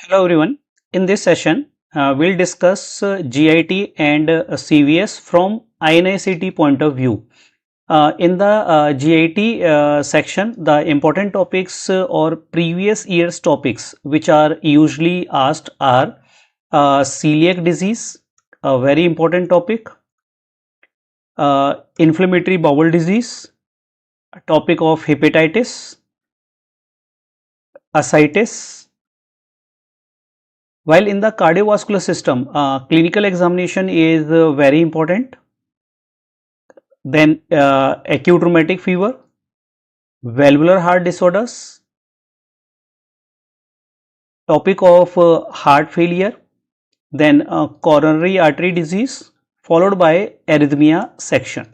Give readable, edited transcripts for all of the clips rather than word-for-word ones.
Hello everyone. In this session, we'll discuss GIT and CVS from INICET point of view. In the GIT section, the important topics or previous year's topics which are usually asked are celiac disease, a very important topic, inflammatory bowel disease, a topic of hepatitis, ascites. While in the cardiovascular system, clinical examination is very important. Then acute rheumatic fever, valvular heart disorders, topic of heart failure, then coronary artery disease, followed by arrhythmia section.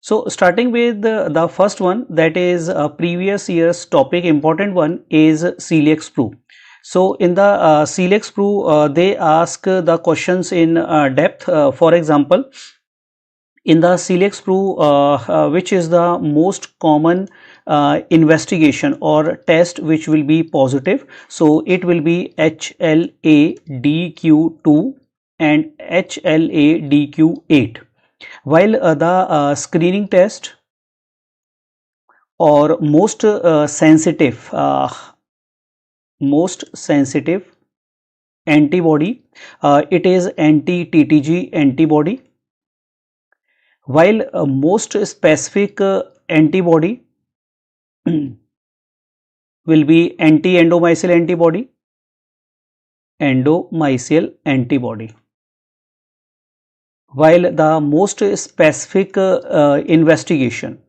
So starting with the first one, that is previous year's topic, important one is celiac sprue. So in the celiac sprue, they ask the questions in depth. For example, in the celiac sprue, which is the most common investigation or test which will be positive? So it will be HLA-DQ2 and HLA-DQ8. While the screening test or most sensitive antibody, it is anti-TTG antibody, while most specific antibody will be anti-endomysial antibody, while the most specific investigation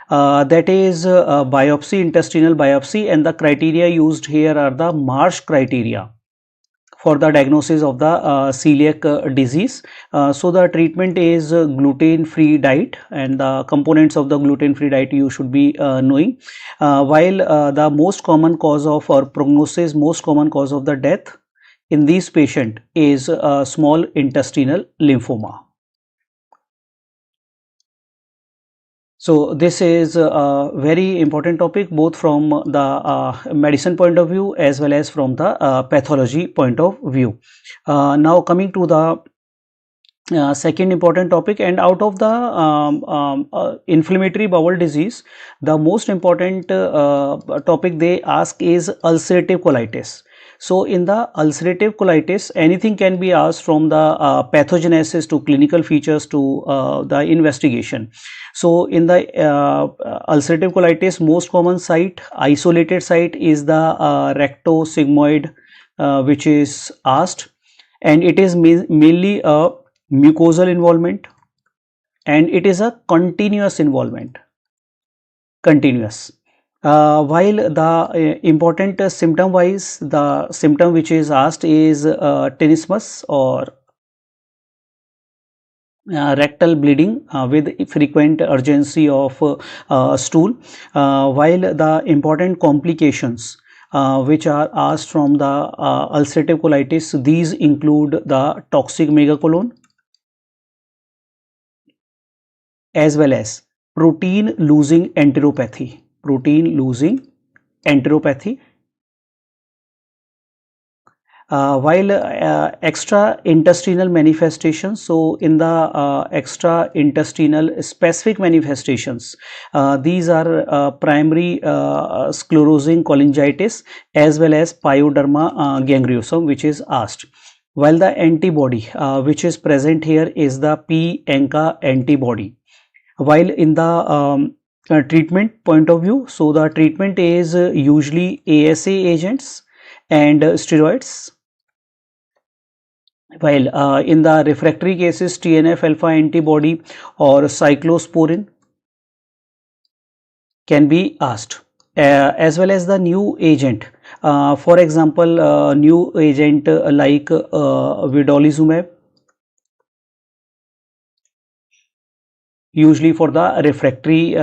that is biopsy, intestinal biopsy, and the criteria used here are the Marsh criteria for the diagnosis of the celiac disease. So the treatment is gluten-free diet, and the components of the gluten-free diet you should be knowing. While the most common cause of or prognosis, most common cause of the death in this patient is small intestinal lymphoma. So this is a very important topic both from the medicine point of view as well as from the pathology point of view. Now coming to the second important topic, and out of the inflammatory bowel disease, the most important topic they ask is ulcerative colitis. So in the ulcerative colitis, anything can be asked from the pathogenesis to clinical features to the investigation. So in the ulcerative colitis, most common site, isolated site is the rectosigmoid, which is asked, and it is mainly a mucosal involvement, and it is a continuous involvement, while the important symptom wise, the symptom which is asked is tenesmus or rectal bleeding with frequent urgency of stool, while the important complications which are asked from the ulcerative colitis, these include the toxic megacolon as well as protein losing enteropathy, while extra intestinal manifestations. So in the extra intestinal specific manifestations, these are primary sclerosing cholangitis as well as pyoderma gangrenosum, which is asked. While the antibody which is present here is the p-ANCA antibody. While in the treatment point of view, so the treatment is usually ASA agents and steroids, while in the refractory cases, TNF alpha antibody or cyclosporin can be asked, as well as the new agent. For example, new agent like vedolizumab, usually for the refractory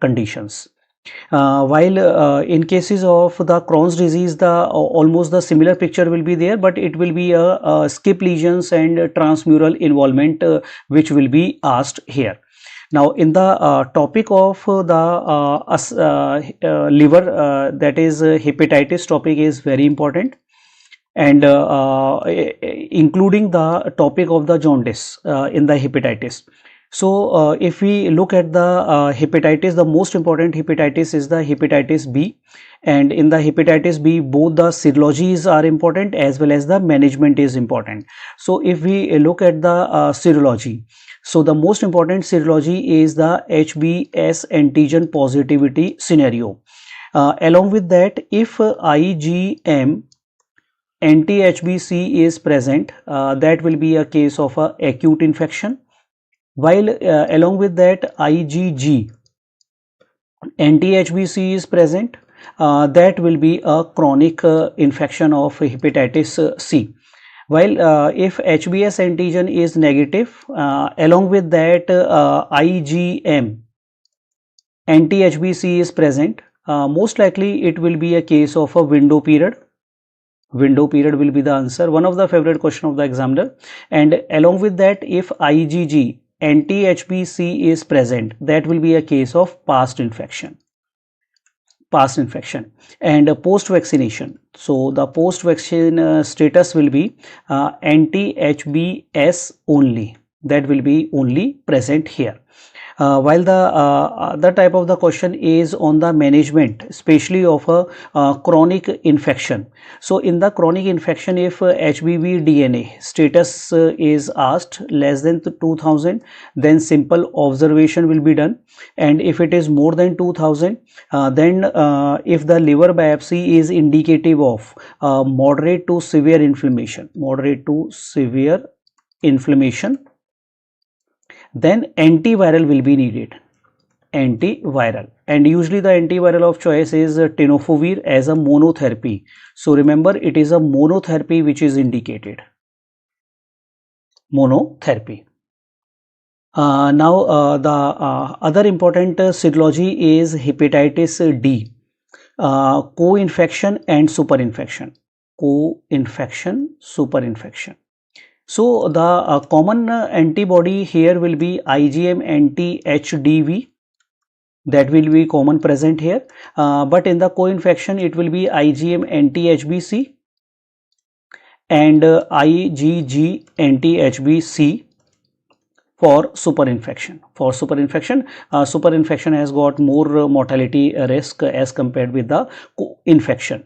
conditions. While in cases of the Crohn's disease, the almost the similar picture will be there, but it will be a skip lesions and transmural involvement which will be asked here. Now in the topic of the liver, that is hepatitis topic is very important, and including the topic of the jaundice in the hepatitis. So if we look at the hepatitis, the most important hepatitis is the hepatitis B, and in the hepatitis B both the serologies are important as well as the management is important. So if we look at the serology, so the most important serology is the HBs antigen positivity scenario. Along with that, if IgM anti-HBC is present, that will be a case of a acute infection, while along with that IgG anti-HBC is present, that will be a chronic infection of hepatitis C. While if HBs antigen is negative, along with that IgM anti-HBC is present, most likely it will be a case of a window period. Window period will be the answer, one of the favorite question of the examiner. And along with that, if IgG anti-HBC is present, that will be a case of past infection. And post-vaccination, so the post-vaccine status will be anti-HBs only, that will be only present here. While the other type of the question is on the management, especially of a chronic infection. So in the chronic infection, if HBV DNA status is asked less than 2000, then simple observation will be done, and if it is more than 2000, then if the liver biopsy is indicative of moderate to severe inflammation, then antiviral will be needed, antiviral, and usually the antiviral of choice is tenofovir as a monotherapy. So remember, it is a monotherapy which is indicated, monotherapy. Now the other important serology is hepatitis D, co-infection and superinfection, superinfection. So the common antibody here will be IgM anti-HDV, that will be common present here, but in the co-infection it will be IgM anti-HBC and IgG anti-HBC for superinfection. Superinfection has got more mortality risk as compared with the co-infection.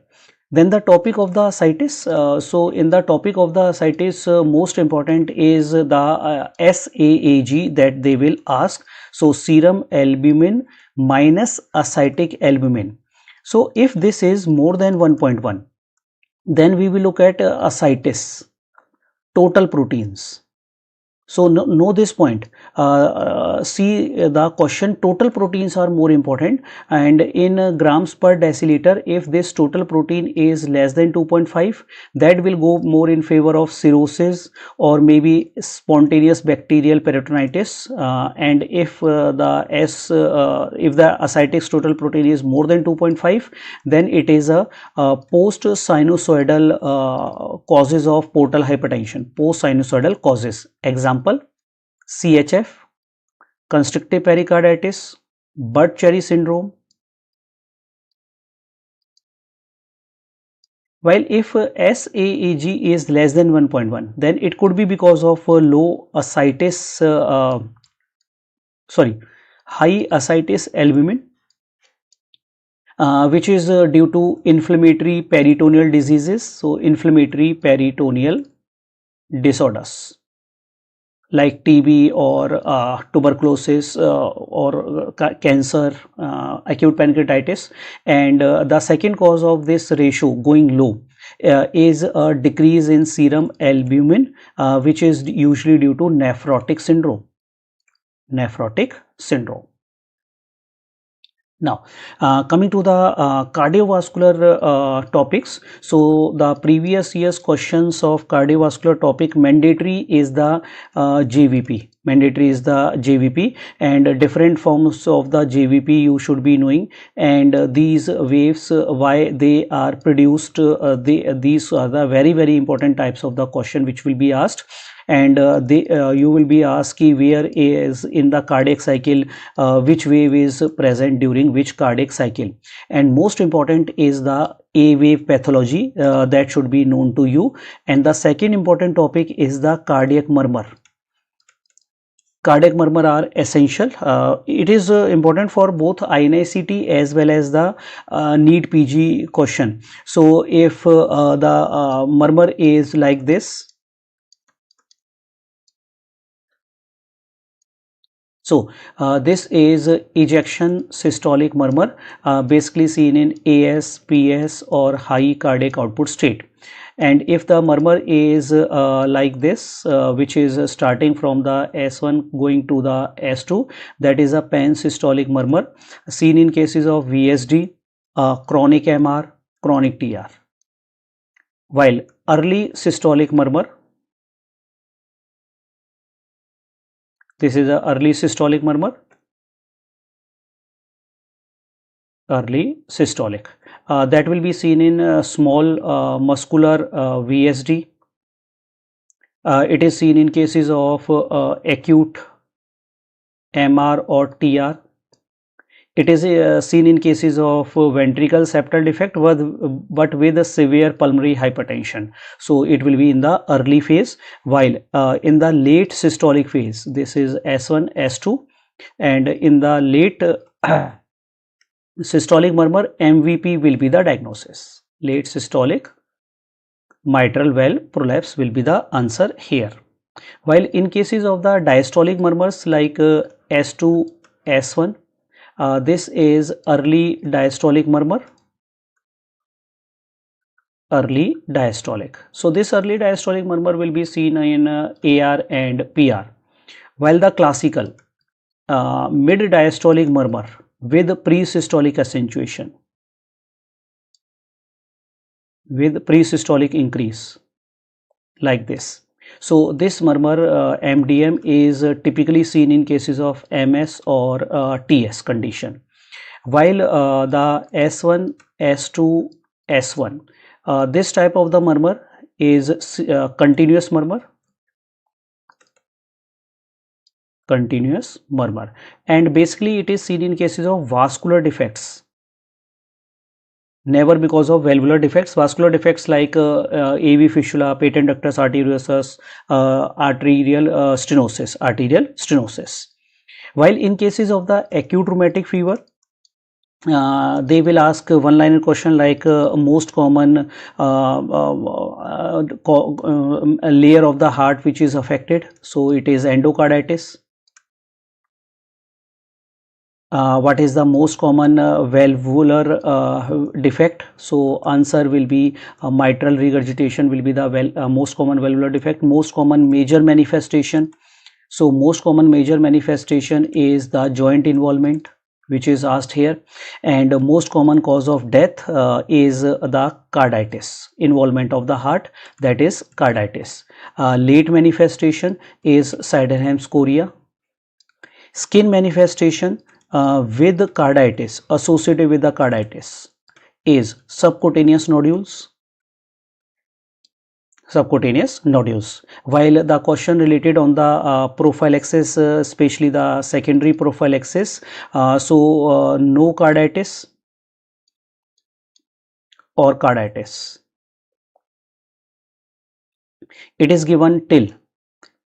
Then the topic of the ascites. So in the topic of the ascites, most important is the SAAG that they will ask. So serum albumin minus ascitic albumin. So if this is more than 1.1, then we will look at ascites, total proteins. So know this point. See the question, total proteins are more important, and in grams per deciliter, if this total protein is less than 2.5, that will go more in favor of cirrhosis or maybe spontaneous bacterial peritonitis. And if if the ascites total protein is more than 2.5, then it is a post-sinusoidal causes of portal hypertension, post-sinusoidal causes. Example, CHF, constrictive pericarditis, Budd-Chiari syndrome. While if SAEG is less than 1.1, then it could be because of low ascites, high ascites albumin, which is due to inflammatory peritoneal diseases. So inflammatory peritoneal disorders like TB or tuberculosis or cancer, acute pancreatitis. And the second cause of this ratio going low is a decrease in serum albumin, which is usually due to nephrotic syndrome. Now, coming to the cardiovascular topics. So the previous year's questions of cardiovascular topic, mandatory is the JVP. And different forms of the JVP you should be knowing, and these waves, why they are produced, these are the very important types of the question which will be asked. and you will be asked where is in the cardiac cycle, which wave is present during which cardiac cycle, and most important is the A wave pathology that should be known to you. And the second important topic is the cardiac murmur. Cardiac murmur are essential. It is important for both INICET as well as the NEET PG question. So if the murmur is like this, so this is ejection systolic murmur, basically seen in AS, PS or high cardiac output state. And if the murmur is like this, which is starting from the S1 going to the S2, that is a pan-systolic murmur seen in cases of VSD, chronic MR, chronic TR. While early systolic murmur, this is a early systolic murmur, early systolic. That will be seen in small muscular VSD. It is seen in cases of acute MR or TR. It is seen in cases of ventricle septal defect but with a severe pulmonary hypertension. So it will be in the early phase, while in the late systolic phase, this is S1, S2, and in the late systolic murmur, MVP will be the diagnosis. Late systolic mitral valve prolapse will be the answer here. While in cases of the diastolic murmurs like S2, S1, this is early diastolic murmur, early diastolic. So this early diastolic murmur will be seen in AR and PR. While the classical mid diastolic murmur with pre-systolic accentuation, with pre-systolic increase like this. So this murmur MDM is typically seen in cases of MS or TS condition. While the S1, S2, S1, this type of the murmur is continuous murmur, and basically it is seen in cases of vascular defects, never because of valvular defects. Vascular defects like AV fistula, patent ductus arteriosus, arterial stenosis. While in cases of the acute rheumatic fever, they will ask one-liner question like most common layer of the heart which is affected. So it is endocarditis. What is the most common valvular defect? So answer will be mitral regurgitation will be the most common valvular defect. Most common major manifestation. So most common major manifestation is the joint involvement, which is asked here, and most common cause of death is the carditis, involvement of the heart, that is carditis. Late manifestation is Sydenham's chorea. Skin manifestation with carditis, associated with the carditis, is subcutaneous nodules. While the question related on the prophylaxis, especially the secondary prophylaxis, no carditis or carditis. It is given till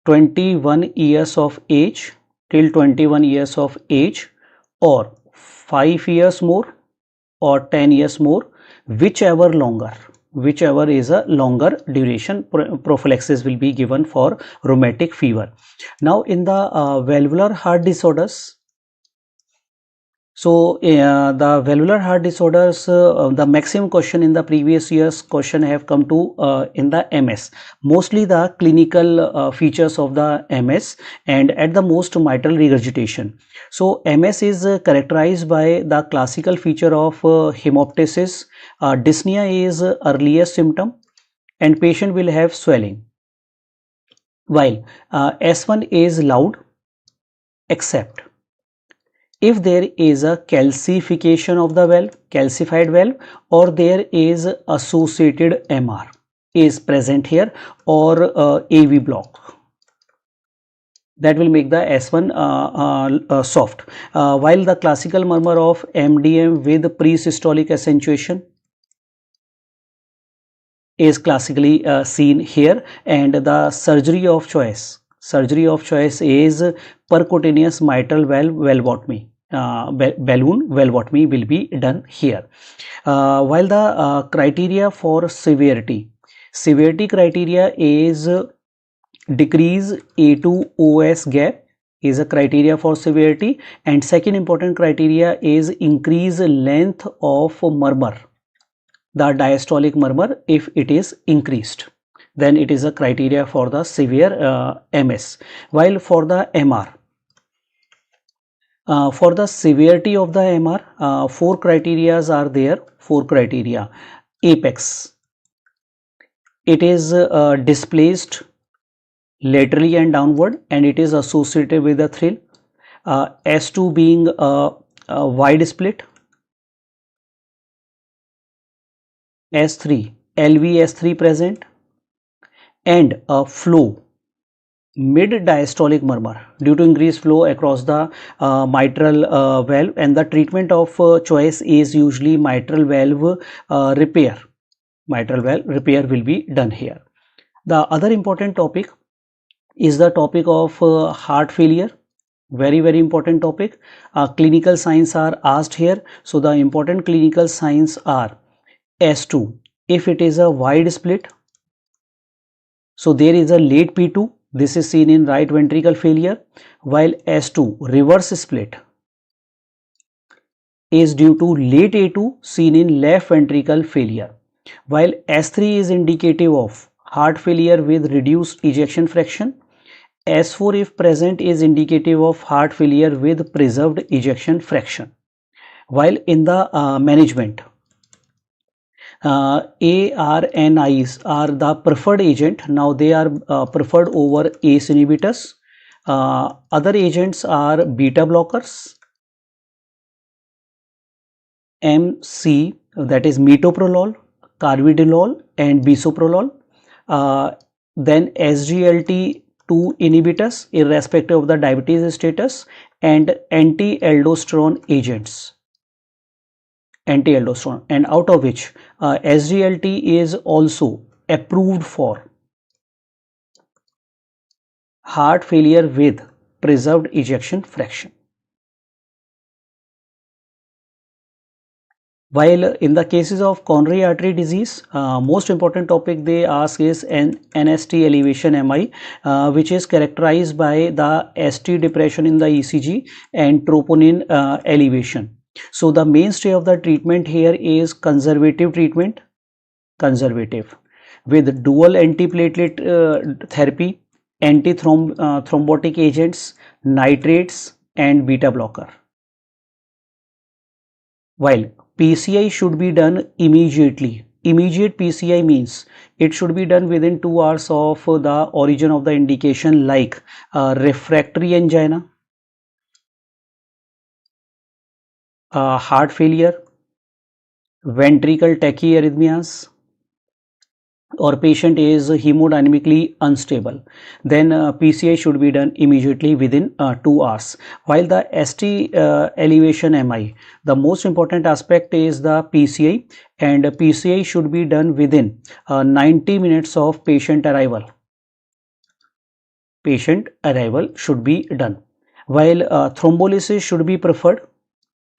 21 years of age, or 5 years more or 10 years more, whichever is a longer duration prophylaxis will be given for rheumatic fever. Now in the valvular heart disorders, so the valvular heart disorders, the maximum question in the previous year's question have come to in the MS, mostly the clinical features of the MS, and at the most mitral regurgitation. So MS is characterized by the classical feature of hemoptysis. Dyspnea is earliest symptom, and patient will have swelling. While S1 is loud, except if there is a calcification of the valve, calcified valve, or there is associated MR is present here, or AV block. that will make the S1 soft. While the classical murmur of MDM with pre-systolic accentuation is classically seen here, and the surgery of choice is percutaneous mitral valve valvotomy. Balloon valvotomy will be done here. While the criteria for severity criteria is decrease A2 OS gap is a criteria for severity, and second important criteria is increase length of murmur, the diastolic murmur. If it is increased, then it is a criteria for the severe MS. While for the MR, for the severity of the MR, four criteria are there. Four criteria. Apex, it is displaced laterally and downward, and it is associated with the thrill. S2 being a wide split. S3, LV S3 present, and a flow, mid diastolic murmur due to increased flow across the mitral valve, and the treatment of choice is usually mitral valve repair. Mitral valve repair will be done here. The other important topic is the topic of heart failure. Very important topic. Clinical signs are asked here. So the important clinical signs are S2, if it is a wide split, so there is a late P2, this is seen in right ventricle failure, while S2 reverse split is due to late A2 seen in left ventricle failure, while S3 is indicative of heart failure with reduced ejection fraction. S4 if present is indicative of heart failure with preserved ejection fraction. While in the management, ARNIs are the preferred agent. Now they are preferred over ACE inhibitors. Other agents are beta blockers, MC, that is metoprolol, carvedilol, and bisoprolol. Then SGLT2 inhibitors irrespective of the diabetes status, and anti-aldosterone agents. Anti-aldosterone, and out of which SGLT is also approved for heart failure with preserved ejection fraction. While in the cases of coronary artery disease, most important topic they ask is an NST elevation MI, which is characterized by the ST depression in the ECG and troponin elevation. So the mainstay of the treatment here is conservative treatment, with dual antiplatelet therapy, anti-thrombotic agents, nitrates, and beta blocker. While PCI should be done immediately. Immediate PCI means it should be done within 2 hours of the origin of the indication, like refractory angina, heart failure, ventricle tachyarrhythmias, or patient is hemodynamically unstable, then PCI should be done immediately within 2 hours. While the ST elevation MI, the most important aspect is the PCI, and PCI should be done within 90 minutes of patient arrival. Patient arrival should be done. While thrombolysis should be preferred.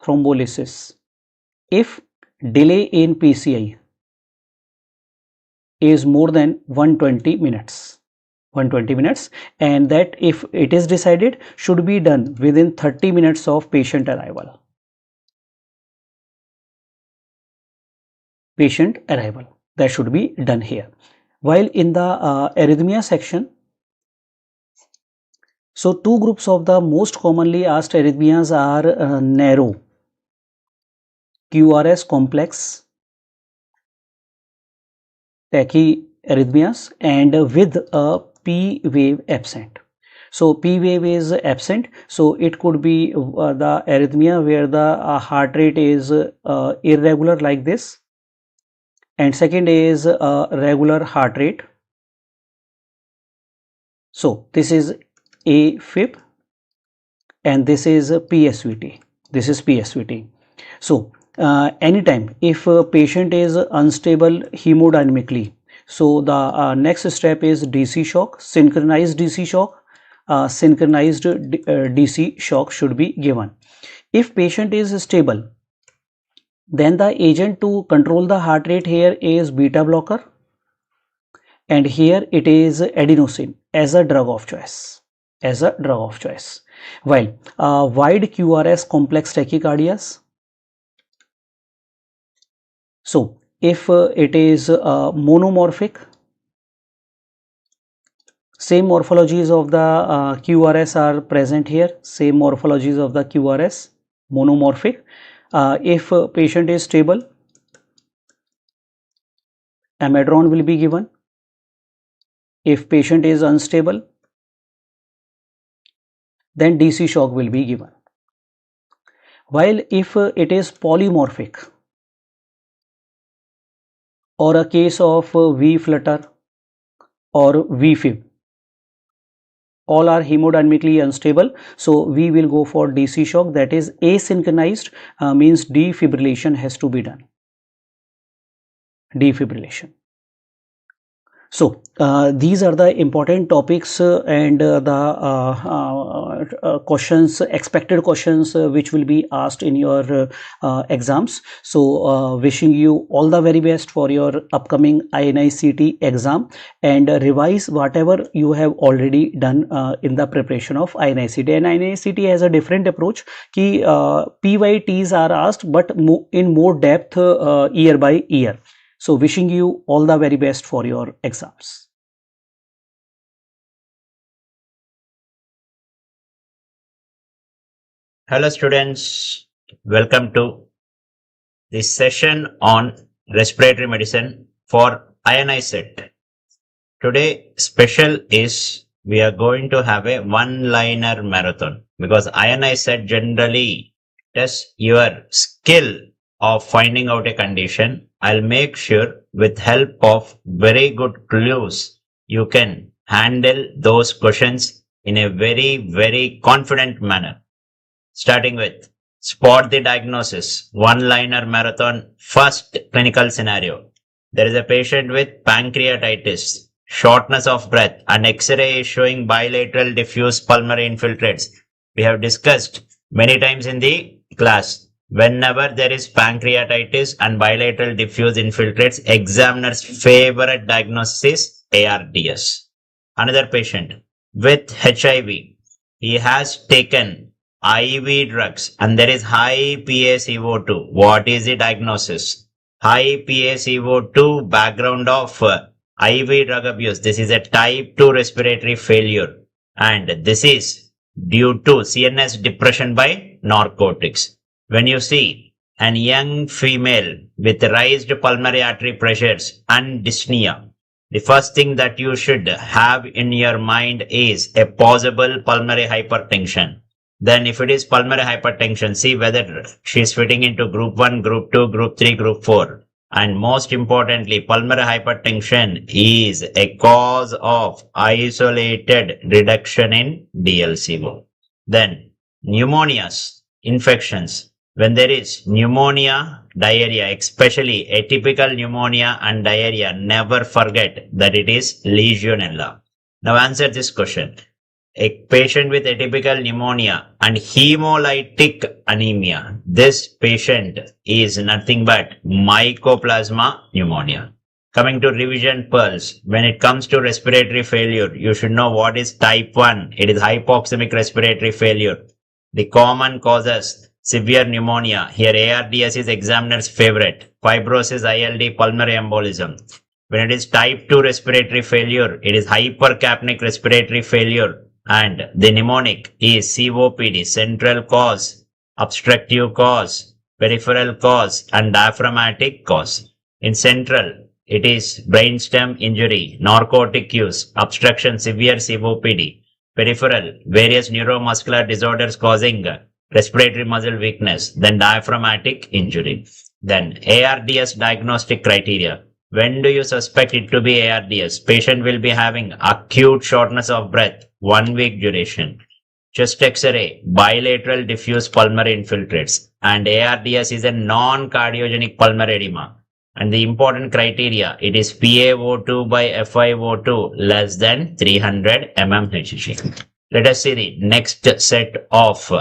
Thrombolysis, if delay in PCI is more than 120 minutes, and that if it is decided should be done within 30 minutes of patient arrival. Patient arrival, that should be done here. While in the arrhythmia section, so two groups of the most commonly asked arrhythmias are narrow QRS complex tachyarrhythmias and with a P wave absent. So P wave is absent, so it could be the arrhythmia where the heart rate is irregular like this, and second is regular heart rate. So this is AFib, and this is PSVT. This is PSVT. So anytime if a patient is unstable hemodynamically, so the next step is DC shock, synchronized DC shock. Synchronized DC shock should be given. If patient is stable, then the agent to control the heart rate here is beta blocker, and here it is adenosine as a drug of choice. While wide QRS complex tachycardias. So if it is monomorphic, same morphologies of the QRS are present here. Same morphologies of the QRS, monomorphic. If patient is stable, amiodarone will be given. If patient is unstable, then DC shock will be given. While if it is polymorphic, or a case of V flutter or VFib, all are hemodynamically unstable, so we will go for DC shock, that is asynchronized, means defibrillation has to be done. Defibrillation. So these are the important topics and the questions, expected questions which will be asked in your exams. So wishing you all the very best for your upcoming INICET exam, and revise whatever you have already done in the preparation of INICET. And INICET has a different approach कि PYTs are asked but in more depth year by year. So wishing you all the very best for your exams. Hello students, welcome to this session on respiratory medicine for INICET. Today special is we are going to have a one-liner marathon, because INICET generally tests your skill of finding out a condition. I'll make sure with help of very good clues you can handle those questions in a very confident manner. Starting with spot the diagnosis, one-liner marathon. First clinical scenario. There is a patient with pancreatitis, shortness of breath, and X-ray is showing bilateral diffuse pulmonary infiltrates. We have discussed many times in the class. Whenever there is pancreatitis and bilateral diffuse infiltrates, examiner's favorite diagnosis is ARDS. Another patient with HIV. He has taken IV drugs and there is high PaCO2. What is the diagnosis? High PaCO2, background of IV drug abuse. This is a type 2 respiratory failure, and this is due to CNS depression by narcotics. When you see an young female with raised pulmonary artery pressures and dyspnea, the first thing that you should have in your mind is a possible pulmonary hypertension. Then if it is pulmonary hypertension, see whether she is fitting into group 1, group 2, group 3, group 4. And most importantly, pulmonary hypertension is a cause of isolated reduction in DLCO. Then pneumonias, infections. When there is pneumonia, diarrhea, especially atypical pneumonia and diarrhea, never forget that it is Legionella. Now answer this question. A patient with atypical pneumonia and hemolytic anemia, this patient is nothing but Mycoplasma pneumonia. Coming to revision pearls, when it comes to respiratory failure, you should know what is type 1. It is hypoxemic respiratory failure. The common causes severe pneumonia. Here ARDS is examiner's favorite. Fibrosis, ILD, pulmonary embolism. When it is type 2 respiratory failure, it is hypercapnic respiratory failure. And the mnemonic is COPD, central cause, obstructive cause, peripheral cause, and diaphragmatic cause. In central, it is brainstem injury, narcotic use, obstruction, severe COPD. Peripheral, various neuromuscular disorders causing respiratory muscle weakness, then diaphragmatic injury. Then ARDS diagnostic criteria. When do you suspect it to be ARDS? Patient will be having acute shortness of breath, 1 week duration. Chest X-ray, bilateral diffuse pulmonary infiltrates, and ARDS is a non-cardiogenic pulmonary edema. And the important criteria, it is PaO2 by FiO2 less than 300 mmHg. Let us see the next set of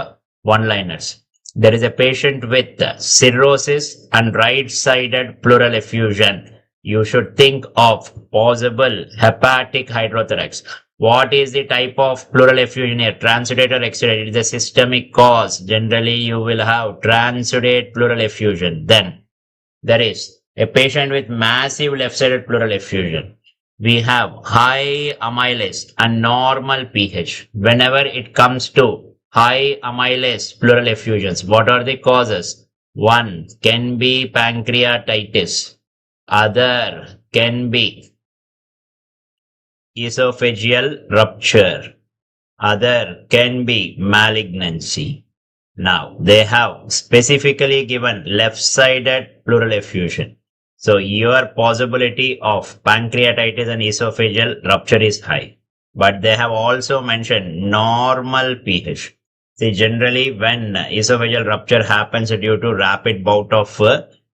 one-liners. There is a patient with cirrhosis and right-sided pleural effusion. You should think of possible hepatic hydrothorax. What is the type of pleural effusion here? Transudate or exudate? It is a systemic cause. Generally, you will have transudate pleural effusion. Then there is a patient with massive left-sided pleural effusion. We have high amylase and normal pH. Whenever it comes to high amylase pleural effusions, what are the causes? One can be pancreatitis. Other can be esophageal rupture. Other can be malignancy. Now, they have specifically given left-sided pleural effusion. So, your possibility of pancreatitis and esophageal rupture is high. But they have also mentioned normal pH. See, generally when esophageal rupture happens due to rapid bout of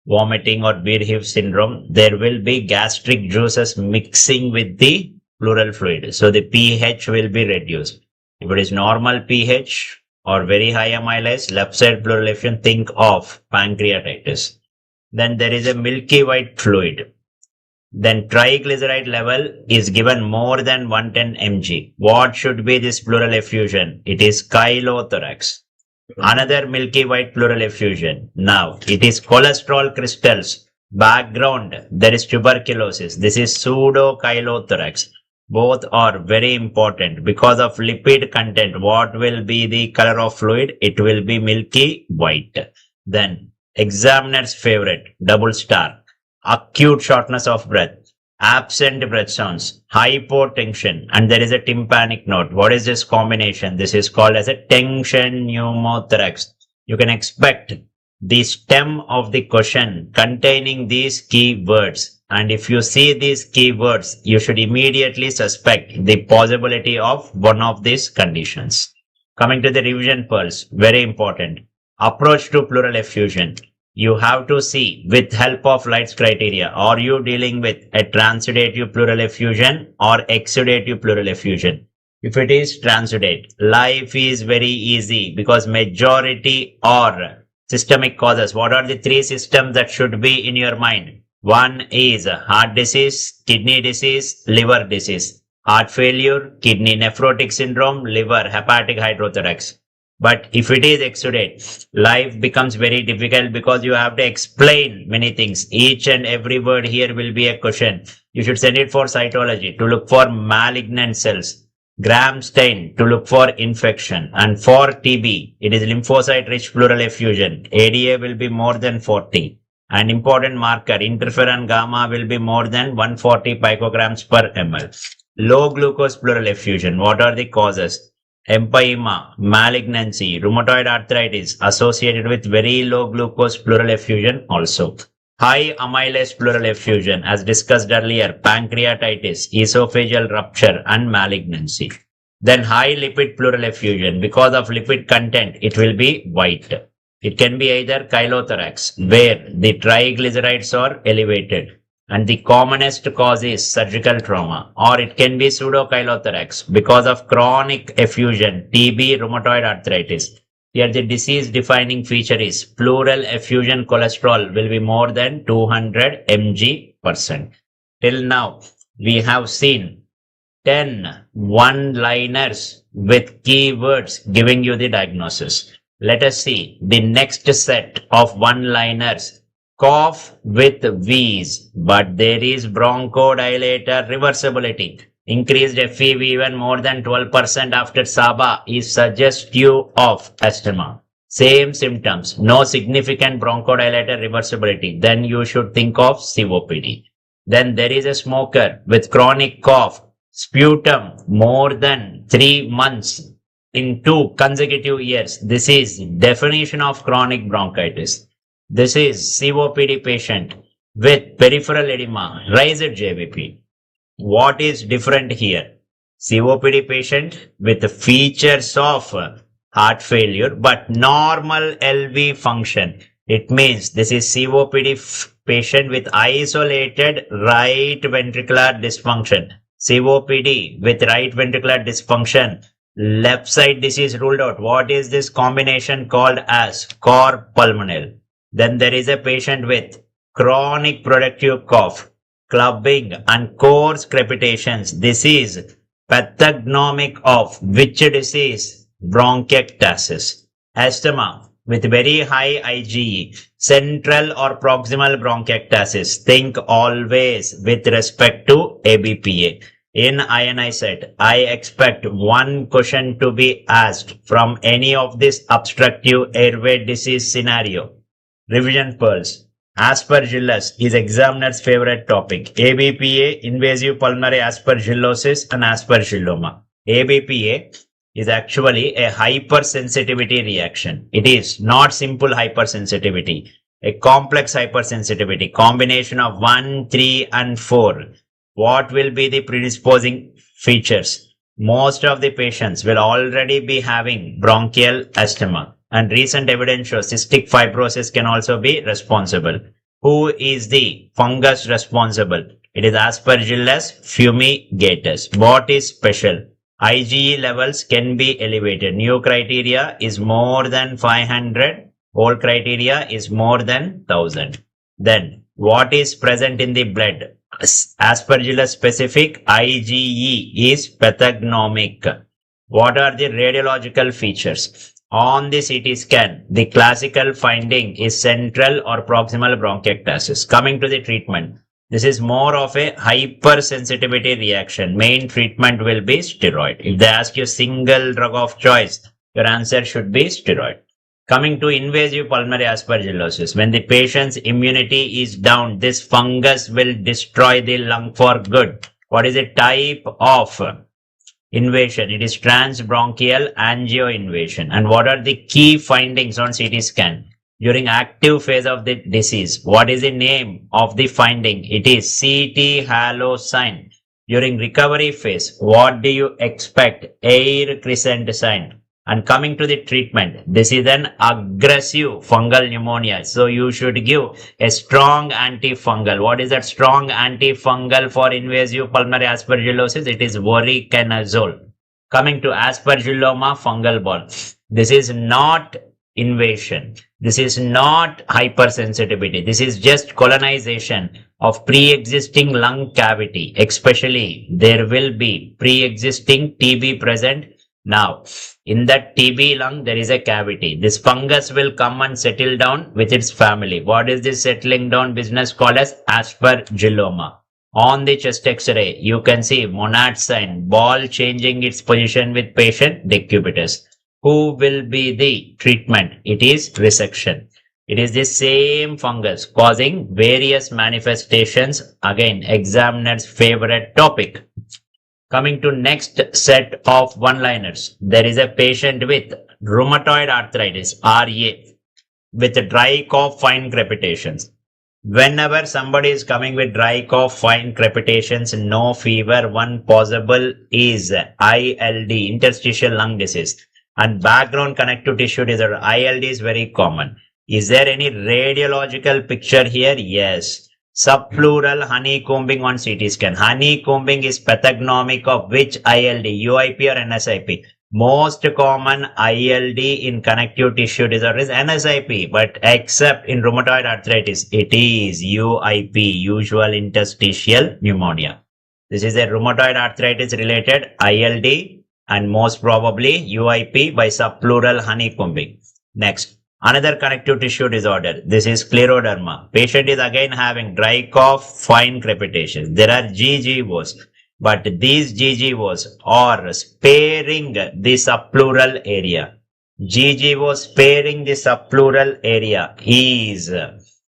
vomiting or Beer-Heve syndrome, there will be gastric juices mixing with the pleural fluid. So, the pH will be reduced. If it is normal pH or very high amylase, left side pleural effusion, think of pancreatitis. Then there is a milky white fluid. Then triglyceride level is given more than 110 mg. What should be this pleural effusion? It is chylothorax. Another milky white pleural effusion. Now, it is cholesterol crystals. Background, there is tuberculosis. This is pseudochylothorax. Both are very important because of lipid content. What will be the color of fluid? It will be milky white. Then, examiner's favorite, double star. Acute shortness of breath, absent breath sounds, hypotension, and there is a tympanic note. What is this combination? This is called as a tension pneumothorax. You can expect the stem of the question containing these key words. And if you see these key words, you should immediately suspect the possibility of one of these conditions. Coming to the revision pearls, very important. Approach to pleural effusion. You have to see with help of Light's criteria, are you dealing with a transudative pleural effusion or exudative pleural effusion? If it is transudate, life is very easy because majority are systemic causes. What are the three systems that should be in your mind? One is heart disease, kidney disease, liver disease. Heart failure, kidney nephrotic syndrome, liver, hepatic hydrothorax. But if it is exudate, life becomes very difficult because you have to explain many things. Each and every word here will be a question. You should send it for cytology to look for malignant cells. Gram stain to look for infection. And for TB, it is lymphocyte-rich pleural effusion. ADA will be more than 40. And important marker, interferon gamma will be more than 140 picograms per ml. Low glucose pleural effusion. What are the causes? Empyema, malignancy, rheumatoid arthritis associated with very low glucose pleural effusion also. High amylase pleural effusion, as discussed earlier, pancreatitis, esophageal rupture and malignancy. Then high lipid pleural effusion, because of lipid content, it will be white. It can be either chylothorax, where the triglycerides are elevated. And the commonest cause is surgical trauma, or it can be pseudochylothorax because of chronic effusion, TB, rheumatoid arthritis. Here the disease defining feature is pleural effusion cholesterol will be more than 200 mg%. Till now, we have seen 10 one-liners with keywords giving you the diagnosis. Let us see the next set of one-liners. Cough with wheeze, but there is bronchodilator reversibility. Increased FEV even more than 12% after SABA is suggestive of asthma. Same symptoms, no significant bronchodilator reversibility, then you should think of COPD. Then there is a smoker with chronic cough, sputum more than 3 months in 2 consecutive years. This is definition of chronic bronchitis. This is COPD patient with peripheral edema, raised JVP. What is different here? COPD patient with the features of heart failure but normal LV function. It means this is COPD patient with isolated right ventricular dysfunction. COPD with right ventricular dysfunction. Left side disease ruled out. What is this combination called as cor pulmonale? Then there is a patient with chronic productive cough, clubbing and coarse crepitations. This is pathognomic of which disease? Bronchiectasis. Asthma with very high IgE, central or proximal bronchiectasis. Think always with respect to ABPA. In INICET, I expect one question to be asked from any of this obstructive airway disease scenario. Revision pearls. Aspergillus is examiner's favorite topic. ABPA, invasive pulmonary aspergillosis and aspergilloma. ABPA is actually a hypersensitivity reaction. It is not simple hypersensitivity, a complex hypersensitivity, combination of 1, 3 and 4. What will be the predisposing features? Most of the patients will already be having bronchial asthma, and recent evidence shows cystic fibrosis can also be responsible. Who is the fungus responsible? It is Aspergillus fumigatus. What is special? IgE levels can be elevated. New criteria is more than 500. Old criteria is more than 1000. Then what is present in the blood? Aspergillus specific IgE is pathognomic. What are the radiological features? On the CT scan, the classical finding is central or proximal bronchiectasis. Coming to the treatment, this is more of a hypersensitivity reaction. Main treatment will be steroid. If they ask you single drug of choice, your answer should be steroid. Coming to invasive pulmonary aspergillosis, when the patient's immunity is down, this fungus will destroy the lung for good. What is the type of invasion? It is transbronchial angioinvasion. And what are the key findings on CT scan? During active phase of the disease, what is the name of the finding? It is CT halo sign. During recovery phase, what do you expect? Air crescent sign. And coming to the treatment, this is an aggressive fungal pneumonia. So you should give a strong antifungal. What is that strong antifungal for invasive pulmonary aspergillosis? It is voriconazole. Coming to aspergilloma fungal ball. This is not invasion. This is not hypersensitivity. This is just colonization of pre-existing lung cavity. Especially there will be pre-existing TB present. Now, in that TB lung, there is a cavity. This fungus will come and settle down with its family. What is this settling down business called as aspergilloma? On the chest X-ray, you can see monad sign, ball changing its position with patient decubitus. Who will be the treatment? It is resection. It is the same fungus causing various manifestations. Again, examiner's favorite topic. Coming to next set of one-liners, there is a patient with rheumatoid arthritis, RA, with dry cough, fine crepitations. Whenever somebody is coming with dry cough, fine crepitations, no fever, one possible is ILD, interstitial lung disease, and background connective tissue disorder. ILD is very common. Is there any radiological picture here? Yes. Subpleural honeycombing on CT scan. Honeycombing is pathognomic of which ILD, UIP or NSIP? Most common ILD in connective tissue disorder is NSIP, but except in rheumatoid arthritis, it is UIP, usual interstitial pneumonia. This is a rheumatoid arthritis related ILD and most probably UIP by subpleural honeycombing. Next. Another connective tissue disorder. This is scleroderma. Patient is again having dry cough, fine crepitation. There are GGOs, but these GGOs are sparing the subpleural area. GGO sparing the subpleural area is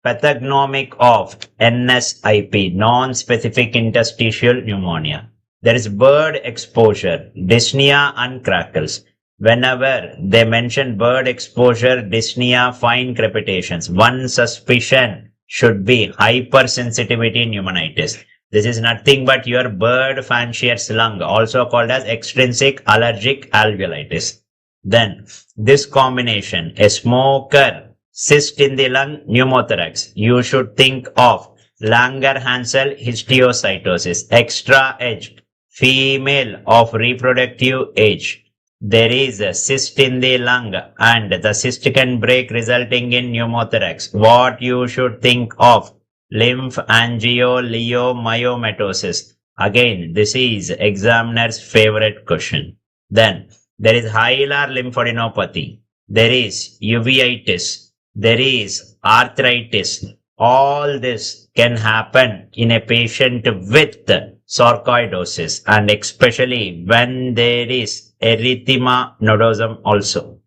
pathognomic of NSIP, non-specific interstitial pneumonia. There is bird exposure, dyspnea and crackles. Whenever they mention bird exposure, dyspnea, fine crepitations, one suspicion should be hypersensitivity pneumonitis. This is nothing but your bird fanciers lung, also called as extrinsic allergic alveolitis. Then this combination, a smoker, cyst in the lung, pneumothorax, you should think of Langerhans histiocytosis, extra age, female of reproductive age. There is a cyst in the lung and the cyst can break resulting in pneumothorax. What you should think of? Lymphangioliomyomatosis. Again, this is examiner's favorite question. Then there is hilar lymphadenopathy. There is uveitis. There is arthritis. All this can happen in a patient with sarcoidosis, and especially when there is erythema nodosum also.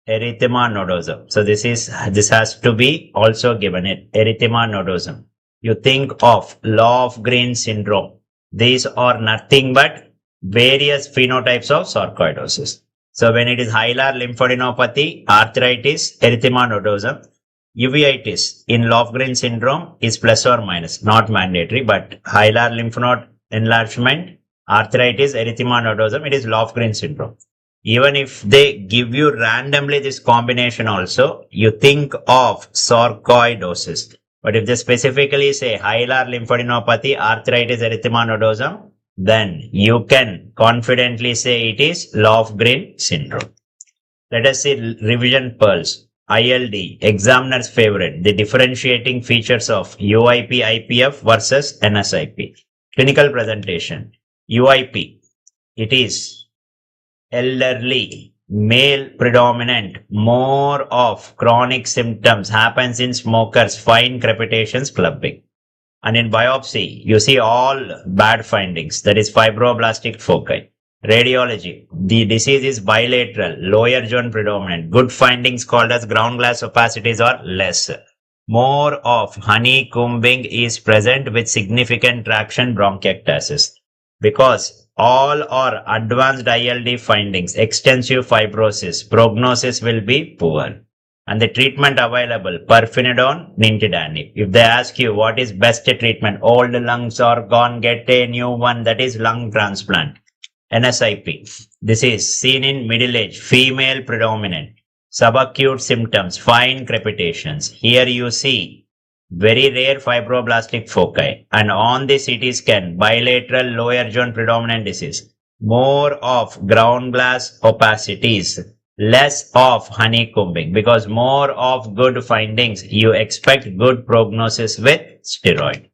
Erythema nodosum. So this has to be also given it. Erythema nodosum. You think of Lofgren syndrome. These are nothing but various phenotypes of sarcoidosis. So when it is hilar lymphadenopathy, arthritis, erythema nodosum, uveitis in Lofgren syndrome is plus or minus, not mandatory, but hilar lymph node enlargement, arthritis, erythema nodosum, it is Lofgren syndrome. Even if they give you randomly this combination also, you think of sarcoidosis. But if they specifically say hilar lymphadenopathy, arthritis, erythema nodosum, then you can confidently say it is Lofgren syndrome. Let us see revision pearls. ILD, examiner's favorite, the differentiating features of UIP IPF versus NSIP. Clinical presentation. UIP, it is elderly, male predominant, more of chronic symptoms happens in smokers, fine crepitations, clubbing. And in biopsy, you see all bad findings, that is fibroblastic foci. Radiology, the disease is bilateral, lower zone predominant. Good findings called as ground glass opacities are less. More of honeycombing is present with significant traction bronchiectasis. Because all are advanced ILD findings, extensive fibrosis, prognosis will be poor. And the treatment available, pirfenidone, nintedanib. If they ask you what is best treatment, old lungs are gone, get a new one, that is lung transplant. NSIP, this is seen in middle age, female predominant, subacute symptoms, fine crepitations. Here you see very rare fibroblastic foci, and on the CT scan, bilateral lower zone predominant disease, more of ground glass opacities, less of honeycombing, because more of good findings, you expect good prognosis with steroid.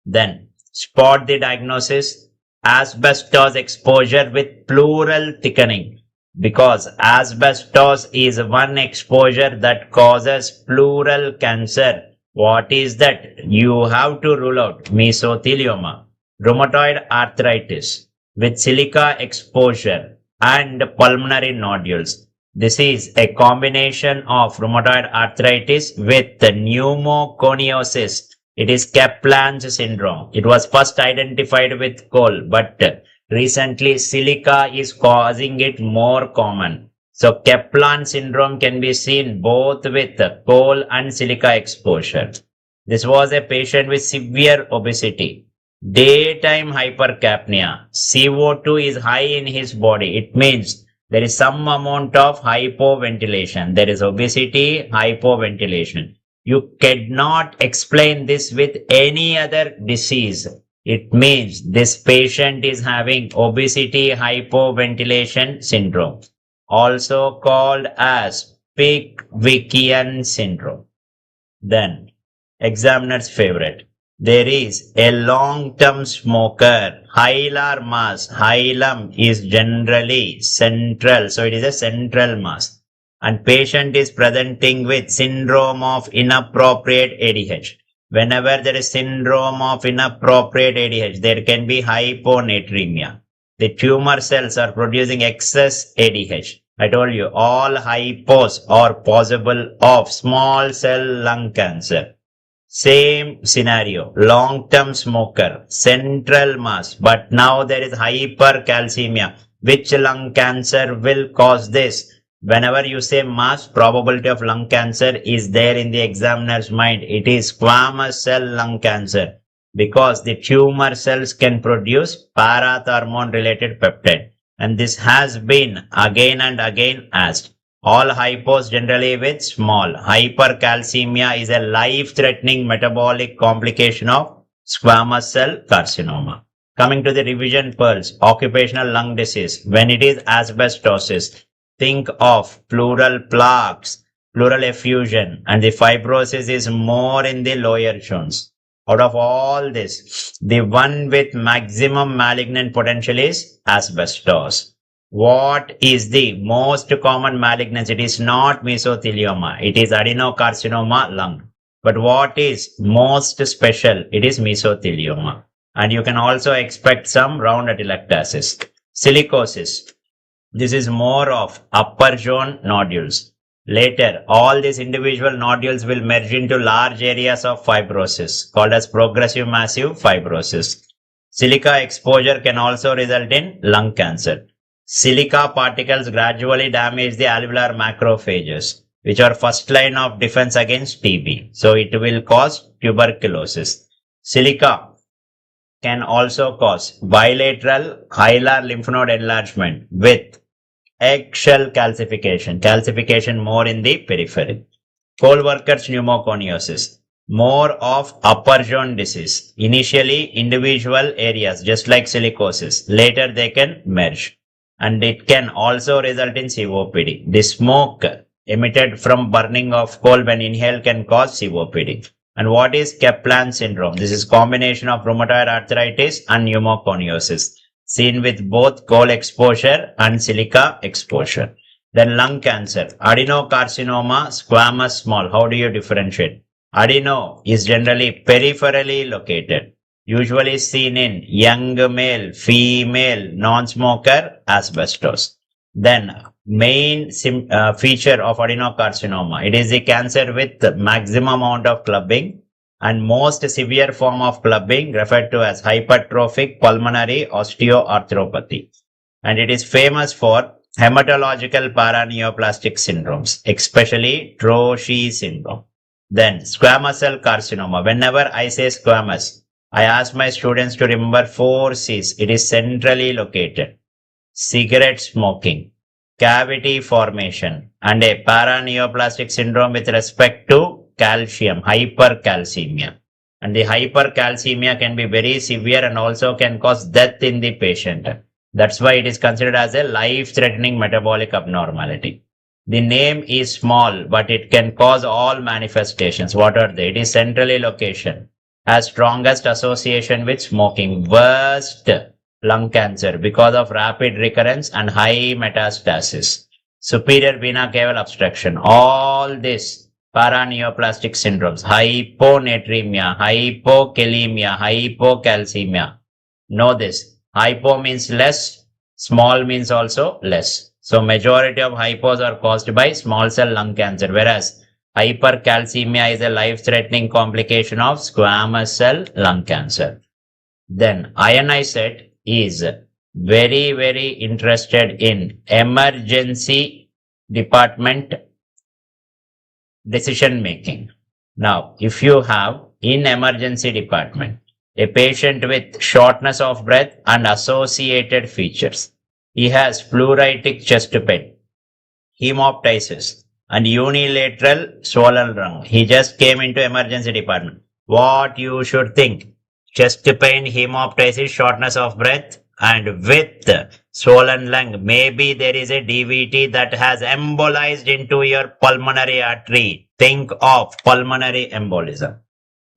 Then spot the diagnosis, asbestos exposure with pleural thickening, because asbestos is one exposure that causes pleural cancer. What is that? You have to rule out mesothelioma, rheumatoid arthritis with silica exposure and pulmonary nodules. This is a combination of rheumatoid arthritis with pneumoconiosis. It is Kaplan's syndrome. It was first identified with coal, but recently silica is causing it more common. So Kaplan syndrome can be seen both with coal and silica exposure. This was a patient with severe obesity, daytime hypercapnia, CO2 is high in his body. It means there is some amount of hypoventilation. There is obesity, hypoventilation. You cannot explain this with any other disease. It means this patient is having obesity hypoventilation syndrome, also called as Pickwickian syndrome. Then, examiner's favorite. There is a long-term smoker, hilar mass. Hilum is generally central, so it is a central mass. And patient is presenting with syndrome of inappropriate ADH. Whenever there is syndrome of inappropriate ADH, there can be hyponatremia. The tumor cells are producing excess ADH. I told you all hypos are possible of small cell lung cancer. Same scenario, long-term smoker, central mass, but now there is hypercalcemia. Which lung cancer will cause this? Whenever you say mass, probability of lung cancer is there in the examiner's mind. It is squamous cell lung cancer because the tumor cells can produce parathormone related peptide. And this has been again and again asked. All hypos generally with small. Hypercalcemia is a life-threatening metabolic complication of squamous cell carcinoma. Coming to the revision pearls, occupational lung disease. When it is asbestosis, think of pleural plaques, pleural effusion, and the fibrosis is more in the lower zones. Out of all this, the one with maximum malignant potential is asbestos. What is the most common malignancy? It is not mesothelioma. It is adenocarcinoma lung. But what is most special? It is mesothelioma. And you can also expect some round atelectasis. Silicosis. This is more of upper zone nodules. Later, all these individual nodules will merge into large areas of fibrosis called as progressive massive fibrosis. Silica exposure can also result in lung cancer. Silica particles gradually damage the alveolar macrophages, which are first line of defense against TB. So it will cause tuberculosis. Silica can also cause bilateral hilar lymph node enlargement with eggshell calcification more in the periphery. Kohlwerker's pneumoconiosis, more of upper zone disease. Initially individual areas just like silicosis, later they can merge. And it can also result in COPD. The smoke emitted from burning of coal when inhaled can cause COPD. And what is Kaplan syndrome? This is combination of rheumatoid arthritis and pneumoconiosis, seen with both coal exposure and silica exposure. Then lung cancer, adenocarcinoma, squamous small. How do you differentiate? Adeno is generally peripherally located, usually seen in young male, female, non-smoker, asbestos. Then main feature of adenocarcinoma, it is the cancer with maximum amount of clubbing and most severe form of clubbing referred to as hypertrophic pulmonary osteoarthropathy. And it is famous for hematological paraneoplastic syndromes, especially Troche syndrome. Then squamous cell carcinoma. Whenever I say squamous, I ask my students to remember 4 C's. It is centrally located. Cigarette smoking, cavity formation, and a paraneoplastic syndrome with respect to calcium, hypercalcemia. And the hypercalcemia can be very severe and also can cause death in the patient. That's why it is considered as a life-threatening metabolic abnormality. The name is small, but it can cause all manifestations. What are they? It is centrally location, has strongest association with smoking, worst lung cancer because of rapid recurrence and high metastasis, superior vena cava obstruction, all this paraneoplastic syndromes, hyponatremia, hypokalemia, hypocalcemia. Know this, hypo means less, small means also less. So majority of hypos are caused by small cell lung cancer, whereas hypercalcemia is a life-threatening complication of squamous cell lung cancer. Then INICET is very, very interested in emergency department decision making. Now, if you have in emergency department a patient with shortness of breath and associated features, he has pleuritic chest pain, hemoptysis, and unilateral swollen lung. He just came into emergency department. What you should think? Chest pain, hemoptysis, shortness of breath, and with swollen lung. Maybe there is a DVT that has embolized into your pulmonary artery. Think of pulmonary embolism.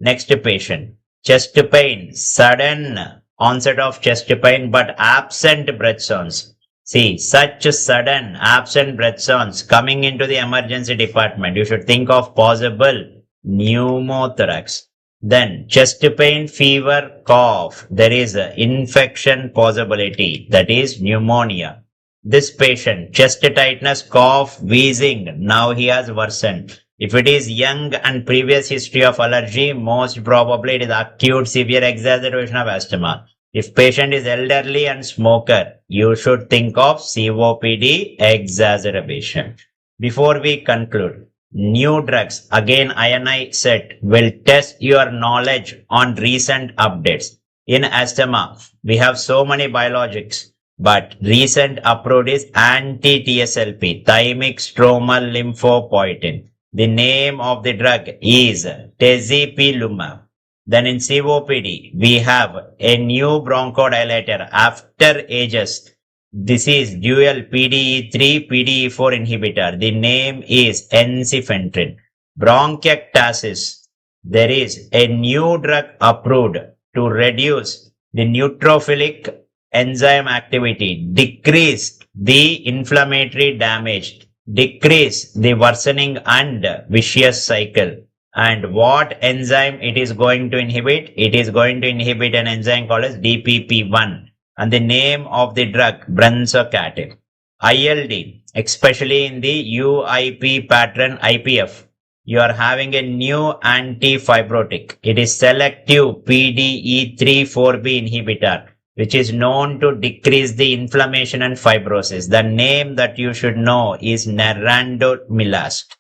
Next patient, chest pain, sudden onset of chest pain but absent breath sounds. See, such sudden absent breath sounds coming into the emergency department, you should think of possible pneumothorax. Then chest pain, fever, cough, there is an infection possibility, that is pneumonia. This patient, chest tightness, cough, wheezing, now he has worsened. If it is young and previous history of allergy, most probably it is acute severe exacerbation of asthma. If patient is elderly and smoker, you should think of COPD exacerbation. Before we conclude, new drugs, again INICET will test your knowledge on recent updates. In asthma, we have so many biologics, but recent approved is anti-TSLP, thymic stromal lymphopoietin. The name of the drug is tezepelumab. Then in COPD, we have a new bronchodilator after ages. This is dual PDE3, PDE4 inhibitor. The name is ensifentrine. Bronchiectasis, there is a new drug approved to reduce the neutrophilic enzyme activity, decrease the inflammatory damage, decrease the worsening and vicious cycle. And what enzyme it is going to inhibit? It is going to inhibit an enzyme called as DPP1. And the name of the drug, brensocatib. ILD, especially in the UIP pattern IPF, you are having a new antifibrotic. It is selective PDE3/4B inhibitor, which is known to decrease the inflammation and fibrosis. The name that you should know is nerandomilast.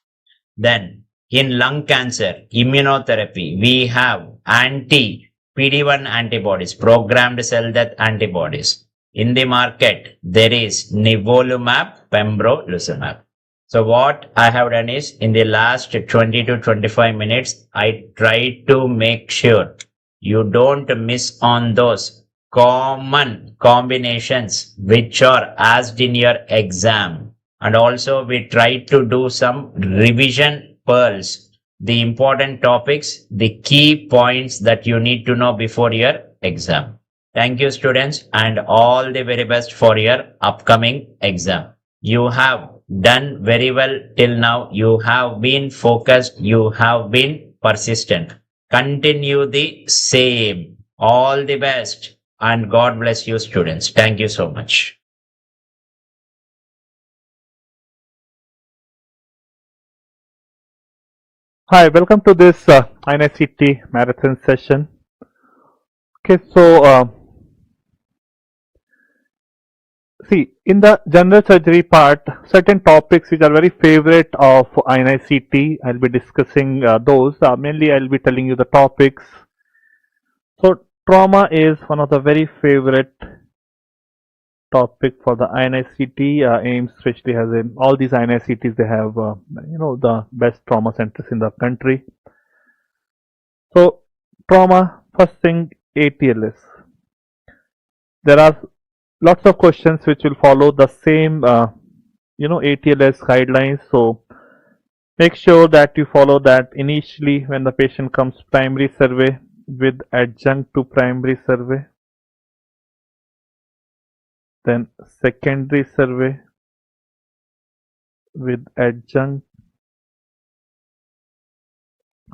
Then, in lung cancer, immunotherapy, we have anti-PD-1 antibodies, programmed cell death antibodies. In the market, there is nivolumab, pembrolizumab. So what I have done is, in the last 20 to 25 minutes, I tried to make sure you don't miss on those common combinations which are asked in your exam. And also we tried to do some revision pearls, the important topics, the key points that you need to know before your exam. Thank you, students, and all the very best for your upcoming exam. You have done very well till now. You have been focused. You have been persistent. Continue the same. All the best, and God bless you, students. Thank you so much. Hi, welcome to this INICET marathon session. Okay, so see, in the general surgery part, certain topics which are very favorite of INICET, I'll be discussing those. Mainly, I'll be telling you the topics. So, trauma is one of the very favorite topic for the INICET. AIMS especially has all these INICETs, they have the best trauma centers in the country. So trauma, first thing, ATLS. There are lots of questions which will follow the same ATLS guidelines. So make sure that you follow that initially when the patient comes, primary survey with adjunct to primary survey. Then secondary survey with adjunct,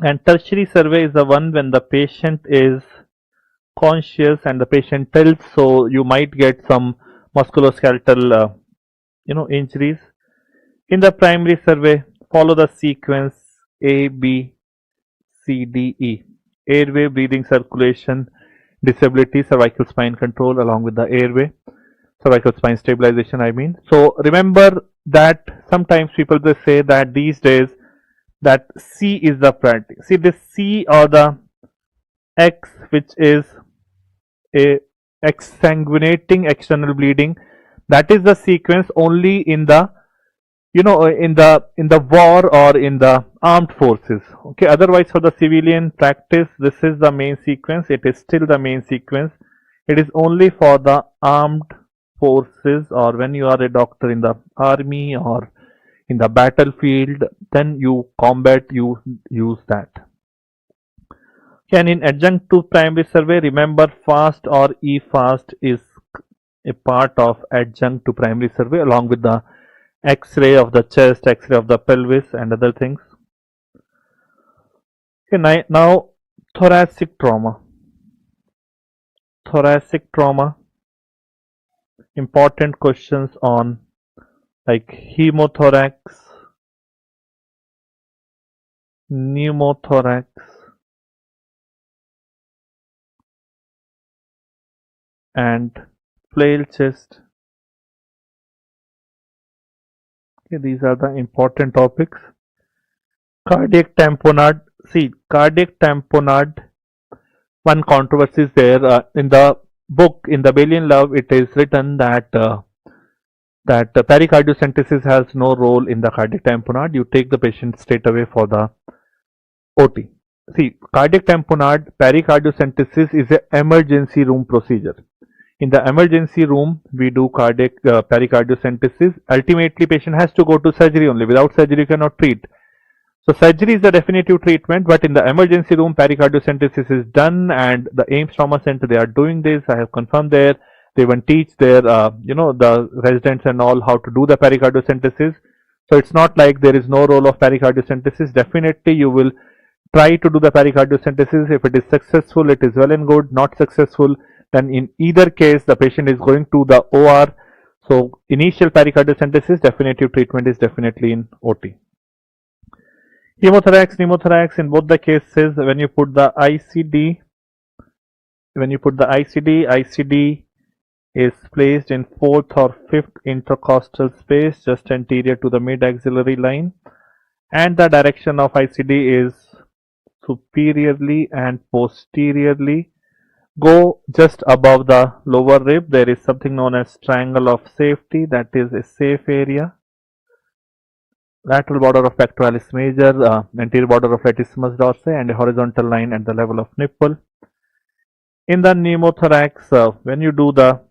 and tertiary survey is the one when the patient is conscious and the patient tells, so you might get some musculoskeletal injuries. In the primary survey, follow the sequence A, B, C, D, E: airway, breathing, circulation, disability, cervical spine control along with the airway, cervical spine stabilization, I mean. So remember that sometimes people they say that these days that C is the priority. See, this C or the X, which is a exsanguinating external bleeding, that is the sequence only in the in the war or in the armed forces. Okay, otherwise for the civilian practice, this is the main sequence. It is still the main sequence. It is only for the armed forces, or when you are a doctor in the army or in the battlefield, then you combat, you use that. And in adjunct to primary survey, remember FAST or eFAST is a part of adjunct to primary survey along with the X-ray of the chest, X-ray of the pelvis and other things. Okay, now thoracic trauma. Thoracic trauma, important questions on like hemothorax, pneumothorax, and flail chest. Okay, these are the important topics. Cardiac tamponade. See, cardiac tamponade. One controversy is there in the book. In the Balian Love, it is written that pericardiocentesis has no role in the cardiac tamponade. You take the patient straight away for the OT. See, cardiac tamponade pericardiocentesis is an emergency room procedure. In the emergency room, we do cardiac pericardiocentesis. Ultimately, patient has to go to surgery only. Without surgery, you cannot treat. So surgery is the definitive treatment, but in the emergency room, pericardiocentesis is done, and the AIMS Trauma Center, they are doing this. I have confirmed there. They even teach their, the residents and all how to do the pericardiocentesis. So it's not like there is no role of pericardiocentesis. Definitely, you will try to do the pericardiocentesis. If it is successful, it is well and good. Not successful, then in either case, the patient is going to the OR. So initial pericardiocentesis, definitive treatment is definitely in OT. Hemothorax, pneumothorax, in both the cases, when you put the ICD, ICD is placed in 4th or 5th intercostal space, just anterior to the mid-axillary line, and the direction of ICD is superiorly and posteriorly. Go just above the lower rib. There is something known as triangle of safety, that is a safe area. Lateral border of pectoralis major, anterior border of latissimus dorsi, and a horizontal line at the level of nipple. In the pneumothorax, when you do the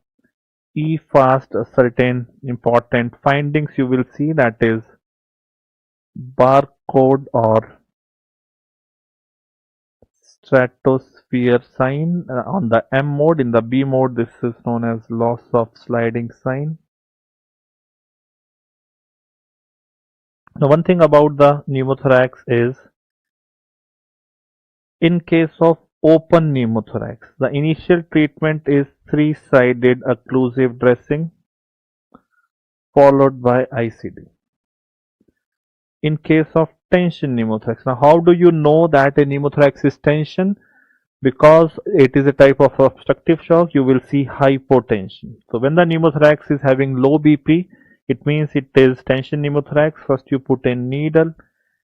E-fast, certain important findings you will see, that is barcode or stratosphere sign on the M mode. In the B mode, this is known as loss of sliding sign. Now, one thing about the pneumothorax is, in case of open pneumothorax, the initial treatment is 3-sided occlusive dressing followed by ICD. In case of tension pneumothorax, now how do you know that a pneumothorax is tension? Because it is a type of obstructive shock, you will see hypotension. So when the pneumothorax is having low BP, it means it is tension pneumothorax. First you put a needle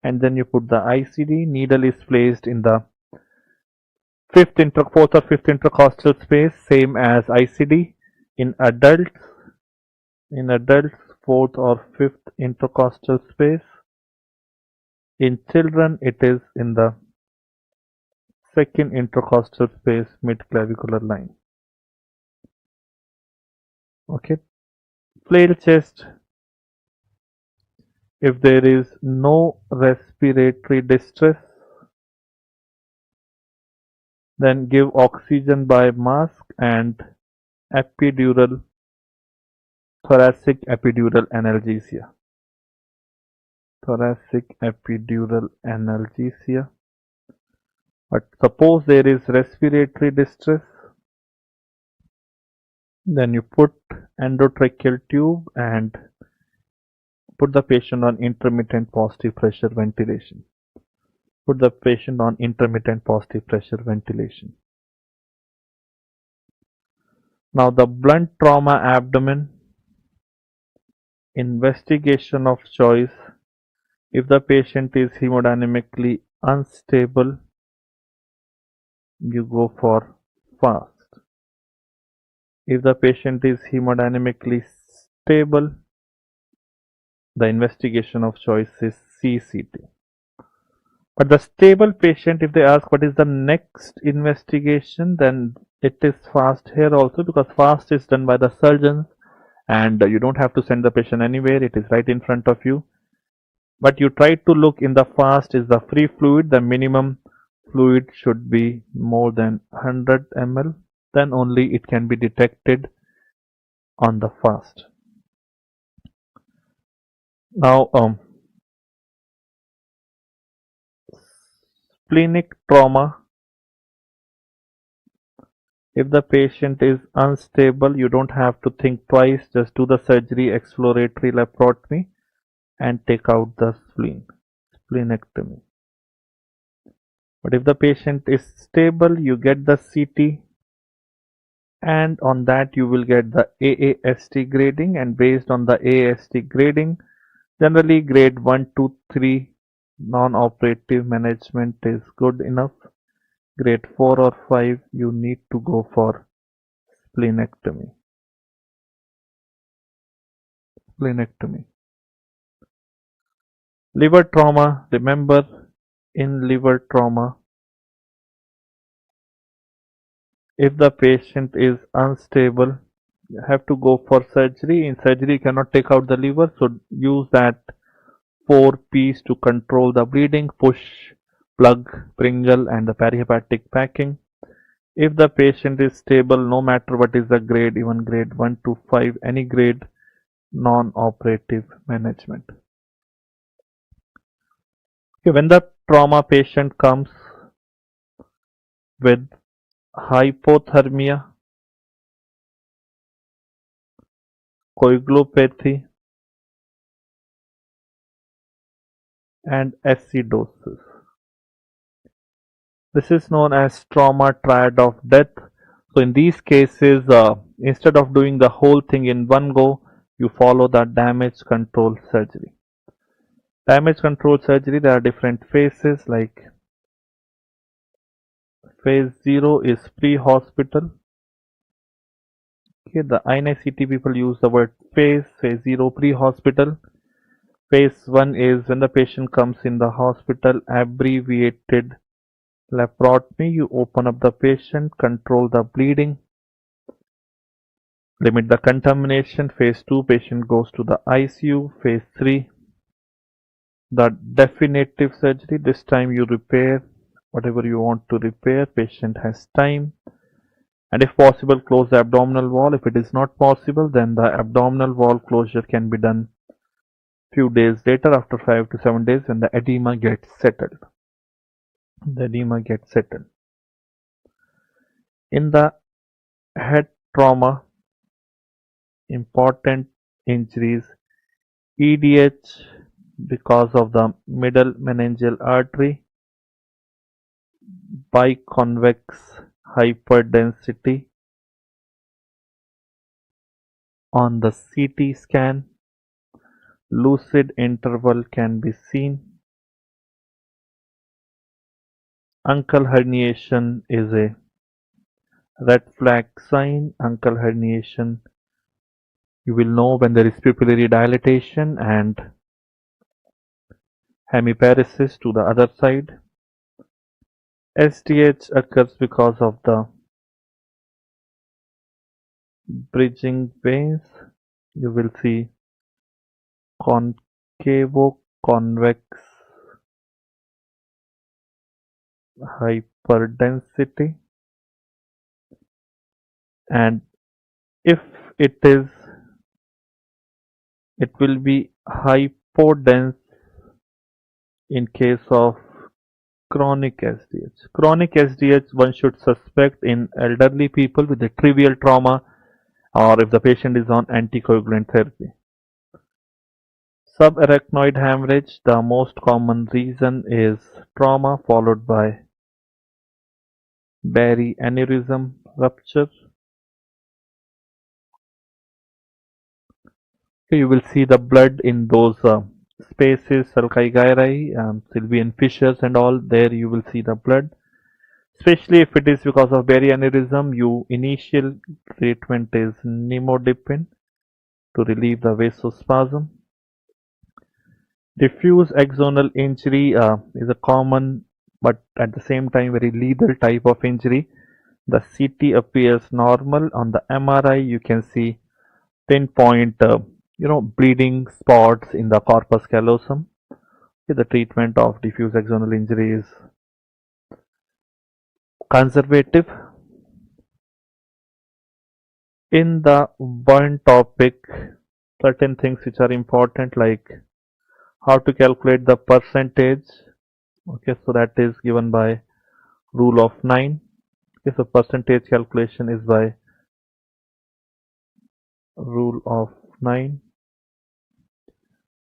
and then you put the ICD. Needle is placed in the 4th or 5th intercostal space, same as ICD. In adults, 4th or 5th intercostal space. In children, it is in the 2nd intercostal space, mid-clavicular line. Okay. Flail chest, if there is no respiratory distress, then give oxygen by mask and epidural, thoracic epidural analgesia. Thoracic epidural analgesia. But suppose there is respiratory distress, then you put endotracheal tube and put the patient on intermittent positive pressure ventilation. Put the patient on intermittent positive pressure ventilation. Now the blunt trauma abdomen, investigation of choice. If the patient is hemodynamically unstable, you go for fast. If the patient is hemodynamically stable, the investigation of choice is CCT. But the stable patient, if they ask what is the next investigation, then it is fast here also, because fast is done by the surgeons and you don't have to send the patient anywhere, it is right in front of you. But you try to look in the fast is the free fluid, the minimum fluid should be more than 100 ml. Then only it can be detected on the fast. Now, splenic trauma. If the patient is unstable, you don't have to think twice, just do the surgery, exploratory laparotomy, and take out the spleen, splenectomy. But if the patient is stable, you get the CT and on that you will get the AAST grading, and based on the AAST grading, generally grade 1 to 3 non-operative management is good enough. Grade 4 or 5 you need to go for splenectomy. Liver trauma, remember, in liver trauma, if the patient is unstable, you have to go for surgery. In surgery, you cannot take out the liver, so use that 4 P's to control the bleeding: push, plug, Pringle, and the perihepatic packing. If the patient is stable, no matter what is the grade, even grade 1 to 5, any grade, non-operative management. Okay, when the trauma patient comes with hypothermia, coagulopathy, and acidosis, this is known as trauma triad of death. So in these cases, instead of doing the whole thing in one go, you follow the damage control surgery. Damage control surgery, there are different phases, like phase 0 is pre-hospital. Okay, the INICET people use the word phase 0 pre-hospital. Phase 1 is when the patient comes in the hospital, abbreviated laparotomy. You open up the patient, control the bleeding, limit the contamination. Phase 2, patient goes to the ICU. Phase 3, the definitive surgery. This time you repair whatever you want to repair. Patient has time, and if possible, close the abdominal wall. If it is not possible, then the abdominal wall closure can be done few days later, after 5 to 7 days, when the edema gets settled. In the head trauma, important injuries: EDH because of the middle meningeal artery, biconvex hyperdensity on the CT scan, lucid interval can be seen. Uncal herniation is a red flag sign. Uncal herniation, you will know when there is pupillary dilatation and hemiparesis to the other side. SDH occurs because of the bridging veins. You will see concavo-convex hyperdensity, and if it will be hypodense in case of chronic SDH. Chronic SDH one should suspect in elderly people with a trivial trauma, or if the patient is on anticoagulant therapy. Subarachnoid hemorrhage, the most common reason is trauma followed by Barry aneurysm rupture. Okay, you will see the blood in those spaces, sulci gyri, Sylvian fissures and all. There you will see the blood. Especially if it is because of Barry aneurysm, initial treatment is nimodipine to relieve the vasospasm. Diffuse axonal injury is a common but at the same time very lethal type of injury. The CT appears normal. On the MRI you can see pinpoint bleeding spots in the corpus callosum. Okay, the treatment of diffuse axonal injury is conservative. In the burn topic, certain things which are important, like how to calculate the percentage. Okay, so that is given by rule of 9. Okay, so percentage calculation is by rule of 9.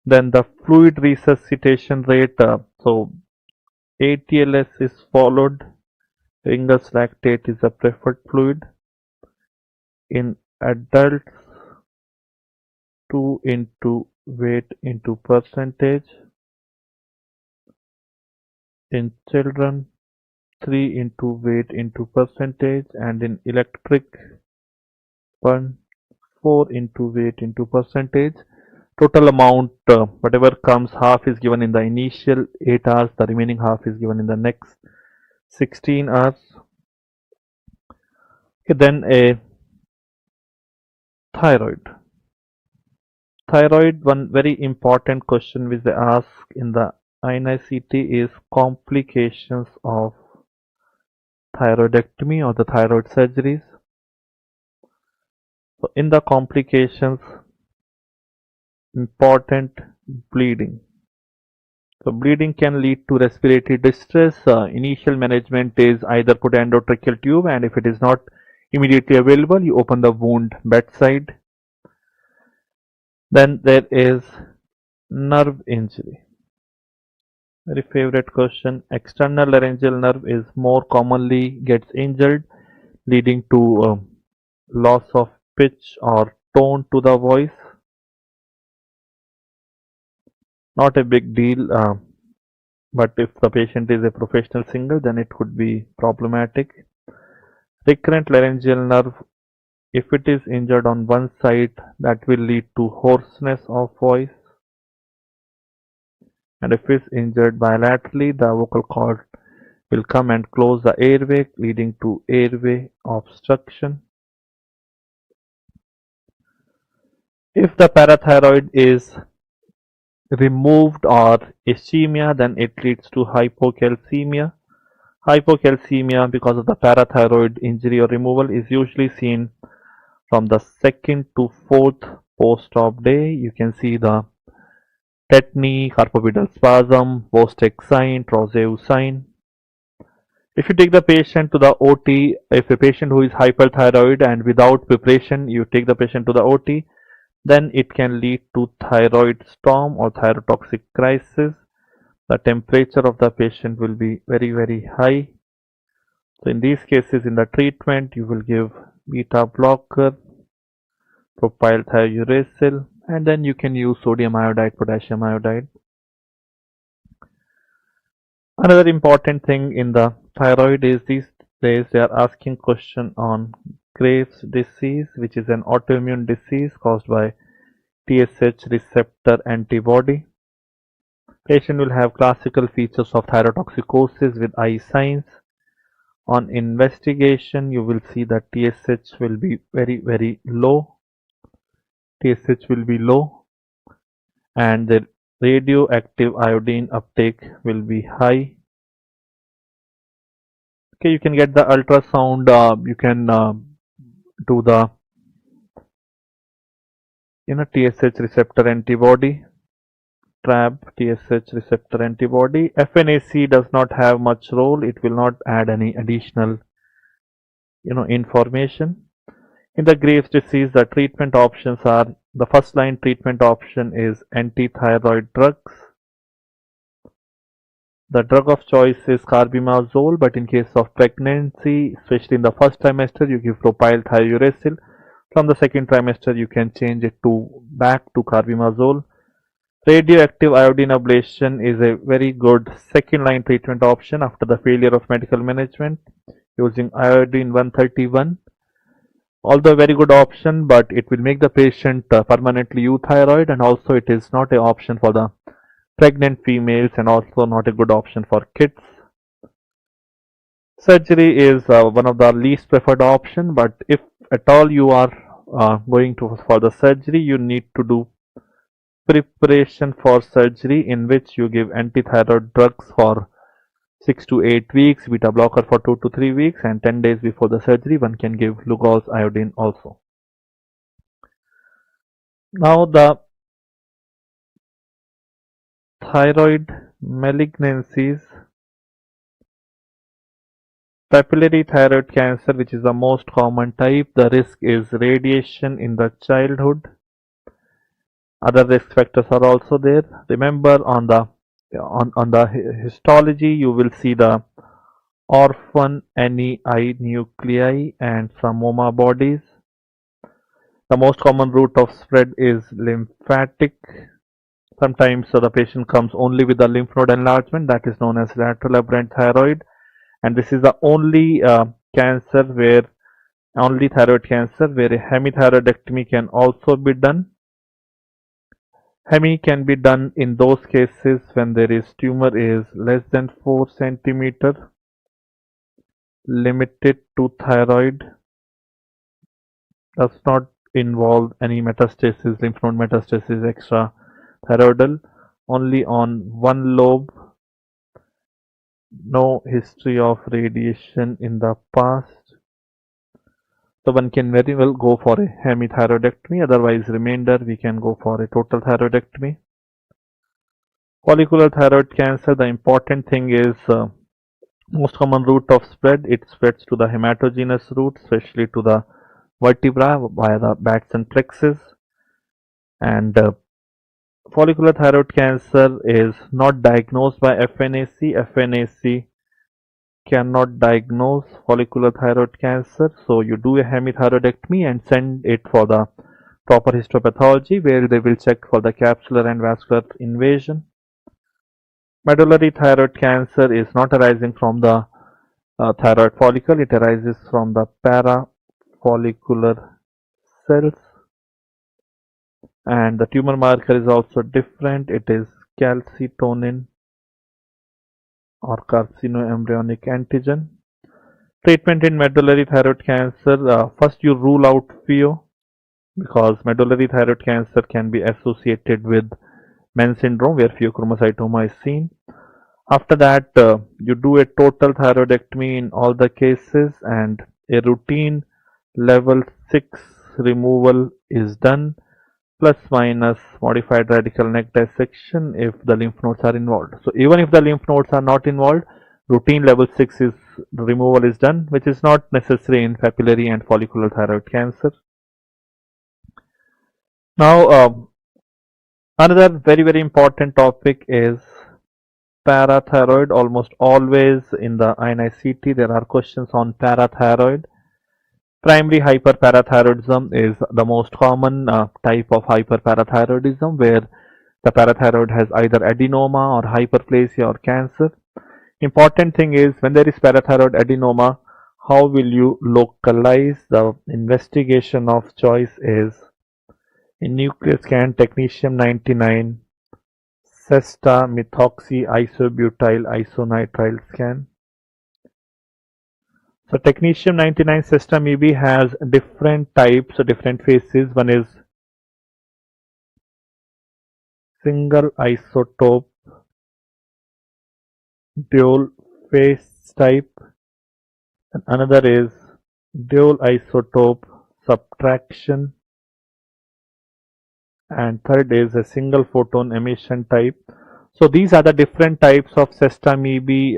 Then the fluid resuscitation rate, so ATLS is followed. Ringer's lactate is a preferred fluid. In adults, 2 into weight into percentage. In children, 3 into weight into percentage, and in electric 1, 4 into weight into percentage. Total amount, whatever comes, half is given in the initial 8 hours, the remaining half is given in the next 16 hours. Okay, then a thyroid. Thyroid, one very important question which they ask in the INICET is complications of thyroidectomy or the thyroid surgeries. So in the complications, important, bleeding. So bleeding can lead to respiratory distress. Initial management is either put endotracheal tube, and if it is not immediately available, you open the wound bedside. Then there is nerve injury. Very favorite question. External laryngeal nerve is more commonly gets injured, leading to loss of pitch or tone to the voice. Not a big deal, but if the patient is a professional singer, then it could be problematic. Recurrent laryngeal nerve, if it is injured on one side, that will lead to hoarseness of voice. And if it is injured bilaterally, the vocal cord will come and close the airway, leading to airway obstruction. If the parathyroid is removed or ischemia, then it leads to hypocalcemia. Hypocalcemia, because of the parathyroid injury or removal, is usually seen from the 2nd to 4th post-op day. You can see the tetany, carpopedal spasm, Bostek sign, Trousseau sign. If you take the patient to the OT, if a patient who is hyperthyroid and without preparation, you take the patient to the OT, then it can lead to thyroid storm or thyrotoxic crisis. The temperature of the patient will be very, very high. So in these cases, in the treatment, you will give beta blocker, propyl thiouracil, and then you can use sodium iodide, potassium iodide. Another important thing in the thyroid is these days they are asking question on Graves' disease, which is an autoimmune disease caused by TSH receptor antibody. Patient will have classical features of thyrotoxicosis with eye signs. On investigation, you will see that TSH will be very, very low. TSH will be low, and the radioactive iodine uptake will be high. Okay, you can get the ultrasound. You can do the TSH receptor antibody, TRAB TSH receptor antibody. FNAC does not have much role. It will not add any additional information. In the Graves' disease, the treatment options are, the first line treatment option is anti-thyroid drugs. The drug of choice is carbimazole, but in case of pregnancy, especially in the first trimester, you give propyl thiouracil. From the second trimester, you can change it back to carbimazole. Radioactive iodine ablation is a very good second line treatment option after the failure of medical management using iodine 131. Although a very good option, but it will make the patient permanently euthyroid, and also it is not an option for the pregnant females and also not a good option for kids. Surgery is one of the least preferred option, but if at all you are going for the surgery, you need to do preparation for surgery, in which you give antithyroid drugs for 6 to 8 weeks, beta blocker for 2 to 3 weeks, and 10 days before the surgery one can give Lugol's iodine also. Now the thyroid malignancies. Papillary thyroid cancer, which is the most common type, the risk is radiation in the childhood. Other risk factors are also there. Remember, on the histology, you will see the orphan NEI nuclei and some MOMA bodies. The most common route of spread is lymphatic. Sometimes the patient comes only with the lymph node enlargement, that is known as lateral aberrant thyroid, and this is the only only thyroid cancer where a hemithyroidectomy can also be done. Hemi can be done in those cases when there is tumor is less than 4 centimeter, limited to thyroid, does not involve any metastasis, lymph node metastasis, extrathyroidal, only on one lobe, no history of radiation in the past. So one can very well go for a hemithyroidectomy, otherwise remainder we can go for a total thyroidectomy. Follicular thyroid cancer, the important thing is most common route of spread, it spreads to the hematogenous route, especially to the vertebra via the bats and plexus. And follicular thyroid cancer is not diagnosed by FNAC. FNAC cannot diagnose follicular thyroid cancer, so you do a hemithyroidectomy and send it for the proper histopathology where they will check for the capsular and vascular invasion. Medullary thyroid cancer is not arising from the thyroid follicle, it arises from the parafollicular cells, and the tumor marker is also different. It is calcitonin or carcinoembryonic antigen. Treatment in medullary thyroid cancer, first you rule out FEO because medullary thyroid cancer can be associated with Men's syndrome where pheochromocytoma is seen. After that, you do a total thyroidectomy in all the cases, and a routine level 6 removal is done, plus minus modified radical neck dissection if the lymph nodes are involved. So even if the lymph nodes are not involved, routine level 6 removal is done, which is not necessary in papillary and follicular thyroid cancer. Now, another very important topic is parathyroid. Almost always in the INICET there are questions on parathyroid. Primary hyperparathyroidism is the most common type of hyperparathyroidism where the parathyroid has either adenoma or hyperplasia or cancer. Important thing is when there is parathyroid adenoma, how will you localize? The investigation of choice is in nuclear scan technetium-99 sesta methoxy isobutyl isonitrile scan. So technetium-99 sesta maybe has different types or different phases. One is single isotope dual phase type, and another is dual isotope subtraction, and third is a single photon emission type. So these are the different types of sesta-MeB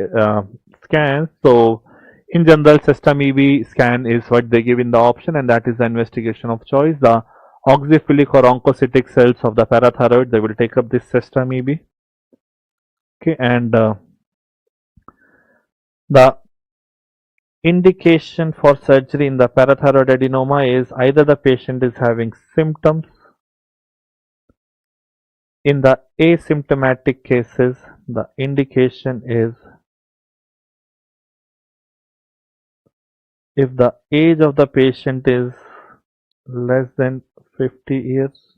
scans. So in general, sesta-MeB scan is what they give in the option, and that is the investigation of choice. The oxyphilic or oncocytic cells of the parathyroid, they will take up this sesta-MeB. Okay, and the indication for surgery in the parathyroid adenoma is either the patient is having symptoms. In the asymptomatic cases, the indication is if the age of the patient is less than 50 years,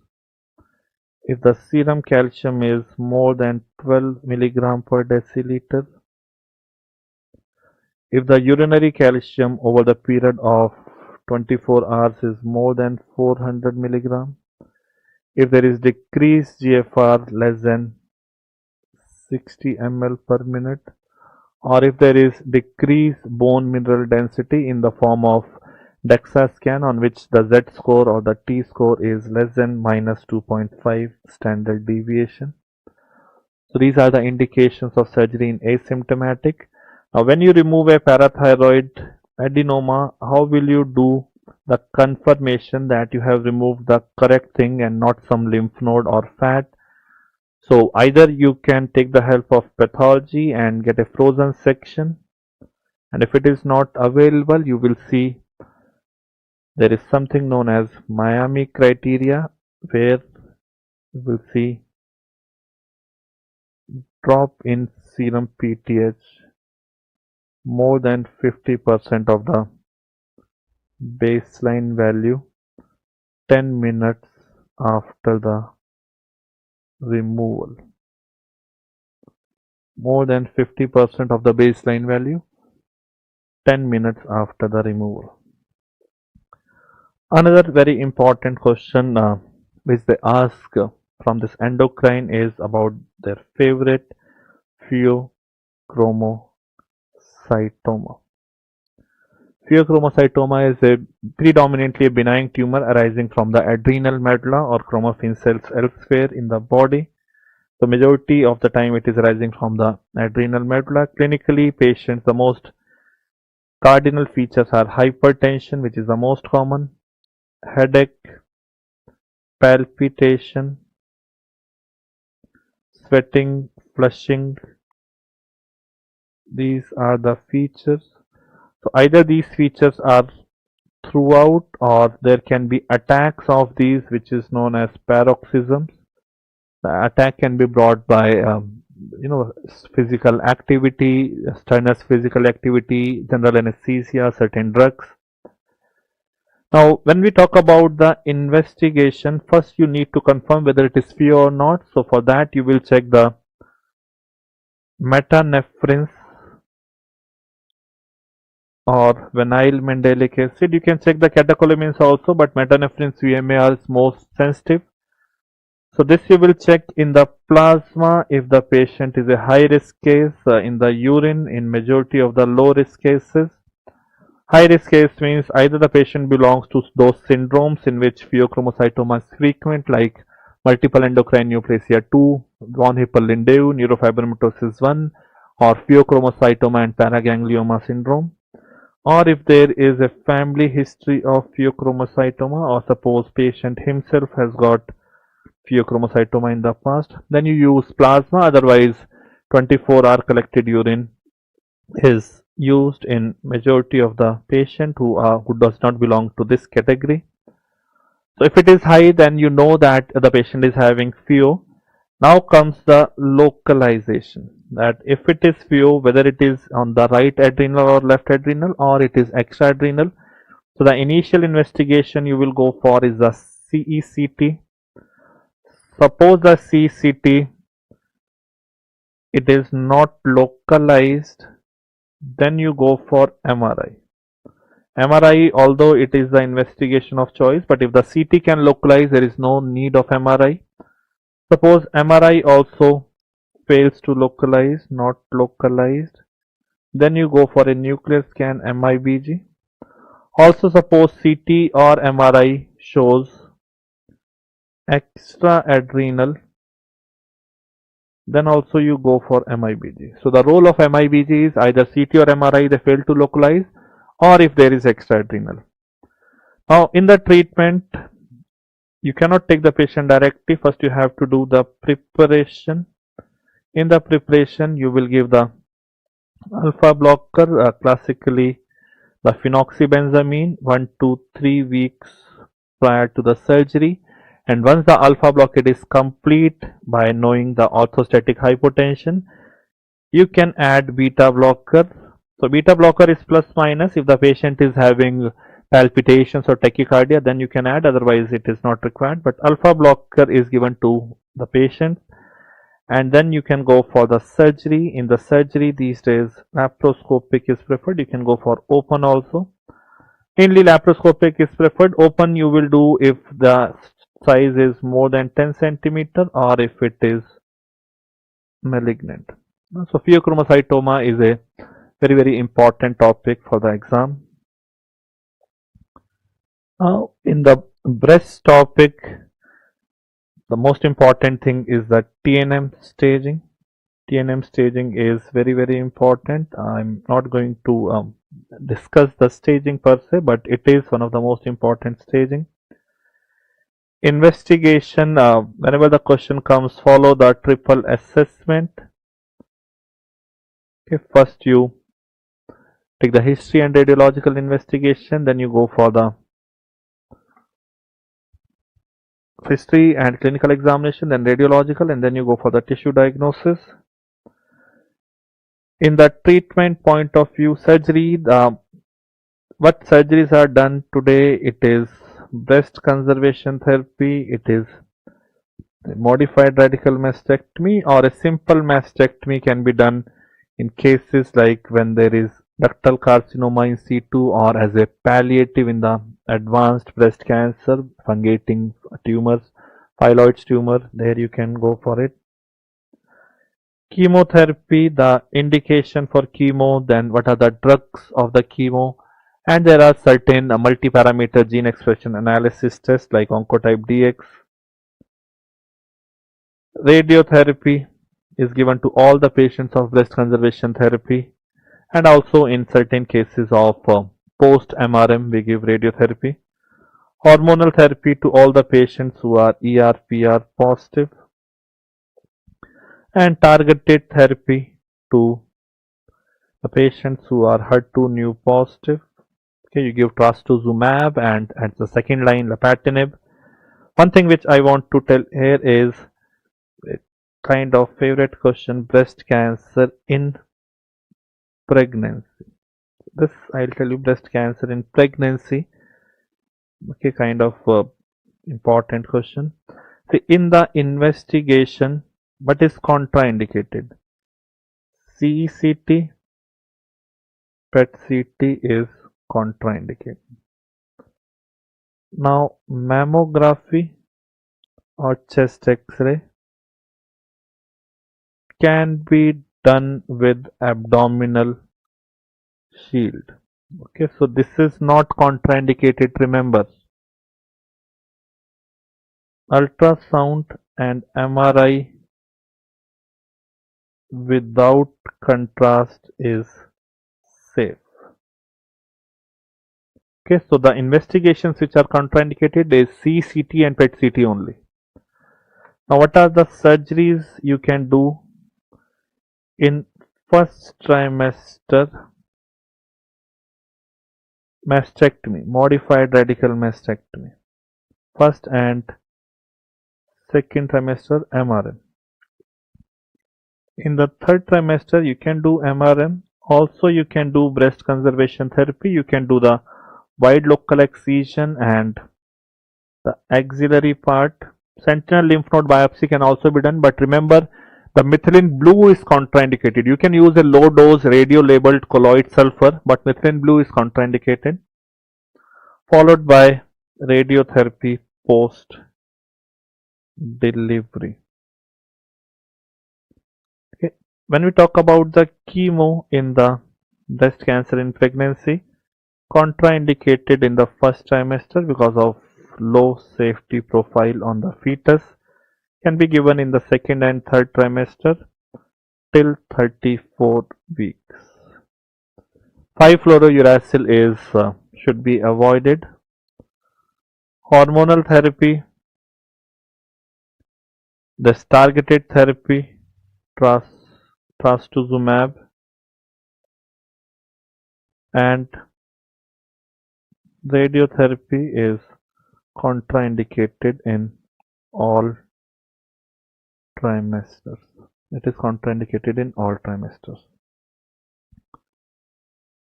if the serum calcium is more than 12 mg per deciliter, if the urinary calcium over the period of 24 hours is more than 400 mg, if there is decreased GFR less than 60 ml per minute, or if there is decreased bone mineral density in the form of DEXA scan on which the Z score or the T score is less than minus 2.5 standard deviation. So these are the indications of surgery in asymptomatic. Now when you remove a parathyroid adenoma, how will you do the confirmation that you have removed the correct thing and not some lymph node or fat? So either you can take the help of pathology and get a frozen section, and if it is not available, you will see there is something known as Miami criteria, where you will see drop in serum PTH more than 50% of the baseline value 10 minutes after the removal. More than 50% of the baseline value 10 minutes after the removal. Another very important question which they ask from this endocrine is about their favorite pheochromocytoma. Pheochromocytoma is a predominantly a benign tumor arising from the adrenal medulla or chromophene cells elsewhere in the body. The majority of the time it is arising from the adrenal medulla. Clinically, patients, the most cardinal features are hypertension, which is the most common, headache, palpitation, sweating, flushing. These are the features. So either these features are throughout, or there can be attacks of these, which is known as paroxysms. The attack can be brought by physical activity, strenuous physical activity, general anesthesia, certain drugs. Now, when we talk about the investigation, first you need to confirm whether it is pheo or not. So for that you will check the metanephrines or vinyl mandelic acid. You can check the catecholamines also, but metanephrines VMA is most sensitive. So this you will check in the plasma if the patient is a high risk case, in the urine in majority of the low risk cases. High risk case means either the patient belongs to those syndromes in which pheochromocytoma is frequent, like multiple endocrine neoplasia 2, von Hippel-Lindau, neurofibromatosis 1, or pheochromocytoma and paraganglioma syndrome. Or if there is a family history of pheochromocytoma, or suppose patient himself has got pheochromocytoma in the past, then you use plasma. Otherwise 24-hour collected urine is used in majority of the patient who does not belong to this category. So if it is high, then you know that the patient is having pheo. Now comes the localization, that if it is pheo, whether it is on the right adrenal or left adrenal, or it is extra adrenal. So the initial investigation you will go for is the CECT. Suppose the CECT it is not localized, then you go for MRI. MRI, although it is the investigation of choice, but if the CT can localize, there is no need of MRI. Suppose MRI also fails to localize, not localized, then you go for a nuclear scan, MIBG. Also suppose CT or MRI shows extra adrenal, then also you go for MIBG. So the role of MIBG is either CT or MRI, they fail to localize, or if there is extra adrenal. Now in the treatment, you cannot take the patient directly. First you have to do the preparation. In the preparation you will give the alpha blocker, classically the phenoxybenzamine, 1 to 3 weeks prior to the surgery. And once the alpha blockade is complete, by knowing the orthostatic hypotension, you can add beta blocker. So beta blocker is plus minus. If the patient is having palpitations or tachycardia, then you can add, otherwise it is not required. But alpha blocker is given to the patient, and then you can go for the surgery. In the surgery these days laparoscopic is preferred. You can go for open also. Mainly laparoscopic is preferred. Open you will do if the size is more than 10 centimeter or if it is malignant. So pheochromocytoma is a very important topic for the exam. Now in the breast topic, the most important thing is the TNM staging. TNM staging is very important. I'm not going to discuss the staging per se, but it is one of the most important staging. Investigation, whenever the question comes, follow the triple assessment. Okay, first you take the history and radiological investigation, then you go for the history and clinical examination, then radiological, and then you go for the tissue diagnosis. In the treatment point of view, surgery, what surgeries are done today, it is breast conservation therapy, it is modified radical mastectomy, or a simple mastectomy can be done in cases like when there is ductal carcinoma in situ, or as a palliative in the advanced breast cancer, fungating tumors, phylloid tumor, there you can go for it. Chemotherapy, the indication for chemo, then what are the drugs of the chemo, and there are certain multi-parameter gene expression analysis tests like Oncotype DX. Radiotherapy is given to all the patients of breast conservation therapy, and also in certain cases of post-MRM we give radiotherapy. Hormonal therapy to all the patients who are ER/PR positive, and targeted therapy to the patients who are HER2/neu positive. Okay, you give trastuzumab and at the second line lapatinib. One thing which I want to tell here is a kind of favorite question: breast cancer in pregnancy. This I'll tell you, breast cancer in pregnancy. Okay, kind of important question. See, in the investigation, what is contraindicated? CCT, PET-CT is contraindicated. Now, mammography or chest X-ray can be done with abdominal shield. Okay, so this is not contraindicated, remember. Ultrasound and MRI without contrast is safe. Okay, so the investigations which are contraindicated is CCT and PET-CT only. Now, what are the surgeries you can do in first trimester? Mastectomy, modified radical mastectomy. First and second trimester MRM. In the third trimester you can do MRM. Also you can do breast conservation therapy. You can do the wide local excision and the axillary part. Sentinel lymph node biopsy can also be done, but remember the methylene blue is contraindicated. You can use a low dose radio labeled colloid sulfur, but methylene blue is contraindicated. Followed by radiotherapy post delivery. Okay. When we talk about the chemo in the breast cancer in pregnancy, contraindicated in the first trimester because of low safety profile on the fetus, can be given in the second and third trimester till 34 weeks. 5-fluorouracil is should be avoided. Hormonal therapy, this targeted therapy, trastuzumab, and radiotherapy is contraindicated in all trimesters. It is contraindicated in all trimesters.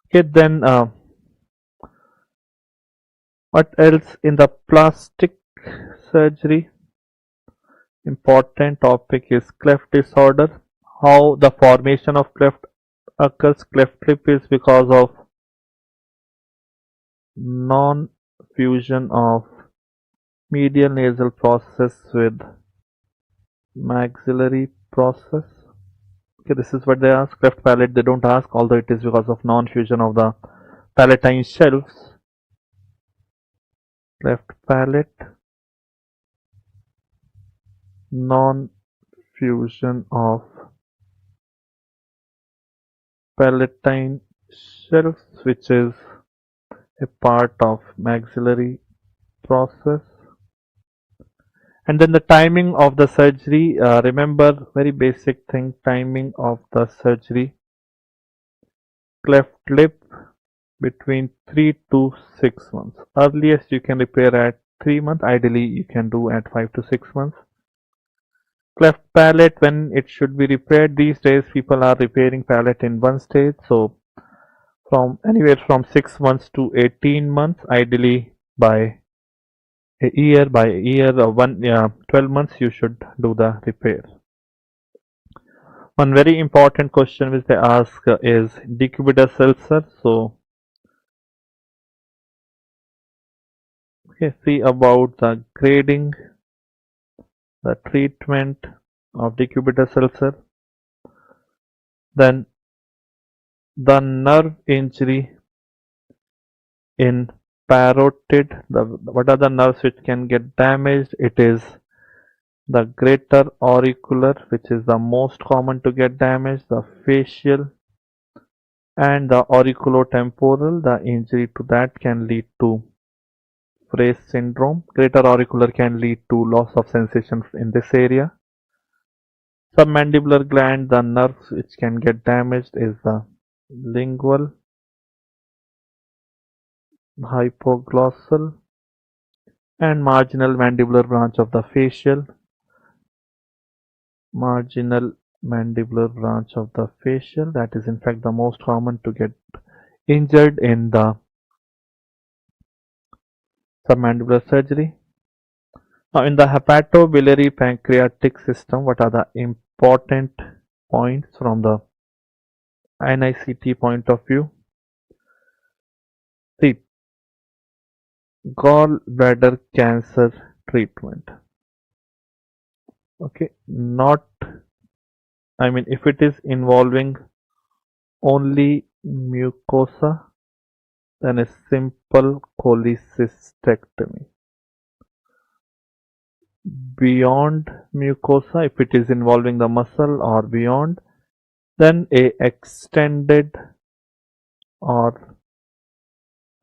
Okay, then what else in the plastic surgery? Important topic is cleft disorder. How the formation of cleft occurs. Cleft lip is because of non-fusion of medial nasal process with maxillary process. Okay, this is what they ask. Cleft palate they don't ask, although it is because of non-fusion of the palatine shelves. Cleft palate, non-fusion of palatine shelves, which is a part of maxillary process. And then the timing of the surgery, remember very basic thing, timing of the surgery. Cleft lip between 3 to 6 months. Earliest you can repair at 3 months. Ideally, you can do at 5 to 6 months. Cleft palate, when it should be repaired. These days, people are repairing palate in one stage. So, from anywhere from 6 months to 18 months, ideally by a year, or 12 months, you should do the repair. One very important question which they ask is decubitus ulcer. So, okay, see about the grading, the treatment of decubitus ulcer, then the nerve injury in parotid. What are the nerves which can get damaged? It is the greater auricular, which is the most common to get damaged, the facial, and the auriculotemporal. The injury to that can lead to Fraze syndrome. Greater auricular can lead to loss of sensation in this area. Submandibular gland, the nerves which can get damaged is the lingual, hypoglossal, and marginal mandibular branch of the facial. Marginal mandibular branch of the facial, that is in fact the most common to get injured in the submandibular surgery. Now, in the hepatobiliary pancreatic system, what are the important points from the INICET point of view? See, gallbladder cancer treatment. Okay, if it is involving only mucosa, then a simple cholecystectomy. Beyond mucosa, if it is involving the muscle or beyond, then a extended or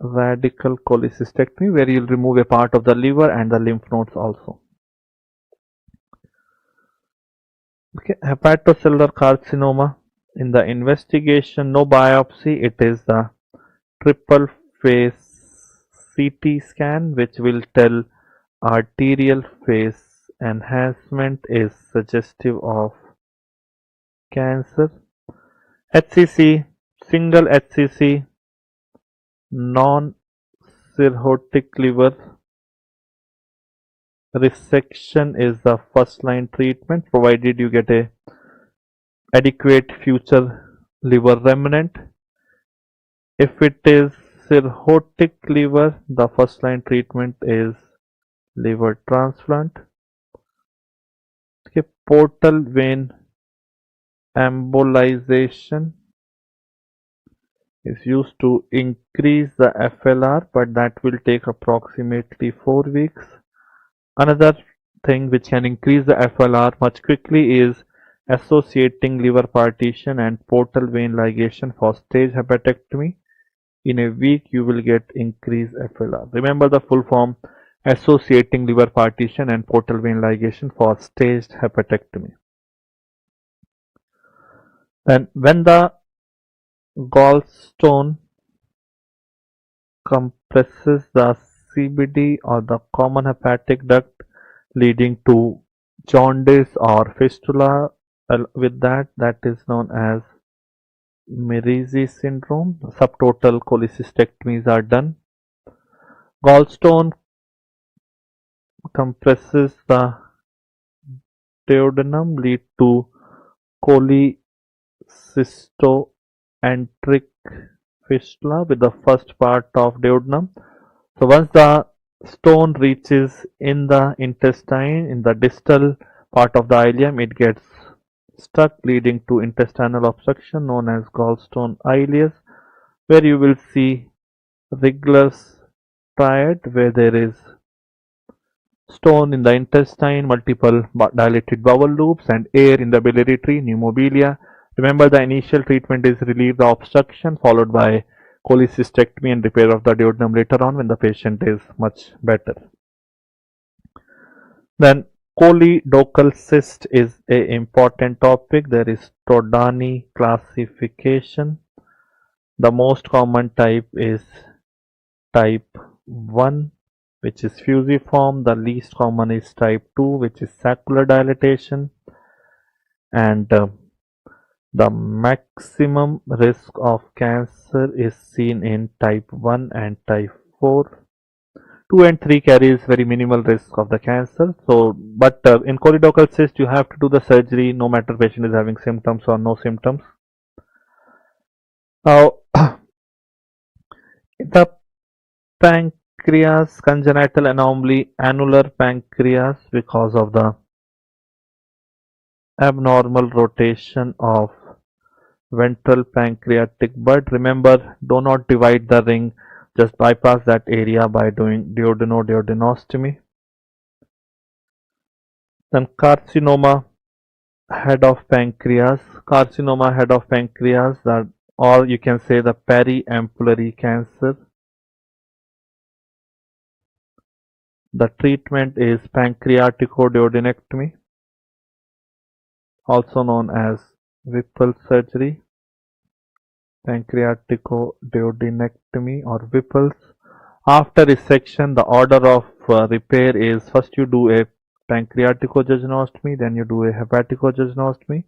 radical cholecystectomy, where you'll remove a part of the liver and the lymph nodes also. Okay, hepatocellular carcinoma, in the investigation, no biopsy, it is the triple phase CT scan which will tell arterial phase enhancement is suggestive of cancer. HCC, single HCC, non-cirrhotic liver resection is the first line treatment, provided you get a adequate future liver remnant. If it is cirrhotic liver, the first line treatment is liver transplant. Okay, portal vein embolization is used to increase the FLR, but that will take approximately 4 weeks. Another thing which can increase the FLR much quickly is associating liver partition and portal vein ligation for stage hepatectomy. In a week, you will get increased FLR. Remember the full form: associating liver partition and portal vein ligation for staged hepatectomy. Then, when the gallstone compresses the CBD or the common hepatic duct, leading to jaundice or fistula, with that is known as Mersey syndrome. Subtotal cholecystectomies are done. Gallstone compresses the duodenum, lead to cholecystoenteric fistula with the first part of duodenum. So once the stone reaches in the intestine, in the distal part of the ileum, it gets stuck, leading to intestinal obstruction known as gallstone ileus, where you will see Rigler's triad, where there is stone in the intestine, multiple dilated bowel loops, and air in the biliary tree, pneumobilia. Remember, the initial treatment is relieve the obstruction, followed by cholecystectomy and repair of the duodenum later on when the patient is much better. Then choledochal cyst is an important topic. There is Todani classification. The most common type is type 1, which is fusiform. The least common is type 2, which is saccular dilatation. And the maximum risk of cancer is seen in type 1 and type 4. 2 and 3 carries very minimal risk of the cancer. So, but in choledochal cyst, you have to do the surgery no matter patient is having symptoms or no symptoms. Now, the pancreas congenital anomaly, annular pancreas, because of the abnormal rotation of ventral pancreatic bud. Remember, do not divide the ring, just bypass that area by doing duodenostomy. Then carcinoma head of pancreas, that, or you can say the periampullary cancer. The treatment is pancreaticoduodenectomy, also known as Whipple surgery, pancreaticoduodenectomy or Whipple's. After resection, the order of repair is first you do a pancreaticojejunostomy, then you do a hepaticojejunostomy,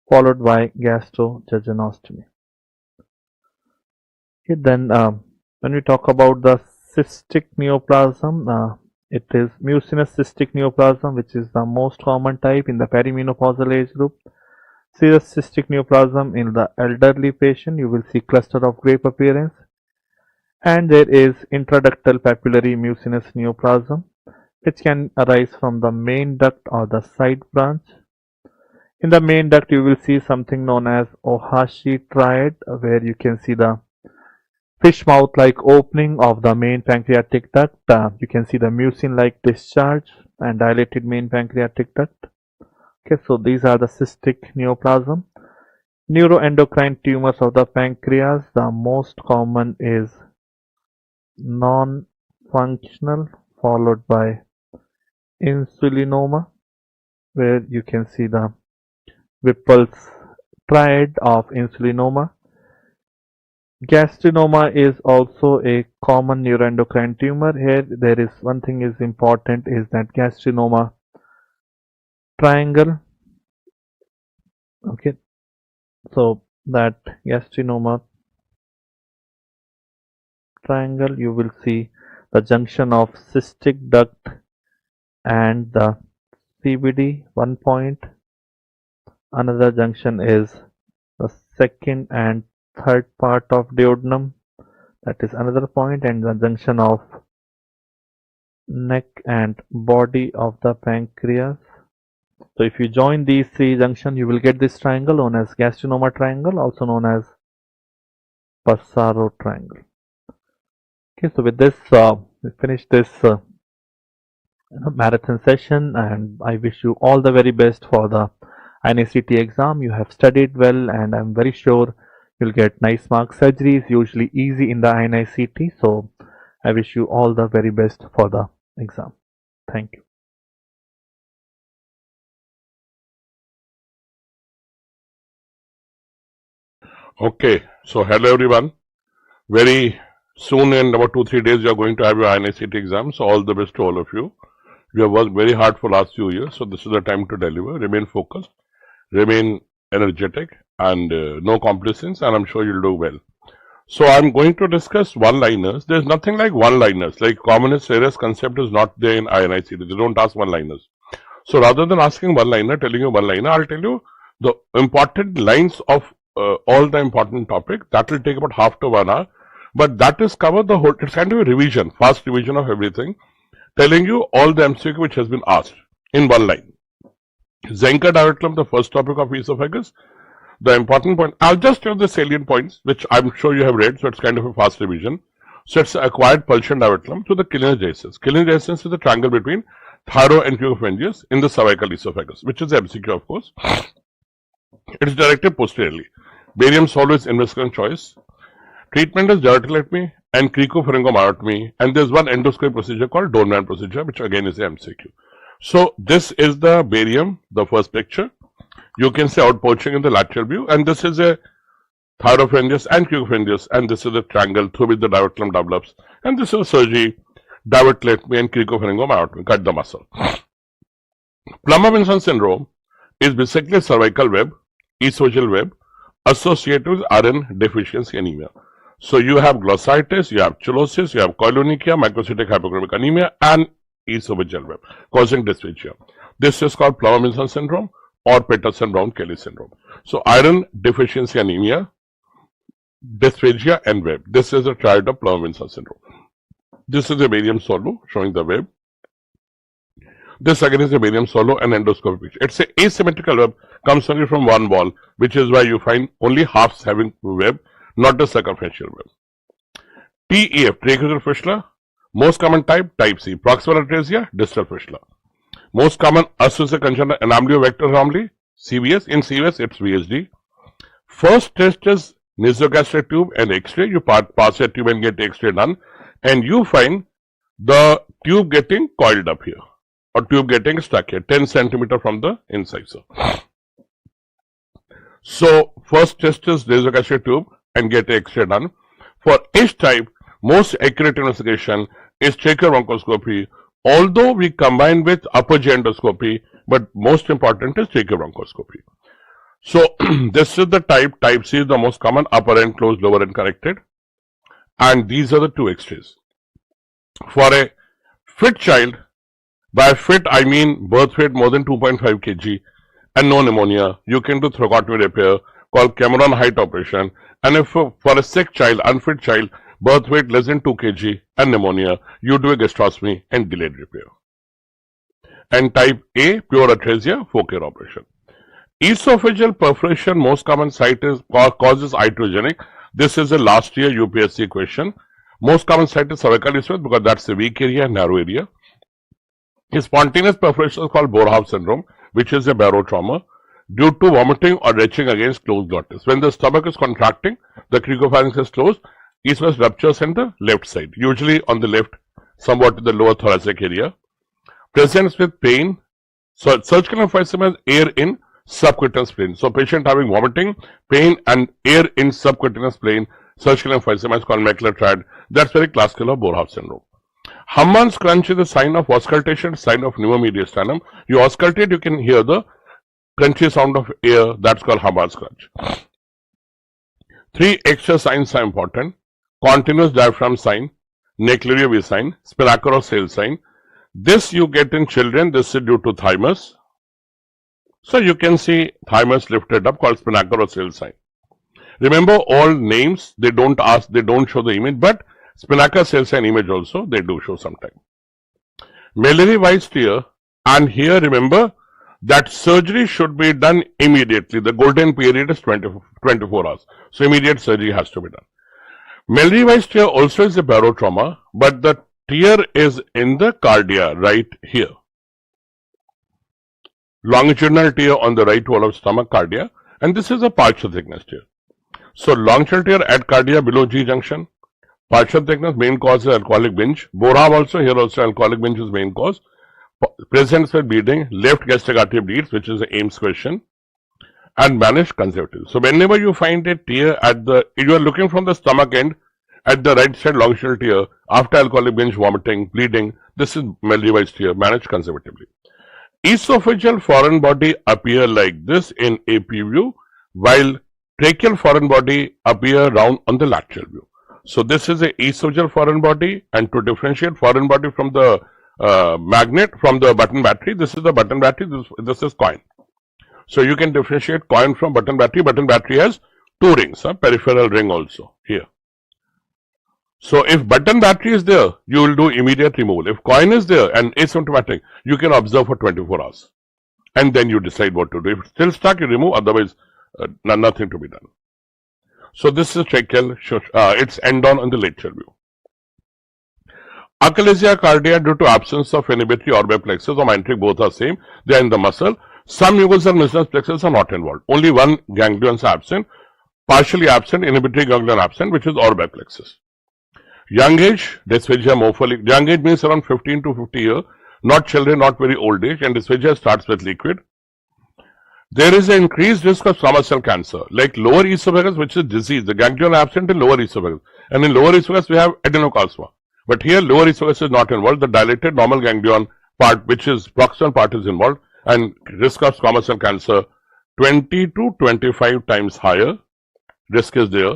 followed by gastrojejunostomy. Okay, then when we talk about the cystic neoplasm, it is mucinous cystic neoplasm, which is the most common type in the perimenopausal age group. Serous cystic neoplasm in the elderly patient, you will see cluster of grape appearance. And there is intraductal papillary mucinous neoplasm, which can arise from the main duct or the side branch. In the main duct, you will see something known as Ohashi triad, where you can see the fish mouth like opening of the main pancreatic duct. You can see the mucin like discharge and dilated main pancreatic duct. Okay, so these are the cystic neoplasm. Neuroendocrine tumors of the pancreas, the most common is non-functional, followed by insulinoma, where you can see the Whipple's triad of insulinoma. Gastrinoma is also a common neuroendocrine tumor. Here there is one thing is important, is that gastrinoma triangle. Okay, so that gastrinoma triangle, you will see the junction of cystic duct and the CBD, one point. Another junction is the second and third part of duodenum, that is another point, and the junction of neck and body of the pancreas. So if you join these three junctions, you will get this triangle known as gastrinoma triangle, also known as Passaro triangle. Okay, so with this, we finish this marathon session, and I wish you all the very best for the INICET exam. You have studied well, and I'm very sure you'll get nice marks. Surgery is usually easy in the INICET, so I wish you all the very best for the exam. Thank you. Okay, so hello everyone. Very soon, in about 2-3 days, you are going to have your INICET exam. So all the best to all of you. You have worked very hard for last few years, so this is the time to deliver. Remain focused, remain energetic, and no complacence, and I'm sure you'll do well. So I'm going to discuss one-liners. There's nothing like one-liners. Like commonest serious concept is not there in INICET. They don't ask one-liners. So rather than asking one-liner, telling you one-liner, I'll tell you the important lines of all the important topic. That will take about half to 1 hour, but that is cover the whole. It's kind of a revision, fast revision of everything, telling you all the MCQ which has been asked in one line. Zenka diabetum, the first topic of esophagus. The important point, I'll just tell the salient points, which I'm sure you have read, so it's kind of a fast revision. So it's acquired pulsion diabetum to the Celiac. Celiac is the triangle between thyro and cucopharyngeus in the cervical esophagus, which is the MCQ, of course. It is directed posteriorly. Barium solve is investigator choice. Treatment is gyrotolectomy and cricopharyngomyotomy, and there's one endoscopic procedure called Dorman procedure, which again is the MCQ. So this is the barium, the first picture. You can see outpouching in the lateral view, and this is a thyropharyngeus and cucopharyngeus, and this is the triangle through which the diabetum develops, and this is surgery diverticulotomy and cricopharyngomyotomy, cut the muscle. Plummer-Vinson syndrome is basically cervical web, esophageal web associated with iron deficiency anemia. So you have glossitis, you have chelosis, you have koilonychia, microcytic hypochromic anemia, and esophageal web causing dysphagia. This is called Plummer-Vinson syndrome or Peterson-Brown-Kelly syndrome. So iron deficiency anemia, dysphagia, and web. This is a triad of Plummer-Vinson syndrome. This is a barium swallow showing the web. This again is a barium swallow and endoscopic picture. It's a asymmetrical web, comes only from one wall, which is why you find only halves having web, not the circumferential web. TEF, tracheal fistula, most common type C, proximal atresia, distal fistula. Most common associated congenital anomaly of vector anomaly, CVS. In CVS, it's VSD. First test is nasogastric tube and X-ray. You pass a tube and get X-ray done, and you find the tube getting coiled up here, or tube getting stuck here, 10 centimeter from the incisor. So first test is nasogastric tube and get X-ray done. For each type, most accurate investigation is tracheal bronchoscopy, although we combine with upper GI endoscopy, but most important is tracheal bronchoscopy. So this is the type C is the most common, upper end closed, lower end connected, and these are the two X-rays. For a fit child, by fit I mean birth weight more than 2.5 kg and no pneumonia, you can do thoracotomy repair called Cameron height operation, and if for a sick child, unfit child, birth weight less than 2 kg and pneumonia, you do a gastrostomy and delayed repair. And type A, pure atresia, focal operation. Esophageal perforation, most common site is causes iatrogenic. This is a last year UPSC question. Most common site is cervical esophagus because that's a weak area, narrow area. A spontaneous perforation is called Boerhaave syndrome, which is a barotrauma due to vomiting or retching against closed glottis. When the stomach is contracting, the cricopharynx is closed, esophagus ruptures in the left side, usually on the left, somewhat in the lower thoracic area. Presents with pain. So surgical emphysema is air in subcutaneous plane. So patient having vomiting, pain, and air in subcutaneous plane, surgical emphysema is called macular triad. That's very classical of Boerhaave syndrome. Hamann's crunch is a sign of auscultation, sign of pneumomediastinum. You auscultate, you can hear the crunchy sound of air. That's called Hamann's crunch. 3 extra signs are important: continuous diaphragm sign, Neckleria V sign, Spinnaker cell sign. This you get in children. This is due to thymus. So you can see thymus lifted up, called Spinnaker cell sign. Remember, all names, they don't show the image, but Spinnaker cell sign image also they do show sometime. Mealy-Weiss tear, and here remember that surgery should be done immediately. The golden period is 24 hours. So immediate surgery has to be done. Mealy-Weiss tear also is a barotrauma, but the tear is in the cardia right here. Longitudinal tear on the right wall of stomach, cardia, and this is a partial thickness tear. So longitudinal tear at cardia below G junction. Partial thickness, main cause is alcoholic binge. Boerhaave also, here also alcoholic binge is main cause. Presents with bleeding, left gastric artery bleeds, which is the Ames question, and managed conservatively. So whenever you find a tear at the, you are looking from the stomach end, at the right side longitudinal tear, after alcoholic binge, vomiting, bleeding, this is Mealy-Weiss tear, managed conservatively. Esophageal foreign body appear like this in AP view, while tracheal foreign body appear round on the lateral view. So this is a esophageal foreign body, and to differentiate foreign body from the magnet, from the button battery, this is the button battery, this is coin. So you can differentiate coin from button battery. Button battery has 2 rings, peripheral ring also here. So if button battery is there, you will do immediate removal. If coin is there and asymptomatic, you can observe for 24 hours. And then you decide what to do. If it's still stuck, you remove, otherwise nothing to be done. So this is tracheal, it's end on the lateral view. Achalasia cardia due to absence of inhibitory orbital plexus or myenteric, both are same. They are in the muscle. Some nucleus and mucinous plexus are not involved. Only one ganglion is absent, partially absent, inhibitory ganglion absent, which is orbital plexus. Young age, dysphagia morpholic. Young age means around 15 to 50 years, not children, not very old age, and dysphagia starts with liquid. There is an increased risk of stomach cell cancer, like lower esophagus, which is disease. The ganglion absent in lower esophagus, and in lower esophagus we have adenocarcinoma. But here lower esophagus is not involved. The dilated normal ganglion part, which is proximal part, is involved, and risk of squamous cell cancer 20 to 25 times higher. Risk is there.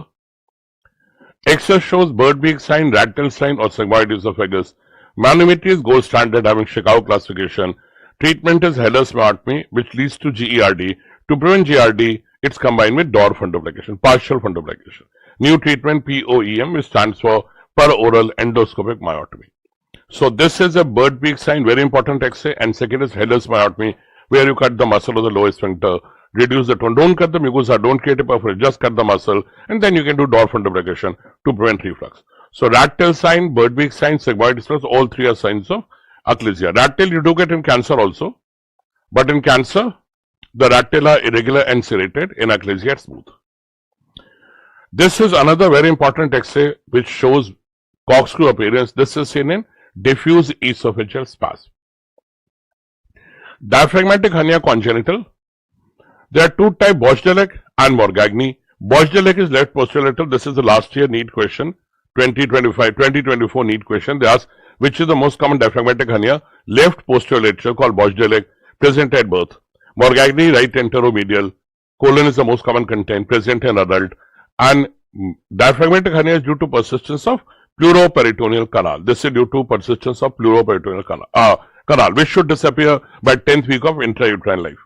X-ray shows bird beak sign, rat tail sign, or sigmoid esophagus. Manometry is gold standard, having Chicago classification. Treatment is Heller's myopathy, which leads to GERD. To prevent GERD, it's combined with DOR fundoplication, partial fundoplication. New treatment POEM, which stands for peroral endoscopic myotomy. So this is a bird beak sign, very important X-ray, and second is Heller's myotomy, where you cut the muscle of the lower sphincter, reduce the tone. Don't cut the mucosa, don't create a perforation, just cut the muscle, and then you can do DOR fundoplication to prevent reflux. So rat tail sign, bird beak sign, sigmoid esophagus, all three are signs of achalasia. Rat tail you do get in cancer also, but in cancer, the rat tail are irregular and serrated. In achalasia, it's smooth. This is another very important X-ray which shows corkscrew appearance. This is seen in diffuse esophageal spasm. Diaphragmatic hernia congenital. There are two types, Bosdelic and Morgagni. Bosdelic is left posterolateral. This is the last year NEET question, 2024 NEET question. They ask which is the most common diaphragmatic hernia. Left posterolateral, called Bosdelic, present at birth. Morgagni, right enteromedial. Colon is the most common content, present in adult. And diaphragmatic hernia is due to persistence of pleuroperitoneal canal. This is due to persistence of pleuroperitoneal canal, which should disappear by 10th week of intrauterine life.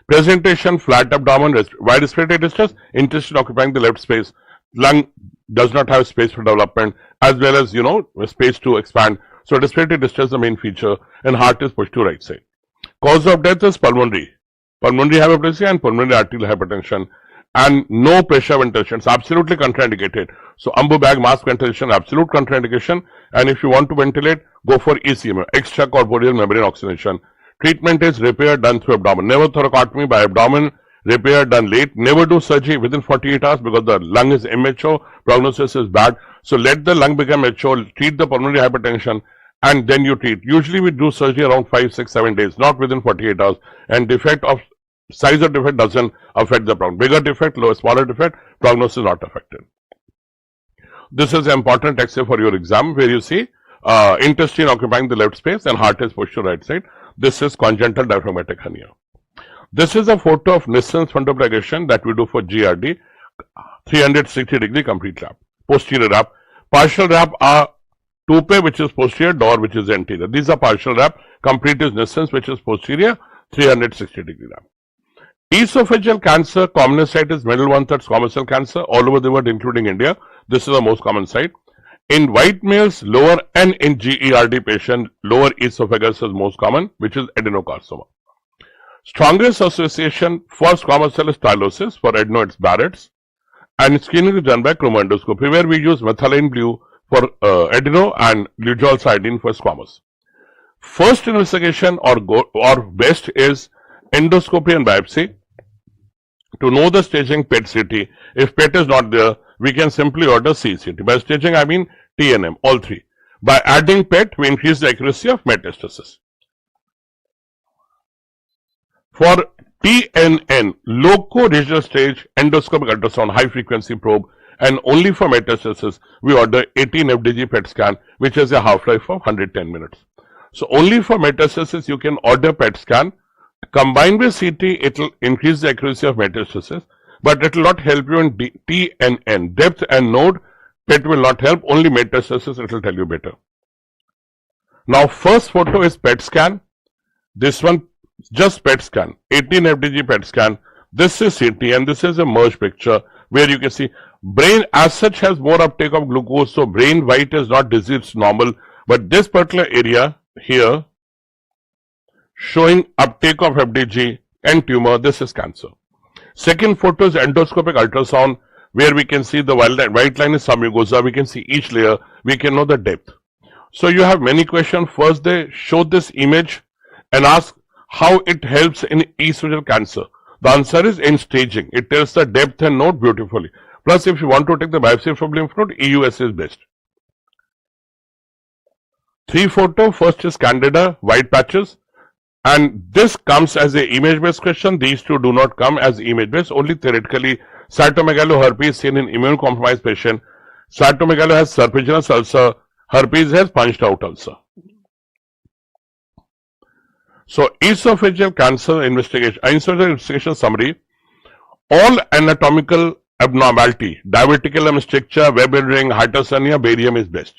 Presentation, flat abdomen, wide respiratory distress, intestine occupying the left space. Lung does not have space for development, as well as, space to expand. So respiratory distress is the main feature, and heart is pushed to right side. Cause of death is pulmonary hyperplasia and pulmonary arterial hypertension, and no pressure ventilation. It's absolutely contraindicated. So umbu bag mask ventilation, absolute contraindication, and if you want to ventilate, go for ECM, extracorporeal membrane oxygenation. Treatment is repair done through abdomen. Never thoracotomy by abdomen, repair done late. Never do surgery within 48 hours because the lung is immature, prognosis is bad. So let the lung become mature, treat the pulmonary hypertension, and then you treat. Usually we do surgery around 5, 6, 7 days, not within 48 hours. And size of defect doesn't affect the problem. Bigger defect, smaller defect, prognosis not affected. This is an important X-ray for your exam, where you see intestine occupying the left space and heart is pushed to right side. This is congenital diaphragmatic hernia. This is a photo of Nissen's fundoplication that we do for GRD, 360-degree complete wrap, posterior wrap. Partial wrap are toupee, which is posterior, DOR, which is anterior. These are partial wrap. Complete is Nissen's, which is posterior, 360-degree wrap. Esophageal cancer, commonest site is middle one-third squamous cell cancer, all over the world, including India. This is the most common site. In white males, lower, and in GERD patient, lower esophagus is most common, which is adenocarcinoma. Strongest association for squamous cell is tylosis, for adeno it's Barrett's, and screening is done by chromoendoscopy, where we use methylene blue for adeno and luteol's iodine for squamous. First investigation or best is endoscopy and biopsy. To know the staging, PET-CT. If PET is not there, we can simply order CCT. By staging, I mean TNM, all three. By adding PET, we increase the accuracy of metastasis. For TNN, loco-regional stage endoscopic ultrasound high frequency probe, and only for metastasis, we order 18 FDG PET scan, which has a half-life of 110 minutes. So only for metastasis, you can order PET scan. Combined with CT, it will increase the accuracy of metastasis, but it will not help you in TNN, depth and node. PET will not help, only metastasis it will tell you better. Now first photo is PET scan. This one just PET scan, 18 FDG PET scan. This is CT, and this is a merge picture where you can see brain as such has more uptake of glucose, so brain white is not disease normal, but this particular area here showing uptake of FDG and tumor, this is cancer. Second photo is endoscopic ultrasound, where we can see the white line is submucosa, we can see each layer, we can know the depth. So you have many questions. First they show this image and ask how it helps in esophageal cancer. The answer is in staging. It tells the depth and node beautifully. Plus if you want to take the biopsy from lymph node, EUS is best. Three photo, first is Candida, white patches. And this comes as a image-based question. These two do not come as image-based, only theoretically. Cytomegaloherpes seen in immunocompromised patient. Cytomegalo has serpiginous ulcer, Herpes has punched out ulcer. So esophageal cancer investigation summary. All anatomical abnormality, diverticulum stricture, Weber ring, hiatus hernia, barium is best.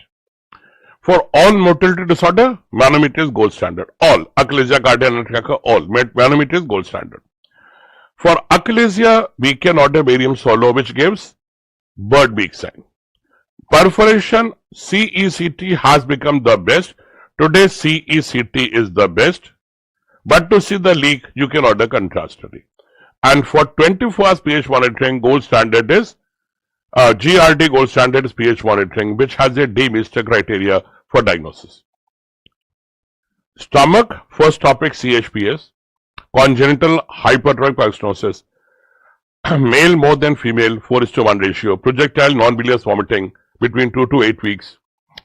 For all motility disorder, manometer is gold standard. All, achalasia, cardiac, all, manometer is gold standard. For achalasia, we can order barium swallow, which gives bird beak sign. Perforation, CECT has become the best. Today, CECT is the best. But to see the leak, you can order contrastary. And for 24 hours pH monitoring, gold standard is GRD gold standard is pH monitoring, which has a DAMS criteria for diagnosis. Stomach, first topic CHPS, congenital hypertrophic stenosis, male more than female, 4:1 ratio, projectile non-bilious vomiting between 2 to 8 weeks,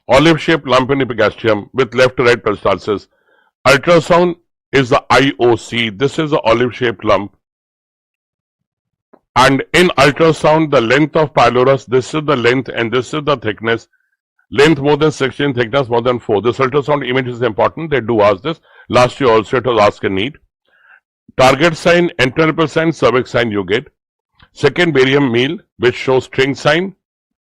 olive-shaped lump in epigastrium with left to right peristalsis. Ultrasound is the IOC. This is the olive-shaped lump. And in ultrasound, the length of pylorus, this is the length and this is the thickness. Length more than 16, thickness more than 4. This ultrasound image is important. They do ask this. Last year also it was asked in NEET. Target sign, enteral sign, cervix sign you get. Second barium meal, which shows string sign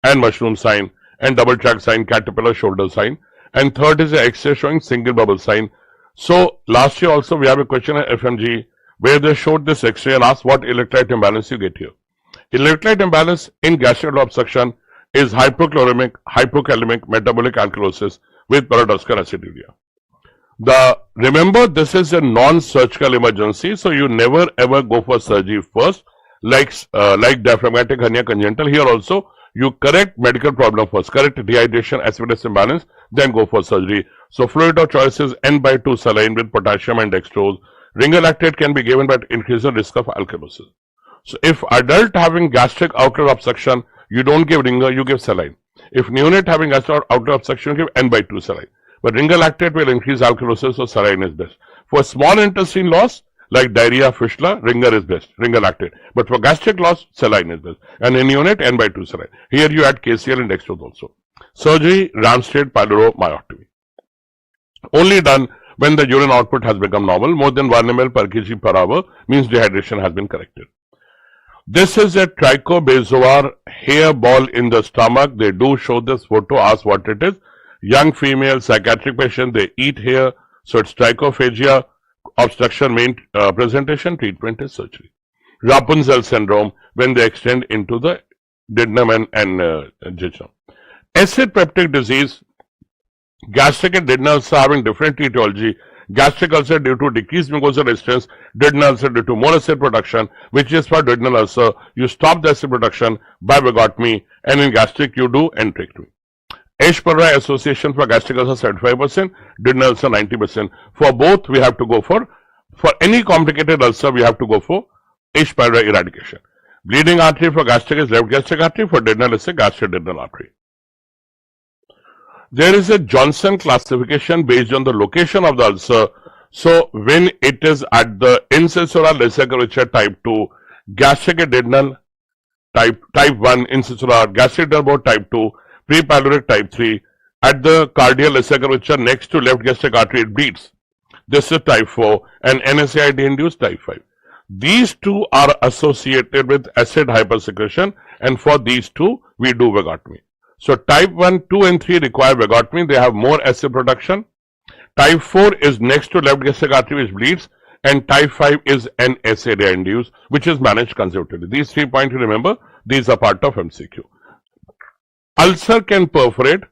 and mushroom sign and double track sign, caterpillar shoulder sign. And third is the X-ray showing single bubble sign. So last year also we have a question at FMGE where they showed this X-ray and asked what electrolyte imbalance you get here. Electrolyte imbalance in gastric obstruction is hypochloremic, hypokalemic, metabolic alkalosis with paradoxical aciduria. Remember, this is a non-surgical emergency, so you never ever go for surgery first, like diaphragmatic hernia congenital. Here also, you correct medical problem first, correct dehydration, acidic imbalance, then go for surgery. So fluid of choice is N/2 saline with potassium and dextrose. Ringer lactate can be given but increases risk of alkalosis. So if adult having gastric outlet obstruction, you don't give ringer, you give saline. If neonate having gastric outlet obstruction, you give N/2 saline. But ringer lactate will increase alkalosis, so saline is best. For small intestine loss, like diarrhea, fistula, ringer is best, ringer lactate. But for gastric loss, saline is best. And in neonate, N/2 saline. Here you add KCl and dextrose also. Surgery, Ramstead pyloromyotomy. Only done when the urine output has become normal, more than 1 ml per kg per hour, means dehydration has been corrected. This is a trichobezoar hair ball in the stomach. They do show this photo, ask what it is. Young female psychiatric patient, they eat hair, so it's trichophagia, obstruction main presentation, treatment is surgery. Rapunzel syndrome, when they extend into the duodenum and jejunum. Acid peptic disease, gastric and duodenal ulcer having different etiology. Gastric ulcer due to decreased mucosal resistance, duodenal ulcer due to more acid production, which is for duodenal ulcer. You stop the acid production by vagotomy, and in gastric you do enterectomy. H. pylori association for gastric ulcer 75%, duodenal ulcer 90%. For both we have to go for any complicated ulcer we have to go for H. pylori eradication. Bleeding artery for gastric is left gastric artery, for duodenal is a gastroduodenal artery. There is a Johnson classification based on the location of the ulcer. So when it is at the incisura lesser curvature type 2, gastric duodenal type 1, incisura, gastric duodenal type 2, prepyloric type 3, at the cardiac lesser curvature next to left gastric artery it bleeds. This is type 4 and NSAID induced type 5. These two are associated with acid hypersecretion, and for these two we do vagotomy. So type 1, 2 and 3 require vagotomy, they have more acid production. Type 4 is next to left gastric artery which bleeds, and type 5 is NSAID induced, which is managed conservatively. These 3 points you remember, these are part of MCQ. Ulcer can perforate,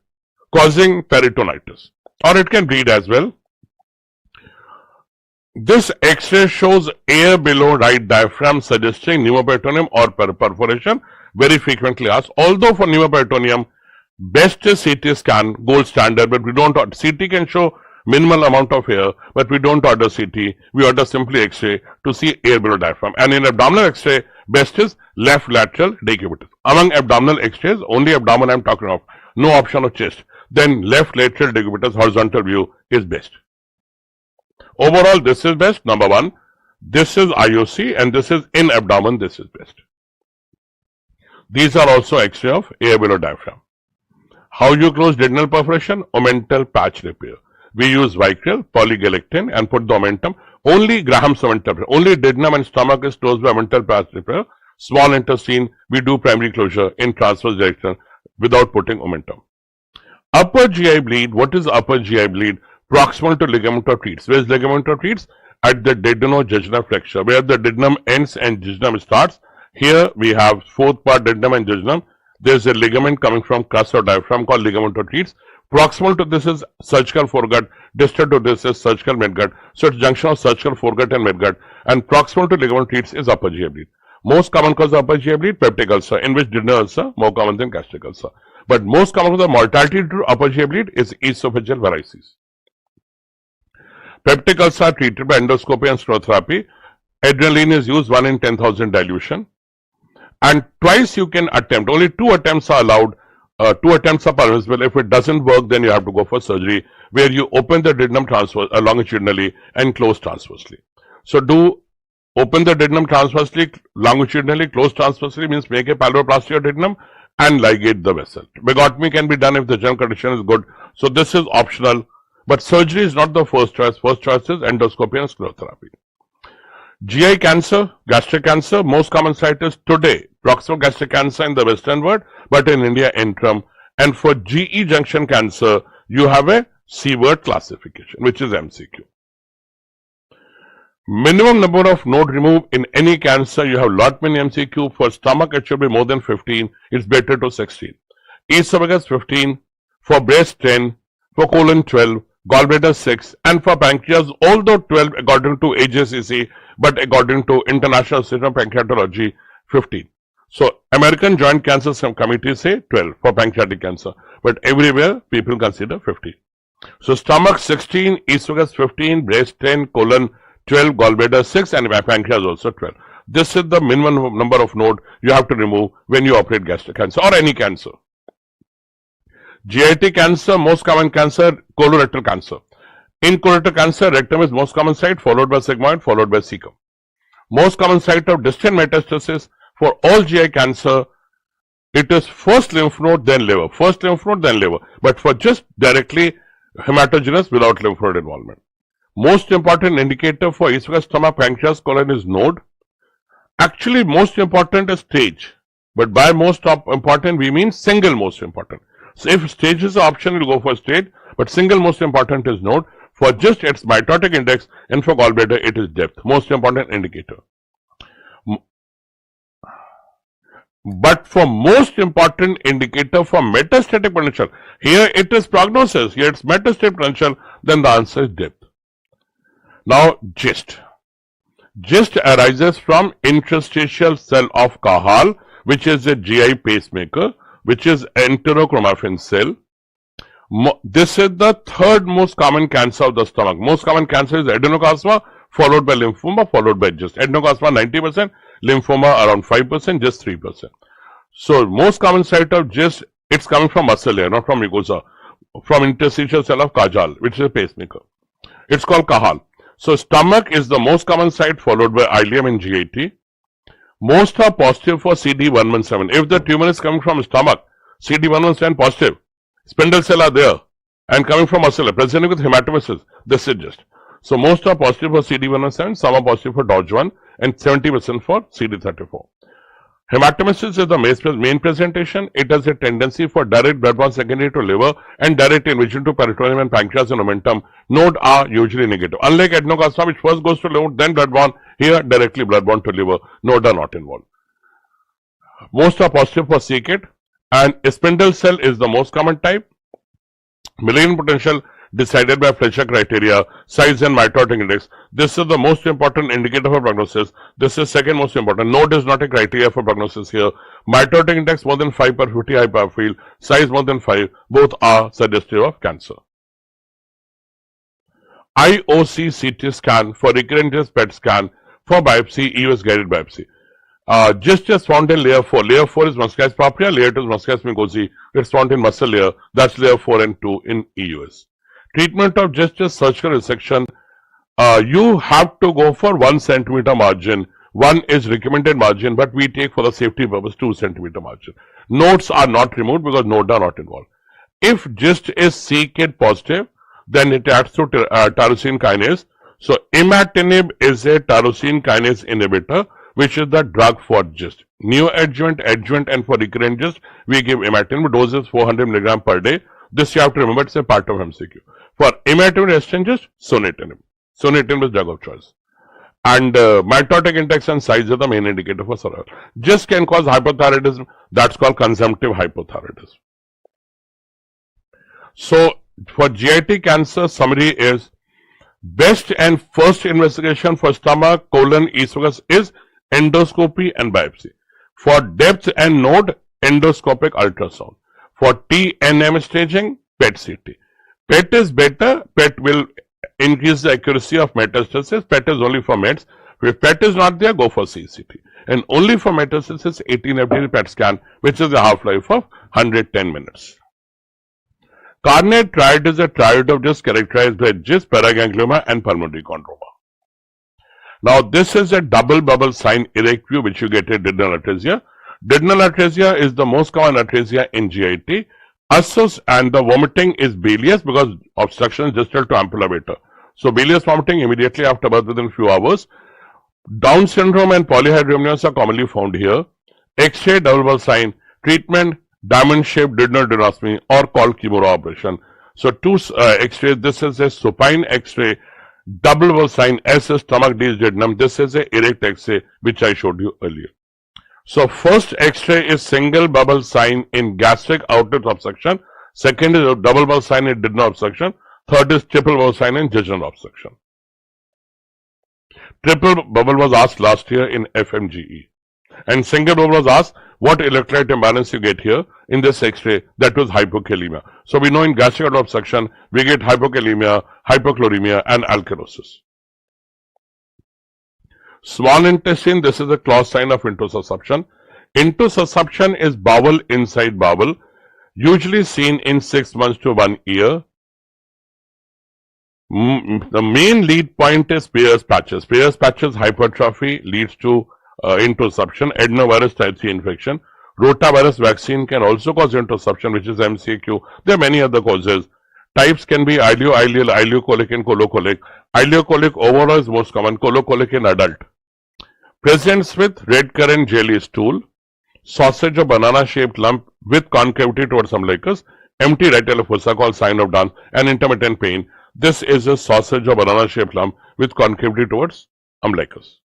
causing peritonitis, or it can bleed as well. This X-ray shows air below right diaphragm, suggesting pneumoperitoneum or perforation, very frequently asked. Although for pneumoperitoneum, best is CT scan, gold standard, but we don't order. CT can show minimal amount of air, but we don't order CT. We order simply X-ray to see air below diaphragm. And in abdominal X-ray, best is left lateral decubitus. Among abdominal X-rays, only abdomen I am talking of, no option of chest. Then left lateral decubitus horizontal view is best. Overall, this is best, number 1. This is IOC, and this is in abdomen, this is best. These are also X-ray of air below diaphragm. How you close duodenal perforation? Omental patch repair. We use Vicryl, polygalactin and put the omentum. Only Graham's omental. Only duodenum and stomach is closed by omental patch repair. Small intestine, we do primary closure in transverse direction without putting omentum. Upper GI bleed. What is upper GI bleed? Proximal to ligament of Treats. Where is ligament of Treats? At the duodenojejunal flexure, where the duodenum ends and jejunum starts. Here we have fourth part duodenum and jejunum. There is a ligament coming from crus or diaphragm called ligament of Treats. Proximal to this is surgical foregut, distal to this is surgical midgut. So it's junction of surgical foregut and midgut, and proximal to ligament of Treats is upper GI bleed. Most common cause of upper GI bleed, peptic ulcer, in which duodenal ulcer more common than gastric ulcer. But most common cause of mortality due to upper GI bleed is esophageal varices. Peptic ulcer are treated by endoscopy and sclerotherapy. Adrenaline is used 1 in 10,000 dilution. And twice you can attempt, only 2 attempts are allowed, 2 attempts are permissible. If it doesn't work, then you have to go for surgery, where you open the duodenum longitudinally and close transversely. So do open the duodenum transversely, longitudinally, close transversely, means make a pyloroplasty of duodenum and ligate the vessel. Bigotomy can be done if the general condition is good. So this is optional, but surgery is not the first choice. First choice is endoscopy and sclerotherapy. GI cancer, gastric cancer, most common site is today proximal gastric cancer in the western world, but in India interim. And for GE junction cancer, you have a C-word classification, which is MCQ. Minimum number of node removed in any cancer, you have lot many MCQ. For stomach, it should be more than 15. It's better to 16. Esophagus 15, for breast 10, for colon 12, gallbladder 6, and for pancreas, although 12 according to AJCC, but according to International Society of Pancreatology, 15. So American Joint Cancer Committee say 12 for pancreatic cancer, but everywhere people consider 15. So stomach 16, esophagus 15, breast 10, colon 12, gallbladder 6, and pancreas also 12. This is the minimum number of node you have to remove when you operate gastric cancer or any cancer. GIT cancer, most common cancer, colorectal cancer. In colorectal cancer, rectum is most common site, followed by sigmoid, followed by cecum. Most common site of distant metastasis for all GI cancer, it is first lymph node, then liver. First lymph node, then liver. But for just directly hematogenous without lymph node involvement. Most important indicator for esophagus, stomach, pancreas, colon is node. Actually, most important is stage. But by most important, we mean single most important. So if stage is the option, we'll go for stage. But single most important is node. For just its mitotic index, and for gallbladder, it is depth. Most important indicator. But for most important indicator for metastatic potential, here it is prognosis, here it's metastatic potential, then the answer is depth. Now, GIST. GIST arises from interstitial cell of Cajal, which is a GI pacemaker, which is enterochromaffin cell. This is the third most common cancer of the stomach. Most common cancer is adenocarcinoma, followed by lymphoma, followed by GIST. Adenocarcinoma 90%, lymphoma around 5%, GIST 3%. So most common site of GIST, it's coming from muscle layer, not from mucosa, from interstitial cell of Cajal, which is a pacemaker. It's called Cajal. So stomach is the most common site, followed by ileum and GIT. Most are positive for CD117. If the tumor is coming from stomach, CD117 positive. Spindle cell are there and coming from muscle, presenting with hematomesis. This is GIST. So most are positive for CD117, some are positive for DOJ1, and 70% for CD34. Hematomesis is the main presentation. It has a tendency for direct bloodborne secondary to liver and direct invasion to peritoneum and pancreas and omentum. Node are usually negative. Unlike adenocarcinoma, which first goes to liver, then bloodborne, here directly bloodborne to liver. Node are not involved. Most are positive for CKIT, and spindle cell is the most common type. Malignant potential decided by Fletcher criteria, size and mitotic index. This is the most important indicator for prognosis. This is second most important. Node is not a criteria for prognosis here. Mitotic index more than 5 per 50 high power field, size more than 5, both are suggestive of cancer. IOC CT scan for recurrent GIST PET scan for biopsy, EUS guided biopsy. GIST is found in layer 4. Layer 4 is muscaris propria, layer 2 is muscaris mucosae. It's found in muscle layer. That's layer 4 and 2 in EUS. Treatment of GIST is surgical resection. You have to go for 1 centimeter margin. 1 is recommended margin, but we take for the safety purpose 2 centimeter margin. Nodes are not removed because nodes are not involved. If GIST is c-KIT positive, then it acts through tyrosine kinase. So imatinib is a tyrosine kinase inhibitor, which is the drug for GIST. Neoadjuvant, adjuvant, and for recurrent GIST, we give imatinib. Dose is 400 mg per day. This you have to remember, it's a part of MCQ. For imatinib resistant GIST, sunitinib. Sunitinib is drug of choice. And mitotic index and size are the main indicator for survival. GIST can cause hypothyroidism. That's called consumptive hypothyroidism. So for GIT cancer, summary is best and first investigation for stomach, colon, esophagus is endoscopy and biopsy. For depth and node, endoscopic ultrasound. For TNM staging, PET-CT. PET is better. PET will increase the accuracy of metastasis. PET is only for meds. If PET is not there, go for CCT. And only for metastasis, 18 FDG PET scan, which is a half-life of 110 minutes. Carnate triad is a triad of GIST characterized by GIST, paraganglioma, and pulmonary chondroma. Now, this is a double bubble sign erect view which you get a duodenal atresia. Duodenal atresia is the most common atresia in GIT. And the vomiting is bilious because obstruction is distal to ampulla. So, bilious vomiting immediately after birth within few hours. Down syndrome and polyhydramnios are commonly found here. X-ray double bubble sign, treatment, diamond-shaped duodenal duodenoscopy or called Kimura operation. So, two X-rays, this is a supine X-ray, double bubble sign, S is stomach, D is duodenum. This is a erect X-ray which I showed you earlier. So, first X-ray is single bubble sign in gastric outlet obstruction. Second is a double bubble sign in duodenal obstruction. Third is triple bubble sign in jejunal obstruction. Triple bubble was asked last year in FMGE. And single bubble was asked what electrolyte imbalance you get here in this X-ray, that was hypokalemia. So we know in gastric outlet obstruction, we get hypokalemia, hypochloremia and alkalosis. Small intestine, this is a clause sign of intussusception. Intussusception is bowel inside bowel, usually seen in 6 months to 1 year. The main lead point is Peyer's patches. Peyer's patches hypertrophy leads to intussusception, adenovirus type 3 infection. Rotavirus vaccine can also cause intussusception, which is MCQ. There are many other causes. Types can be ileal, ileocolic, and colocolic. Ileocolic overall is most common, colocolic in adult. Presents with red currant jelly stool, sausage or banana shaped lump with concavity towards umbilicus, empty right atrial fossa called sign of DAMS, and intermittent pain. This is a sausage or banana shaped lump with concavity towards umbilicus.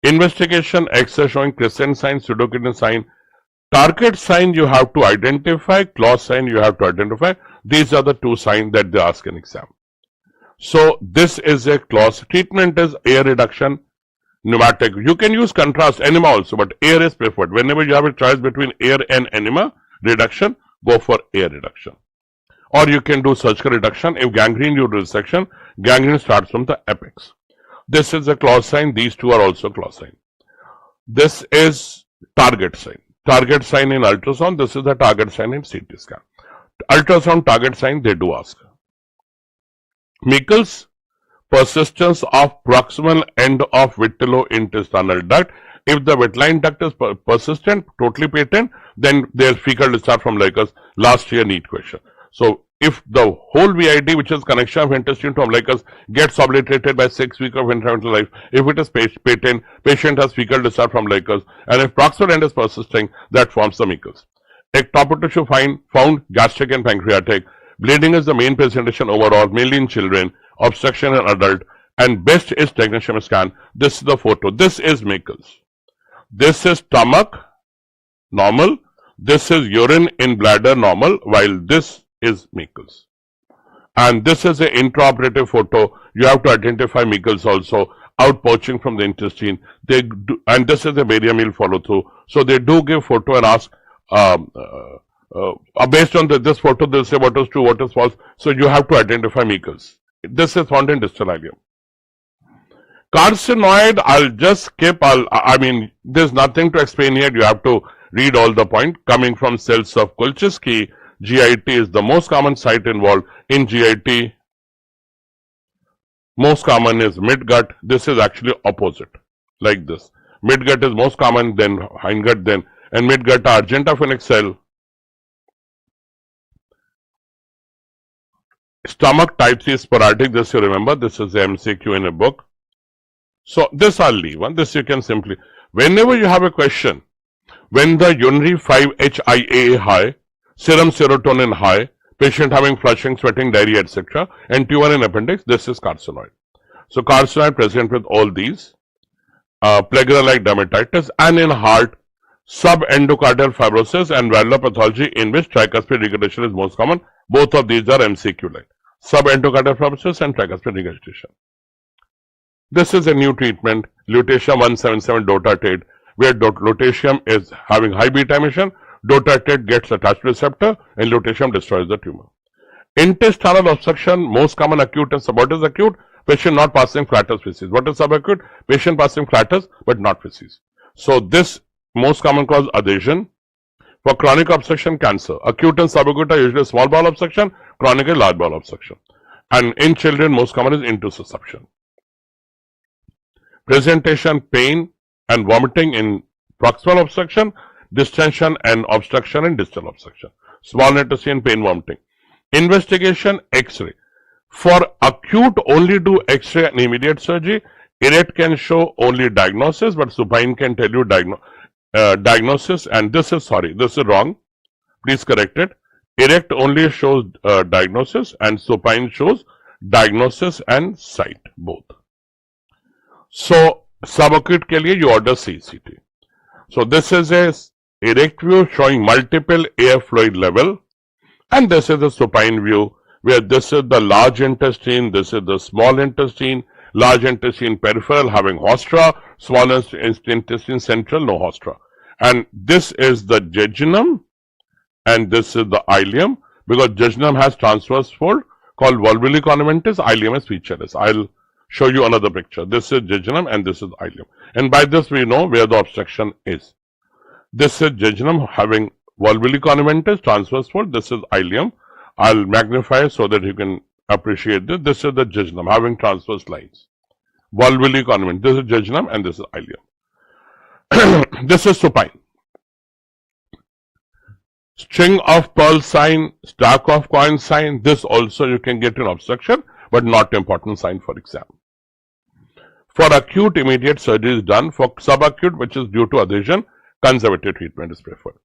Investigation, X-ray showing crescent sign, pseudokidney sign. Target sign you have to identify, clause sign you have to identify. These are the two signs that they ask in exam. So this is a clause. Treatment is air reduction, pneumatic. You can use contrast, enema also, but air is preferred. Whenever you have a choice between air and enema reduction, go for air reduction. Or you can do surgical reduction. If gangrene, you do resection. Gangrene starts from the apex. This is a clause sign. These two are also clause sign. This is target sign. Target sign in ultrasound. This is the target sign in CT scan. Ultrasound target sign they do ask. Meekles, persistence of proximal end of vitellointestinal duct. If the vitelline duct is persistent, totally patent, then there is fecal discharge from umbilicus. Last year NEET question. So if the whole VID, which is connection of intestine to umbilicus, gets obliterated by 6 weeks of intravenous life, if it is patent, patient has fecal discharge from umbilicus, and if proximal end is persisting, that forms the Meekles. Ectopic tissue found gastric and pancreatic. Bleeding is the main presentation overall, mainly in children. Obstruction in adult, and best is technetium scan. This is the photo. This is Meekles. This is stomach, normal. This is urine in bladder, normal, while this is Meekles. And this is an intraoperative photo. You have to identify Meekles also, outpouching from the intestine. They do, and this is a barium follow through. So they do give photo and ask, based on this photo, they'll say what is true, what is false. So you have to identify Meekles. This is found in distal ileum. Carcinoid, I'll just skip. I mean, there's nothing to explain here. You have to read all the point. Coming from cells of Kulczycki, GIT is the most common site involved. In GIT, most common is midgut. This is actually opposite, like this. Midgut is most common, then hindgut, then, and midgut are argentophoenic cell. Stomach type C is sporadic. This you remember. This is the MCQ in a book. So this I'll leave. And this you can simply, whenever you have a question, when the urinary 5-HIAA high, serum serotonin high, patient having flushing, sweating, diarrhea, etc., and tumor in appendix, this is carcinoid. So carcinoid present with all these, plagueal-like dermatitis, and in heart, subendocardial fibrosis and valvular pathology in which tricuspid regurgitation is most common. Both of these are MCQ-like. Subendocardial fibrosis and tricuspid regurgitation. This is a new treatment, lutetium 177 dotatate, where lutetium is having high beta emission, dotatate gets attached to receptor, and lutetium destroys the tumor. Intestinal obstruction, most common acute and subaqueous acute, patient not passing flatus feces. What is subacute? Patient passing flatus but not feces. So this most common cause adhesion. For chronic obstruction, cancer. Acute and subacute are usually small bowel obstruction, chronic is large bowel obstruction. And in children, most common is intussusception. Presentation, pain and vomiting in proximal obstruction, distension and obstruction in distal obstruction. Small intestine, pain, vomiting. Investigation, X-ray. For acute, only do X-ray and immediate surgery. Erect can show only diagnosis, but supine can tell you diagnosis. And this is wrong. Please correct it. Erect only shows diagnosis, and supine shows diagnosis and sight both. So subacute ke liye you order CCT. So this is a erect view showing multiple air fluid level, and this is the supine view where this is the large intestine, this is the small intestine, large intestine peripheral having hostra, small intestine central no hostra. And this is the jejunum and this is the ileum, because jejunum has transverse fold called valvulic ornamentus, ileum is featureless. I'll show you another picture. This is jejunum and this is ileum. And by this we know where the obstruction is. This is jejunum having valvulic ornamentus, transverse fold. This is ileum. I'll magnify so that you can appreciate this. This is the jejunum having transverse lines. Valvulic ornament. This is jejunum and this is ileum. This is supine. String of pearl sign, stack of coin sign. This also you can get an obstruction, but not important sign for exam. For acute, immediate surgery is done. For subacute, which is due to adhesion, conservative treatment is preferred.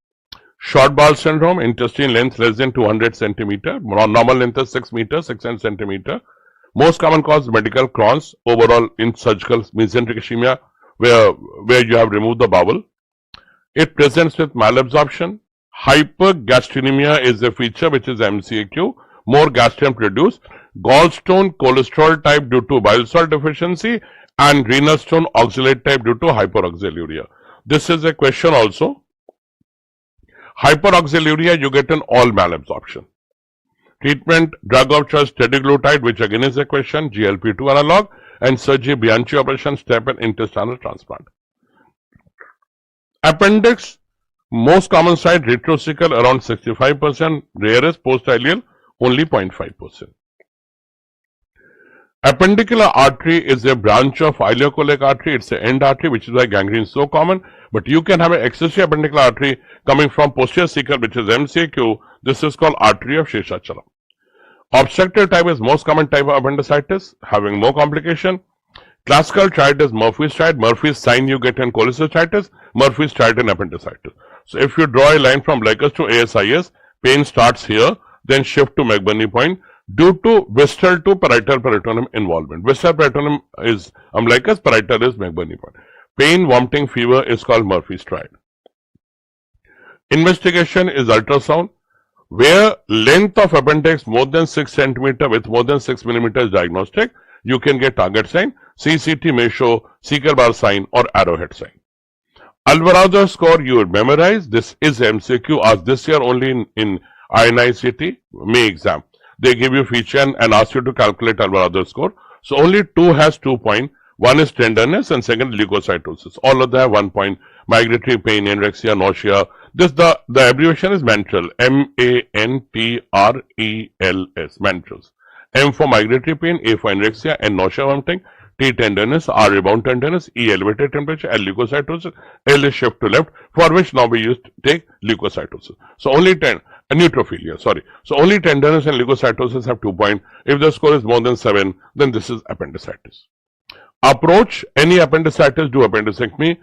Short bowel syndrome, intestine length less than 200 centimeter, normal length is 6 meters, 6 centimeter. Most common cause medical Crohn's, overall in surgical mesenteric ischemia, where you have removed the bowel. It presents with malabsorption. Hypergastrinemia is a feature which is MCQ, more gastrin produced. Gallstone, cholesterol type due to bile salt deficiency, and renal stone, oxalate type due to hyperoxaluria. This is a question also. Hyperoxaluria, you get an all malabsorption. Treatment, drug of choice, teduglutide, which again is a question, GLP-2 analog, and surgery, Bianchi operation, step and intestinal transplant. Appendix, most common site, retrocecal around 65%, rarest post-ileal only 0.5%. Appendicular artery is a branch of ileocholic artery. It's an end artery, which is why gangrene is so common. But you can have an accessory appendicular artery coming from posterior cecal, which is MCQ. This is called artery of Sheshachalam. Obstructive type is most common type of appendicitis, having more complication. Classical triad is Murphy's triad. Murphy's sign you get in cholecystitis, Murphy's triad in appendicitis. So if you draw a line from umbilicus to ASIS, pain starts here, then shift to McBurney point due to visceral to parietal peritoneum involvement. Visceral peritoneum is umbilicus, parietal is McBurney point. Pain, vomiting, fever is called Murphy's triad. Investigation is ultrasound, where length of appendix more than 6 centimeter with more than 6 millimeters diagnostic, you can get target sign. CCT may show Seeker bar sign or arrowhead sign. Alvarado score you would memorize. This is MCQ asked this year only in INICET May exam. They give you feature and ask you to calculate Alvarado score. So only 2 has 2 point. One is tenderness and second leukocytosis. All of them have 1 point. Migratory pain, anorexia, nausea. This the abbreviation is mantral. MANTRELS. Mantrals. M for migratory pain, A for anorexia, N nausea, vomiting, T tenderness, R rebound tenderness, E elevated temperature, L leukocytosis, L is shift to left, for which now we used to take leukocytosis. So only 10. neutrophilia, sorry. So only tenderness and leukocytosis have 2 points. If the score is more than 7, then this is appendicitis. Approach: any appendicitis, do appendectomy.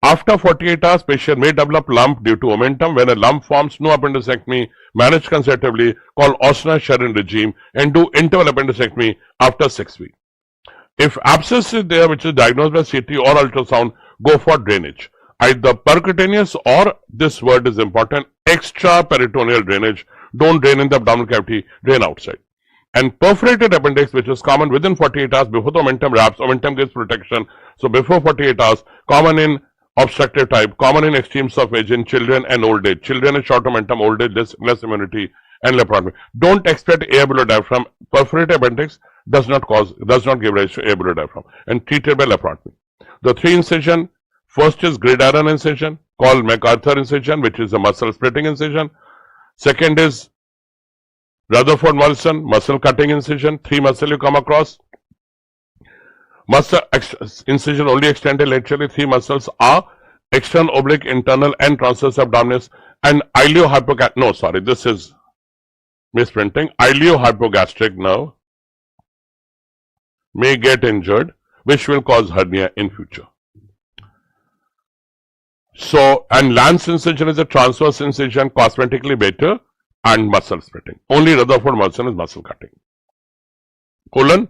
After 48 hours, patient may develop lump due to omentum. When a lump forms, no appendectomy, manage conservatively, call Osner-Sharon regime, and do interval appendectomy after 6 weeks. If abscess is there, which is diagnosed by CT or ultrasound, go for drainage. Either percutaneous or, this word is important, extraperitoneal drainage. Don't drain in the abdominal cavity, drain outside. And perforated appendix, which is common within 48 hours before the omentum wraps, omentum gives protection. So before 48 hours, common in obstructive type, common in extremes of age in children and old age. Children is short omentum, old age less immunity, and laparotomy. Don't expect air below diaphragm. Perforated appendix does not give rise to air below diaphragm, and treated by laparotomy. The 3 incision, first is gridiron incision, called MacArthur incision, which is a muscle splitting incision. Second is Rutherford-Wilson, muscle cutting incision. 3 muscle you come across. Muscle incision only extended laterally. 3 muscles are external oblique, internal, and transverse abdominis. And this is misprinting. Iliohypogastric nerve may get injured, which will cause hernia in future. So, and Lance incision is a transverse incision, cosmetically better, and muscle splitting. Only Rutherford-Wilson is muscle cutting. Colon,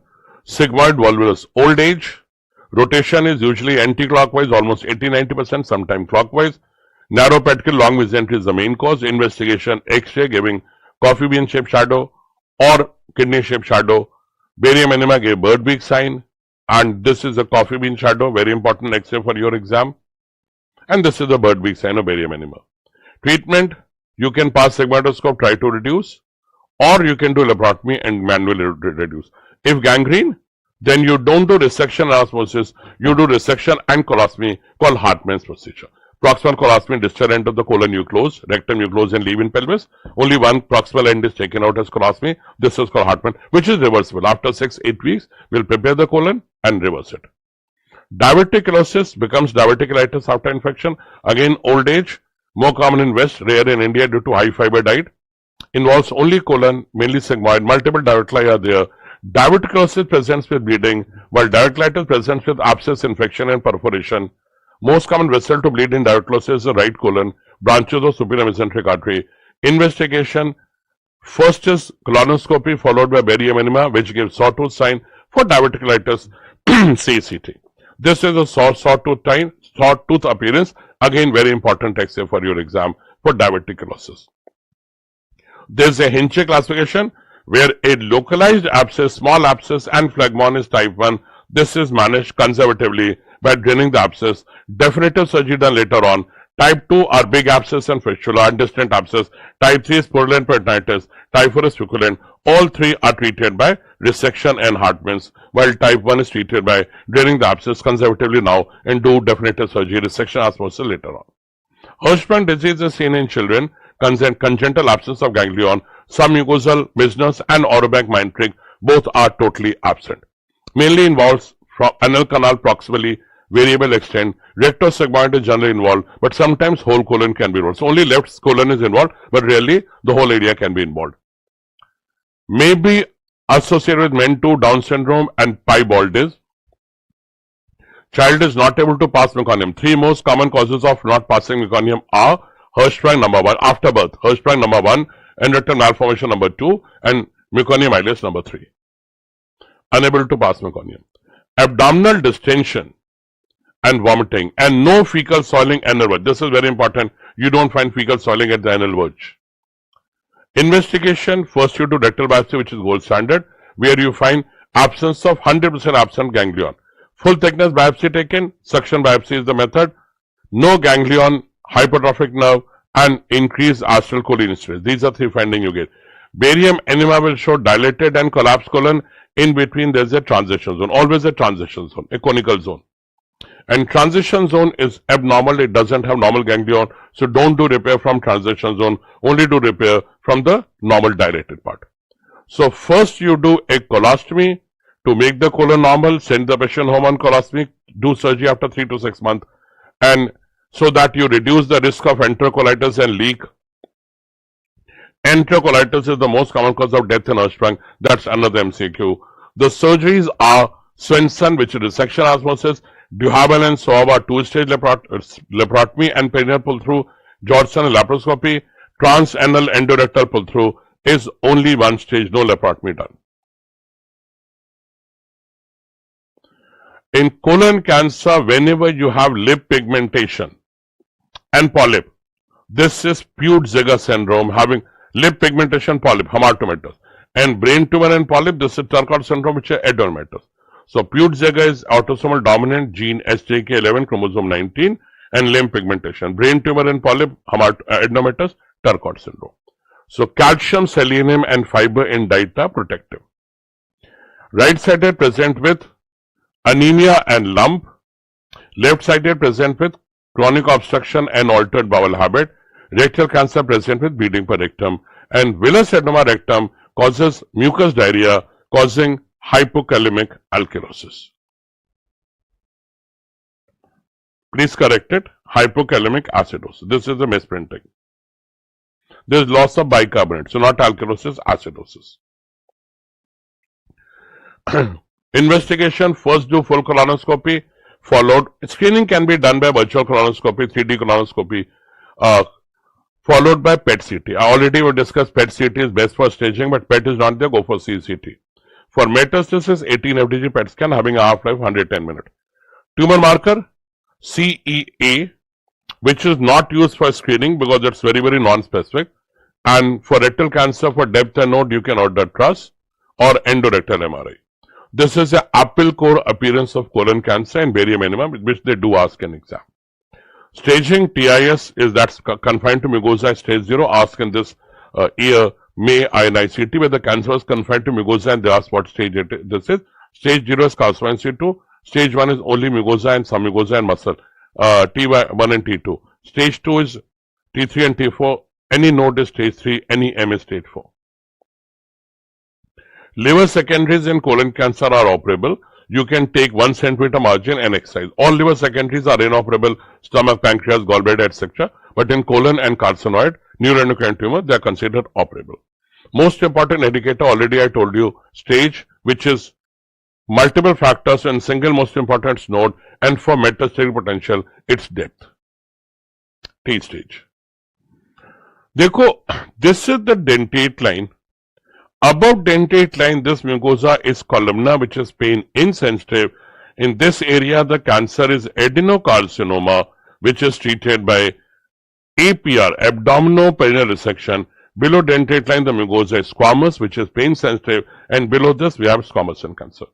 sigmoid volvulus. Old age, rotation is usually anti-clockwise, almost 80-90%, sometimes clockwise. Narrow pedicle, long mesentery is the main cause. Investigation, X-ray giving coffee bean shaped shadow or kidney shaped shadow. Barium enema gave bird beak sign, and this is a coffee bean shadow, very important X-ray for your exam. And this is the bird beak sign of barium enema. Treatment: you can pass sigmoidoscope, try to reduce, or you can do laparotomy and manually reduce. If gangrene, then you don't do resection and osmosis, you do resection and colostomy, called Hartmann's procedure. Proximal colostomy, distal end of the colon you close, rectum you close, and leave in pelvis. Only one proximal end is taken out as colostomy. This is called Hartmann, which is reversible. After 6-8 weeks, we'll prepare the colon and reverse it. Diverticulosis becomes diverticulitis after infection. Again, old age, more common in West, rare in India due to high fiber diet. Involves only colon, mainly sigmoid. Multiple diverticuli are there. Diverticulosis presents with bleeding, while diverticulitis presents with abscess, infection, and perforation. Most common vessel to bleed in diverticulosis is the right colon, branches of superior mesenteric artery. Investigation: first is colonoscopy followed by barium enema, which gives sawtooth sign. For diverticulitis, CCT. This is a sawtooth appearance. Again, very important X-ray for your exam for diverticulosis. There is a Hinche classification where a localized abscess, small abscess, and phlegmon is type 1. This is managed conservatively by draining the abscess. Definitive surgery done later on. Type 2 are big abscess and fistula and distant abscess. Type 3 is purulent peritonitis. Type 4 is feculent. All 3 are treated by resection and Hartmann's, while type 1 is treated by draining the abscess conservatively now and do definitive surgery, resection, osmosis later on. Hirschsprung disease is seen in children, congenital absence of ganglion, submucosal, Misner's, and orobank-Meintrick, both are totally absent. Mainly involves from anal canal proximally, variable extent. Rectosigmoid is generally involved, but sometimes whole colon can be involved. So only left colon is involved, but rarely the whole area can be involved. May be associated with MEN 2, Down syndrome, and piebaldism. Child is not able to pass meconium. 3 most common causes of not passing meconium are Hirschsprung number 1, after birth, Hirschsprung number 1, endorectal malformation number 2, and meconium ileus number 3. Unable to pass meconium. Abdominal distension and vomiting, and no fecal soiling anal verge. This is very important. You don't find fecal soiling at the anal verge. Investigation: first you do rectal biopsy, which is gold standard, where you find absence of 100% absent ganglion. Full thickness biopsy taken, suction biopsy is the method. No ganglion, hypertrophic nerve, and increased acetylcholine stress. These are 3 findings you get. Barium enema will show dilated and collapsed colon. In between there is a transition zone, always a transition zone, a conical zone. And transition zone is abnormal, it doesn't have normal ganglion, so don't do repair from transition zone, only do repair from the normal dilated part. So first you do a colostomy to make the colon normal, send the patient home on colostomy, do surgery after 3 to 6 months, and so that you reduce the risk of enterocolitis and leak. Enterocolitis is the most common cause of death in Hirschsprung. That's another MCQ. The surgeries are Swenson, which is resection osmosis, Duhamel and Soava, two-stage laparotomy and perineal pull-through, Georgeson laparoscopy, transanal endorectal pull-through is only one stage, no laparotomy done. In colon cancer, whenever you have lip pigmentation and polyp, this is Peutz-Jeghers syndrome, having lip pigmentation, polyp, hamartomatous. And brain tumor and polyp, this is Turcot syndrome, which is adenomatous. So Peutz-Jeghers is autosomal dominant gene SJK11, chromosome 19, and limb pigmentation. Brain tumor and polyp, adenomatous, Turcot syndrome. So calcium, selenium, and fiber in diet are protective. Right-sided present with anemia and lump. Left-sided present with chronic obstruction and altered bowel habit. Rectal cancer present with bleeding per rectum. And villous adenoma rectum causes mucus diarrhea, causing hypokalemic alkalosis. Please correct it. Hypokalemic acidosis. This is the misprinting. There is loss of bicarbonate. So not alkalosis, acidosis. Investigation, first do full colonoscopy, followed, screening can be done by virtual colonoscopy, 3D colonoscopy, followed by PET-CT. I already will discuss PET-CT is best for staging, but PET is not there, go for CCT. For metastasis, 18 FDG PET scan having a half-life 110 minutes. Tumor marker, CEA, which is not used for screening because it's very, very non-specific. And for rectal cancer, for depth and node, you can order TRUS or endorectal MRI. This is a apple core appearance of colon cancer and barium enema, which they do ask in exam. Staging TIS is that's confined to mucosa stage 0, asked in this year, May INICET, where the cancer was confined to mucosa and they asked what stage this is. Stage 0 is carcinoma in situ. Stage 1 is only mucosa and some mucosa and muscle, T1 and T2. Stage 2 is T3 and T4. Any node is stage 3, any M is stage 4. Liver secondaries in colon cancer are operable. You can take 1 centimeter margin and excise. All liver secondaries are inoperable, stomach, pancreas, gallbladder, etc. But in colon and carcinoid, neuroendocrine tumor, they are considered operable. Most important indicator, already I told you, stage, which is multiple factors and single most important node, and for metastatic potential, its depth. T stage. Dekho, this is the dentate line. Above dentate line, this mucosa is columnar, which is pain insensitive. In this area, the cancer is adenocarcinoma, which is treated by APR, abdominoperineal resection. Below dentate line, the mucosa is squamous, which is pain sensitive, and below this, we have squamous cell cancer.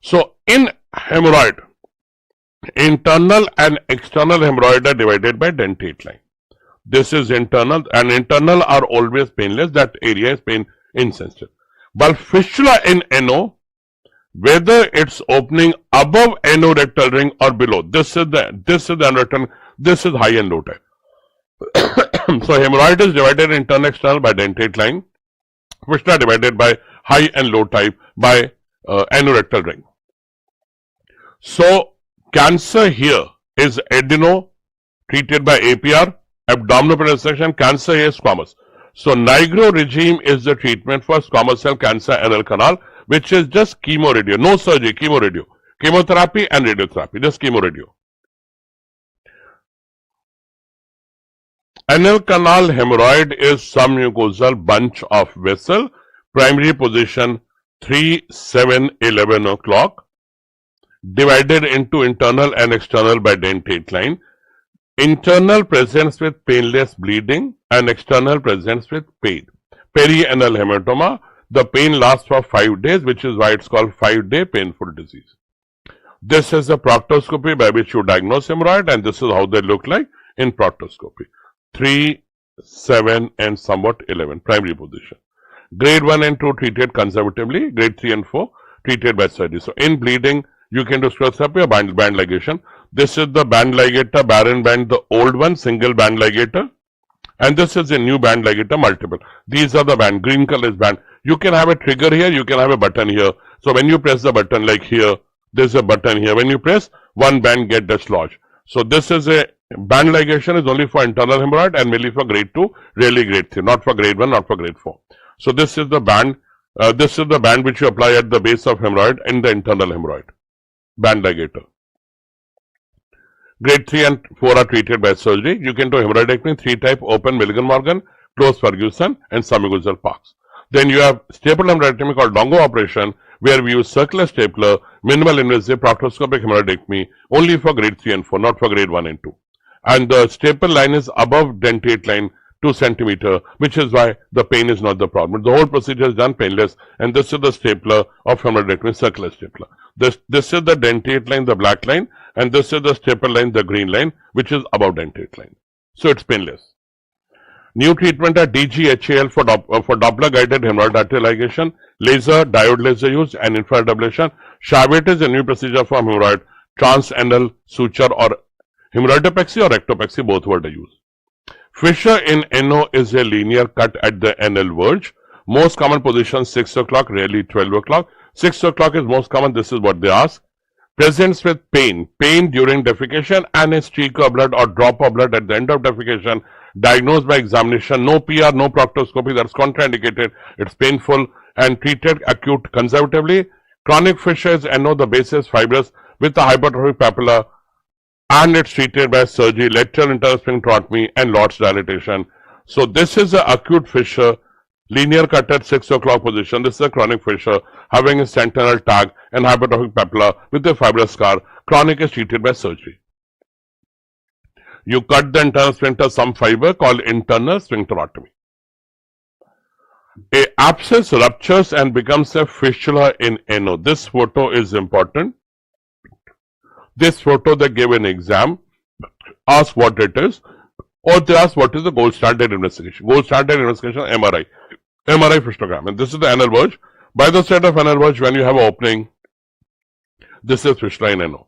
So, in hemorrhoid, internal and external hemorrhoid are divided by dentate line. This is internal, and internal are always painless. That area is pain insensitive. But fistula in NO, whether it's opening above anorectal ring or below, this is the anorectal, this is high and low type. So hemorrhoid is divided internal external by dentate line. Fistula divided by high and low type by anorectal ring. So cancer here is adeno treated by APR, abdominoperineal resection. Cancer here is squamous. So Nigro regime is the treatment for squamous cell cancer anal canal, which is just chemoradiation, no surgery, chemoradiation, chemotherapy and radiotherapy, just chemoradiation. Anal canal hemorrhoid is submucosal bunch of vessel, primary position 3, 7, 11 o'clock, divided into internal and external by dentate line. Internal presents with painless bleeding and external presents with pain. Perianal hematoma, the pain lasts for 5 days, which is why it's called 5-day painful disease. This is a proctoscopy by which you diagnose hemorrhoid, and this is how they look like in proctoscopy. 3, 7 and somewhat 11, primary position. Grade 1 and 2 treated conservatively, grade 3 and 4 treated by surgery. So in bleeding, you can do sclerotherapy or band ligation. This is the band ligator, barren band, the old one, single band ligator. And this is a new band ligator, multiple. These are the band, green color is band. You can have a trigger here, you can have a button here. So when you press the button like here, there's a button here. When you press, one band get dislodged. So this is a band ligation is only for internal hemorrhoid and mainly for grade 2, rarely grade 3, not for grade 1, not for grade 4. So this is the band, which you apply at the base of hemorrhoid in the internal hemorrhoid, band ligator. Grade 3 and 4 are treated by surgery. You can do hemorrhoidectomy, 3 type, open Milligan-Morgan, closed Ferguson and Samigusel-Parks. Then you have staple hemorrhoidectomy called Dongo operation, where we use circular stapler, minimal invasive proctoscopic hemorrhoidectomy, only for grade 3 and 4, not for grade 1 and 2. And the staple line is above dentate line 2 centimeter, which is why the pain is not the problem. The whole procedure is done painless, and this is the stapler of hemorrhoidectomy, circular stapler. This is the dentate line, the black line, and this is the staple line, the green line, which is above dentate line. So it's painless. New treatment are DGHAL for Doppler guided hemorrhoid artery ligation, laser, diode laser use, and infrared ablation. Shavit is a new procedure for hemorrhoid, transanal suture or hemorrhoidopexy or rectopexy, both were used. Fissure in NO is a linear cut at the anal verge. Most common position 6 o'clock, rarely 12 o'clock. 6 o'clock is most common, this is what they ask. Presents with pain during defecation and a streak of blood or drop of blood at the end of defecation. Diagnosed by examination, no PR, no proctoscopy, that's contraindicated, it's painful, and treated acute conservatively. Chronic fissure is NO, the base is fibrous with a hypertrophic papilla, and it's treated by surgery, lateral internal sphincterotomy and LOTS dilatation. So this is an acute fissure, linear cut at 6 o'clock position. This is a chronic fissure having a sentinel tag and hypertrophic papilla with a fibrous scar. Chronic is treated by surgery. You cut the internal sphincter, some fiber called internal sphincterotomy. A abscess ruptures and becomes a fistula in NO. This photo is important. This photo they give an exam, ask what it is, or they ask what is the gold standard investigation. Gold standard investigation, MRI fistulogram. And this is the anal verge. By the side of anal verge, when you have an opening, this is fistula in NO.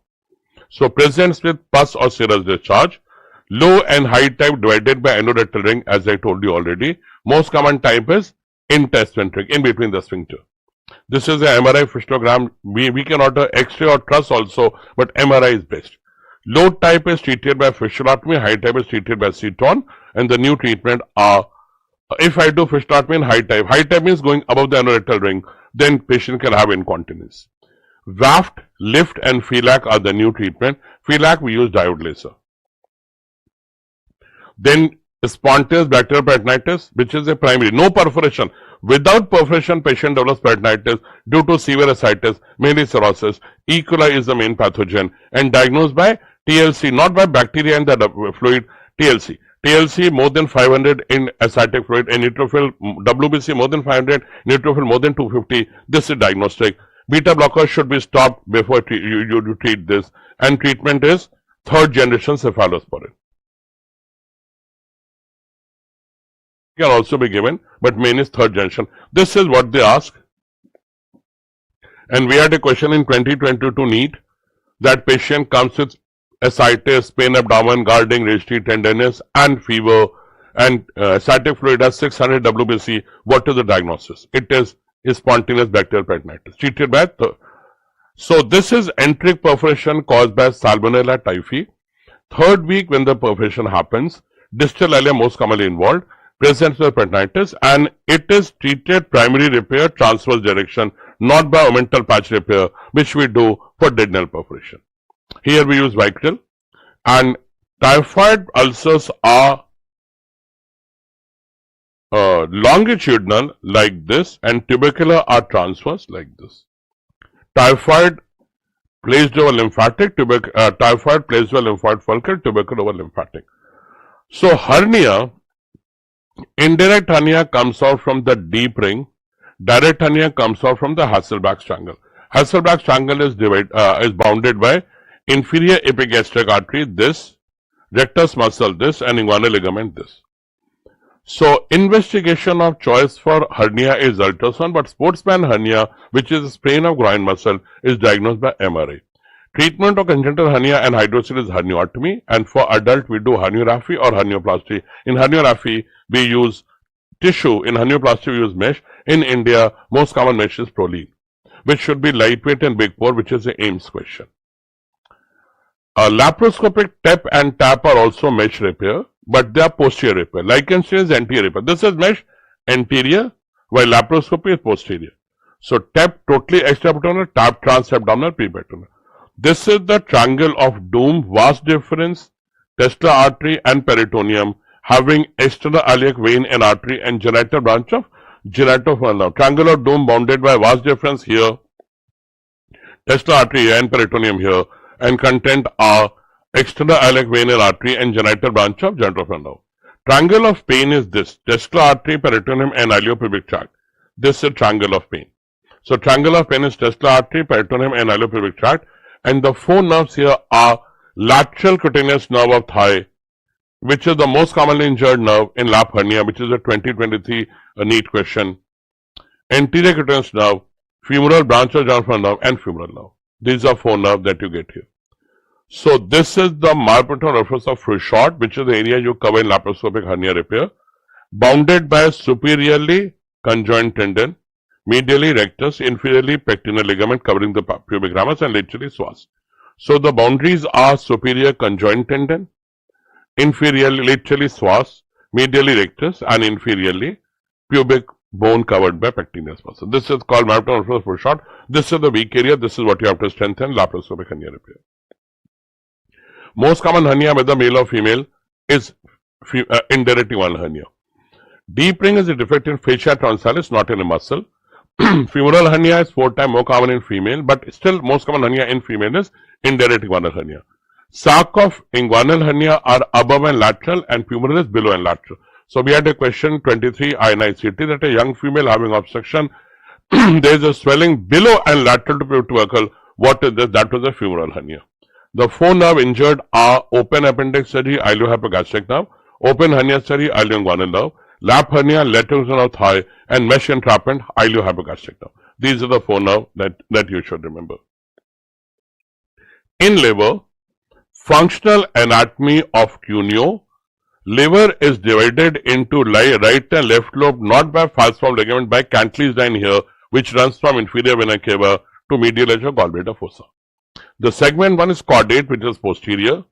So presents with pus or serous discharge. Low and high type divided by anorectal ring, as I told you already. Most common type is intersphincteric, in between the sphincter. This is a MRI fistulogram. We can order X-ray or truss also, but MRI is best. Low type is treated by fistulotomy, high type is treated by CTON, and the new treatment are, if I do fistulotomy in high type means going above the anorectal ring, then patient can have incontinence. Waft, lift and Celiac are the new treatment. Celiac we use diode laser. Then spontaneous bacterial peritonitis, which is a primary, no perforation. Without perforation, patient develops peritonitis due to severe ascites, mainly cirrhosis. E. coli is the main pathogen and diagnosed by TLC, not by bacteria in the fluid, TLC. TLC more than 500 in ascitic fluid, and neutrophil WBC more than 500, neutrophil more than 250. This is diagnostic. Beta blockers should be stopped before you treat this, and treatment is third generation cephalosporin. Can also be given, but main is third generation. This is what they ask. And we had a question in 2022 NEET. That patient comes with ascites, pain abdomen, guarding, registry, tenderness, and fever, and ascitic fluid has 600 WBC. What is the diagnosis? It is spontaneous bacterial peritonitis, treated by so this is enteric perforation caused by Salmonella typhi. Third week when the perforation happens, distal ileum most commonly involved, presents with peritonitis, and it is treated primary repair, transverse direction, not by omental patch repair, which we do for duodenal perforation. Here we use Vicryl, and typhoid ulcers are longitudinal like this, and tubercular are transverse like this. Typhoid placed over lymphatic, typhoid placed over lymphoid follicle, tubercular over lymphatic. So hernia, indirect hernia comes out from the deep ring, direct hernia comes out from the Hasselbalch triangle. Hasselbalch triangle is bounded by inferior epigastric artery, this, rectus muscle, this, and inguinal ligament, this. So investigation of choice for hernia is ultrasound, but sportsman hernia, which is a sprain of groin muscle, is diagnosed by MRI. Treatment of congenital hernia and hydrocele is herniotomy, and for adult we do herniorrhaphy or hernioplasty. In herniorrhaphy we use tissue, in hernioplasty we use mesh. In India most common mesh is Prolene, which should be lightweight and big pore, which is the AIMS question. Laparoscopic TEP and TAP are also mesh repair, but they are posterior repair. Lichen is anterior repair. This is mesh anterior, while laparoscopy is posterior. So TEP totally extra-abdominal, TAP trans-abdominal, preparatory. This is the triangle of doom, vast difference, testicular artery and peritoneum, having external iliac vein and artery and genital branch of genitofemoral. Triangle of doom bounded by vast difference here, testicular artery here and peritoneum here, and content are external iliac vein and artery and genital branch of genitofemoral. Triangle of pain is this: testicular artery, peritoneum and iliopubic tract. This is triangle of pain. So triangle of pain is testicular artery, peritoneum and iliopubic tract, and the four nerves here are lateral cutaneous nerve of thigh, which is the most commonly injured nerve in lap hernia, which is a 2023 NEET question. Anterior cutaneous nerve, femoral branch of genitofemoral nerve and femoral nerve. These are four nerves that you get here. So this is the marpaternal reference of Fouchard, which is the area you cover in laparoscopic hernia repair, bounded by superiorly conjoined tendon, medially rectus, inferiorly pectineal ligament covering the pubic ramus and laterally psoas. So the boundaries are superior conjoined tendon, inferiorly laterally psoas, medially rectus and inferiorly pubic bone covered by pectineal psoas. This is called marpaternal reference of Fouchard. This is the weak area. This is what you have to strengthen laparoscopic hernia repair. Most common hernia, whether male or female, is indirecting one hernia. Deep ring is a defect in fascia tonsillis, not in a muscle. Femoral hernia is 4 times more common in female, but still most common hernia in female is indirect inguinal hernia. Sac of inguinal hernia are above and lateral, and femoral is below and lateral. So we had a question 23 INICET that a young female having obstruction, there is a swelling below and lateral to pubic tubercle. What is this? That was a femoral hernia. The four nerve injured are open appendix surgery, iliohypogastric nerve, open hernia surgery, ilioinguinal nerve, lap hernia, lateral nerve thigh, and mesh entrapment, iliohypogastric nerve. These are the four nerves that you should remember. In liver, functional anatomy of Cuneo, liver is divided into right and left lobe, not by falciform ligament, by Cantley's line here, which runs from inferior vena cava to medial edge of gallbladder fossa. The segment 1 is caudate, which is posterior,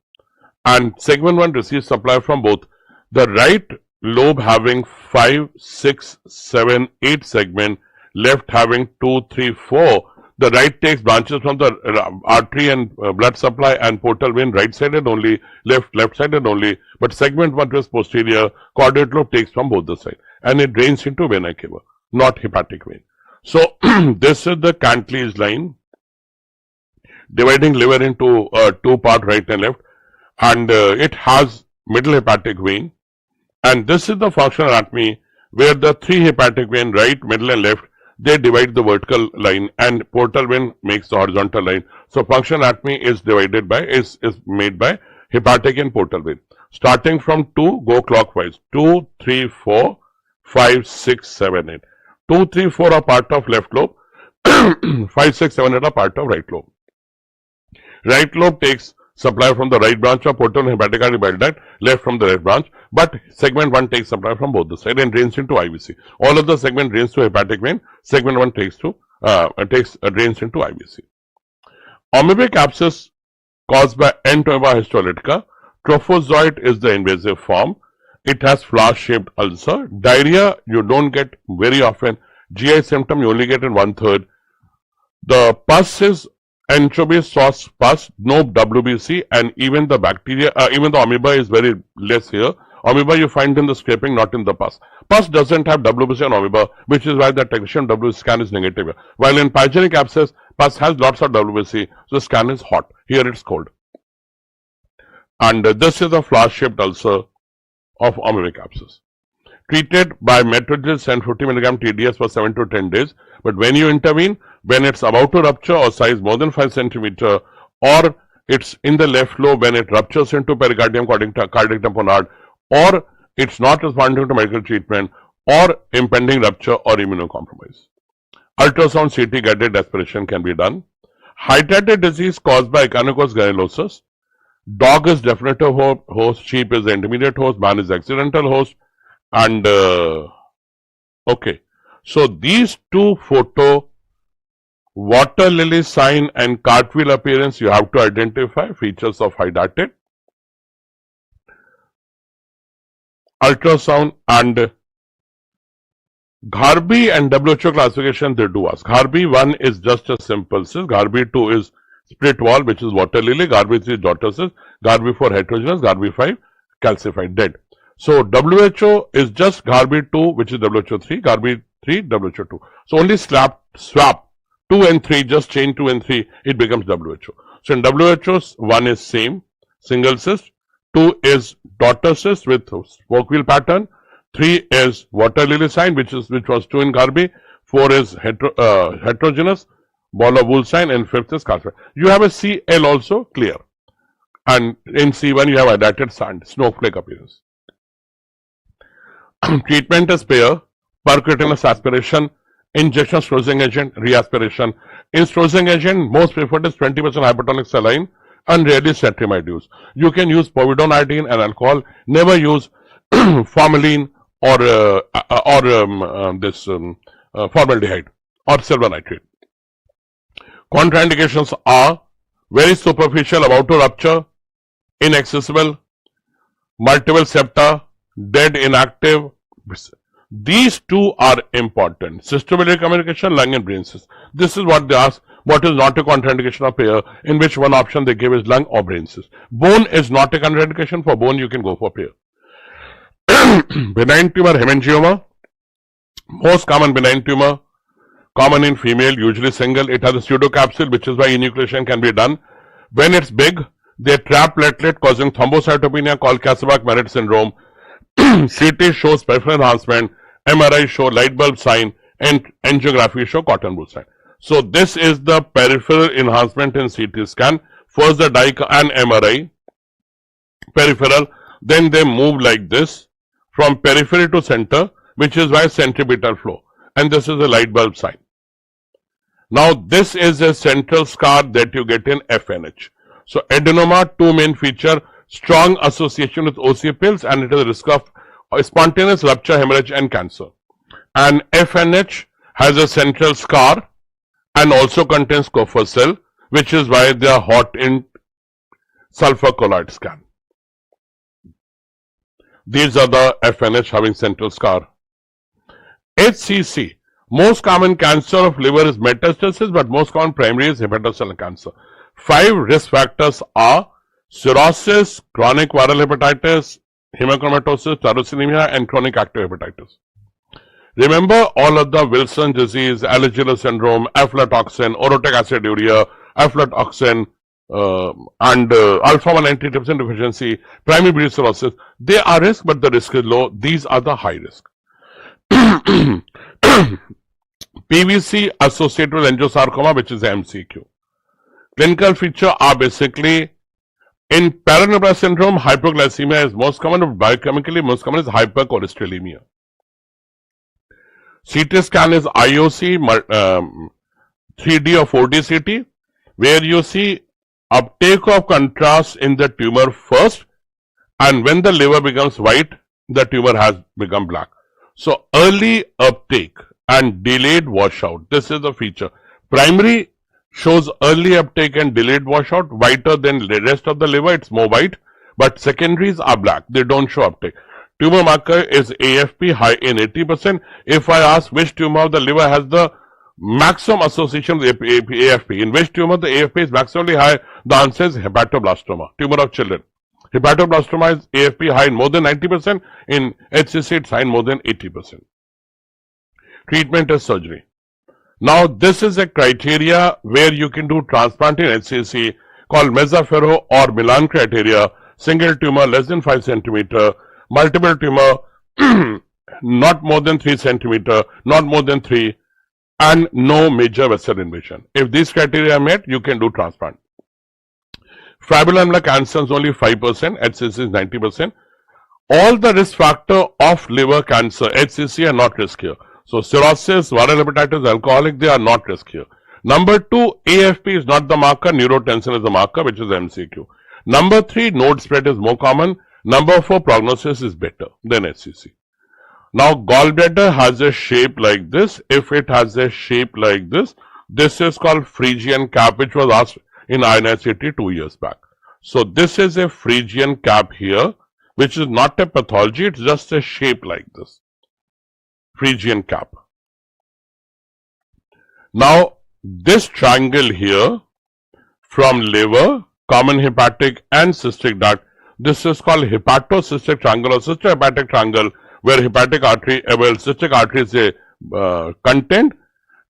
and segment 1 receives supply from both. The right lobe having 5, 6, 7, 8 segment, left having 2, 3, 4. The right takes branches from the artery and blood supply and portal vein right sided only, left sided only, but segment 1 is posterior, caudate lobe takes from both the sides, and it drains into vena cava, not hepatic vein. So this is the Cantley's line, dividing liver into two parts, right and left, and it has middle hepatic vein, and this is the functional anatomy where the 3 hepatic vein, right, middle and left, they divide the vertical line, and portal vein makes the horizontal line. So functional anatomy is divided by, is made by hepatic and portal vein. Starting from 2, go clockwise, 2, 3, 4, 5, 6, 7, 8. 2, 3, 4 are part of left lobe, 5, 6, 7, 8 are part of right lobe. Right lobe takes supply from the right branch of portal and hepatic artery bile duct, left from the left branch, but segment 1 takes supply from both the sides and drains into IVC. All of the segment drains to hepatic vein, segment 1 takes to drains into IVC. Amoebic abscess caused by Entomoeba histolytica. Trophozoite is the invasive form. It has flower-shaped ulcer. Diarrhea you don't get very often. GI symptom you only get in 1/3. The pus is anchovy sauce pus, no WBC, and even the bacteria, even the amoeba is very less here. Amoeba you find in the scraping, not in the pus. Pus doesn't have WBC on amoeba, which is why the technician WBC scan is negative here. While in pyogenic abscess, pus has lots of WBC, so the scan is hot. Here it's cold. And this is a flower-shaped ulcer of amoebic abscess. Treated by metrogyl and 50 mg TDS for 7 to 10 days. But when you intervene, when it's about to rupture or size more than 5 cm, or it's in the left lobe when it ruptures into pericardium, cardiac tamponade, or it's not responding to medical treatment, or impending rupture or immunocompromise. Ultrasound CT guided aspiration can be done. Hydrated disease caused by Echinococcus granulosus. Dog is definitive host, sheep is the intermediate host, man is the accidental host, and okay. So these two photo water lily sign and cartwheel appearance, you have to identify features of hydatid. Ultrasound and Garby and WHO classification, they do ask. Garby 1 is just a simple cyst. Garby 2 is split wall, which is water lily. Garby 3 is daughter cyst. Garby 4 heterogeneous. Garby 5 calcified, dead. So WHO is just Garby 2, which is WHO 3. Garby 3, WHO 2. So only swap 2 and 3, just change 2 and 3, it becomes WHO. So in WHO, 1 is same, single cyst. 2 is daughter cyst with spoke wheel pattern. 3 is water lily sign, which was 2 in Garby. 4 is heterogeneous, ball of wool sign, and 5th is calcified. You have a CL also, clear. And in C1 you have hydatid sand, snowflake appearance. Treatment is pair, percutaneous aspiration, injection strosing agent, reaspiration. In strosing agent, most preferred is 20% hypertonic saline and rarely cetrimide use. You can use povidone iodine and alcohol. Never use formalin or formaldehyde or silver nitrate. Contraindications are very superficial, about to rupture, inaccessible, multiple septa, dead, inactive. These two are important. Systematic communication, lung and brain cyst. This is what they ask. What is not a contraindication of pair? In which one option they give is lung or brain cyst. Bone is not a contraindication. For bone, you can go for pair. Benign tumor, hemangioma. Most common benign tumor, common in female, usually single. It has a pseudocapsule, which is why enucleation can be done. When it's big, they trap platelet causing thrombocytopenia called Kasabach-Merritt syndrome. CT shows peripheral enhancement, MRI show light bulb sign, and angiography show cotton wool sign. So this is the peripheral enhancement in CT scan. First the DICA and MRI, peripheral, then they move like this from periphery to center, which is why centripetal flow, and this is a light bulb sign. Now this is a central scar that you get in FNH. So adenoma, two main feature, strong association with ossipils, and it is a risk of spontaneous rupture, hemorrhage, and cancer. And FNH has a central scar and also contains corpuscle, which is why they are hot in sulfur colloid scan. These are the FNH having central scar. HCC, most common cancer of liver is metastasis, but most common primary is hepatocellular cancer. 5 risk factors are cirrhosis, chronic viral hepatitis, hemochromatosis, thalassemia, and chronic active hepatitis. Remember all of the Wilson disease, Aspergillus syndrome, aflatoxin, orotic aciduria, aflatoxin, and alpha-1 antitrypsin deficiency, primary biliary cirrhosis. They are risk, but the risk is low. These are the high risk. PVC associated with angiosarcoma, which is MCQ. Clinical feature are basically in paranephrotic syndrome, hypoglycemia is most common, biochemically most common is hypercholesterolemia. CT scan is IOC, 3D or 4D CT, where you see uptake of contrast in the tumor first, and when the liver becomes white, the tumor has become black. So early uptake and delayed washout, this is the feature. Primary shows early uptake and delayed washout, whiter than the rest of the liver, it's more white, but secondaries are black, they don't show uptake. Tumor marker is AFP, high in 80%. If I ask which tumor of the liver has the maximum association with AFP, in which tumor the AFP is maximally high, the answer is hepatoblastoma, tumor of children. Hepatoblastoma is AFP high in more than 90%, in HCC it's high in more than 80%. Treatment is surgery. Now this is a criteria where you can do transplant in HCC called Mazzaferro or Milan criteria, single tumor less than 5 cm, multiple tumor not more than 3 cm, not more than 3, and no major vessel invasion. If these criteria are met, you can do transplant. Fibrolamellar cancer is only 5%, HCC is 90%. All the risk factor of liver cancer, HCC, are not riskier. So cirrhosis, viral hepatitis, alcoholic, they are not riskier. Number 2, AFP is not the marker, neurotensin is the marker, which is MCQ. Number 3, node spread is more common. Number 4, prognosis is better than HCC. Now gallbladder has a shape like this. If it has a shape like this, This is called Phrygian cap, which was asked in INICET 2 years back. So this is a Phrygian cap here, which is not a pathology, it's just a shape like this. Phrygian cap. Now, this triangle here from liver, common hepatic and cystic duct, this is called hepatocystic triangle or cystohepatic triangle, where hepatic artery, cystic artery is a content.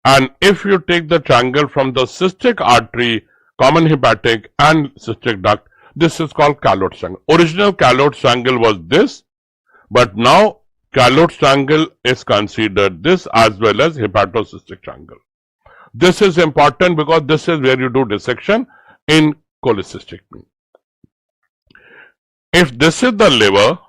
And if you take the triangle from the cystic artery, common hepatic and cystic duct, this is called Callot triangle. Original Callot triangle was this, but now Callot triangle is considered this as well as hepatocystic triangle. This is important because this is where you do dissection in cholecystectomy. If this is the liver,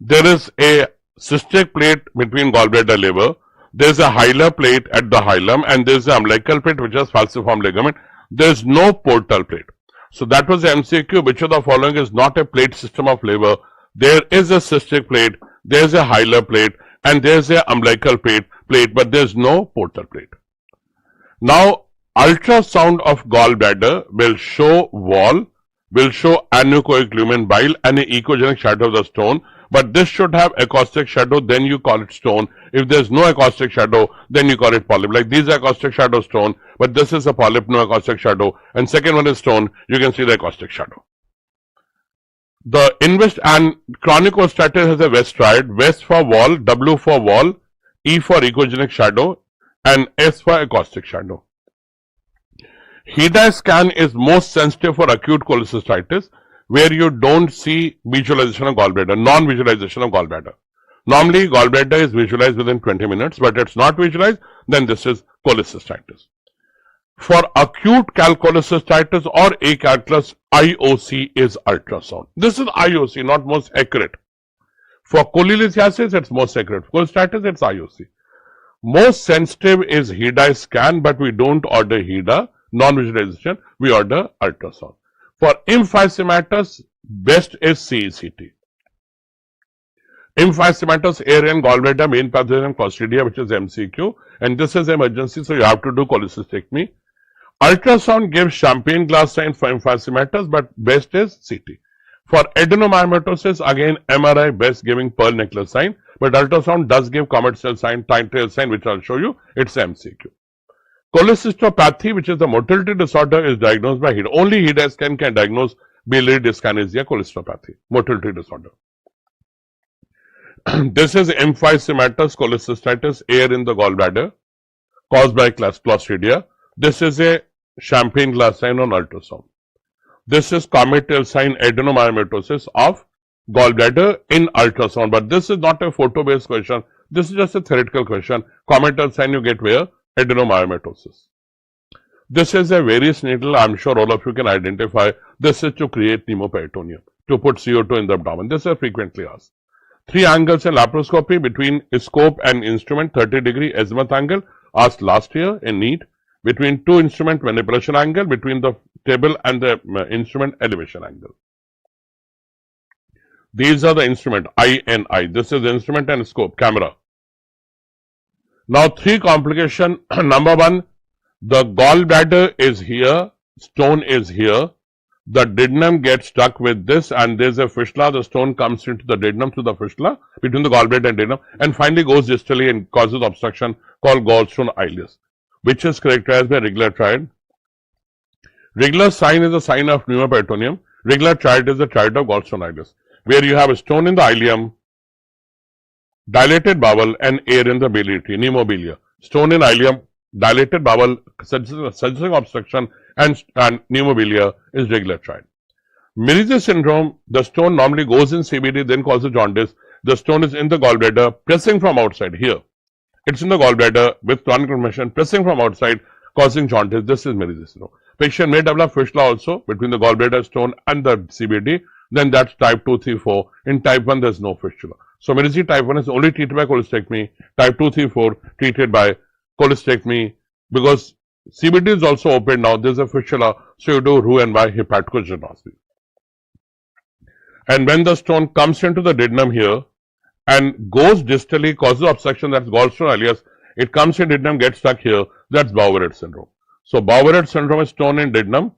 there is a cystic plate between gallbladder and liver. There is a hilar plate at the hilum, and there is an umbilical plate which has falciform ligament. There is no portal plate. So that was the MCQ. Which of the following is not a plate system of liver? There is a cystic plate, there is a hilar plate, and there is a umbilical plate, but there is no portal plate. Now, ultrasound of gallbladder will show wall, will show anechoic lumen bile and an echogenic shadow of the stone, but this should have acoustic shadow, then you call it stone. If there is no acoustic shadow, then you call it polyp. Like these are acoustic shadow stone, but this is a polyp, no acoustic shadow, and second one is stone, you can see the acoustic shadow. The invest and chronic osteitis has a west triad, west for wall, W for wall, E for echogenic shadow, and S for acoustic shadow. HIDA scan is most sensitive for acute cholecystitis, where you don't see visualization of gallbladder, non-visualization of gallbladder. Normally, gallbladder is visualized within 20 minutes, but it's not visualized, then this is cholecystitis. For acute calcholecystitis or acalculus, IOC is ultrasound. This is IOC, not most accurate. For cholelithiasis, it's most accurate. For cholecystitis, it's IOC. Most sensitive is HIDA scan, but we don't order HIDA, non-visualization, we order ultrasound. For emphysematous, best is CECT. Emphysematous air and gallbladder, main pathogen Clostridia, which is MCQ, and this is emergency, so you have to do cholecystectomy. Ultrasound gives champagne glass sign for emphysematous, but best is CT. For adenomyomatosis, again MRI best giving pearl necklace sign, but ultrasound does give comet cell sign, tine tail sign, which I'll show you, it's MCQ. Cholecystopathy, which is the motility disorder, is diagnosed by HIDA. Only HIDA scan can diagnose biliary dyskinesia cholecystopathy, motility disorder. This is emphysematous cholecystitis, air in the gallbladder, caused by Clostridia. This is a champagne glass sign on ultrasound. This is comet tail sign adenomyomatosis of gallbladder in ultrasound, but this is not a photo-based question. This is just a theoretical question. Comet tail sign you get where? Adenomyomatosis. This is a various needle, I'm sure all of you can identify. This is to create pneumoperitoneum, to put CO2 in the abdomen. This is frequently asked. 3 angles in laparoscopy between scope and instrument, 30-degree azimuth angle, asked last year in NEET. Between 2 instrument manipulation angle, between the table and the instrument elevation angle. These are the instrument, I and I. This is the instrument and scope, camera. Now 3 complication. Number 1, the gallbladder is here, stone is here. The duodenum gets stuck with this, and there's a fistula. The stone comes into the duodenum through the fistula between the gallbladder and duodenum, and finally goes distally and causes obstruction called gallstone ileus, which is characterized by regular triad. Regular sign is a sign of pneumoperitoneum. Regular triad is the triad of gallstone ileus, where you have a stone in the ileum, dilated bowel, and air in the biliary tree, pneumobilia. Stone in ileum, dilated bowel, suggesting obstruction, and pneumobilia is regular triad. Meniere's syndrome, the stone normally goes in CBD, then causes jaundice. The stone is in the gallbladder, pressing from outside here. It's in the gallbladder with chronic inflammation, pressing from outside, causing jaundice. This is Meniere's syndrome. Patient may develop fistula also between the gallbladder stone and the CBD. Then that's type 2, 3, 4. In type 1, there's no fistula. So Meniere's type 1 is only treated by cholecystectomy. Type 2, 3, 4 treated by cholecystectomy, because CBD is also open now. There's a fistula, so you do Roux-en-Y hepatogenoscopy. And when the stone comes into the duodenum here and goes distally, causes obstruction, that's gallstone ileus. It comes in duodenum, gets stuck here. That's Bowel syndrome. So Bowel syndrome is stone in duodenum,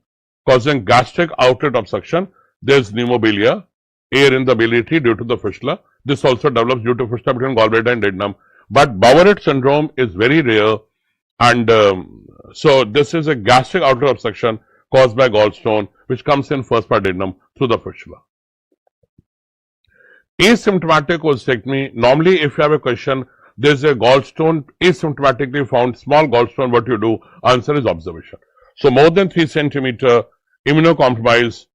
causing gastric outlet obstruction. There's pneumobilia, air in the biliary tree due to the fistula. This also develops due to fistula between gallbladder and duodenum. But Bowel syndrome is very rare, and so this is a gastric outlet obstruction caused by gallstone, which comes in first part duodenum through the fistula. Asymptomatic cholecystectomy. Normally, if you have a question, there's a gallstone asymptomatically found, small gallstone, what you do? Answer is observation. So more than 3 centimeter, immunocompromised,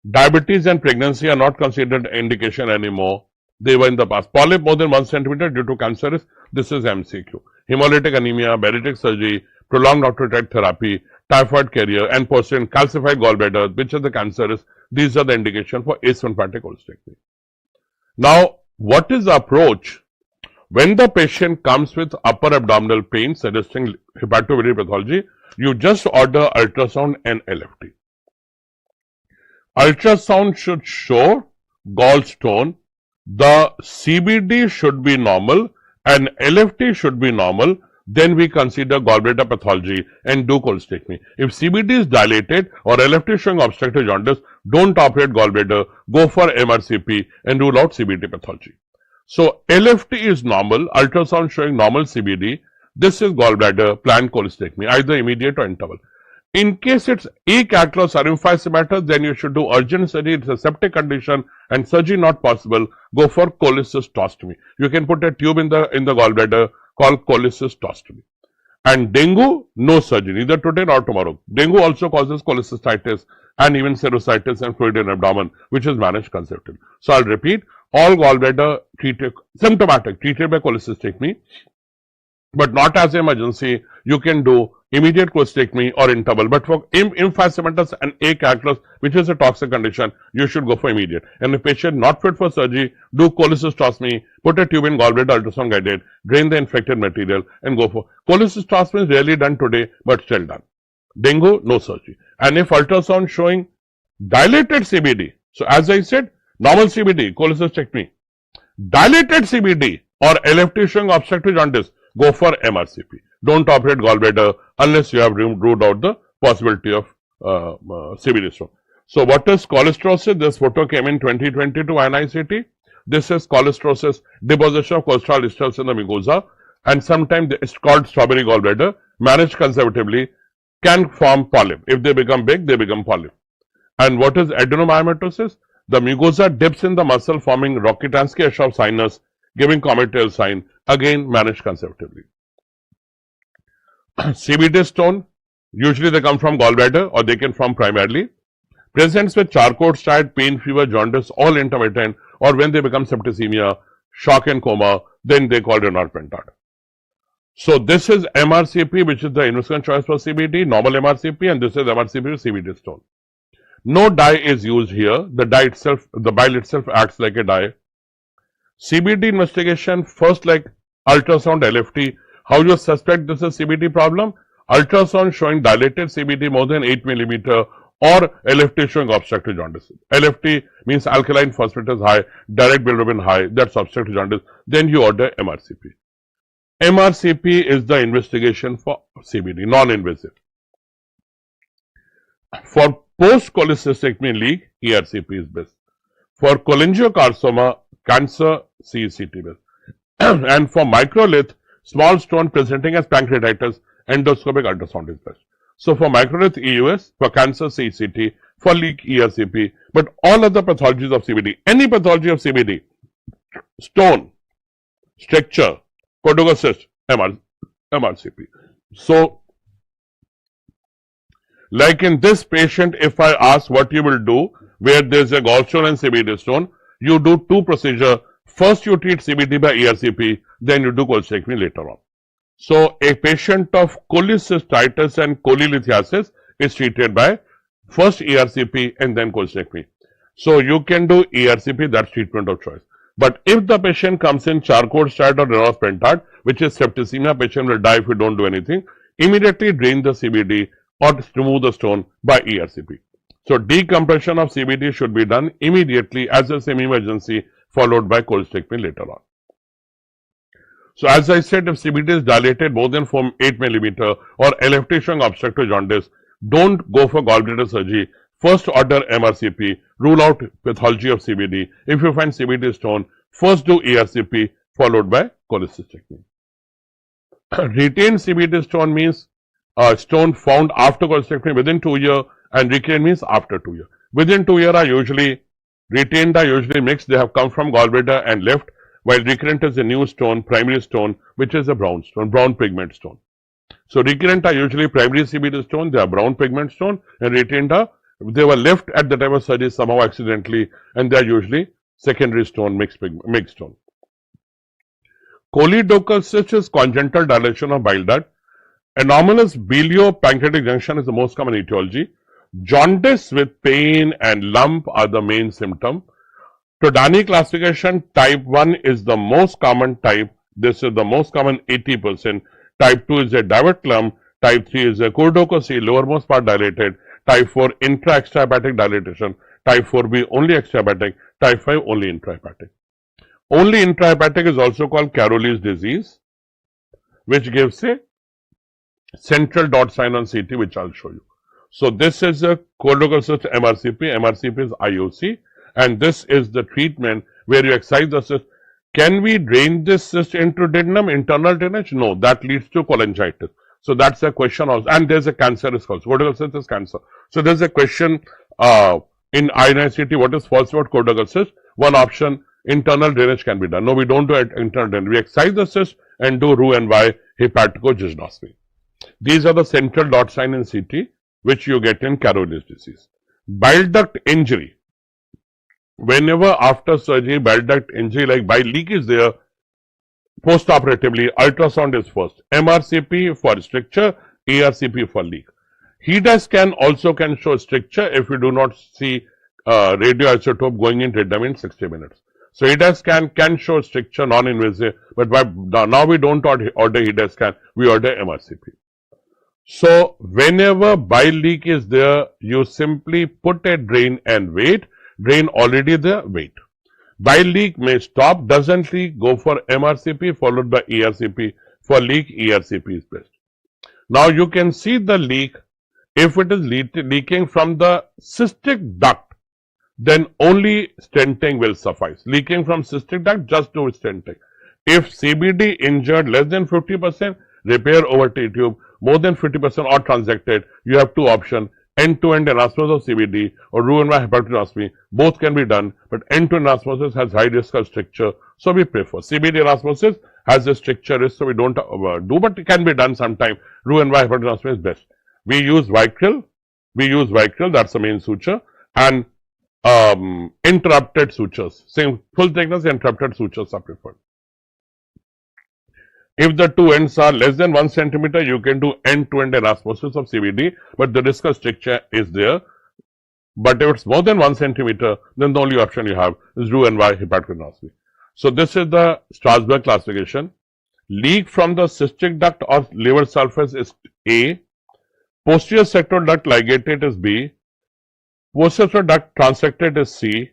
diabetes and pregnancy are not considered indication anymore. They were in the past. Polyp more than 1 centimeter due to cancerous. This is MCQ. Hemolytic anemia, bariatric surgery, prolonged octreotide therapy, typhoid carrier, and persistent calcified gallbladder, which are the cancerous. These are the indication for asymptomatic cholecystectomy. Now, what is the approach? When the patient comes with upper abdominal pain suggesting hepatobiliary pathology, you just order ultrasound and LFT. Ultrasound should show gallstone, the CBD should be normal and LFT should be normal, then we consider gallbladder pathology and do cholecystectomy. If CBD is dilated or LFT showing obstructive jaundice, don't operate gallbladder, go for MRCP and rule out CBD pathology. So LFT is normal, ultrasound showing normal CBD. This is gallbladder, planned cholecystectomy, either immediate or interval. In case it's acalculous or emphysematous, then you should do urgent surgery. It's a septic condition and surgery not possible. Go for cholecystostomy. You can put a tube in the gallbladder called cholecystostomy. And dengue, no surgery, neither today nor tomorrow. Dengue also causes cholecystitis and even serositis and fluid in abdomen, which is managed conservatively. So I'll repeat, all gallbladder treated, symptomatic, treated by cholecystectomy, but not as emergency. You can do immediate cholecystectomy or interval. But for emphysematous and acalculous, which is a toxic condition, you should go for immediate. And if patient not fit for surgery, do cholecystostomy, put a tube in gallbladder, ultrasound guided, drain the infected material and go for. Cholecystostomy is rarely done today, but still done. Dengue, no surgery. And if ultrasound showing dilated CBD, so as I said, normal CBD, cholecystectomy, dilated CBD or LFT showing obstructive jaundice, go for MRCP. Don't operate gallbladder unless you have ruled out the possibility of CBD stone. So what is cholestrosis? This photo came in 2022 INICET. This is cholestrosis, deposition of cholesterol esters in the mucosa, and sometimes it's called strawberry gallbladder. Managed conservatively, can form polyp. If they become big, they become polyp. And what is adenomyomatosis? The mucosa dips in the muscle, forming Rokitansky-Ashov sinus, giving commutative sign. Again, managed conservatively. CBD stone, usually they come from gallbladder or they can form primarily. Presents with Charcot striate, pain, fever, jaundice, all intermittent, or when they become septicemia, shock and coma, then they call Renard pentad. So this is MRCP, which is the investigational choice for CBD, normal MRCP, and this is MRCP with CBD stone. No dye is used here. The dye itself, the bile itself acts like a dye. CBD investigation, first like ultrasound, LFT. How you suspect this is CBD problem? Ultrasound showing dilated CBD more than 8 millimeter or LFT showing obstructive jaundice. LFT means alkaline phosphatase high, direct bilirubin high, that's obstructive jaundice. Then you order MRCP. MRCP is the investigation for CBD, non-invasive. For post-cholecystectomy leak, ERCP is best. For cholangiocarcinoma, cancer, CECT best. And for microlith, small stone presenting as pancreatitis, endoscopic ultrasound is best. So for microlith, EUS, for cancer, CECT, for leak, ERCP, but all other pathologies of CBD, any pathology of CBD, stone, structure, corticocyst, MRCP. So, like in this patient, if I ask what you will do, where there is a gallstone and CBD stone, you do two procedures. First, you treat CBD by ERCP, then you do cholecystectomy later on. So, a patient of cholecystitis and cholelithiasis is treated by first ERCP and then cholecystectomy. So, you can do ERCP, that's treatment of choice. But if the patient comes in Charcot striate or Renard pentad, which is septicemia, patient will die if you don't do anything, immediately drain the CBD or remove the stone by ERCP. So, decompression of CBD should be done immediately as a semi-emergency, followed by cholecystectomy later on. So as I said, if CBD is dilated more than 8 millimeter or LFT showing obstructive jaundice, don't go for gallbladder surgery. First order MRCP, rule out pathology of CBD. If you find CBD stone, first do ERCP followed by cholecystectomy. Retained CBD stone means stone found after cholecystectomy within 2 years, and recurrent means after 2 years. Within 2 years are usually retained, are usually mixed. They have come from gallbladder and left, while recurrent is a new stone, primary stone, which is a brown stone, brown pigment stone. So recurrent are usually primary CBD stone, they are brown pigment stone, and retained are, they were left at the time of surgery somehow accidentally, and they are usually secondary stone, mixed stone. Choledochal cyst is congenital dilation of bile duct. Anomalous bilio-pancreatic junction is the most common etiology. Jaundice with pain and lump are the main symptom. Todani classification, type 1 is the most common type. This is the most common 80%. Type 2 is a divert clump. Type 3 is a choledochal cyst, lowermost part dilated. Type 4 intra-extrahepatic dilatation. Type 4b only extrahepatic. Type 5 only intrahepatic. Only intrahepatic is also called Caroli's disease, which gives a central dot sign on CT, which I'll show you. So this is a choledochal cyst MRCP. MRCP is IOC, and this is the treatment where you excise the cyst. Can we drain this cyst into duodenum, internal drainage? No, that leads to cholangitis. So that's a question also, and there's a cancer risk also. Choledochal cyst is cancer. So there's a question in INICET, what is false about choledochal cyst? One option, internal drainage can be done. No, we don't do internal drainage. We excise the cyst and do Roux-en-Y hepatococcystomy. These are the central dot sign in CT, which you get in Caroli's disease. Bile duct injury. Whenever after surgery, bile duct injury like bile leak is there, post-operatively, ultrasound is first. MRCP for stricture, ERCP for leak. HEDA scan also can show stricture if you do not see radioisotope going in rhythm in 60 minutes. So HEDA scan can show stricture, non-invasive, but now we don't order HEDA scan, we order MRCP. So whenever bile leak is there, you simply put a drain and wait. Drain already there, wait. Bile leak may stop, doesn't leak, go for MRCP followed by ERCP. For leak, ERCP is best. Now you can see the leak. If it is leaking from the cystic duct, then only stenting will suffice. Leaking from cystic duct, just do stenting. If CBD injured less than 50%, repair over T-tube, more than 50% or transected, you have two options. End-to-end anastomosis of CBD or Roux-en-Y hepatococcystomy, both can be done, but end-to-end anastomosis has high risk of stricture, so we prefer. CBD anastomosis has a stricture risk, so we don't do, but it can be done sometime. Roux-en-Y hepatococcystomy is best. We use Vicryl, that's the main suture, and interrupted sutures. Same full thickness, interrupted sutures are preferred. If the two ends are less than 1 centimeter, you can do end-to-end anastomosis of CBD, but the risk of stricture is there. But if it's more than 1 centimeter, then the only option you have is Roux-en-Y hepatococcystomy. So this is the Strasberg classification. Leak from the cystic duct or liver sulfus is A. Posterior sectoral duct ligated is B. Posterior duct transected is C.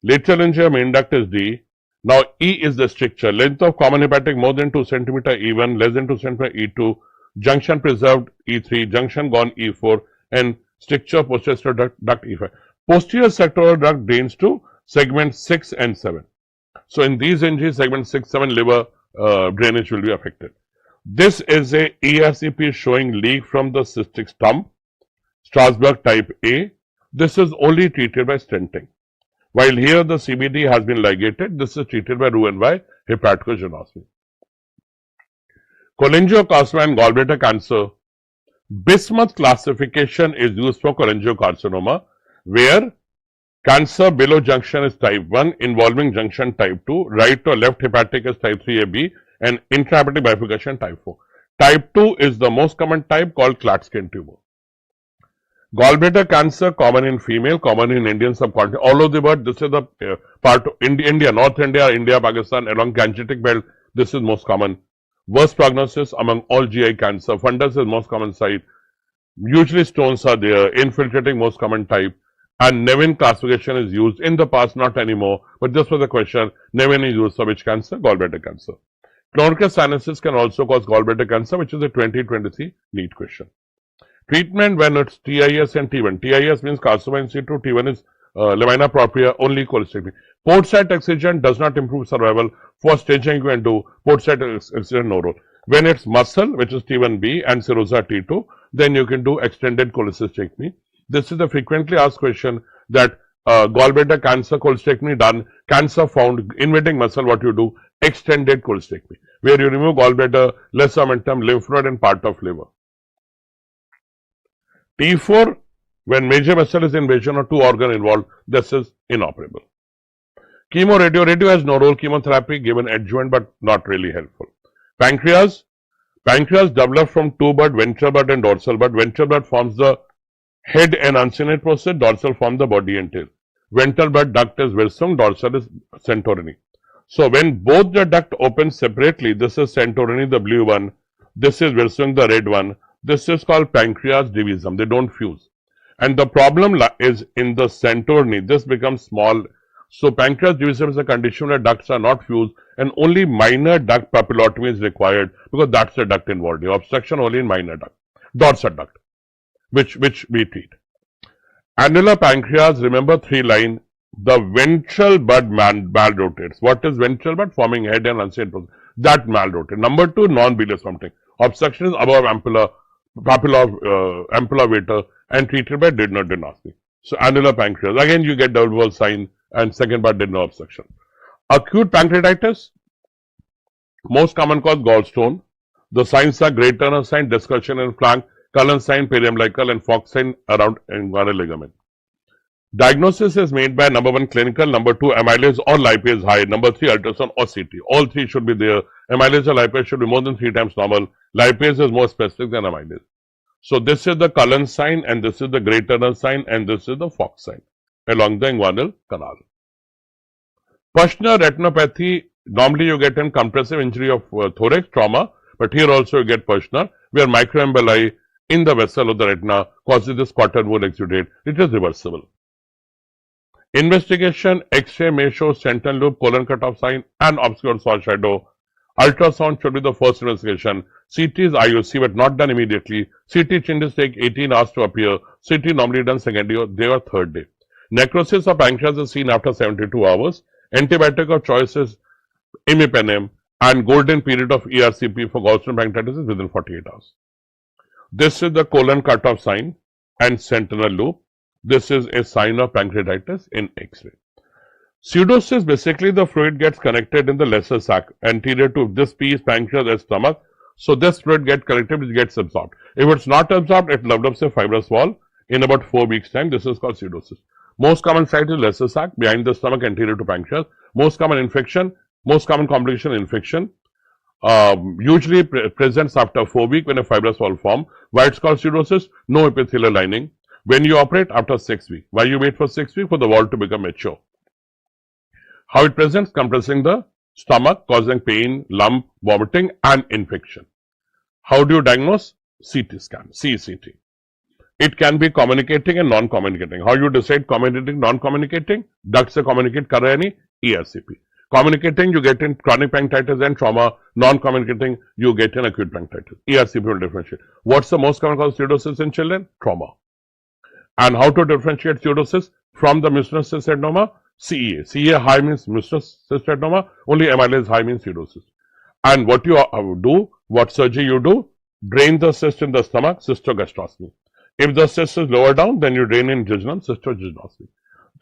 Lateral injury main duct is D. Now E is the stricture. Length of common hepatic more than 2 centimeter E1, less than 2 centimeter E2, junction preserved E3, junction gone E4, and stricture posterior duct E5. Posterior sectoral duct drains to segment 6 and 7. So in these injuries, segment 6, 7 liver drainage will be affected. This is a ERCP showing leak from the cystic stump, Strasberg type A. This is only treated by stenting. While here the CBD has been ligated, this is treated by Roux-en-Y hepatococcystomy. Cholangiocarcinoma and gallbladder cancer. Bismuth classification is used for cholangiocarcinoma, where cancer below junction is type 1, involving junction type 2, right or left hepatic is type 3AB, and intrahepatic bifurcation type 4. Type 2 is the most common type, called Klatskin tumor. Gallbladder cancer, common in female, common in Indian subcontinent, all over the world. This is the part of India, North India, India, Pakistan, along Gangetic belt. This is most common. Worst prognosis among all GI cancer. Fundus is most common site. Usually stones are there. Infiltrating most common type. And Nevin classification is used in the past, not anymore. But this was the question. Nevin is used for which cancer? Gallbladder cancer. Chronic sinuses can also cause gallbladder cancer, which is a 2023 NEET question. Treatment when it's TIS and T1. TIS means carcinoma in situ, T1 is lamina propria, only cholecystectomy. Port site excision does not improve survival. For staging, you can do port site excision, no role. When it's muscle, which is T1B, and serosa T2, then you can do extended cholecystectomy. This is the frequently asked question that gallbladder cancer cholecystectomy done, cancer found, invading muscle, what you do? Extended cholecystectomy, where you remove gallbladder, less omentum, lymph node, and part of liver. T4, when major vessel is invasion or two organ involved, this is inoperable. Chemo, radio has no role. Chemotherapy given adjuvant but not really helpful. Pancreas develops from two bud, ventral bud and dorsal bud. Ventral bud forms the head and uncinate process, dorsal forms the body and tail. Ventral bud duct is Wirsung, dorsal is Santorini. So when both the duct open separately, this is Santorini, the blue one, this is Wirsung, the red one. This is called pancreas divisum. They don't fuse. And the problem is in the Santorini, this becomes small. So pancreas divisum is a condition where ducts are not fused and only minor duct papillotomy is required because that's the duct involved. The obstruction only in minor duct, dorsal duct, which we treat. Annular pancreas, remember 3 line, the ventral bud malrotates. What is ventral bud? Forming head and uncinate process. That malrotates. Number 2, non-bilious vomiting. Obstruction is above ampulla vata and treated by diagnostics. So annular pancreas. Again, you get double wall sign and second part did no obstruction. Acute pancreatitis, most common cause gallstone. The signs are great Turner sign, discussion in flank, Cullen sign, periumbilical and Fox sign around inguinal ligament. Diagnosis is made by number 1 clinical, number 2 amylase or lipase high, number 3 ultrasound or CT. All 3 should be there. Amylase or lipase should be more than 3 times normal. Lipase is more specific than amylase. So this is the Cullen sign and this is the great Turner sign and this is the Fox sign along the inguinal canal. Pushner retinopathy, normally you get in compressive injury of thorax trauma, but here also you get Pushner, where microemboli in the vessel of the retina causes this quadrant wound exudate. It is reversible. Investigation, X-ray may show sentinel loop, colon cutoff sign and obscure saw shadow. Ultrasound should be the first investigation. CT is IOC but not done immediately. CT changes take 18 hours to appear. CT normally done second day or third day. Necrosis of pancreas is seen after 72 hours. Antibiotic of choice is imipenem and golden period of ERCP for gallstone pancreatitis is within 48 hours. This is the colon cutoff sign and sentinel loop. This is a sign of pancreatitis in X-ray. Pseudocyst, basically the fluid gets connected in the lesser sac anterior to this piece, pancreas and stomach. So this fluid gets connected, which gets absorbed. If it's not absorbed, it develops a fibrous wall in about 4 weeks time. This is called pseudocyst. Most common site is lesser sac behind the stomach anterior to pancreas. Most common infection, most common complication infection. Usually presents after 4 weeks when a fibrous wall form. Why it's called pseudocyst? No epithelial lining. When you operate after 6 weeks. Why you wait for 6 weeks? For the wall to become mature. How it presents? Compressing the stomach, causing pain, lump, vomiting and infection. How do you diagnose? CT scan, CCT. It can be communicating and non-communicating. How you decide communicating, non-communicating? Ducts se communicate kar rahe nahi? ERCP. Communicating, you get in chronic pancreatitis and trauma. Non-communicating, you get in acute pancreatitis. ERCP will differentiate. What's the most common cause of pseudocyst in children? Trauma. And how to differentiate pseudocyst from the mucinous cyst adenoma? CEA. CEA high means mucinous cyst adenoma. Only amylase high means pseudocyst. And what you do, what surgery you do? Drain the cyst in the stomach, cystogastrostomy. If the cyst is lower down, then you drain in jejunum, cystogenostomy.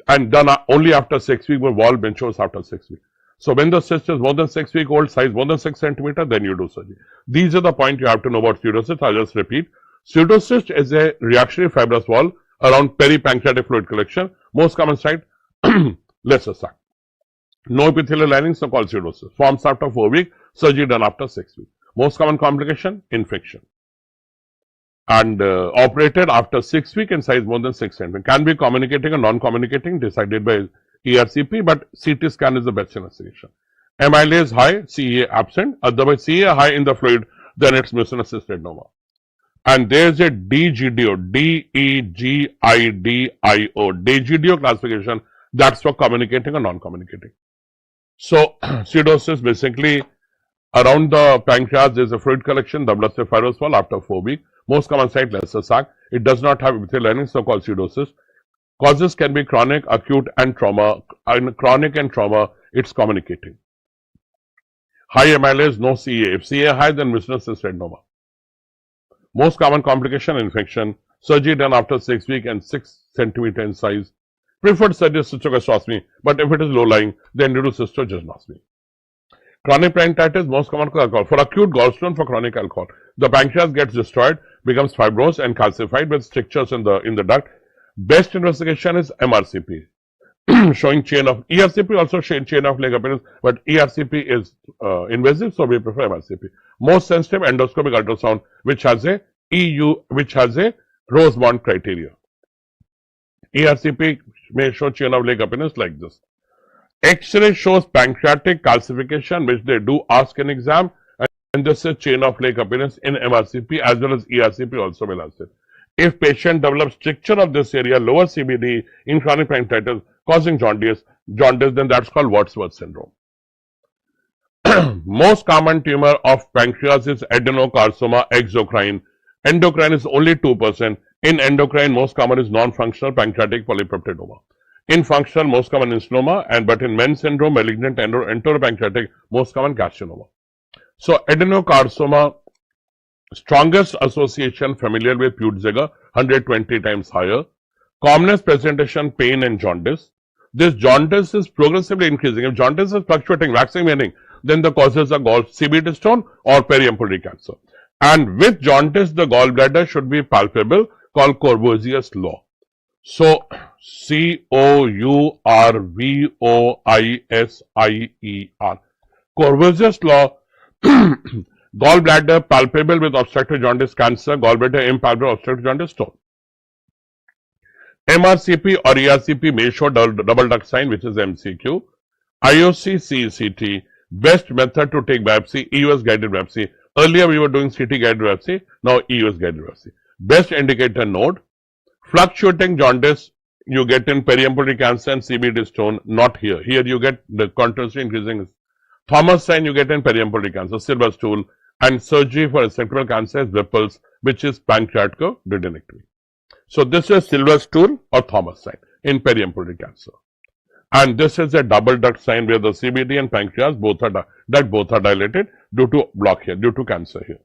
And done only after 6 weeks, but wall benchos after 6 weeks. So when the cyst is more than 6 week old, size more than 6 centimeter, then you do surgery. These are the points you have to know about pseudocyst. I'll just repeat. Pseudocyst is a reactionary fibrous wall around peripancreatic fluid collection. Most common site, lesser sac. No epithelial lining, so called pseudocyst. Forms after 4 weeks, surgery done after 6 weeks. Most common complication, infection. And operated after 6 weeks and size more than 6 centimeters. Can be communicating or non-communicating, decided by ERCP, but CT scan is the best investigation. Amylase high, CEA absent. Otherwise, CEA high in the fluid, then it's mucinous cyst adenoma. And there's a DGDO, D-E-G-I-D-I-O, DGDO classification. That's for communicating or non-communicating. So, pseudocyst basically Around the pancreas, there is a fluid collection, the blood cell fibrous wall after 4 weeks. Most common site, lesser sac. It does not have epithelial lining, so-called pseudosis. Causes can be chronic, acute, and trauma. In chronic and trauma, it's communicating. High amylase, no CA. If CA high, then mucinous adenoma. Most common complication, infection. Surgery done after 6 weeks and 6 centimeter in size. Preferred surgery is cystogastrostomy, but if it is low-lying, then due to cystogenostomy. Chronic pancreatitis, most common cause alcohol. For acute gallstone, for chronic alcohol, the pancreas gets destroyed, becomes fibrous and calcified with strictures in the duct. Best investigation is MRCP, showing chain of ERCP, also chain of leg appearance, but ERCP is invasive, so we prefer MRCP. Most sensitive, endoscopic ultrasound, which has a Rosemont criteria. ERCP may show chain of leg appearance like this. X-ray shows pancreatic calcification, which they do ask in exam, and this is chain of leg appearance in MRCP as well as ERCP also will ask it. If patient develops stricture of this area, lower CBD in chronic pancreatitis causing jaundice, then that's called Wadsworth syndrome. Most common tumor of pancreas is adenocarcinoma exocrine. Endocrine is only 2%. In endocrine, most common is non-functional pancreatic polypeptidoma. In functional, most common insulinoma, but in Men's syndrome, malignant enteropancreatic, most common carcinoma. So, adenocarcinoma, strongest association familial with Peutz-Jeghers, 120 times higher. Commonest presentation, pain and jaundice. This jaundice is progressively increasing. If jaundice is fluctuating, waxing, waning, then the causes are CBD stone or periampullary cancer. And with jaundice, the gallbladder should be palpable, called Courvoisier's law. So, Courvoisier. Courvoisier's law, gallbladder palpable with obstructive jaundice cancer, gallbladder impalpable obstructive jaundice stone. MRCP or ERCP may show double duct sign, which is MCQ. IOC, CECT, best method to take biopsy, EUS guided biopsy. Earlier we were doing CT guided biopsy, now EUS guided biopsy. Best indicator node. Fluctuating jaundice you get in periampullary cancer and CBD stone, not here. Here you get the continuously increasing. Thomas sign you get in periampullary cancer, silver stool, and surgery for resectable cancer is Whipple's, which is pancreaticoduodenectomy. So this is silver stool or Thomas sign in periampullary cancer. And this is a double duct sign where the CBD and pancreas both are dilated due to block here, due to cancer here.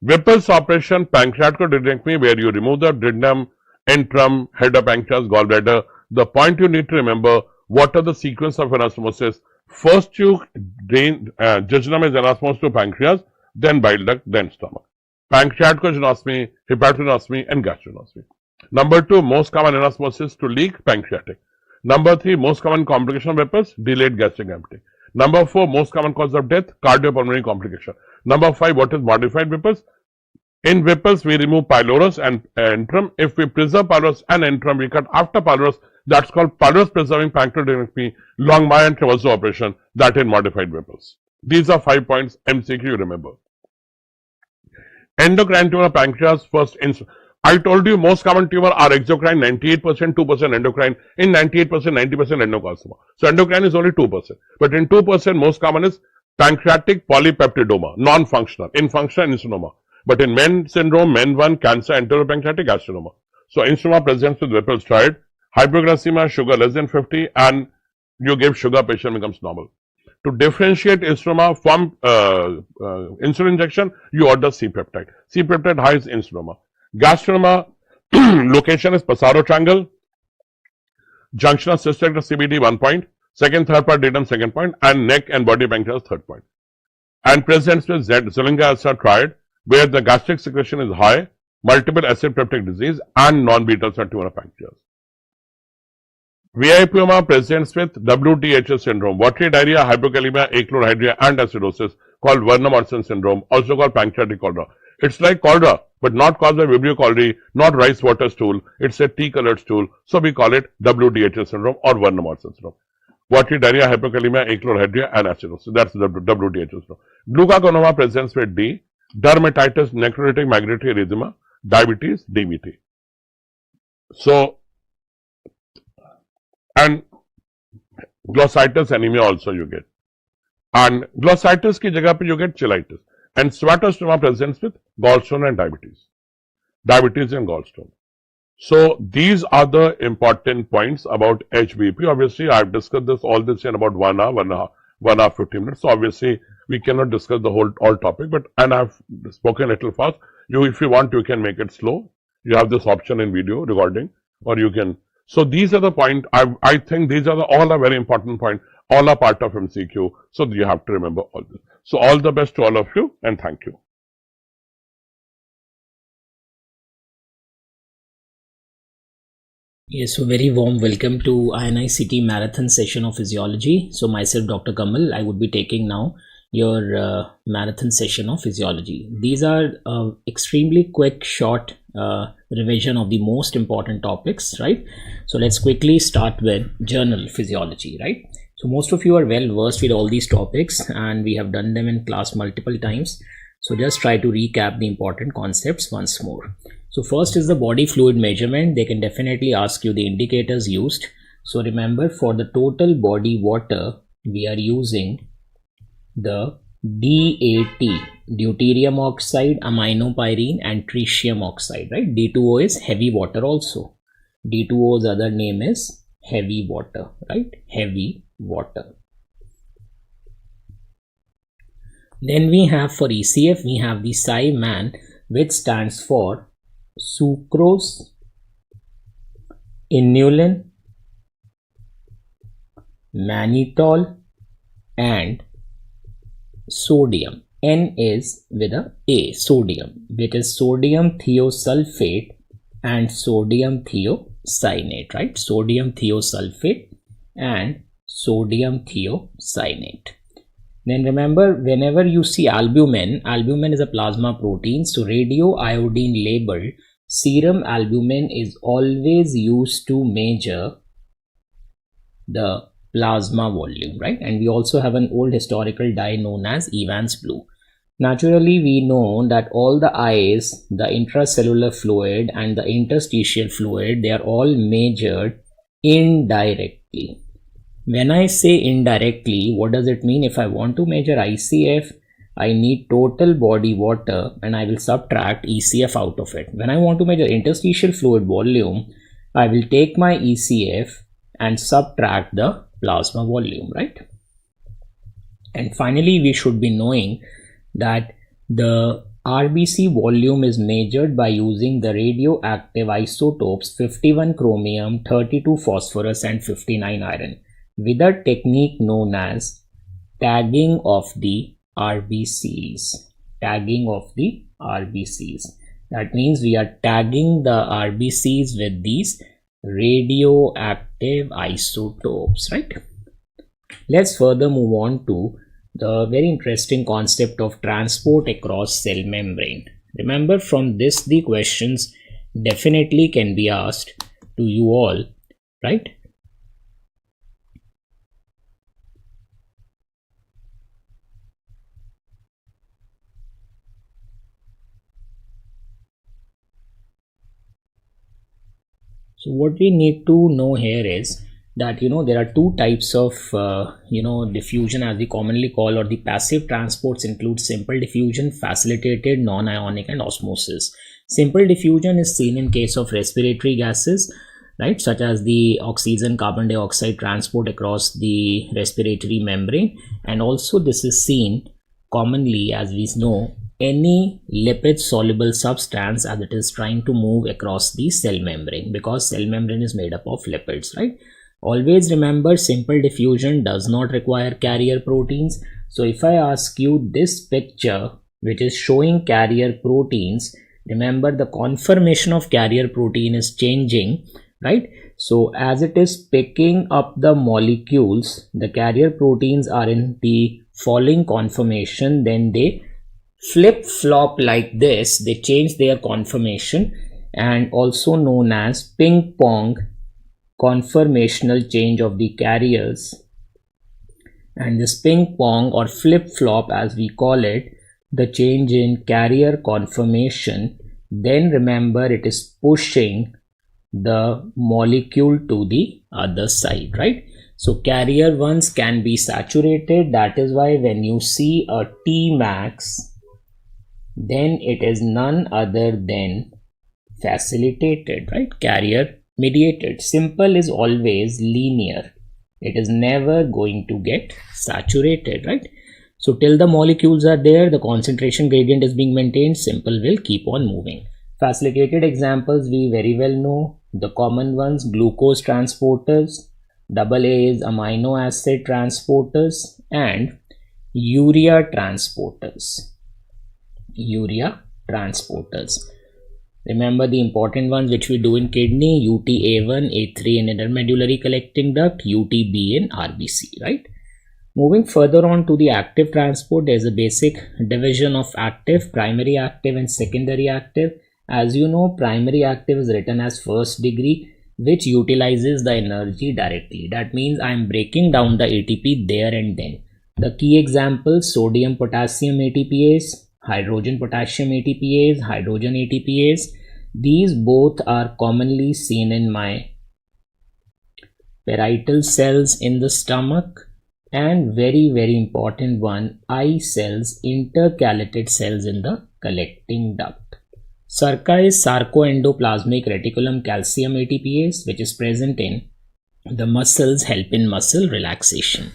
Whipple's operation, pancreaticoduodenectomy, where you remove the duodenum, antrum, head of pancreas, gallbladder. The point you need to remember, what are the sequence of anastomosis? First you drain, jejunum is anastomosed to pancreas, then bile duct, then stomach. Pancreaticogenosmy, hepatogenosmy, and gastroenostomy. Number 2, most common anastomosis to leak, pancreatic. Number 3, most common complication of Whipple's, delayed gastric empty. Number 4, most common cause of death, cardiopulmonary complication. Number 5, what is modified Whipple's? In Whipple's, we remove pylorus and antrum. If we preserve pylorus and antrum, we cut after pylorus. That's called pylorus preserving pancreaticoduodenectomy, Longmire and Traverso operation, that in modified Whipple's. These are 5 points, MCQ you remember. Endocrine tumor pancreas, first. I told you most common tumor are exocrine, 98%, 2% endocrine. In 98%, 90% endocarcinoma. So endocrine is only 2%. But in 2%, most common is pancreatic polypeptidoma, non-functional. In functional, insulinoma. But in Men's syndrome, MEN1, cancer, enteropancreatic carcinoma. So insulinoma presents with Whipple's triad, hypoglycemia, sugar less than 50, and you give sugar, patient becomes normal. To differentiate insulinoma from insulin injection, you order C-peptide. C-peptide high is insulinoma. Gastronoma, location is Passaro triangle, junction of cystic CBD 1 point, second, third part datum 2nd point, and neck and body pancreas 3rd point. And presents with Zollinger-Ellster triad, where the gastric secretion is high, multiple acid peptic disease, and non-beta cell tumor of pancreas. VIPoma presents with WDHS syndrome, watery diarrhea, hypokalemia, achlorhydria, and acidosis, called Werner-Morrison syndrome, also called pancreatic cholera. It's like cholera, but not caused by Vibrio cholerae, not rice water stool. It's a tea-colored stool, so we call it WDHS syndrome or Werner-Morrison syndrome. Watery diarrhea, hypokalemia, achlorhydria, and acidosis. That's the WDHS syndrome. Glucagonoma presents with D, dermatitis, necrotic migratory erythema, diabetes, DVT. So, and glossitis anemia also you get. And glossitis की जगह पे you get cheilitis. And svatostoma presents with gallstone and diabetes. Diabetes and gallstone. So these are the important points about HBP. Obviously, I've discussed all this in about 1 hour, 15 minutes. So obviously, we cannot discuss the all topic, and I've spoken a little fast. If you want, you can make it slow. You have this option in video recording, or you can. So these are the point. I think these are all are very important point. All are part of MCQ. So you have to remember all this. So all the best to all of you, and thank you. Yes, so very warm welcome to INICET marathon session of physiology. So myself, Dr. Kamal, I would be taking now your marathon session of physiology. These are extremely quick, short revision of the most important topics, right? So let's quickly start with general physiology, right? So most of you are well versed with all these topics and we have done them in class multiple times. So just try to recap the important concepts once more. So first is the body fluid measurement. They can definitely ask you the indicators used. So remember, for the total body water, we are using the DAT, deuterium oxide, aminopyrine and tritium oxide, right? D2O is heavy water also. D2O's other name is heavy water, right? Heavy water. Then we have for ECF, we have the SIMAN, which stands for sucrose, inulin, mannitol and sodium. N is with a sodium, which is sodium thiosulfate and sodium thiocyanate, right? Sodium thiosulfate and sodium thiocyanate. Then remember, whenever you see albumin, albumin is a plasma protein. So radioiodine labeled serum albumin is always used to measure the plasma volume, right? And we also have an old historical dye known as Evans blue. Naturally, we know that all the eyes, the intracellular fluid and the interstitial fluid, they are all measured indirectly. When I say indirectly, what does it mean? If I want to measure ICF, I need total body water and I will subtract ECF out of it. When I want to measure interstitial fluid volume, I will take my ECF and subtract the plasma volume, right? And finally, we should be knowing that the RBC volume is measured by using the radioactive isotopes 51 chromium, 32 phosphorus and 59 iron, with a technique known as tagging of the RBCs. Tagging of the RBCs. That means we are tagging the RBCs with these radioactive isotopes, right? Let's further move on to the very interesting concept of transport across cell membrane. Remember, from this the questions definitely can be asked to you all, right? So what we need to know here is that, there are two types of, diffusion, as we commonly call, or the passive transports include simple diffusion, facilitated, non-ionic and osmosis. Simple diffusion is seen in case of respiratory gases, right, such as the oxygen, carbon dioxide transport across the respiratory membrane. And also this is seen commonly, as we know, any lipid soluble substance as it is trying to move across the cell membrane, because cell membrane is made up of lipids, right? Always remember, simple diffusion does not require carrier proteins. So if I ask you this picture which is showing carrier proteins, remember the conformation of carrier protein is changing, right? So as it is picking up the molecules, the carrier proteins are in the falling conformation, then they flip-flop like this, they change their conformation, and also known as ping-pong conformational change of the carriers. And this ping-pong or flip-flop, as we call it, the change in carrier conformation, then remember it is pushing the molecule to the other side, right? So carrier ones can be saturated. That is why when you see a T max, then it is none other than facilitated, right? Carrier mediated. Simple is always linear. It is never going to get saturated, right? So till the molecules are there, the concentration gradient is being maintained, simple will keep on moving. Facilitated examples we very well know. The common ones, glucose transporters, AA is amino acid transporters, and urea transporters. Urea transporters. Remember the important ones which we do in kidney: UTA1, A3 in intermedullary collecting duct, UTB in RBC, right? Moving further on to the active transport, there is a basic division of active, primary active and secondary active. As you know, primary active is written as first degree, which utilizes the energy directly. That means I am breaking down the ATP there and then. The key examples: sodium potassium ATPase, hydrogen potassium ATPase, hydrogen ATPase. These both are commonly seen in my parietal cells in the stomach, and very important one, eye cells, intercalated cells in the collecting duct. Sarca is sarcoendoplasmic reticulum calcium ATPase, which is present in the muscles, help in muscle relaxation.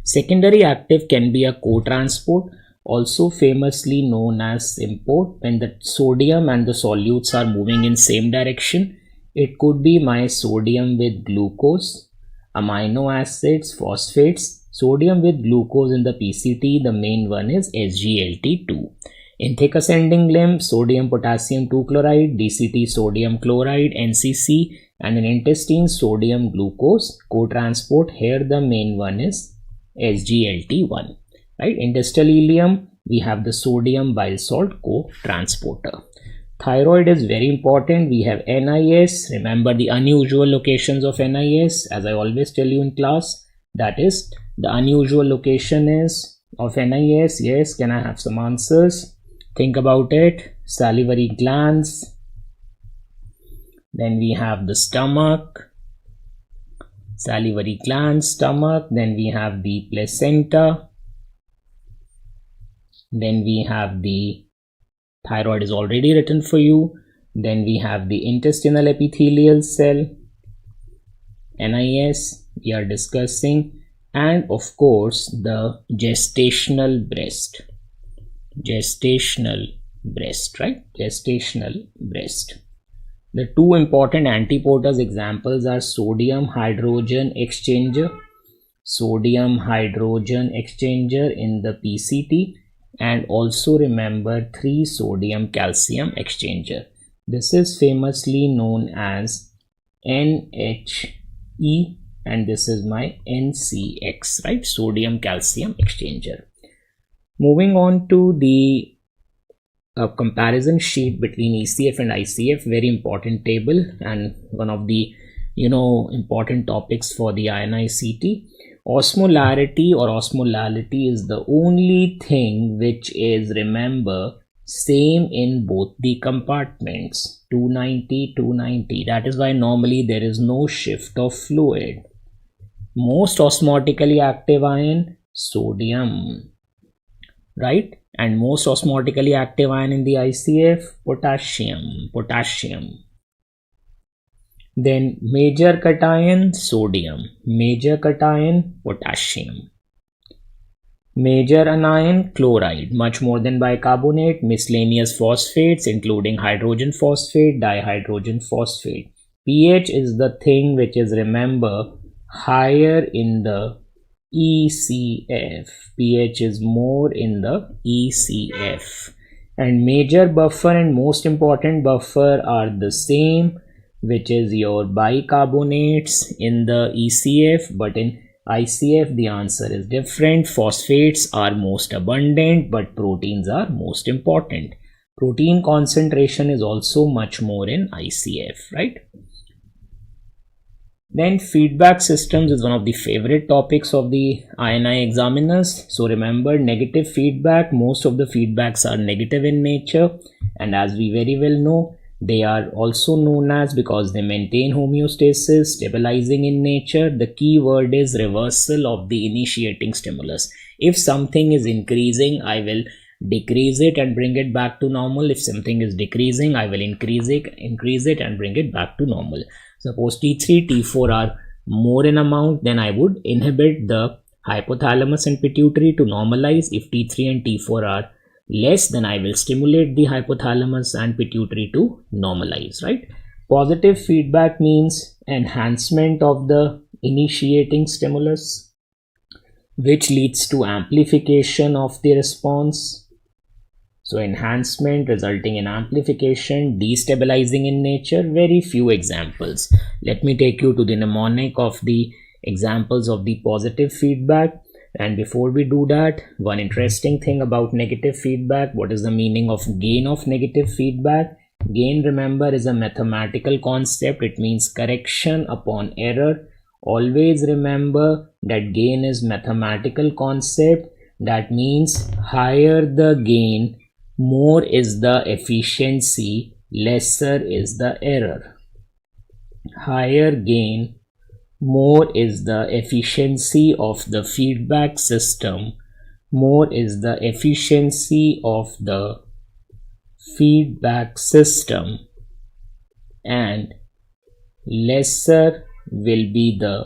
Secondary active can be a co-transport, also famously known as import. When the sodium and the solutes are moving in same direction, it could be my sodium with glucose, amino acids, phosphates. Sodium with glucose in the PCT, the main one is SGLT2. In thick ascending limb, sodium potassium 2 chloride, DCT sodium chloride, NCC, and in intestine, sodium glucose co-transport. Here the main one is SGLT1. Right? In distal ileum, we have the sodium bile salt co-transporter. Thyroid is very important. We have NIS. Remember the unusual locations of NIS, as I always tell you in class. That is, the unusual location is of NIS. Yes, can I have some answers? Think about it. Salivary glands. Then we have the stomach. Salivary glands, stomach. Then we have the placenta. Then we have the thyroid is already written for you. Then we have the intestinal epithelial cell, NIS, we are discussing, and of course the gestational breast. Gestational breast, right? Gestational breast. The two important antiporters examples are sodium hydrogen exchanger, sodium hydrogen exchanger in the PCT, and also remember 3-sodium calcium exchanger. This is famously known as NHE, and this is my NCX, right? Sodium calcium exchanger. Moving on to the comparison sheet between ECF and ICF, very important table and one of the important topics for the INICET. Osmolarity or osmolality is the only thing which is, remember, same in both the compartments, 290, 290. That is why normally there is no shift of fluid. Most osmotically active ion, sodium, right? And most osmotically active ion in the ICF, potassium. Then major cation, sodium, major cation, potassium. Major anion, chloride, much more than bicarbonate. Miscellaneous phosphates including hydrogen phosphate, dihydrogen phosphate. pH is the thing which is, remember, higher in the ECF. pH is more in the ECF. And major buffer and most important buffer are the same, which is your bicarbonates in the ECF, but in ICF the answer is different. Phosphates are most abundant, but proteins are most important. Protein concentration is also much more in ICF, right? Then feedback systems is one of the favorite topics of the INI examiners. So remember, negative feedback, most of the feedbacks are negative in nature, and as we very well know, They are also known as, because they maintain homeostasis, stabilizing in nature. The key word is reversal of the initiating stimulus. If something is increasing, I will decrease it and bring it back to normal. If something is decreasing, I will increase it and bring it back to normal. Suppose T3, T4 are more in amount, then I would inhibit the hypothalamus and pituitary to normalize. If T3 and T4 are less, then I will stimulate the hypothalamus and pituitary to normalize, right? Positive feedback means enhancement of the initiating stimulus, which leads to amplification of the response. So enhancement resulting in amplification, destabilizing in nature. Very few examples. Let me take you to the mnemonic of the examples of the positive feedback. And before we do that, one interesting thing about negative feedback. What is the meaning of gain of negative feedback? Gain, remember, is a mathematical concept. It means correction upon error. Always remember that gain is mathematical concept. That means higher the gain, more is the efficiency, lesser is the error. Higher gain, more is the efficiency of the feedback system, more is the efficiency of the feedback system, and lesser will be the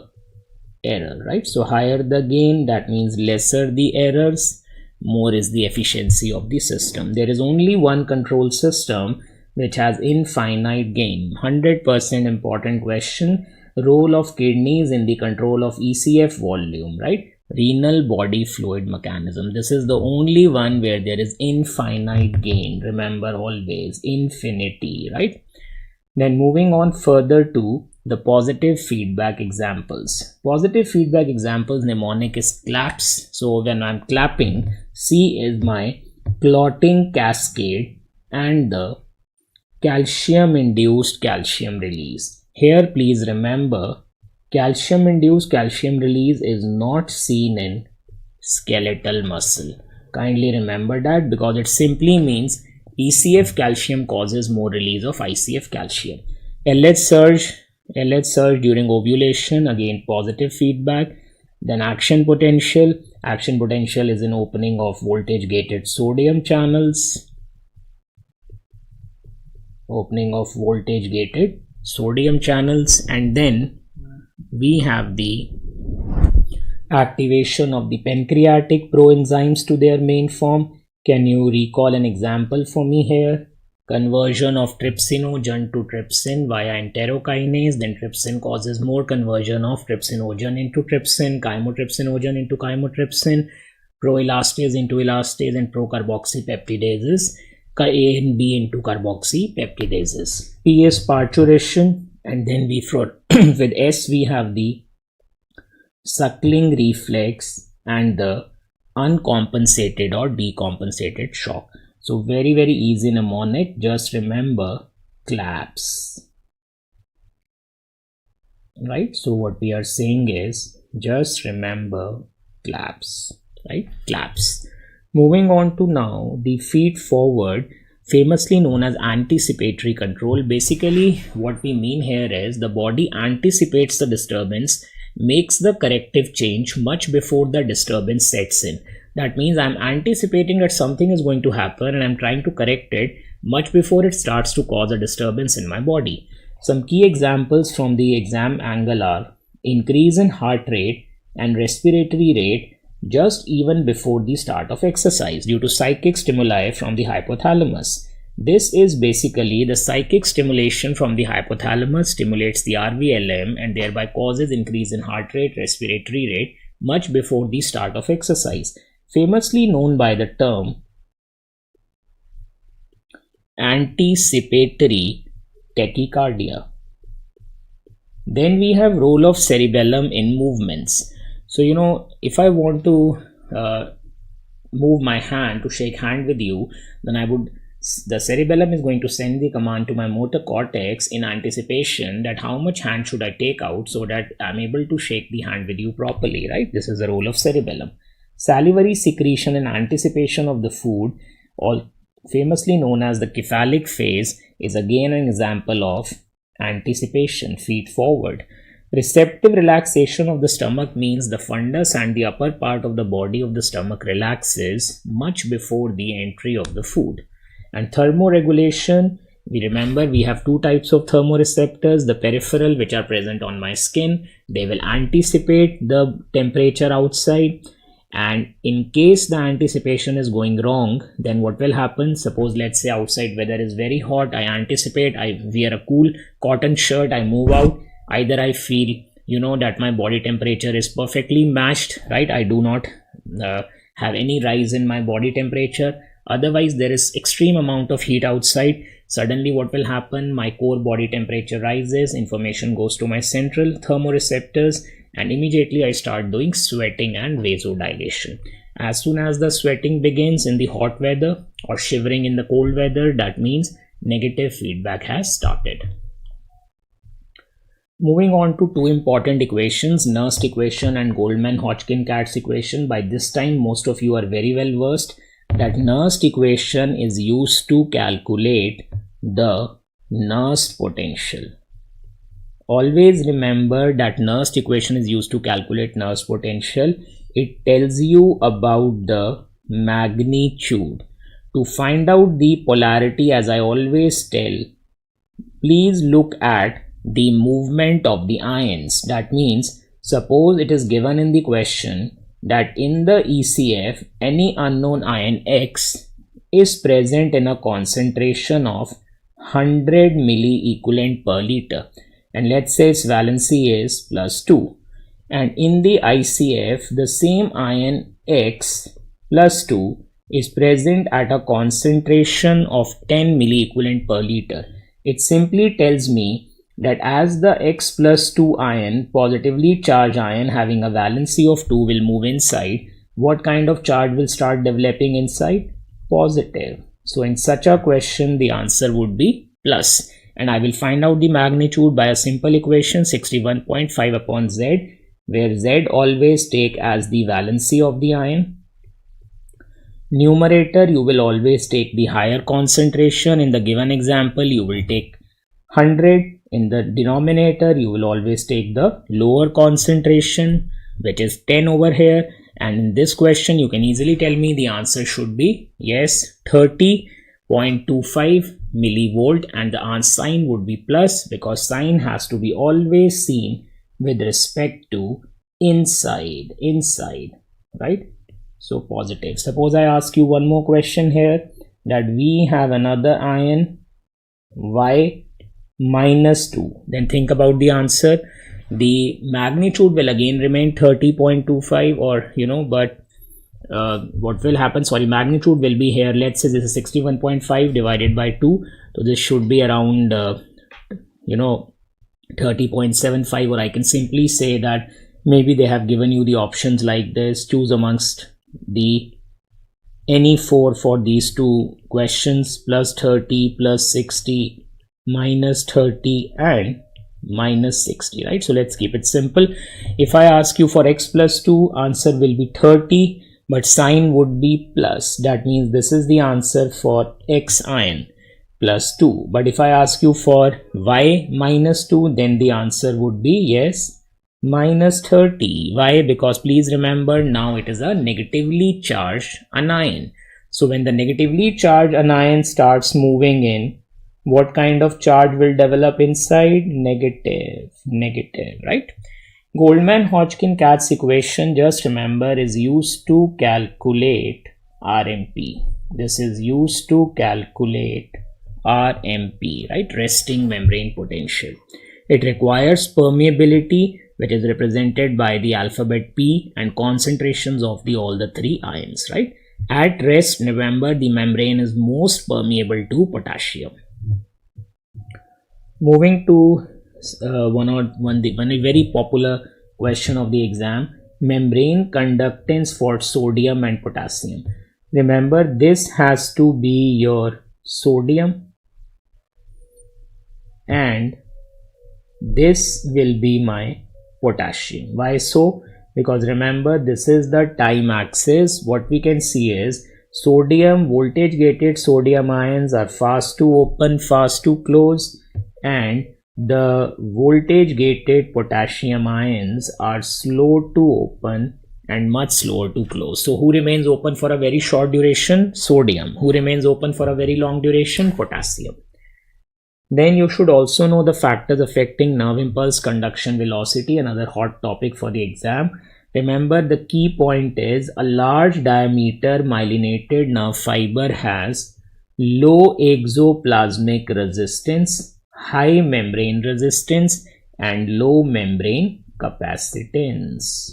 error, right? So higher the gain, that means lesser the errors, more is the efficiency of the system. There is only one control system which has infinite gain. 100% important question. Role of kidneys in the control of ECF volume, right? Renal body fluid mechanism. This is the only one where there is infinite gain. Remember always infinity, right? Then moving on further to the positive feedback examples. Positive feedback examples mnemonic is claps. So when I'm clapping, C is my clotting cascade and the calcium induced calcium release. Here please remember, calcium induced calcium release is not seen in skeletal muscle. Kindly remember that, because it simply means ECF calcium causes more release of ICF calcium. LH surge during ovulation, again positive feedback. Then action potential is an opening of voltage gated sodium channels. And then we have the activation of the pancreatic proenzymes to their main form. Can you recall an example for me here? Conversion of trypsinogen to trypsin via enterokinase. Then trypsin causes more conversion of trypsinogen into trypsin, chymotrypsinogen into chymotrypsin, proelastase into elastase, and procarboxypeptidases, A and B into carboxypeptidases. P is parturition, and then with S we have the suckling reflex and the uncompensated or decompensated shock. So very easy mnemonic. Just remember claps, right? So what we are saying is just remember claps, right? Claps. Moving on to now the feed forward, famously known as anticipatory control. Basically what we mean here is the body anticipates the disturbance, makes the corrective change much before the disturbance sets in. That means I'm anticipating that something is going to happen and I'm trying to correct it much before it starts to cause a disturbance in my body. Some key examples from the exam angle are increase in heart rate and respiratory rate just even before the start of exercise due to psychic stimuli from the hypothalamus. This is basically the psychic stimulation from the hypothalamus stimulates the RVLM and thereby causes increase in heart rate, respiratory rate much before the start of exercise, famously known by the term anticipatory tachycardia. Then we have role of cerebellum in movements. So if I want to move my hand to shake hand with you, then the cerebellum is going to send the command to my motor cortex in anticipation that how much hand should I take out so that I'm able to shake the hand with you properly, right? This is the role of cerebellum. Salivary secretion in anticipation of the food famously known as the cephalic phase, is again an example of anticipation, feet forward. Receptive relaxation of the stomach means the fundus and the upper part of the body of the stomach relaxes much before the entry of the food. And thermoregulation, we remember we have two types of thermoreceptors, the peripheral, which are present on my skin. They will anticipate the temperature outside, and in case the anticipation is going wrong, then what will happen? Suppose, let's say outside weather is very hot, I anticipate, I wear a cool cotton shirt, I move out, either I feel that my body temperature is perfectly matched, right? I do not have any rise in my body temperature. Otherwise, there is extreme amount of heat outside. Suddenly what will happen? My core body temperature rises, information goes to my central thermoreceptors, and immediately I start doing sweating and vasodilation. As soon as the sweating begins in the hot weather or shivering in the cold weather, that means negative feedback has started. Moving on to two important equations, Nernst equation and Goldman-Hodgkin-Katz equation. By this time, most of you are very well versed that Nernst equation is used to calculate the Nernst potential. Always remember that Nernst equation is used to calculate Nernst potential. It tells you about the magnitude. To find out the polarity, as I always tell, please look at the movement of the ions. That means, suppose it is given in the question that in the ECF, any unknown ion X is present in a concentration of 100 milliequivalent per liter. And let's say its valency is +2. And in the ICF, the same ion X +2 is present at a concentration of 10 milliequivalent per liter. It simply tells me that as the X +2 ion, positively charged ion having a valency of 2, will move inside, what kind of charge will start developing inside? Positive. So in such a question, the answer would be plus. And I will find out the magnitude by a simple equation, 61.5 upon Z, where Z always take as the valency of the ion. Numerator, you will always take the higher concentration. In the given example, you will take 100. In the denominator, you will always take the lower concentration, which is 10 over here. And in this question, you can easily tell me the answer should be yes, 30.25 millivolt, and the sign would be plus, because sign has to be always seen with respect to inside, right? So positive. Suppose I ask you one more question here, that we have another ion Y -2. Then think about the answer. The magnitude will again remain 30.25, or but what will happen, magnitude will be here, let's say this is 61.5 divided by 2, so this should be around 30.75, or I can simply say that maybe they have given you the options like this, choose amongst the any four for these two questions, +30, +60, -30 and -60, right? So let's keep it simple. If I ask you for X +2, answer will be 30, but sign would be plus. That means this is the answer for X ion +2. But if I ask you for Y -2, then the answer would be yes, -30. Why? Because please remember, now it is a negatively charged anion. So when the negatively charged anion starts moving in, what kind of charge will develop inside? Negative, right? Goldman-Hodgkin-Katz equation, just remember, is used to calculate RMP. This is used to calculate RMP, right? Resting membrane potential. It requires permeability, which is represented by the alphabet P, and concentrations of all the three ions, right? At rest, remember, the membrane is most permeable to potassium. Moving to one very popular question of the exam, membrane conductance for sodium and potassium. Remember, this has to be your sodium and this will be my potassium. Why so? Because remember, this is the time axis. What we can see is Sodium, voltage gated sodium ions are fast to open, fast to close, and the voltage gated potassium ions are slow to open and much slower to close. So who remains open for a very short duration? Sodium. Who remains open for a very long duration? Potassium. Then you should also know the factors affecting nerve impulse conduction velocity, another hot topic for the exam. Remember, the key point is a large diameter myelinated nerve fiber has low exoplasmic resistance, high membrane resistance, and low membrane capacitance.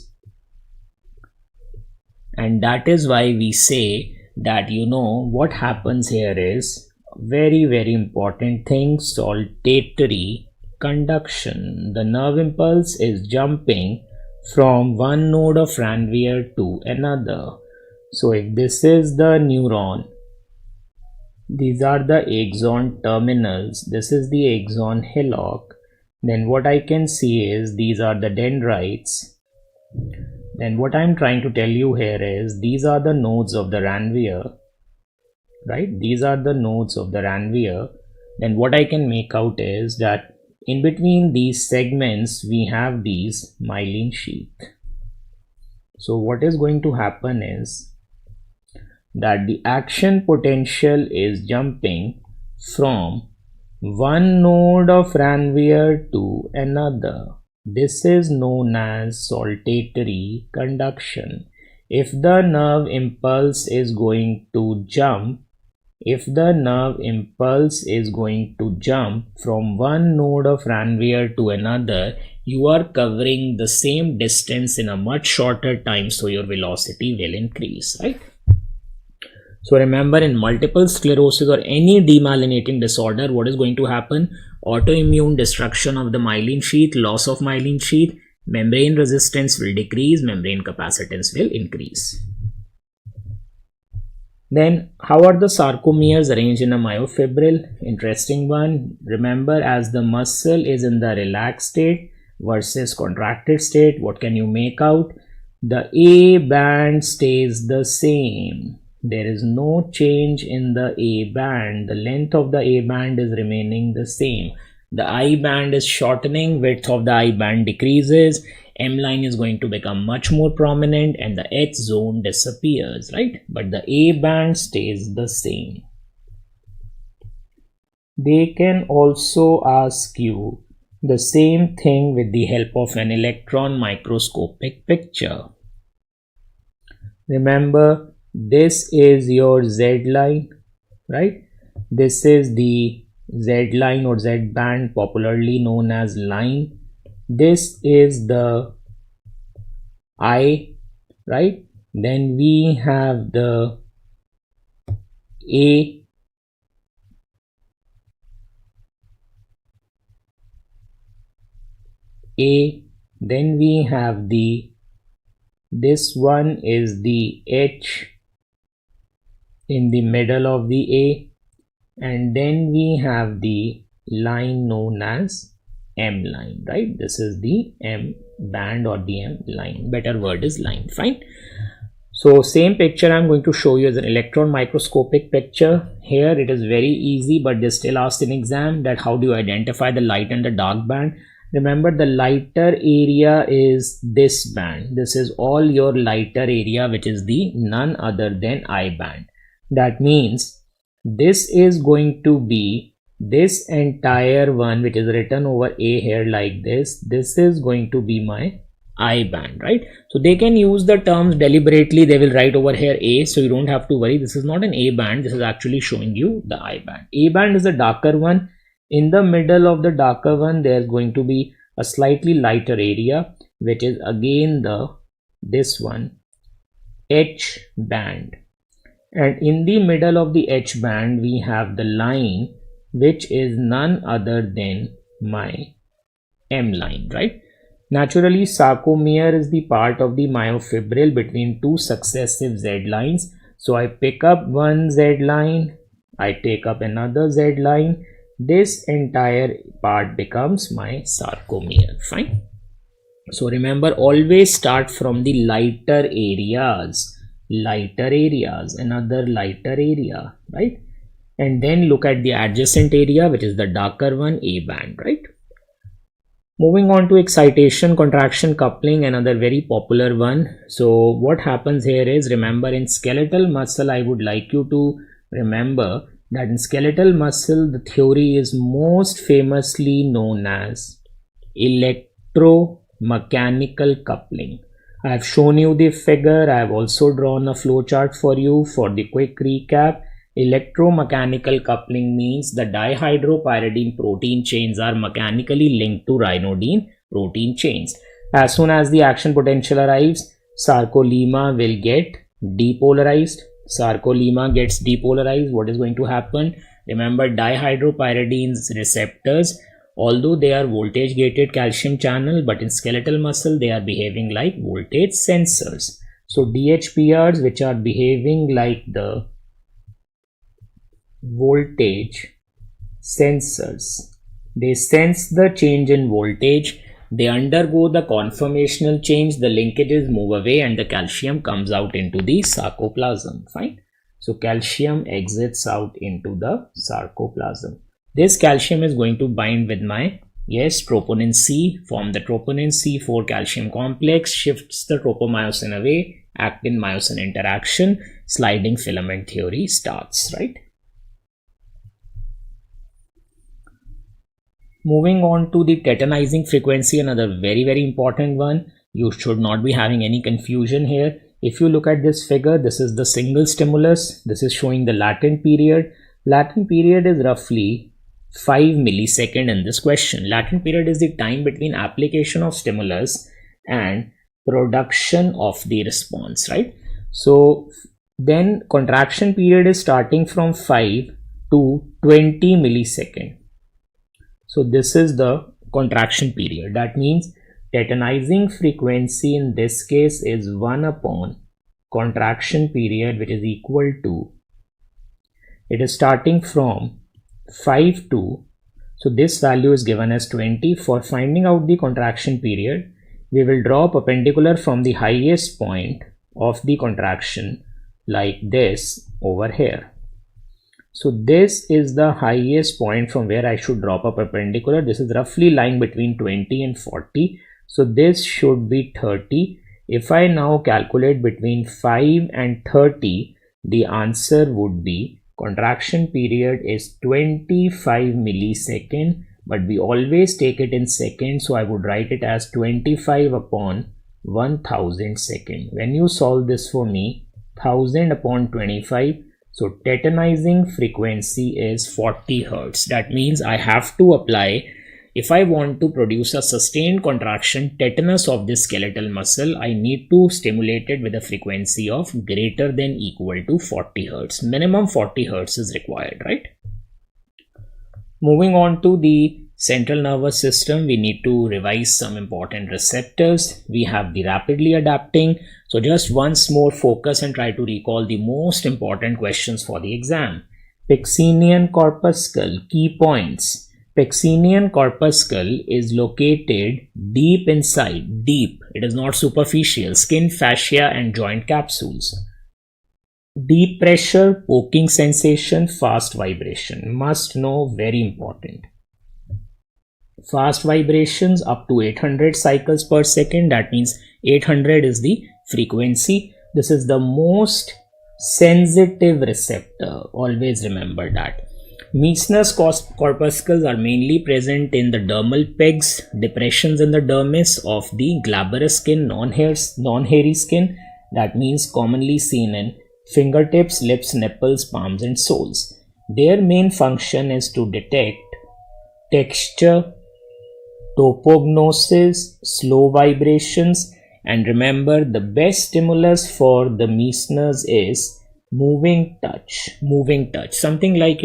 And that is why we say that, you know, what happens here is very, very important thing, saltatory conduction. The nerve impulse is jumping from one node of Ranvier to another. So if this is the neuron, these are the axon terminals, this is the axon hillock, then what I can see is these are the dendrites. Then what I'm trying to tell you here is these are the nodes of the Ranvier, right? These are the nodes of the Ranvier. Then what I can make out is that in between these segments we have these myelin sheath. So what is going to happen is that the action potential is jumping from one node of Ranvier to another. This is known as saltatory conduction. If the nerve impulse is going to jump, from one node of Ranvier to another, you are covering the same distance in a much shorter time, so your velocity will increase, right? So remember, in multiple sclerosis or any demyelinating disorder, what is going to happen? Autoimmune destruction of the myelin sheath, loss of myelin sheath, membrane resistance will decrease, membrane capacitance will increase. Then how are the sarcomeres arranged in a myofibril? Interesting one. Remember, as the muscle is in the relaxed state versus contracted state, what can you make out? The A band stays the same. There is no change in the A band. The length of the A band is remaining the same. The I band is shortening, width of the I band decreases, M line is going to become much more prominent, and the H zone disappears, right? But the A band stays the same. They can also ask you the same thing with the help of an electron microscopic picture. Remember, this is your Z line, right? This is the Z line or Z band, popularly known as line. This is the I, right? Then we have the A, then we have the, this one is the H in the middle of the A, and then we have the line known as M line, right? This is the M band or the M line. Better word is line. Fine. So same picture I'm going to show you as an electron microscopic picture. Here it is very easy, but they still asked in exam that how do you identify the light and the dark band. Remember, the lighter area is this band. This is all your lighter area, which is the none other than I band. That means this is going to be this entire one, which is written over A here like this. This is going to be my I band, right? So they can use the terms deliberately. They will write over here A, so you don't have to worry. This is not an A band. This is actually showing you the I band. A band is the darker one. In the middle of the darker one, there's going to be a slightly lighter area, which is again this one, H band. And in the middle of the H band, we have the line, which is none other than my M line, right? Naturally, sarcomere is the part of the myofibril between two successive Z lines. So I pick up one Z line, I take up another Z line. This entire part becomes my sarcomere. Fine. So remember, always start from the lighter areas. lighter areas, another lighter area, right? And then look at the adjacent area, which is the darker one, A band, right? Moving on to excitation, contraction, coupling, another very popular one. So what happens here is, remember in skeletal muscle, I would like you to remember that in skeletal muscle, the theory is most famously known as electromechanical coupling. I have shown you the figure. I have also drawn a flow chart for you. For the quick recap, electromechanical coupling means the dihydropyridine protein chains are mechanically linked to ryanodine protein chains. As soon as the action potential arrives, sarcolemma will get depolarized. Sarcolemma gets depolarized. What is going to happen? Remember, dihydropyridine's receptors, although they are voltage gated calcium channel, but in skeletal muscle they are behaving like voltage sensors. So DHPRs, which are behaving like the voltage sensors, they sense the change in voltage, they undergo the conformational change, the linkages move away and the calcium comes out into the sarcoplasm. Fine. So calcium exits out into the sarcoplasm. This calcium is going to bind with my, yes, troponin C, form the troponin C4 calcium complex, shifts the tropomyosin away, actin-myosin interaction, sliding filament theory starts, right? Moving on to the tetanizing frequency, another very important one. You should not be having any confusion here. If you look at this figure, this is the single stimulus. This is showing the latent period. Latent period is roughly 5 millisecond in this question. Latent period is the time between application of stimulus and production of the response, right? So then contraction period is starting from 5 to 20 millisecond. So this is the contraction period. That means tetanizing frequency in this case is 1 upon contraction period, which is equal to, it is starting from 5 to, so this value is given as 20. For finding out the contraction period, we will draw perpendicular from the highest point of the contraction like this over here. So this is the highest point from where I should drop a perpendicular. This is roughly lying between 20 and 40. So this should be 30. If I now calculate between 5 and 30, the answer would be contraction period is 25 millisecond, but we always take it in seconds. So I would write it as 25 upon 1000 second. When you solve this for me, 1000 upon 25, so tetanizing frequency is 40 Hertz. That means I have to apply, if I want to produce a sustained contraction tetanus of this skeletal muscle, I need to stimulate it with a frequency of greater than equal to 40 Hertz. Minimum 40 Hertz is required, right? Moving on to the central nervous system, we need to revise some important receptors. We have the rapidly adapting. So just once more focus and try to recall the most important questions for the exam. Pycnian corpuscle, key points. Pycnian corpuscle is located deep inside, deep, it is not superficial, skin, fascia and joint capsules. Deep pressure, poking sensation, fast vibration, must know, very important. Fast vibrations up to 800 cycles per second, that means 800 is the frequency. This is the most sensitive receptor, always remember that. Mucinous corpuscles are mainly present in the dermal pegs, depressions in the dermis of the glabrous skin, non-hairy skin, that means commonly seen in fingertips, lips, nipples, palms and soles. Their main function is to detect texture, topognosis, slow vibrations, and remember the best stimulus for the mucinous is moving touch. Moving touch, something like,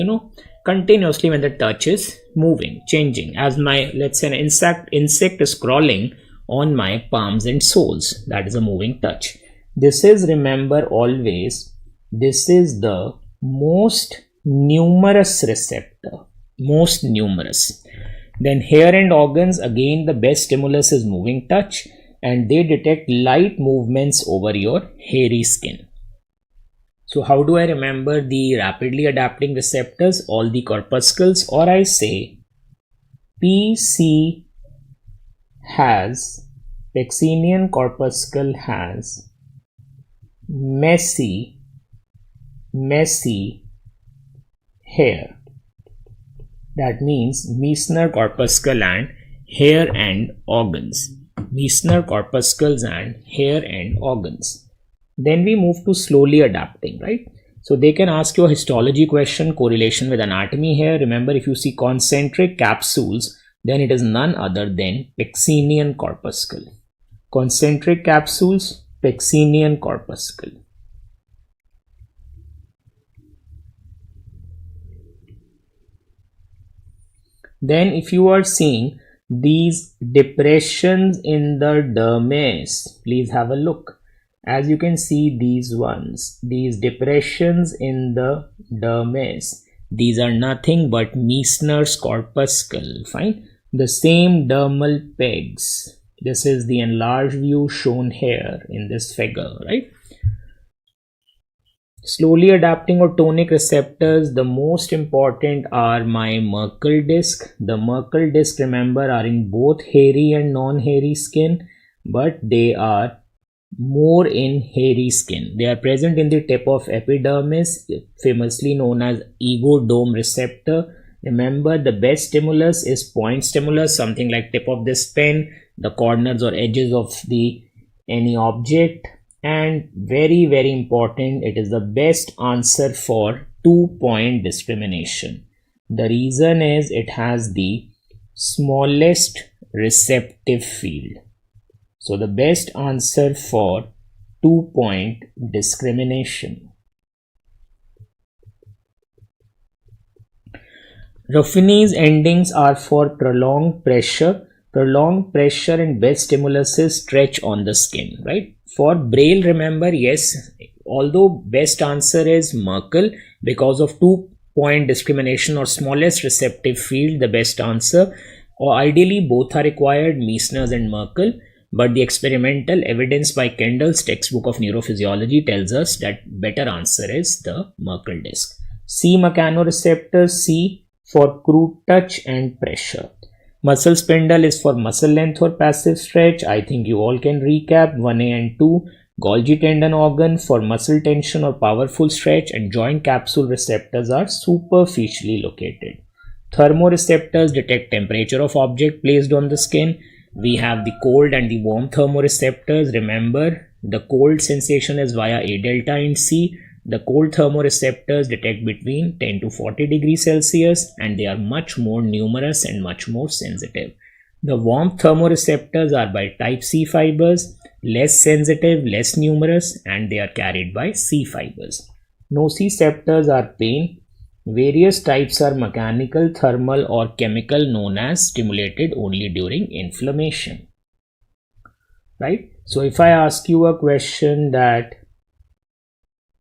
continuously when the touch is moving, changing, as my, let's say an insect is crawling on my palms and soles, that is a moving touch. This is, remember always, this is the most numerous receptor, most numerous. Then hair and organs, again the best stimulus is moving touch, and they detect light movements over your hairy skin. So how do I remember the rapidly adapting receptors? All the corpuscles, or I say PC has, Pacinian corpuscle has messy hair. That means Meissner corpuscle and hair end organs. Meissner corpuscles and hair end organs. Then we move to slowly adapting, right? So they can ask you a histology question, correlation with anatomy here. Remember, if you see concentric capsules, then it is none other than Pacinian corpuscle. Concentric capsules, Pacinian corpuscle. Then if you are seeing these depressions in the dermis, please have a look. As you can see, these ones, these depressions in the dermis, these are nothing but Meissner's corpuscle. Fine. The same dermal pegs. This is the enlarged view shown here in this figure, right? Slowly adapting or tonic receptors, the most important are my Merkel disc. The Merkel disc, remember, are in both hairy and non-hairy skin, but they are more in hairy skin. They are present in the tip of epidermis, famously known as ego-dome receptor. Remember, the best stimulus is point stimulus, something like tip of this pen, the corners or edges of any object. And very, very important, it is the best answer for 2-point discrimination. The reason is it has the smallest receptive field. So the best answer for 2-point discrimination. Ruffini's endings are for prolonged pressure. Prolonged pressure and best stimulus is stretch on the skin, right? For Braille, remember, yes, although best answer is Merkel, because of 2-point discrimination or smallest receptive field, the best answer, or ideally both are required, Meissner's and Merkel, but the experimental evidence by Kendall's textbook of neurophysiology tells us that better answer is the Merkel disc. C mechanoreceptors, C for crude touch and pressure. Muscle spindle is for muscle length or passive stretch. I think you all can recap 1A and 2. Golgi tendon organ for muscle tension or powerful stretch, and joint capsule receptors are superficially located. Thermoreceptors detect temperature of object placed on the skin. We have the cold and the warm thermoreceptors. Remember, the cold sensation is via A delta and C. The cold thermoreceptors detect between 10 to 40 degrees Celsius, and they are much more numerous and much more sensitive. The warm thermoreceptors are by type C fibers, less sensitive, less numerous, and they are carried by C fibers. Nociceptors are pain. Various types are mechanical, thermal, or chemical, known as stimulated only during inflammation. Right? So if I ask you a question that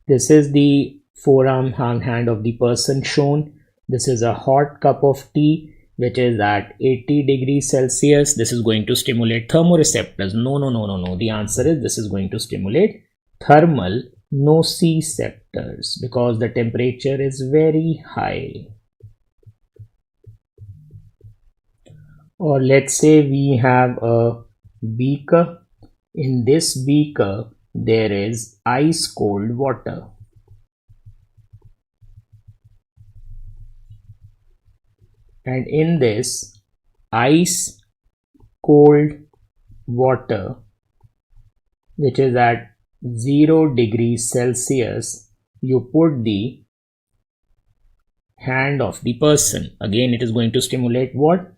this is the forearm hand of the person shown. This is a hot cup of tea which is at 80 degrees Celsius. This is going to stimulate thermoreceptors. No. The answer is this is going to stimulate thermal nociceptors because the temperature is very high. Or let's say we have a beaker. In this beaker, there is ice cold water. And in this ice cold water, which is at 0 degrees Celsius, you put the hand of the person. Again, it is going to stimulate what?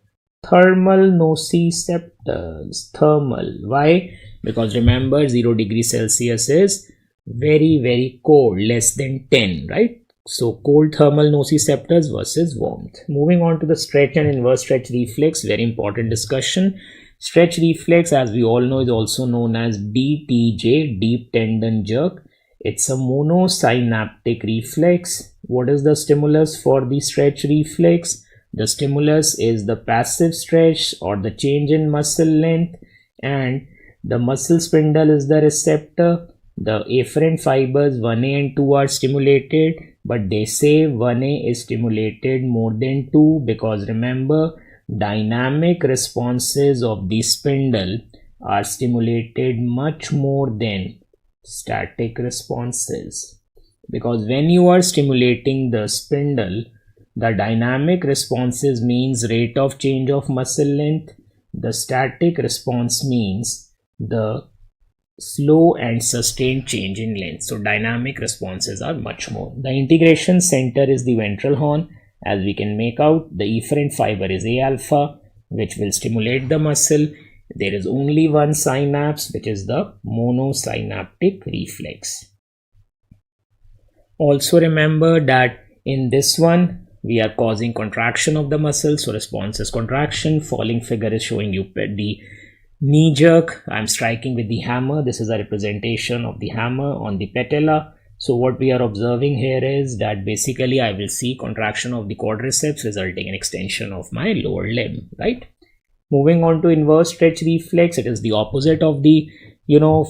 Thermal nociceptors. Thermal. Why? Because remember, 0 degrees Celsius is very, very cold, less than 10, right? So cold thermal nociceptors versus warmth. Moving on to the stretch and inverse stretch reflex, very important discussion. Stretch reflex, as we all know, is also known as DTJ, deep tendon jerk. It's a monosynaptic reflex. What is the stimulus for the stretch reflex? The stimulus is the passive stretch or the change in muscle length, and the muscle spindle is the receptor. the afferent fibers 1A and 2 are stimulated, but they say 1A is stimulated more than 2 because remember, dynamic responses of the spindle are stimulated much more than static responses, because when you are stimulating the spindle, the dynamic responses means rate of change of muscle length, the static response means the slow and sustained change in length. So dynamic responses are much more. The integration center is the ventral horn. As we can make out, the efferent fiber is A alpha, which will stimulate the muscle. There is only one synapse, which is the monosynaptic reflex. Also remember that in this one, we are causing contraction of the muscle. So response is contraction. Falling figure is showing you the knee jerk. I'm striking with the hammer. This is a representation of the hammer on the patella. So what we are observing here is that basically I will see contraction of the quadriceps resulting in extension of my lower limb, right? Moving on to inverse stretch reflex, it is the opposite of the,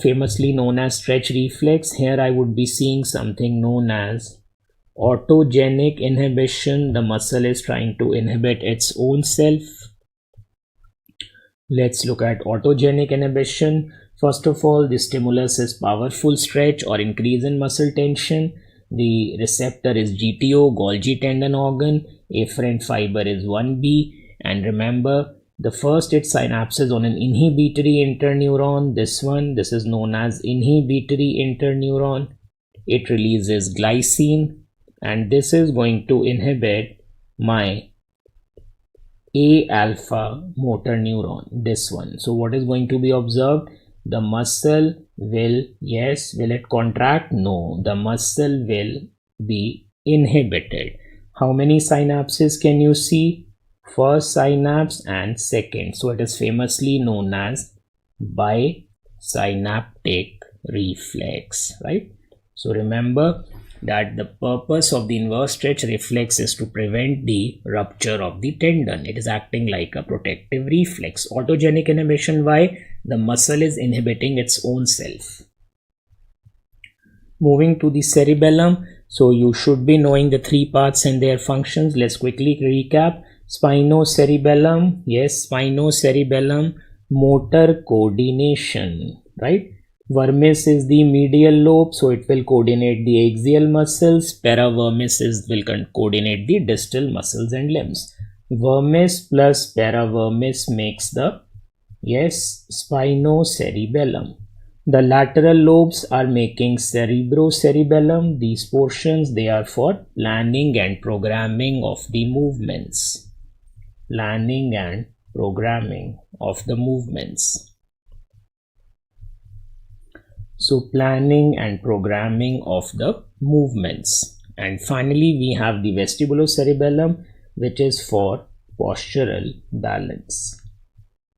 famously known as stretch reflex. Here I would be seeing something known as autogenic inhibition. The muscle is trying to inhibit its own self. Let's look at autogenic inhibition. First of all, the stimulus is powerful stretch or increase in muscle tension. The receptor is GTO, Golgi tendon organ. Afferent fiber is 1B. And remember, the first it synapses on an inhibitory interneuron. This is known as inhibitory interneuron. It releases glycine, and this is going to inhibit my A alpha motor neuron, this one. So what is going to be observed? The muscle will it contract? No, the muscle will be inhibited. How many synapses can you see? First synapse and second. So it is famously known as bisynaptic reflex, right? So remember that the purpose of the inverse stretch reflex is to prevent the rupture of the tendon. It is acting like a protective reflex. Autogenic inhibition, why? The muscle is inhibiting its own self. Moving to the cerebellum. So you should be knowing the three parts and their functions. Let's quickly recap. Spinocerebellum, yes, spinocerebellum, motor coordination, right? Vermis is the medial lobe, so it will coordinate the axial muscles. Paravermis will coordinate the distal muscles and limbs. Vermis plus paravermis makes the, spinocerebellum. The lateral lobes are making cerebrocerebellum. These portions, they are for planning and programming of the movements. Planning and programming of the movements. So planning and programming of the movements. And finally, we have the vestibulocerebellum, which is for postural balance,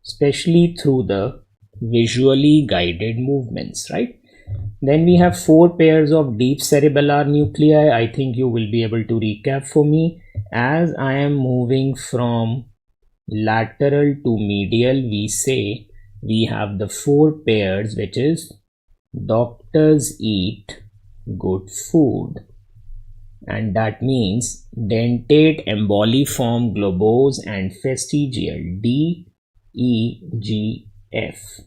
especially through the visually guided movements, right? Then we have 4 pairs of deep cerebellar nuclei. I think you will be able to recap for me. As I am moving from lateral to medial, we say we have the 4 pairs, which is doctors eat good food, and that means dentate, emboliform, globose and fastigial, D, E, G, F.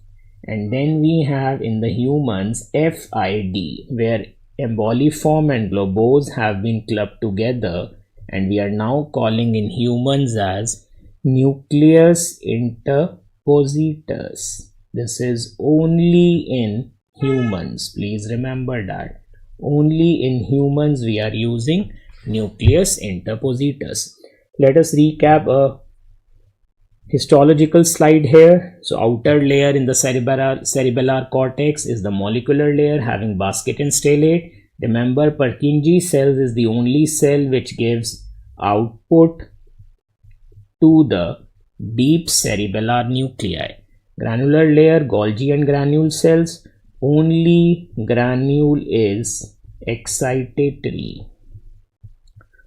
And then we have in the humans FID, where emboliform and globose have been clubbed together, and we are now calling in humans as nucleus interpositus. This is only in humans. Please remember that. Only in humans we are using nucleus interpositus. Let us recap a histological slide here. So outer layer in the cerebellar cortex is the molecular layer having basket and stellate. Remember, Purkinje cells is the only cell which gives output to the deep cerebellar nuclei. Granular layer, Golgi and granule cells. Only granule is excitatory.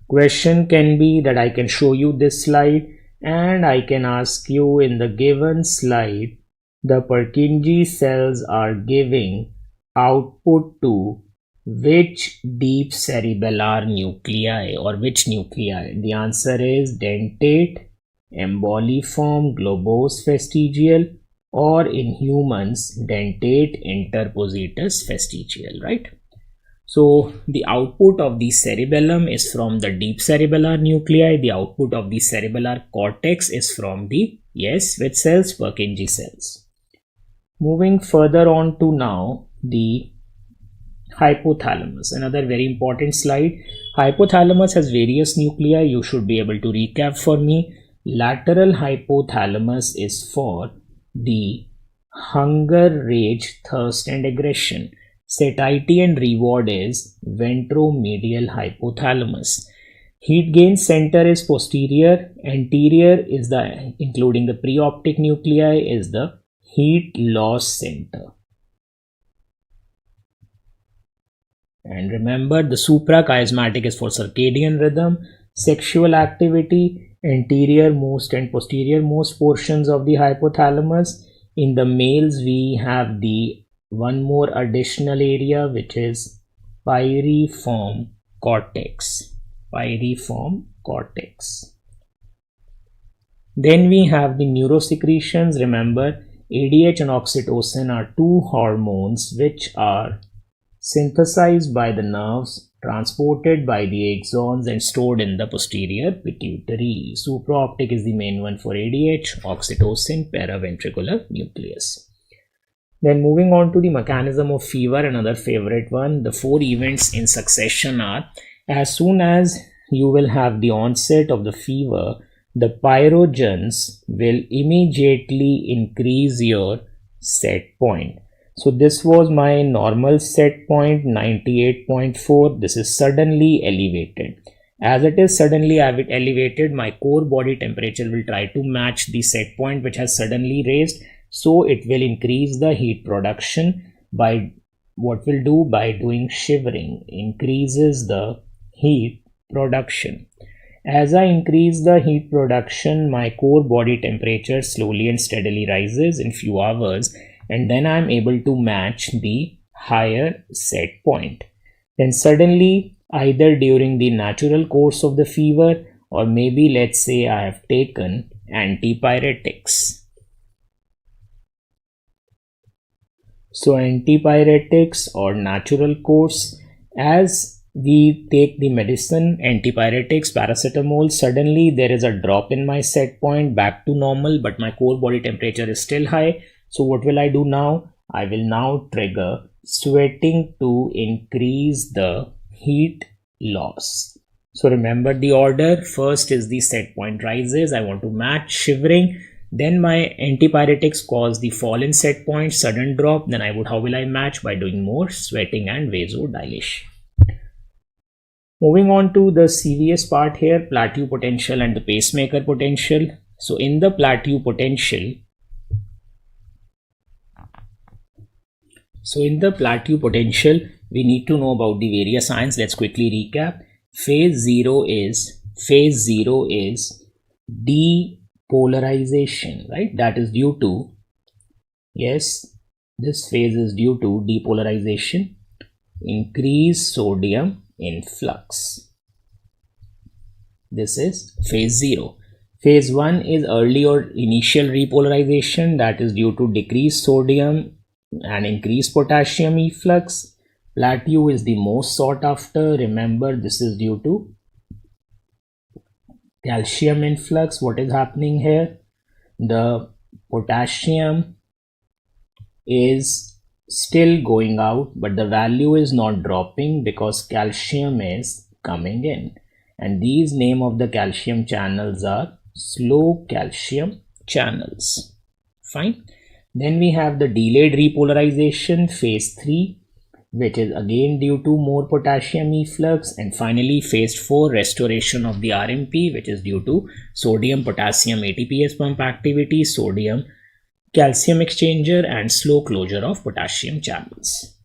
Question can be that I can show you this slide and I can ask you, in the given slide, the Purkinje cells are giving output to which deep cerebellar nuclei or which nuclei? The answer is dentate, emboliform, globose vestigial, or in humans dentate interpositus vestigial, right? So the output of the cerebellum is from the deep cerebellar nuclei. The output of the cerebellar cortex is from the, yes, which cells? Purkinje cells. Moving further on to now the hypothalamus, another very important slide. Hypothalamus has various nuclei. You should be able to recap for me. Lateral hypothalamus is for the hunger, rage, thirst and aggression. Satiety and reward is ventromedial hypothalamus. Heat gain center is posterior. Anterior is the, including the preoptic nuclei, is the heat loss center. And remember, the suprachiasmatic is for circadian rhythm, sexual activity, anterior most and posterior most portions of the hypothalamus. In the males, we have the one more additional area, which is pyriform cortex. Pyriform cortex. Then we have the neurosecretions. Remember, ADH and oxytocin are two hormones which are synthesized by the nerves, transported by the axons and stored in the posterior pituitary. Supraoptic is the main one for ADH, oxytocin, paraventricular nucleus. Then moving on to the mechanism of fever, another favorite one. The four events in succession are, as soon as you will have the onset of the fever, the pyrogens will immediately increase your set point. So this was my normal set point, 98.4. This is suddenly elevated. As it is suddenly elevated, my core body temperature will try to match the set point which has suddenly raised. So it will increase the heat production by what will do? By doing shivering, increases the heat production. As I increase the heat production, my core body temperature slowly and steadily rises in few hours, and then I am able to match the higher set point. Then suddenly, either during the natural course of the fever, or maybe let's say I have taken antipyretics. So antipyretics or natural course, as we take the medicine, antipyretics, paracetamol, suddenly there is a drop in my set point back to normal, but my core body temperature is still high. So what will I do now? I will now trigger sweating to increase the heat loss. So remember the order. First is the set point rises. I want to match shivering. Then my antipyretics cause the fall in set point, sudden drop. Then how will I match? By doing more sweating and vasodilation. Moving on to the CVS part here, plateau potential and the pacemaker potential. So in the plateau potential, we need to know about the various ions. Let's quickly recap. Phase 0 is depolarization, right? That is due to, yes, this phase is due to depolarization, increased sodium influx. This is phase 0. Phase 1 is early or initial repolarization, that is due to decreased sodium and increased potassium efflux. Plateau is the most sought after. Remember, this is due to calcium influx. What is happening here? The potassium is still going out, but the value is not dropping because calcium is coming in. And these name of the calcium channels are slow calcium channels. Fine. Then we have the delayed repolarization, phase 3, which is again due to more potassium efflux. And finally phase 4, restoration of the RMP, which is due to sodium potassium ATPase pump activity, sodium calcium exchanger and slow closure of potassium channels.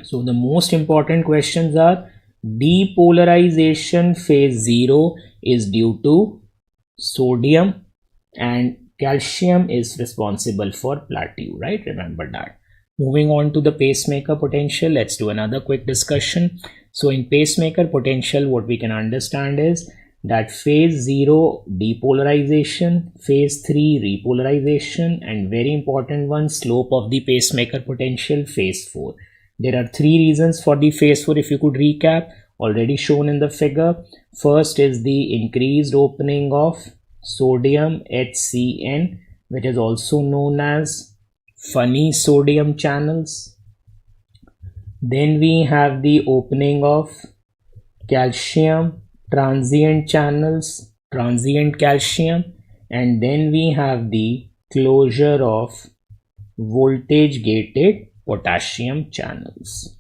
So the most important questions are, depolarization phase 0 is due to sodium and calcium is responsible for plateau, right? Remember that. Moving on to the pacemaker potential, let's do another quick discussion. So in pacemaker potential, what we can understand is that phase 0 depolarization, phase 3 repolarization, and very important one, slope of the pacemaker potential, phase 4. There are 3 reasons for the phase 4 if you could recap, already shown in the figure. First is the increased opening of sodium HCN, which is also known as funny sodium channels. Then we have the opening of calcium transient channels, transient calcium, and then we have the closure of voltage gated potassium channels,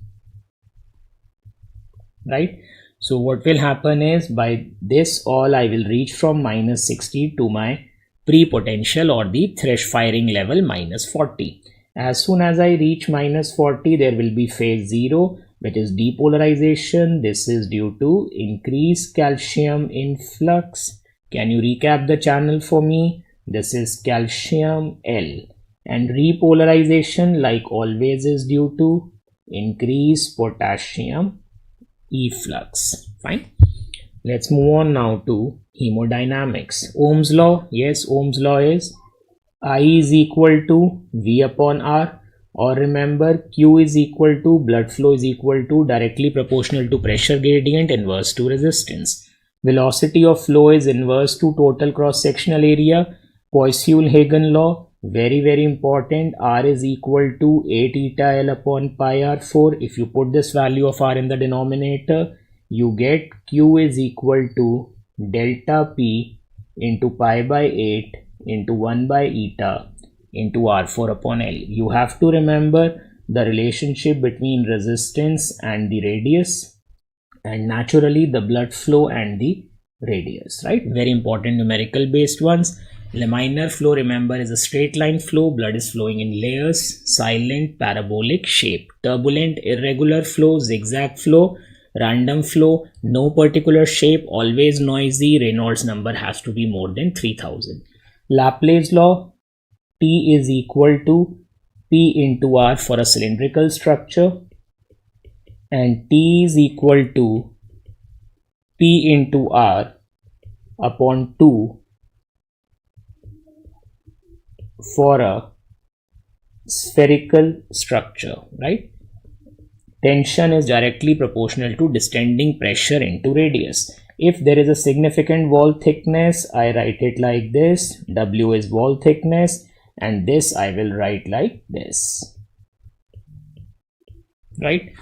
right? So what will happen is, by this all I will reach from minus 60 to my pre-potential or the thresh firing level minus 40. As soon as I reach minus 40, there will be phase 0, which is depolarization. This is due to increased calcium influx. Can you recap the channel for me? This is calcium L. And repolarization, like always, is due to increased potassium efflux. Fine. Let's move on now to hemodynamics. Ohm's law. Yes, Ohm's law is I is equal to V upon R, or remember Q is equal to blood flow is equal to directly proportional to pressure gradient inverse to resistance. Velocity of flow is inverse to total cross sectional area. Poiseuille-Hagen law, very important. R is equal to A theta L upon pi R4. If you put this value of R in the denominator, you get Q is equal to delta P into pi by 8 into 1 by eta into R4 upon L. You have to remember the relationship between resistance and the radius, and naturally the blood flow and the radius, right? Very important numerical based ones. Laminar flow, remember, is a straight line flow. Blood is flowing in layers, silent, parabolic shape. Turbulent, irregular flow, zigzag flow. Random flow, no particular shape, always noisy. Reynolds number has to be more than 3000. Laplace law, T is equal to P into R for a cylindrical structure, and T is equal to P into R upon 2 for a spherical structure, right? Tension is directly proportional to distending pressure into radius. If there is a significant wall thickness, I write it like this. W is wall thickness, and this I will write like this, right?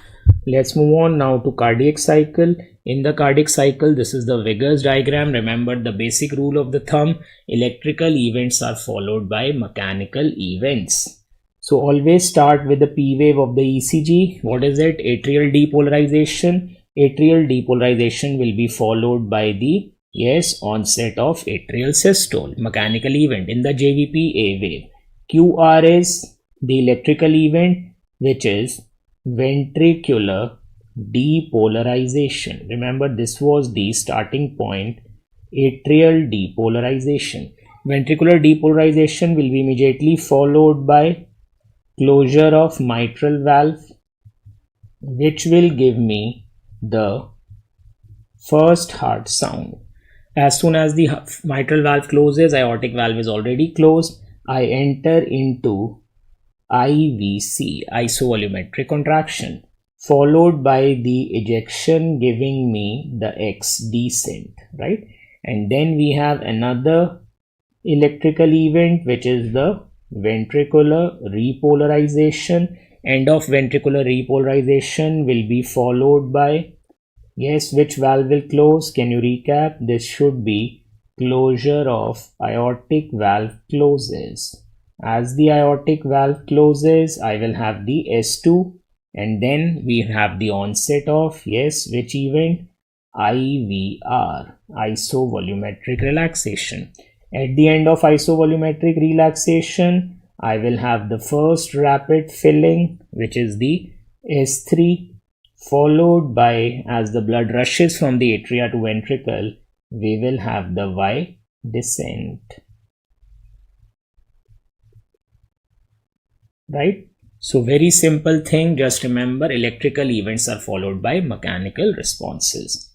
Let's move on now to cardiac cycle. In the cardiac cycle, this is the Wiggers diagram. Remember the basic rule of the thumb: electrical events are followed by mechanical events. So always start with the P wave of the ECG. What is it? Atrial depolarization. Atrial depolarization will be followed by the onset of atrial systole, mechanical event. In the JVP, A wave. QR is the electrical event, which is ventricular depolarization. Remember, this was the starting point. Atrial depolarization. Ventricular depolarization will be immediately followed by closure of mitral valve, which will give me the first heart sound. As soon as the mitral valve closes, aortic valve is already closed. I enter into IVC, isovolumetric contraction, followed by the ejection, giving me the X descent, right? And then we have another electrical event, which is the ventricular repolarization. End of ventricular repolarization will be followed by, which valve will close? Can you recap? This should be closure of aortic valve closes. As the aortic valve closes, I will have the S2, and then we have the onset of, which event? IVR, isovolumetric relaxation. At the end of isovolumetric relaxation, I will have the first rapid filling, which is the S3, followed by, as the blood rushes from the atria to ventricle, we will have the Y descent, right? So very simple thing, just remember electrical events are followed by mechanical responses.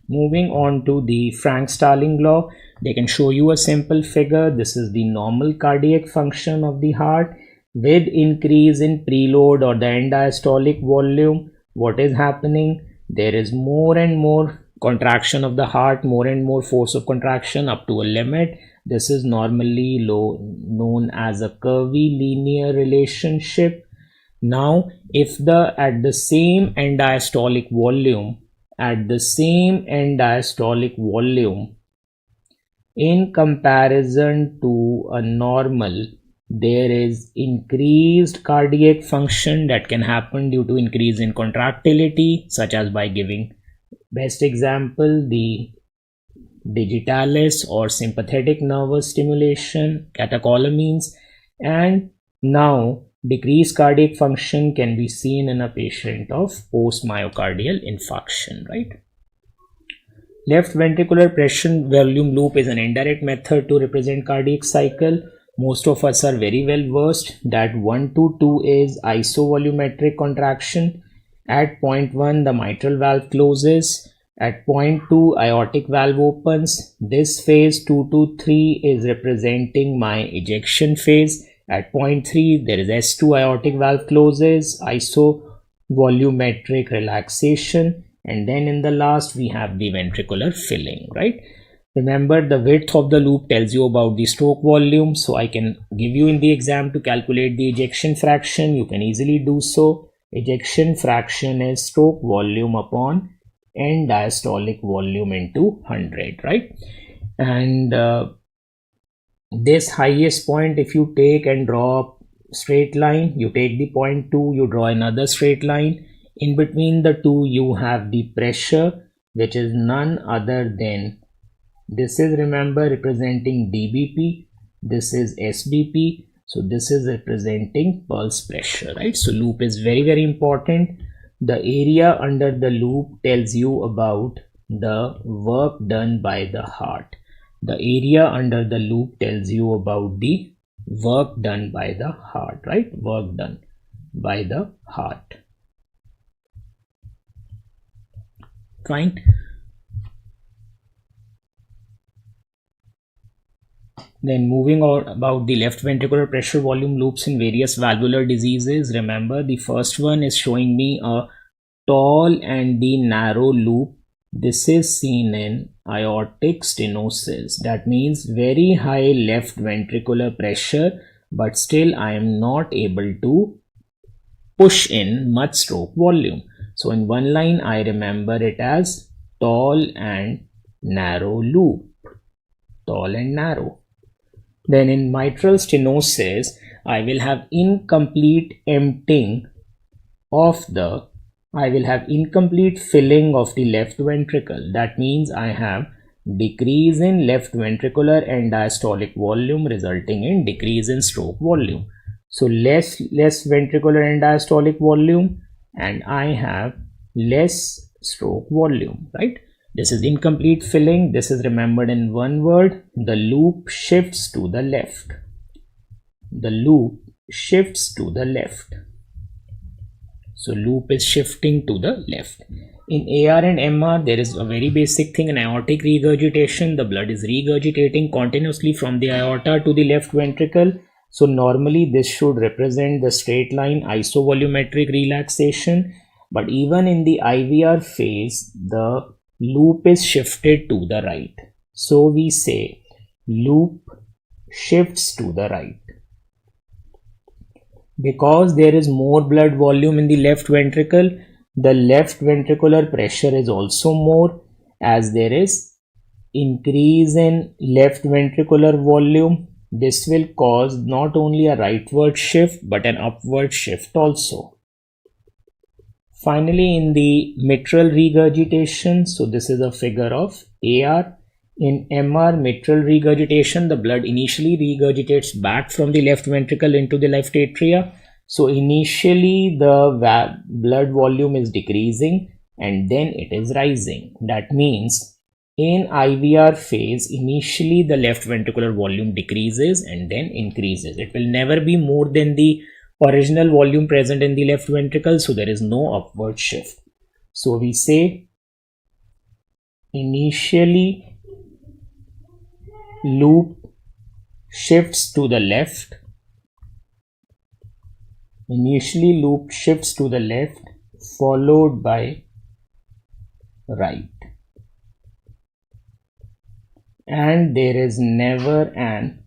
Moving on to the Frank-Starling law, they can show you a simple figure. This is the normal cardiac function of the heart. With increase in preload or the end diastolic volume, what is happening? There is more and more contraction of the heart, more and more force of contraction up to a limit. This is normally known as a curvy linear relationship. Now, if at the same end diastolic volume, in comparison to a normal, there is increased cardiac function that can happen due to increase in contractility, such as by giving best example the digitalis or sympathetic nervous stimulation, catecholamines, and now decreased cardiac function can be seen in a patient of post myocardial infarction, right? Left ventricular pressure volume loop is an indirect method to represent cardiac cycle. Most of us are very well versed that 1 to 2 is isovolumetric contraction. At point 1, the mitral valve closes. At point 2, aortic valve opens. This phase 2 to 3 is representing my ejection phase. At point 3, there is S2, aortic valve closes, isovolumetric relaxation. And then in the last, we have the ventricular filling, right? Remember, the width of the loop tells you about the stroke volume. So I can give you in the exam to calculate the ejection fraction. You can easily do so. Ejection fraction is stroke volume upon end diastolic volume into 100, right? And this highest point, if you take and draw a straight line, you take the point 2, you draw another straight line. In between the two, you have the pressure, which is none other than, this is, remember, representing dBp, this is SBP, so this is representing pulse pressure, right? So loop is very, very important. The area under the loop tells you about the work done by the heart. The area under the loop tells you about the work done by the heart, right? Work done by the heart. Fine. Then moving on about the left ventricular pressure volume loops in various valvular diseases. Remember, the first one is showing me a tall and the narrow loop. This is seen in aortic stenosis. That means very high left ventricular pressure, but still I am not able to push in much stroke volume. So in one line, I remember it as tall and narrow loop. Tall and narrow. Then in mitral stenosis, I will have incomplete emptying of the, I will have incomplete filling of the left ventricle. That means I have decrease in left ventricular and diastolic volume resulting in decrease in stroke volume. So less ventricular and diastolic volume, and I have less stroke volume, right? This is incomplete filling. This is remembered in one word. The loop shifts to the left. The loop shifts to the left. So loop is shifting to the left. In AR and MR, there is a very basic thing in aortic regurgitation. The blood is regurgitating continuously from the aorta to the left ventricle. So normally this should represent the straight line isovolumetric relaxation. But even in the IVR phase, the loop is shifted to the right. So we say loop shifts to the right. Because there is more blood volume in the left ventricle, the left ventricular pressure is also more, as there is increase in left ventricular volume. This will cause not only a rightward shift but an upward shift also. Finally, in the mitral regurgitation, so this is a figure of AR. In MR, mitral regurgitation, the blood initially regurgitates back from the left ventricle into the left atria. So initially the blood volume is decreasing and then it is rising. That means In IVR phase, initially the left ventricular volume decreases and then increases. It will never be more than the original volume present in the left ventricle, so there is no upward shift. So we say initially loop shifts to the left. Initially loop shifts to the left, followed by right. And there is never an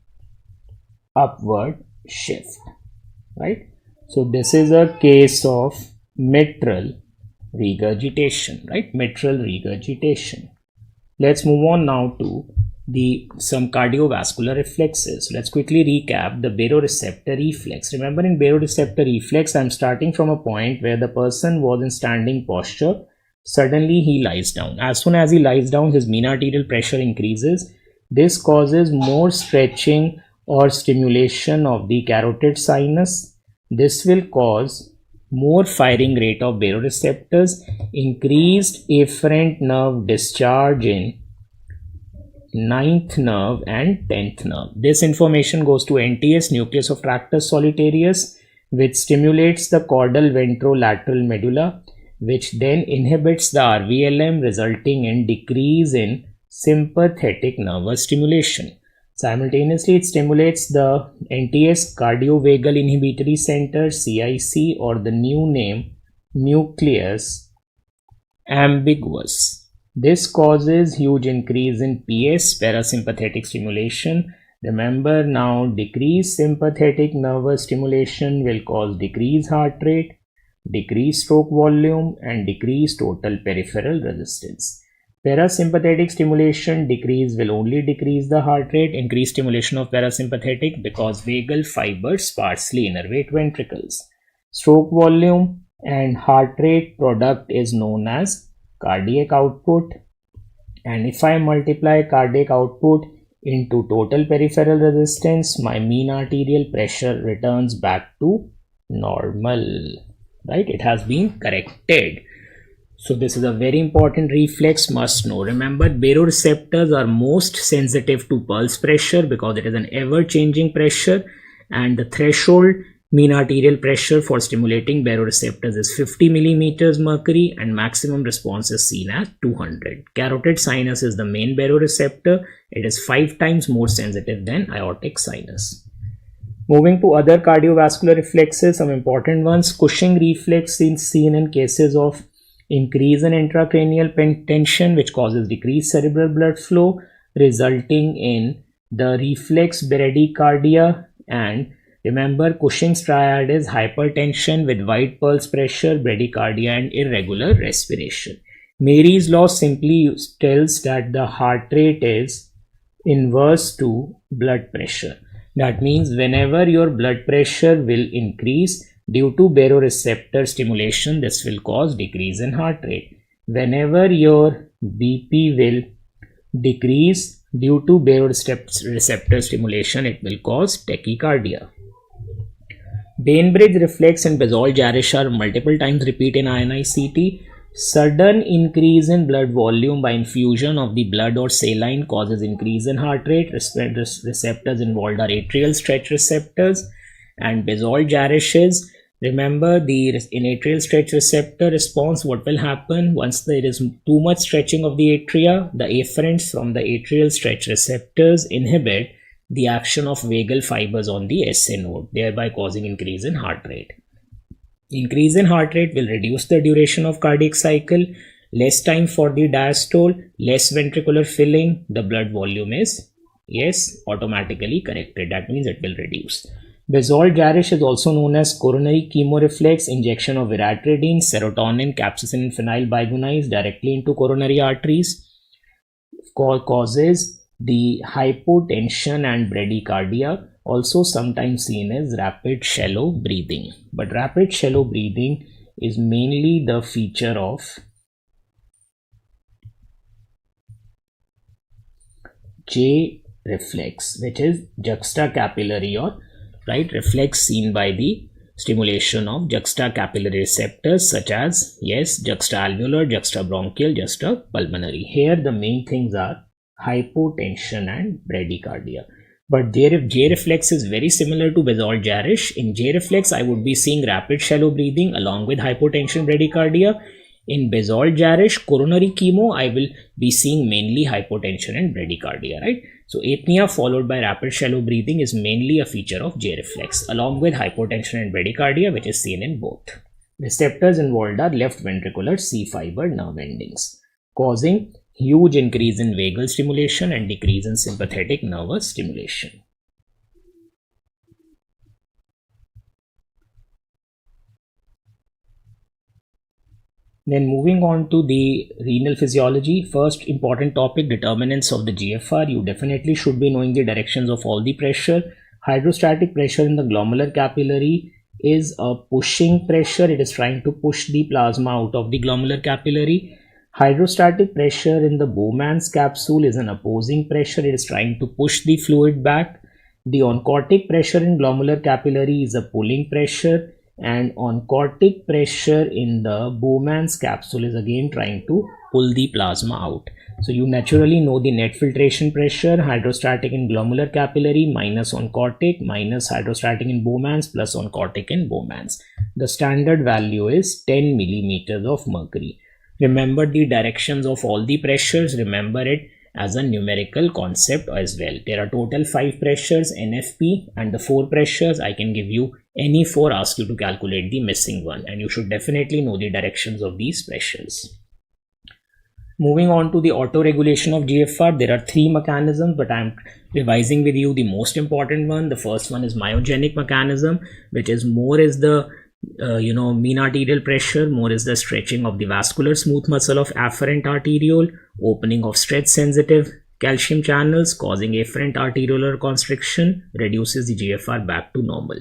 upward shift, right? So this is a case of mitral regurgitation, right? Mitral regurgitation. Let's move on now to some cardiovascular reflexes. Let's quickly recap the baroreceptor reflex. Remember, in baroreceptor reflex, I'm starting from a point where the person was in standing posture. Suddenly he lies down. As soon as he lies down, his mean arterial pressure increases. This causes more stretching or stimulation of the carotid sinus. This will cause more firing rate of baroreceptors, increased afferent nerve discharge in 9th nerve and 10th nerve. This information goes to NTS, nucleus of tractus solitarius, which stimulates the caudal ventrolateral medulla, which then inhibits the RVLM, resulting in decrease in sympathetic nervous stimulation. Simultaneously, it stimulates the NTS cardiovagal inhibitory center, CIC, or the new name nucleus ambiguous. This causes huge increase in PS, parasympathetic stimulation. Remember now, decreased sympathetic nervous stimulation will cause decreased heart rate, decreased stroke volume, and decreased total peripheral resistance. Parasympathetic stimulation decrease will only decrease the heart rate. Increased stimulation of parasympathetic because vagal fibers sparsely innervate ventricles. Stroke volume and heart rate product is known as cardiac output, and if I multiply cardiac output into total peripheral resistance, my mean arterial pressure returns back to normal, right? It has been corrected. So this is a very important reflex, must know. Remember, baroreceptors are most sensitive to pulse pressure because it is an ever-changing pressure, and the threshold mean arterial pressure for stimulating baroreceptors is 50 millimeters mercury, and maximum response is seen as 200. Carotid sinus is the main baroreceptor. It is 5 times more sensitive than aortic sinus. Moving to other cardiovascular reflexes, some important ones. Cushing reflex is seen in cases of increase in intracranial tension, which causes decreased cerebral blood flow, resulting in the reflex bradycardia. And remember, Cushing's triad is hypertension with wide pulse pressure, bradycardia, and irregular respiration. Mary's law simply tells that the heart rate is inverse to blood pressure. That means whenever your blood pressure will increase due to baroreceptor stimulation, this will cause decrease in heart rate. Whenever your BP will decrease due to baroreceptor stimulation, it will cause tachycardia. Bainbridge reflex and Basal-Jarisch are multiple times repeat in INICET. Sudden increase in blood volume by infusion of the blood or saline causes increase in heart rate. Receptors involved are atrial stretch receptors and Basal-Jarisch. Remember, in atrial stretch receptor response, what will happen once there is too much stretching of the atria? The afferents from the atrial stretch receptors inhibit the action of vagal fibers on the SA node, thereby causing increase in heart rate. Increase in heart rate will reduce the duration of cardiac cycle, less time for the diastole, less ventricular filling. The blood volume is, yes, automatically corrected. That means it will reduce. Basal-Jarisch is also known as coronary chemoreflex. Injection of viratridine, serotonin, capsaicin, and phenylbigonides directly into coronary arteries causes the hypotension and bradycardia, also sometimes seen as rapid shallow breathing. But rapid shallow breathing is mainly the feature of J reflex, which is juxtacapillary or right reflex seen by the stimulation of juxtacapillary receptors such as, yes, juxtalveolar, juxtabronchial, juxtapulmonary. Here the main things are hypotension and bradycardia. But J-reflex is very similar to Basalt-Jarisch. In J-reflex, I would be seeing rapid shallow breathing along with hypotension, bradycardia. In Basalt-Jarisch coronary chemo, I will be seeing mainly hypotension and bradycardia, right? So apnea followed by rapid shallow breathing is mainly a feature of J-reflex along with hypotension and bradycardia, which is seen in both. Receptors involved are left ventricular C-fiber nerve endings, causing huge increase in vagal stimulation and decrease in sympathetic nervous stimulation. Then moving on to the renal physiology, first important topic, determinants of the GFR. You definitely should be knowing the directions of all the pressure. Hydrostatic pressure in the glomerular capillary is a pushing pressure. It is trying to push the plasma out of the glomerular capillary. Hydrostatic pressure in the Bowman's capsule is an opposing pressure. It is trying to push the fluid back. The oncotic pressure in glomerular capillary is a pulling pressure, and oncotic pressure in the Bowman's capsule is again trying to pull the plasma out. So you naturally know the net filtration pressure, hydrostatic in glomerular capillary minus oncotic minus hydrostatic in Bowman's plus oncotic in Bowman's. The standard value is 10 millimeters of mercury. Remember the directions of all the pressures. Remember it as a numerical concept as well. There are total 5 pressures, NFP, and the 4 pressures. I can give you any 4, ask you to calculate the missing one, and you should definitely know the directions of these pressures. Moving on to the auto-regulation of GFR, there are 3 mechanisms, but I am revising with you the most important one. The first one is myogenic mechanism, which is more is the mean arterial pressure, more is the stretching of the vascular smooth muscle of afferent arteriole, opening of stretch sensitive calcium channels causing afferent arteriolar constriction, reduces the GFR back to normal.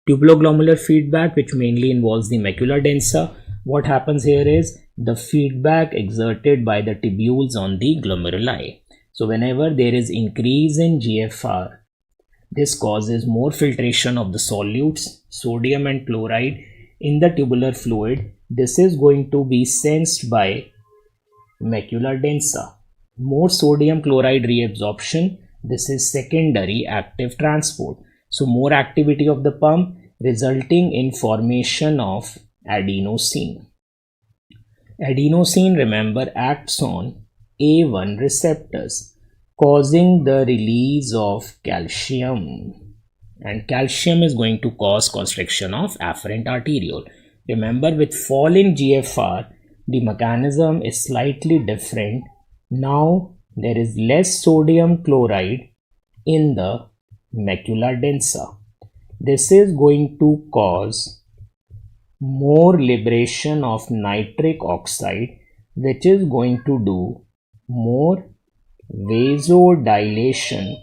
Tubuloglomerular feedback, which mainly involves the macula densa. What happens here is the feedback exerted by the tubules on the glomeruli. So whenever there is increase in GFR, this causes more filtration of the solutes, sodium and chloride in the tubular fluid. This is going to be sensed by macula densa. More sodium chloride reabsorption. This is secondary active transport. So more activity of the pump resulting in formation of adenosine. Adenosine, remember, acts on A1 receptors, causing the release of calcium, and calcium is going to cause constriction of afferent arteriole. Remember, with fall in GFR, the mechanism is slightly different. Now there is less sodium chloride in the macula densa. This is going to cause more liberation of nitric oxide, which is going to do more vasodilation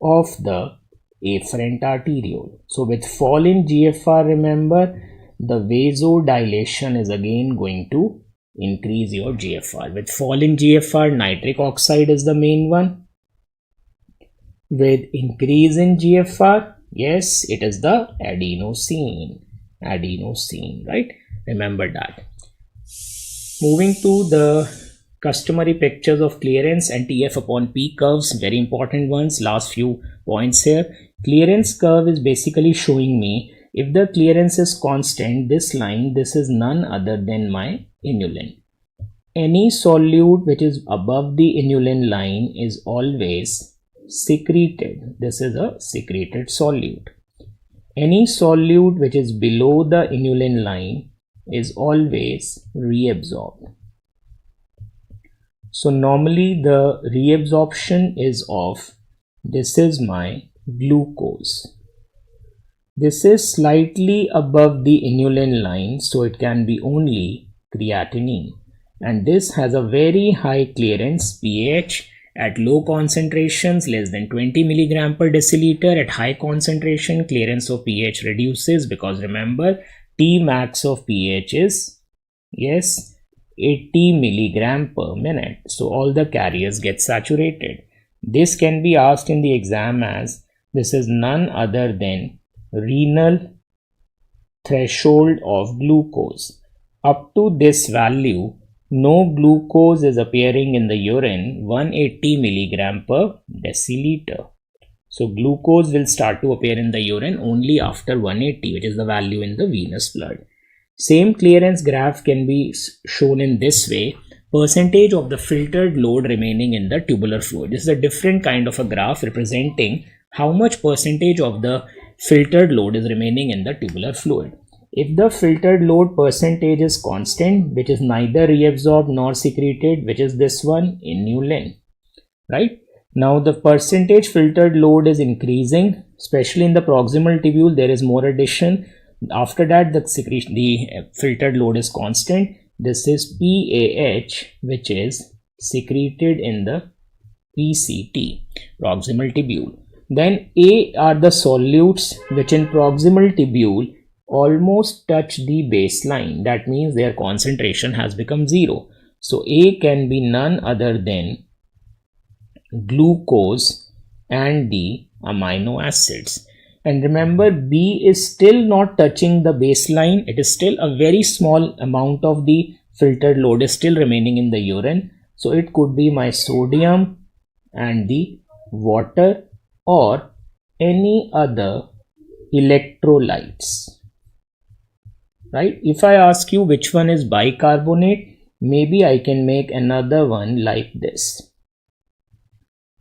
of the afferent arteriole. So with fall in GFR, remember, the vasodilation is again going to increase your GFR. With fall in GFR, nitric oxide is the main one. With increase in GFR, yes, it is the adenosine, right? Remember that. Moving to the customary pictures of clearance and TF upon P curves, very important ones. Last few points here. Clearance curve is basically showing me if the clearance is constant, this line, this is none other than my inulin. Any solute which is above the inulin line is always secreted. This is a secreted solute. Any solute which is below the inulin line is always reabsorbed. So normally the reabsorption is of, this is my glucose. This is slightly above the inulin line, so it can be only creatinine. And this has a very high clearance pH. At low concentrations, less than 20 milligram per deciliter. At high concentration, clearance of pH reduces, because remember, T max of pH is, yes, 80 milligram per minute. So all the carriers get saturated. This can be asked in the exam as, this is none other than renal threshold of glucose. Up to this value, no glucose is appearing in the urine, 180 milligram per deciliter. So glucose will start to appear in the urine only after 180, which is the value in the venous blood. Same clearance graph can be shown in this way. Percentage of the filtered load remaining in the tubular fluid. This is a different kind of a graph representing how much percentage of the filtered load is remaining in the tubular fluid. If the filtered load percentage is constant, which is neither reabsorbed nor secreted, which is this one, inulin, right? Now the percentage filtered load is increasing, especially in the proximal tubule, there is more addition. After that, the filtered load is constant. This is PAH, which is secreted in the PCT, proximal tubule. Then A are the solutes which in proximal tubule almost touch the baseline. That means their concentration has become 0. So A can be none other than glucose and the amino acids. And remember, B is still not touching the baseline. It is still a very small amount of the filtered load is still remaining in the urine. So it could be my sodium and the water or any other electrolytes, right? If I ask you which one is bicarbonate, maybe I can make another one like this.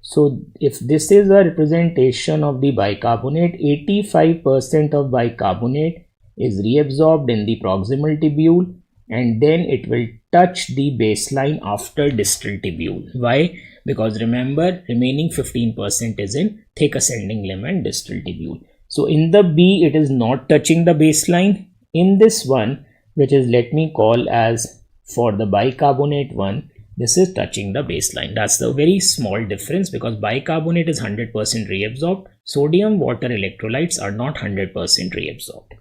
So if this is a representation of the bicarbonate, 85% of bicarbonate is reabsorbed in the proximal tubule and then it will touch the baseline after distal tubule. Why? Because remember, remaining 15% is in thick ascending limb and distal tubule. So in the B, it is not touching the baseline. In this one, which is let me call as for the bicarbonate one, this is touching the baseline. That's the very small difference because bicarbonate is 100% reabsorbed. Sodium, water, electrolytes are not 100% reabsorbed.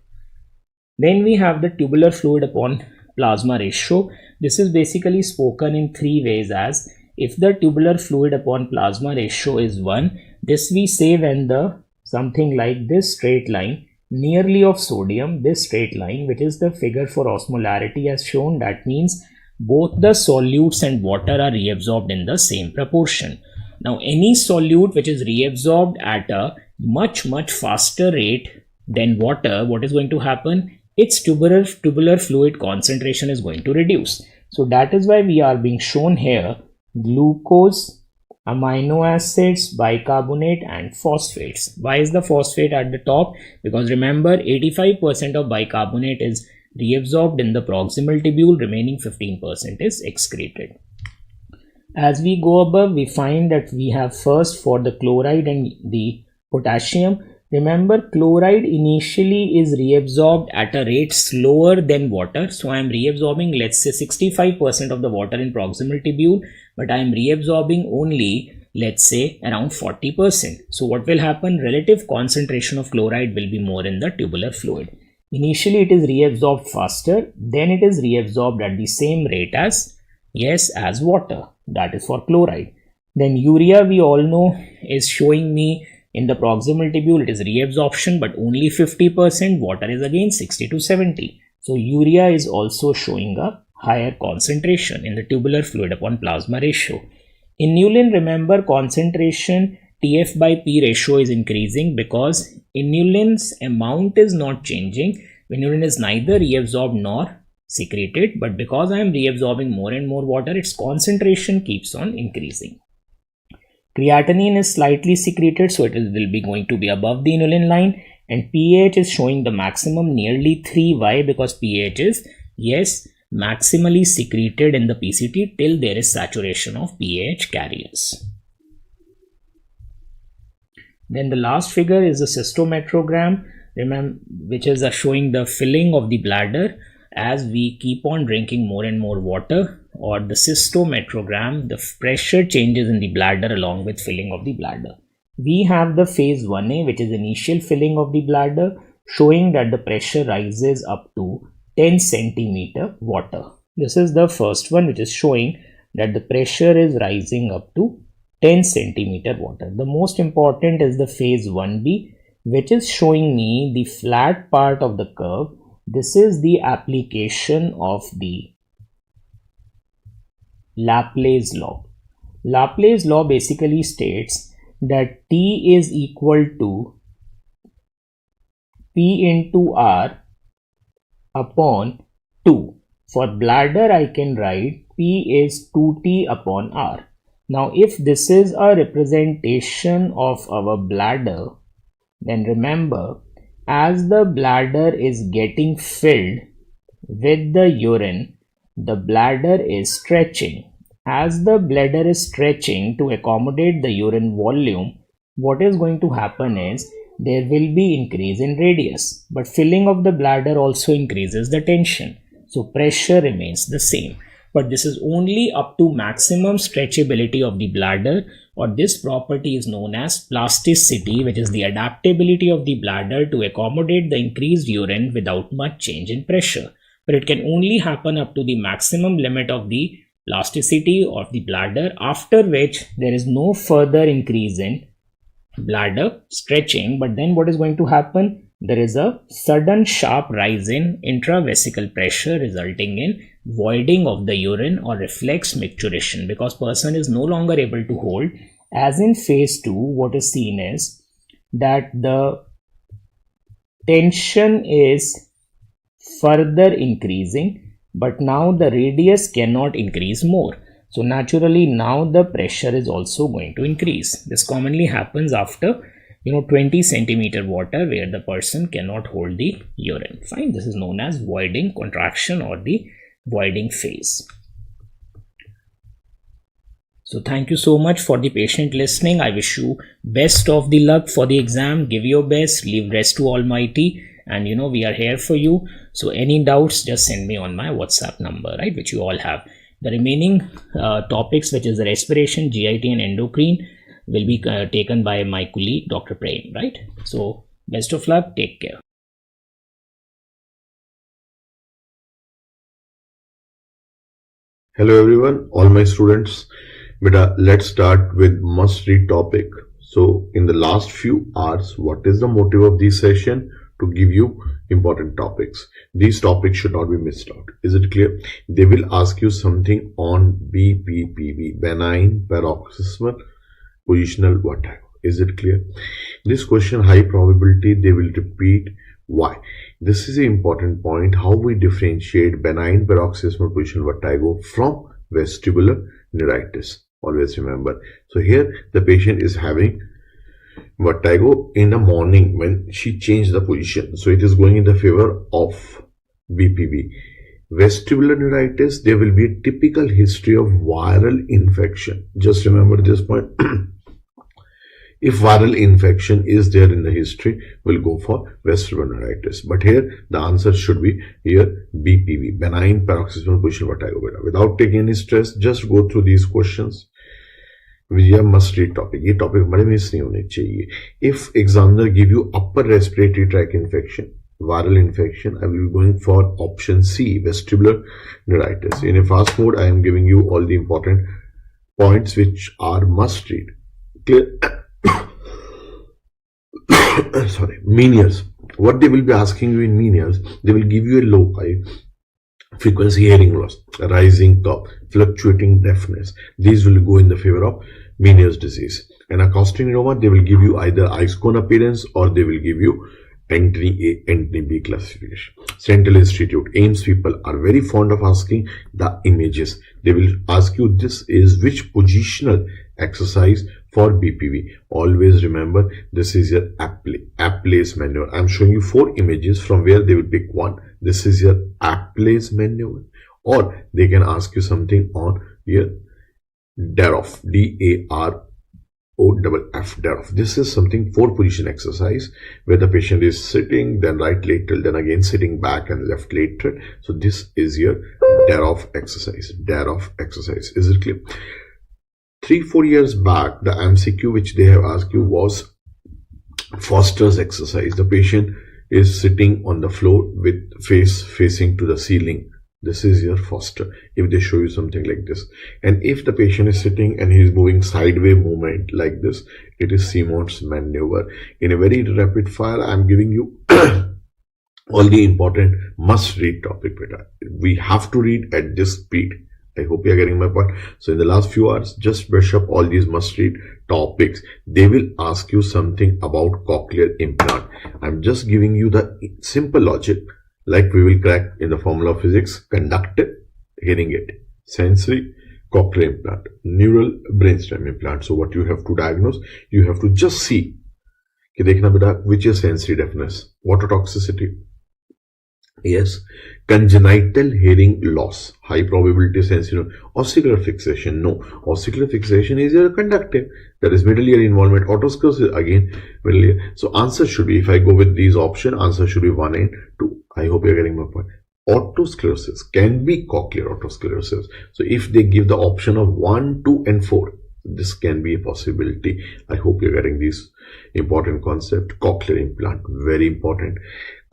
Then we have the tubular fluid upon plasma ratio. This is basically spoken in 3 ways as if the tubular fluid upon plasma ratio is 1, this we say when the something like this straight line nearly of sodium, this straight line, which is the figure for osmolarity as shown, that means both the solutes and water are reabsorbed in the same proportion. Now any solute which is reabsorbed at a much faster rate than water, what is going to happen? Its tubular fluid concentration is going to reduce. So that is why we are being shown here glucose, amino acids, bicarbonate and phosphates. Why is the phosphate at the top? Because remember, 85% of bicarbonate is reabsorbed in the proximal tubule, remaining 15% is excreted. As we go above, we find that we have first for the chloride and the potassium. Remember, chloride initially is reabsorbed at a rate slower than water. So I am reabsorbing, let's say 65% of the water in proximal tubule, but I am reabsorbing only, let's say around 40%. So what will happen? Relative concentration of chloride will be more in the tubular fluid. Initially it is reabsorbed faster, then it is reabsorbed at the same rate as, as water. That is for chloride. Then urea, we all know, is showing me in the proximal tubule it is reabsorption but only 50%, water is again 60 to 70. So urea is also showing a higher concentration in the tubular fluid upon plasma ratio. Inulin, remember, concentration TF by P ratio is increasing because inulin's amount is not changing. Inulin is neither reabsorbed nor secreted, but because I am reabsorbing more and more water, its concentration keeps on increasing. Creatinine is slightly secreted, so it will be going to be above the inulin line, and pH is showing the maximum nearly 3. Why? Because pH is, maximally secreted in the PCT till there is saturation of pH carriers. Then the last figure is the cystometrogram, remember, which is showing the filling of the bladder as we keep on drinking more and more water, or the cystometrogram, the pressure changes in the bladder along with filling of the bladder. We have the phase 1A, which is initial filling of the bladder, showing that the pressure rises up to 10 centimeter water. This is the first one, which is showing that the pressure is rising up to 10 centimeter water. The most important is the phase 1B. which is showing me the flat part of the curve. This is the application of the Laplace law. Laplace law basically states that T is equal to P into R upon 2. For bladder, I can write P is 2T upon R. Now, if this is a representation of our bladder, then remember, as the bladder is getting filled with the urine, the bladder is stretching. As the bladder is stretching to accommodate the urine volume, what is going to happen is there will be increase in radius, but filling of the bladder also increases the tension. So pressure remains the same. But this is only up to maximum stretchability of the bladder, or this property is known as plasticity, which is the adaptability of the bladder to accommodate the increased urine without much change in pressure. But it can only happen up to the maximum limit of the plasticity of the bladder, after which there is no further increase in bladder stretching. But then what is going to happen? There is a sudden sharp rise in intravesical pressure, resulting in voiding of the urine or reflex micturition, because person is no longer able to hold. As in phase 2, what is seen is that the tension is further increasing, but now the radius cannot increase more. So naturally now the pressure is also going to increase. This commonly happens after 20 centimeter water, where the person cannot hold the urine. Fine. This is known as voiding contraction or the voiding phase. So thank you so much for the patient listening. I wish you best of the luck for the exam. Give your best, leave rest to Almighty, and we are here for you. So any doubts, just send me on my WhatsApp number, right, which you all have. The remaining topics, which is the respiration, GIT and endocrine, will be taken by my colleague Dr. Prem, right? So best of luck, take care. Hello everyone, all my students. Beta, let's start with must-read topic. So in the last few hours, what is the motive of this session? To give you important topics. These topics should not be missed out. Is it clear? They will ask you something on BPPV, benign paroxysmal positional vertigo. Is it clear? This question, high probability they will repeat. Why? This is an important point, how we differentiate benign paroxysmal positional vertigo from vestibular neuritis. Always remember. So here the patient is having vertigo in the morning when she changed the position. So it is going in the favor of BPV. Vestibular neuritis, there will be a typical history of viral infection. Just remember this point. If viral infection is there in the history, we'll go for vestibular neuritis. But here the answer should be here BPV, benign paroxysmal positional vertigo. Without taking any stress, just go through these questions. यह must read topic. ये topic बड़े miss नहीं होने चाहिए. If examiner give you upper respiratory tract infection, viral infection, I will be going for option C, vestibular neuritis. In a fast mode, I am giving you all the important points which are must read. Clear? Sorry, menials. What they will be asking you in menials, they will give you a low high frequency hearing loss, rising cough, fluctuating deafness. These will go in the favor of Meniere's disease. And acoustic neuroma, they will give you either ice cone appearance or they will give you Antony A, Antony B classification. Central Institute, AIMS people are very fond of asking the images. They will ask you this is which positional exercise for BPV. Always remember this is your Apley's maneuver. I'm showing you 4 images from where they will pick one. This is your Apley's maneuver, or they can ask you something on your Daroff, DAROFF, Daroff. This is something 4 position exercise where the patient is sitting, then right lateral, then again sitting back and left lateral. So this is your Daroff exercise. Daroff exercise. Is it clear? 3-4 years back, the MCQ which they have asked you was Foster's exercise. The patient is sitting on the floor with face facing to the ceiling. This is your foster. If they show you something like this, and if the patient is sitting and he is moving sideways movement like this, it is Simon's maneuver. In a very rapid fire, I am giving you all the important must read topic. We have to read at this speed. I hope you are getting my point. So in the last few hours, just brush up all these must read topics. They will ask you something about cochlear implant. I'm just giving you the simple logic, like we will crack in the formula of physics: conductive, hearing aid, sensory, cochlear implant, neural brainstem implant. So what you have to diagnose, you have to just see कि देखना बेटा which is sensory deafness, ototoxicity, yes, congenital hearing loss, high probability sensory, ossicular fixation, no, ossicular fixation is your conductive, that is middle ear involvement, otosclerosis again middle ear. So answer should be, if I go with these options, answer should be 1 and 2. I hope you're getting my point. Otosclerosis can be cochlear otosclerosis. So if they give the option of 1, 2 and 4, this can be a possibility. I hope you're getting this important concept. Cochlear implant, very important.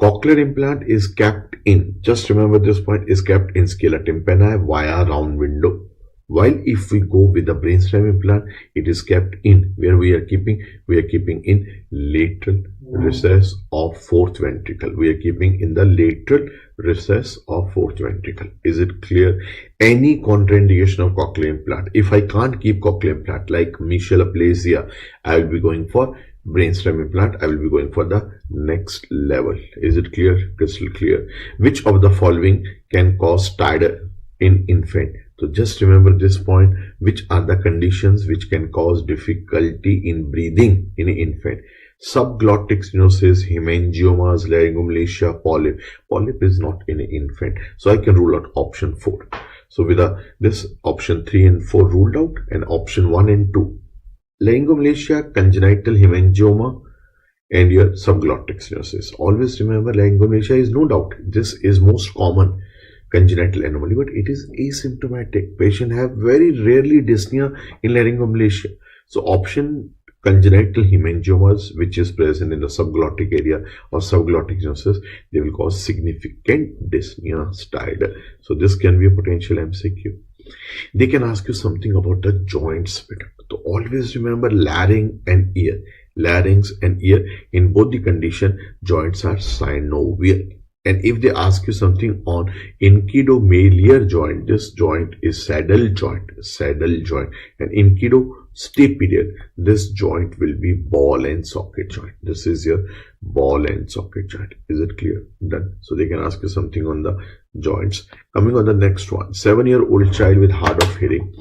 Cochlear implant is kept in, just remember this point, is kept in scala tympani via round window. While if we go with the brainstem implant, it is kept in, where we are keeping in lateral recess of fourth ventricle. We are keeping in the lateral recess of fourth ventricle. Is it clear? Any contraindication of cochlear implant, if I can't keep cochlear implant like mesial aplasia, I will be going for brainstem implant. I will be going for the next level. Is it clear? Crystal clear. Which of the following can cause stridor in infant? So just remember this point. Which are the conditions which can cause difficulty in breathing in an infant? Subglottic stenosis, hemangiomas, laryngomalacia, polyp. Polyp is not in an infant, so I can rule out option 4. So with this option 3 and 4 ruled out, and option 1 and 2, laryngomalacia, congenital hemangioma, and your subglottic stenosis. Always remember, laryngomalacia is no doubt, this is most common congenital anomaly, but it is asymptomatic. Patient have very rarely dyspnea in laryngomalacia. So option congenital hemangiomas, which is present in the subglottic area or subglottic stenosis, they will cause significant dyspnea, stridor. So this can be a potential MCQ. They can ask you something about the joints. So always remember larynx and ear. Larynx and ear, in both the condition, joints are synovial. And if they ask you something on inguinal joint, this joint is saddle joint, and inguinostapedial, this joint will be ball and socket joint. This is your ball and socket joint. Is it clear? Done. So they can ask you something on the joints. Coming on the next one, 7-year-old child with hard of hearing.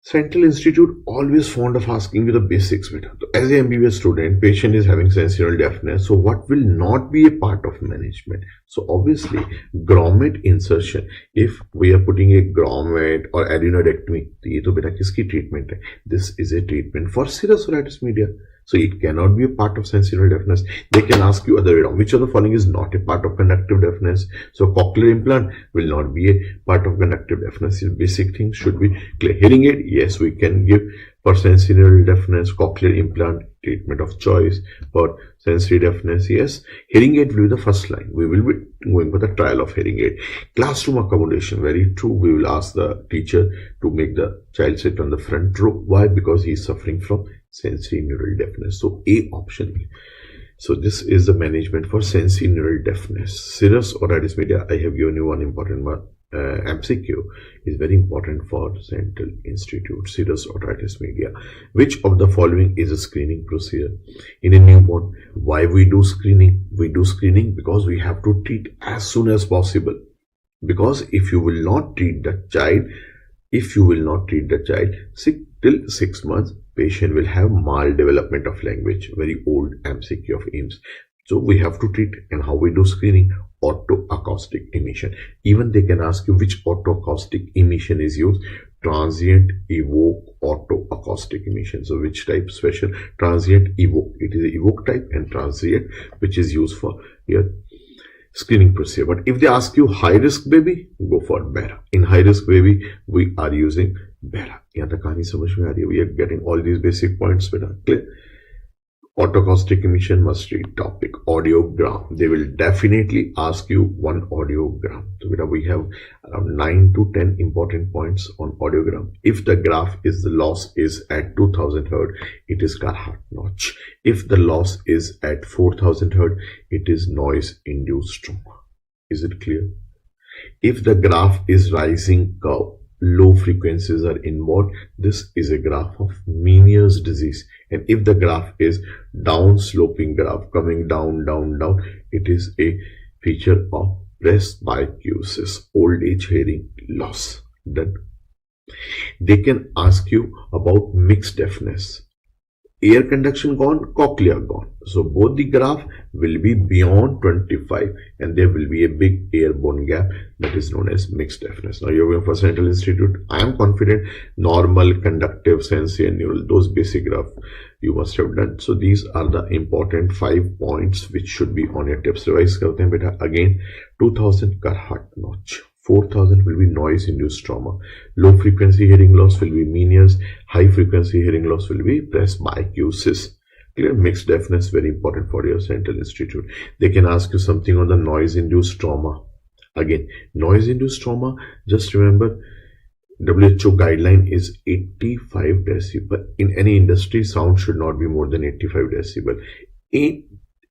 Central Institute always fond of asking you the basics. As an MBBS student, patient is having sensory deafness. So what will not be a part of management? So obviously, grommet insertion. If we are putting a grommet or adenoidectomy, ये तो बेटा किसकी treatment है? This is a treatment for serous otitis media. So it cannot be a part of sensory deafness. They can ask you other way around. Which of the following is not a part of conductive deafness? So cochlear implant will not be a part of conductive deafness. The basic things should be clear. Hearing aid, yes, we can give for sensory deafness. Cochlear implant, treatment of choice. For sensory deafness, yes. Hearing aid will be the first line. We will be going for the trial of hearing aid. Classroom accommodation, very true. We will ask the teacher to make the child sit on the front row. Why? Because he is suffering from sensory neural deafness. So A option. So this is the management for sensory neural deafness. Serous otitis media, I have given you one important MCQ, is very important for Central Institute. Serous otitis media. Which of the following is a screening procedure in a newborn? Why we do screening? We do screening because we have to treat as soon as possible. Because if you will not treat the child, till 6 months, patient will have maldevelopment of language. Very old MCQ of AIIMS. So we have to treat, and how we do screening? Autoacoustic emission. Even they can ask you which autoacoustic emission is used. Transient, evoke, autoacoustic emission. So which type? Special transient, evoke. It is a evoke type, and transient, which is used for your screening procedure. But if they ask you high risk baby, go for BERA. In high risk baby, we are using BERA. यहाँ तक कहानी समझ में आ रही है? We are getting all these basic points. बेटा clear? Autocaustic emission must read topic. Audiogram. They will definitely ask you one audiogram. So we have around 9 to 10 important points on audiogram. If the graph is the loss is at 2000 Hz, it is Carhart notch. If the loss is at 4000 Hz, it is noise induced trauma. Is it clear? If the graph is rising curve, low frequencies are involved, this is a graph of Meniere's disease. And if the graph is down sloping graph coming down, it is a feature of presbycusis, old age hearing loss. Done. They can ask you about mixed deafness. Air conduction gone, cochlea gone. So both the graph will be beyond 25 and there will be a big airborne gap that is known as mixed deafness. Now you're going for Central Institute. I am confident normal, conductive, sensory and neural, those basic graph you must have done. So these are the important 5 points which should be on your tips. Revise karte hain beta. Again, 2000 Carhart notch. 4000 will be noise induced trauma. Low frequency hearing loss will be Meniere's. High frequency hearing loss will be presbycusis. Clear? Mixed deafness, very important for your Central Institute. They can ask you something on the noise induced trauma. Again, noise induced trauma, just remember WHO guideline is 85 decibel. In any industry, sound should not be more than 85 decibel. In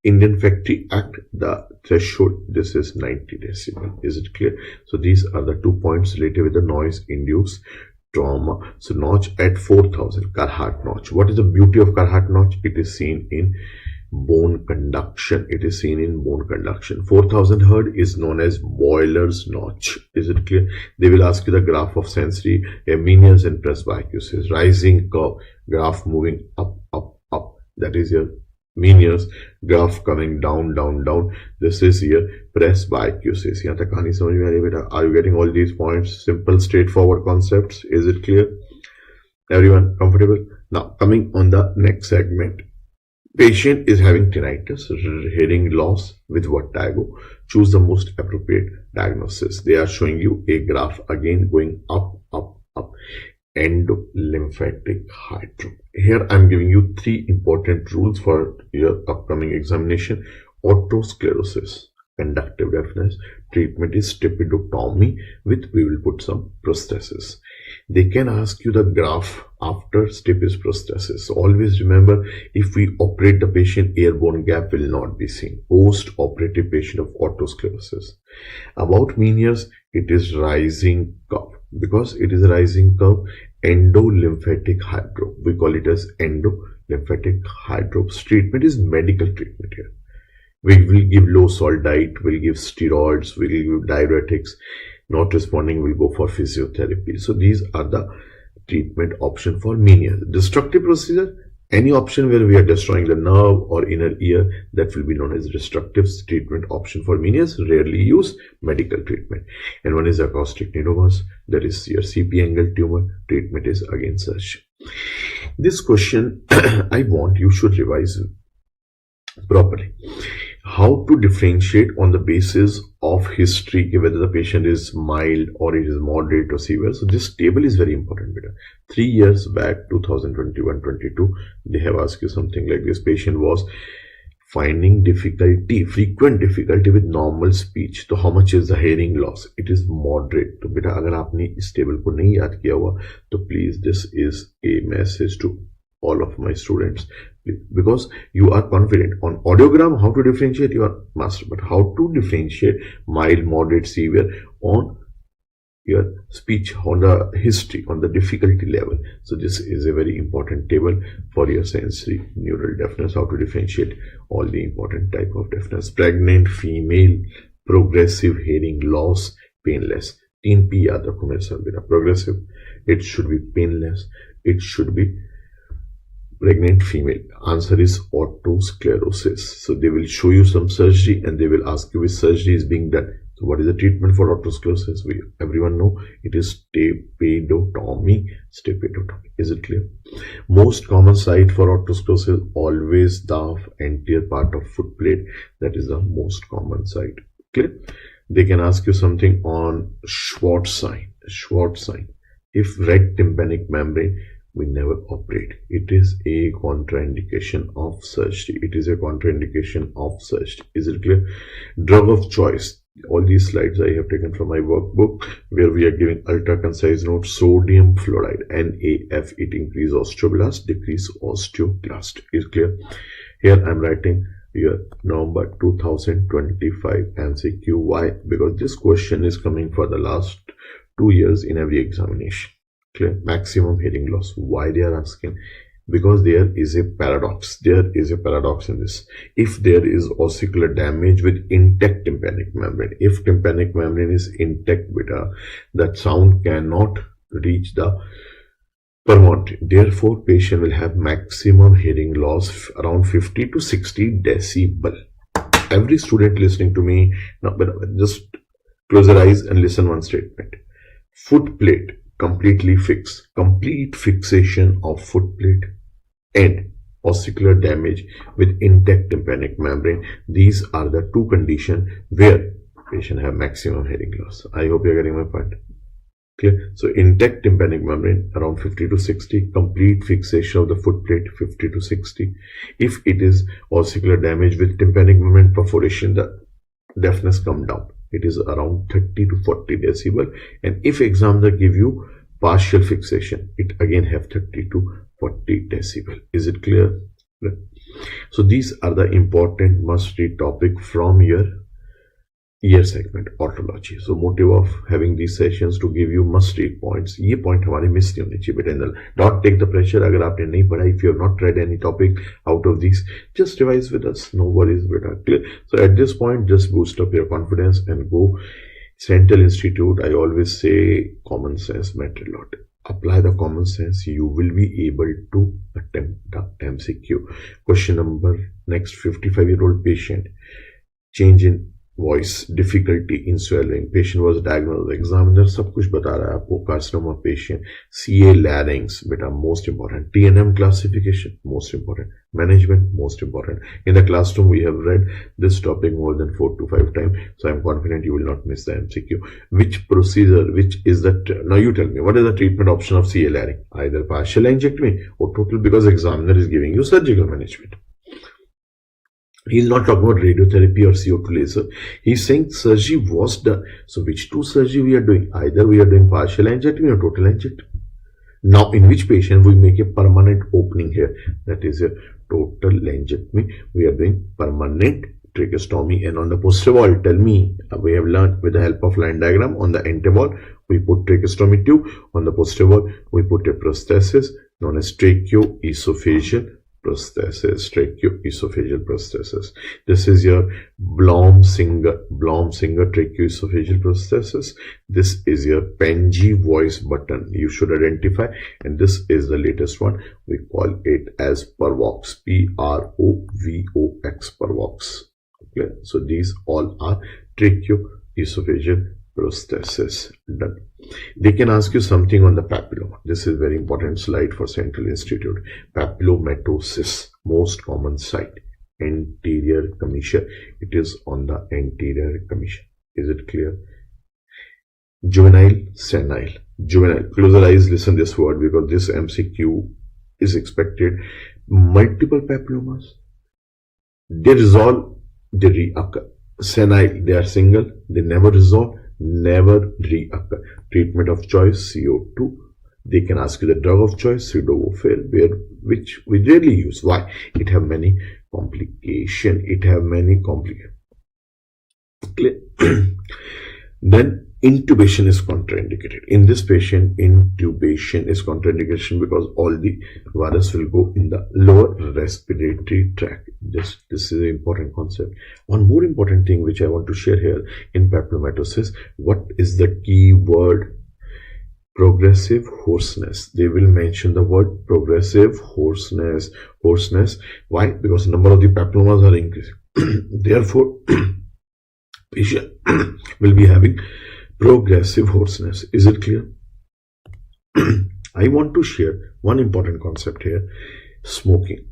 Indian Factory Act, the threshold, this is 90 decibel. Is it clear? So these are the 2 points related with the noise induced trauma. So notch at 4000, Carhart notch. What is the beauty of Carhart notch? It is seen in bone conduction. It is seen in bone conduction. 4000 Hz is known as Boiler's notch. Is it clear? They will ask you the graph of sensory Meniere's and presbycusis. Rising curve, graph moving up. That is your Meniere's, graph coming down. This is your presbycusis. Yahan tak kahani samajh mein aa rahi hai beta? Are you getting all these points? Simple, straightforward concepts. Is it clear? Everyone comfortable? Now coming on the next segment. Patient is having tinnitus, hearing loss with vertigo. Choose the most appropriate diagnosis. They are showing you a graph again going up. Endolymphatic hydro. Here I am giving you 3 important rules for your upcoming examination. Otosclerosis, conductive deafness. Treatment is stepidotomy with, we will put some prosthesis. They can ask you the graph after stapes prosthesis. So always remember, if we operate the patient, airborne gap will not be seen. Post-operative patient of otosclerosis. About Meniere's, it is rising curve. Because it is a rising curve, endolymphatic hydro. We call it as endolymphatic hydro. Treatment is medical treatment here. We will give low salt diet, we'll give steroids, we'll give diuretics. Not responding, we'll go for physiotherapy. So these are the treatment option for Meniere's. Destructive procedure, any option where we are destroying the nerve or inner ear, that will be known as destructive treatment option for Meniere's. Rarely use medical treatment. And one is acoustic pneumomas, that is your CP angle tumor. Treatment is again surgery. This question I want you should revise properly. How to differentiate on the basis of history whether the patient is mild or it is moderate or severe. So this table is very important. 3 years back, 2021-22, they have asked you something like this. Patient was finding frequent difficulty with normal speech. So how much is the hearing loss? It is moderate. So beta, agar aapne is table ko nahi yaad kiya hua, so please, this is a message to all of my students, because you are confident on audiogram how to differentiate, you are master, but how to differentiate mild, moderate, severe on your speech, on the history, on the difficulty level. So this is a very important table for your sensory neural deafness, how to differentiate all the important type of deafness. Pregnant female, progressive hearing loss, painless. 3 P yaad rakho mere sir beta. Progressive, it should be painless, it should be pregnant female. Answer is otosclerosis. So they will show you some surgery and they will ask you which surgery is being done. So what is the treatment for otosclerosis? Everyone know it is stepidotomy. Is it clear? Most common site for otosclerosis always the anterior part of foot plate. That is the most common site. Clear? They can ask you something on Schwartz sign. If red tympanic membrane we never operate. It is a contraindication of surgery. It is a contraindication of surgery. Is it clear? Drug of choice. All these slides I have taken from my workbook, where we are giving ultra concise notes. Sodium fluoride, NaF, it increase osteoblast, decrease osteoclast. Is clear? Here I am writing here November 2025 MCQ. Why? Because this question is coming for the last 2 years in every examination. Clear? Maximum hearing loss. Why they are asking? Because there is a paradox. There is a paradox in this. If there is ossicular damage with intact tympanic membrane, if tympanic membrane is intact, beta, that sound cannot reach the pulmonary. Therefore, patient will have maximum hearing loss around 50 to 60 decibel. Every student listening to me now, just close your eyes and listen one statement. Foot plate completely fixed, complete fixation of foot plate and ossicular damage with intact tympanic membrane. These are the two conditions where patient have maximum hearing loss. I hope you're getting my point. Clear? So intact tympanic membrane around 50 to 60, complete fixation of the foot plate 50 to 60. If it is ossicular damage with tympanic membrane perforation, the deafness come down. It is around 30 to 40 decibel. And if examiner give you partial fixation, it again have 30 to 40 decibel. Is it clear? So these are the important must read topic from your year segment otology. So motive of having these sessions to give you must read points. ये point हमारे miss नहीं होने चाहिए बेटा. Don't take the pressure. अगर आपने नहीं पढ़ा, if you have not read any topic out of these, just revise with us. No worries बेटा. Clear? So at this point, just boost up your confidence and go. Central Institute, I always say common sense matter a lot. Apply the common sense, you will be able to attempt the MCQ. Question number next. 55-year-old patient, change in voice, difficulty in swallowing. Patient was diagnosed. Examiner सब कुछ बता रहा है आपको. Carcinoma patient, CA larynx, beta most important. TNM classification most important. Management most important. In the classroom we have read this topic more than 4 to 5 times, so I am confident you will not miss the MCQ. Which procedure, which is that? Now you tell me, what is the treatment option of CA larynx? Either partial laryngectomy or total, because examiner is giving you surgical management. He is not talking about radiotherapy or CO2 laser. He is saying surgery was done. So which two surgery we are doing? Either we are doing partial laryngectomy or total laryngectomy. Now in which patient we make a permanent opening here? That is a total laryngectomy. We are doing permanent tracheostomy. And on the posterior wall, tell me, we have learned with the help of line diagram. On the antewall, we put tracheostomy tube. On the posterior wall, we put a prosthesis known as tracheoesophageal prosthesis, tracheoesophageal prosthesis. This is your Blom-Singer tracheoesophageal prosthesis. This is your FMGE voice button. You should identify. And this is the latest one. We call it as Pervox, P-R-O-V-O-X, Pervox. Okay. So these all are tracheoesophageal prosthesis. Done. They can ask you something on the papilloma. This is very important slide for Central Institute. Papillomatosis, most common site, anterior commissure. It is on the anterior commissure. Is it clear? Juvenile, senile. Juvenile. Close your eyes, listen this word, because this MCQ is expected. Multiple papillomas. They resolve, they reoccur. Senile, they are single, they never resolve, never reoccur. Treatment of choice, CO2. They can ask you the drug of choice, sildenafil, which we rarely use. Why? It have many complications. Then intubation is contraindicated. In this patient, intubation is contraindication because all the virus will go in the lower respiratory tract. This is an important concept. One more important thing which I want to share here in papillomatosis, what is the key word? Progressive hoarseness. They will mention the word progressive hoarseness. Why? Because the number of the papillomas are increasing. Therefore, patient will be having progressive hoarseness. Is it clear? I want to share one important concept here. Smoking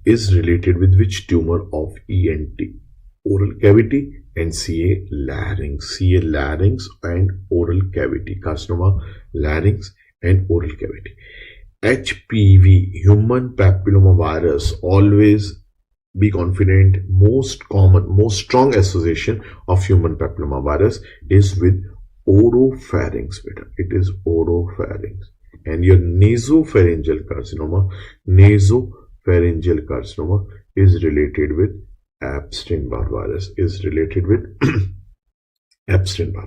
is related with which tumor of ENT? Oral cavity and CA larynx. CA larynx and oral cavity. Carcinoma, larynx and oral cavity. HPV, human papillomavirus, always be confident. Most strong association of human papillomavirus is with oropharynx. It is oropharynx. And your nasopharyngeal carcinoma is related with Epstein-Barr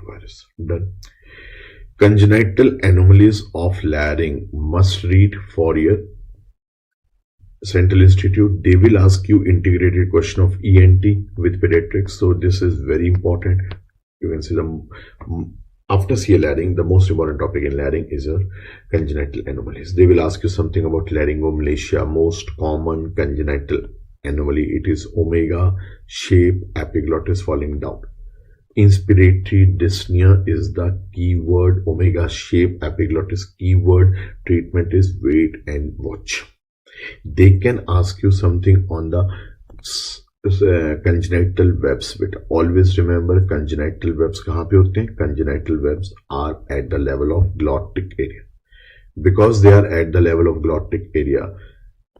virus. Done. Congenital anomalies of larynx must read for your Central Institute. They will ask you integrated question of ENT with pediatrics. So this is very important. You can see after CA larynx, the most important topic in larynx is congenital anomalies. They will ask you something about laryngomalacia. Most common congenital anomaly, it is omega shape epiglottis falling down. Inspiratory dyspnea is the keyword. Omega shape epiglottis keyword. Treatment is wait and watch. They can ask you something on the congenital webs. But always remember, congenital webs kahan pe hote hain? Congenital webs are at the level of glottic area. Because they are at the level of glottic area,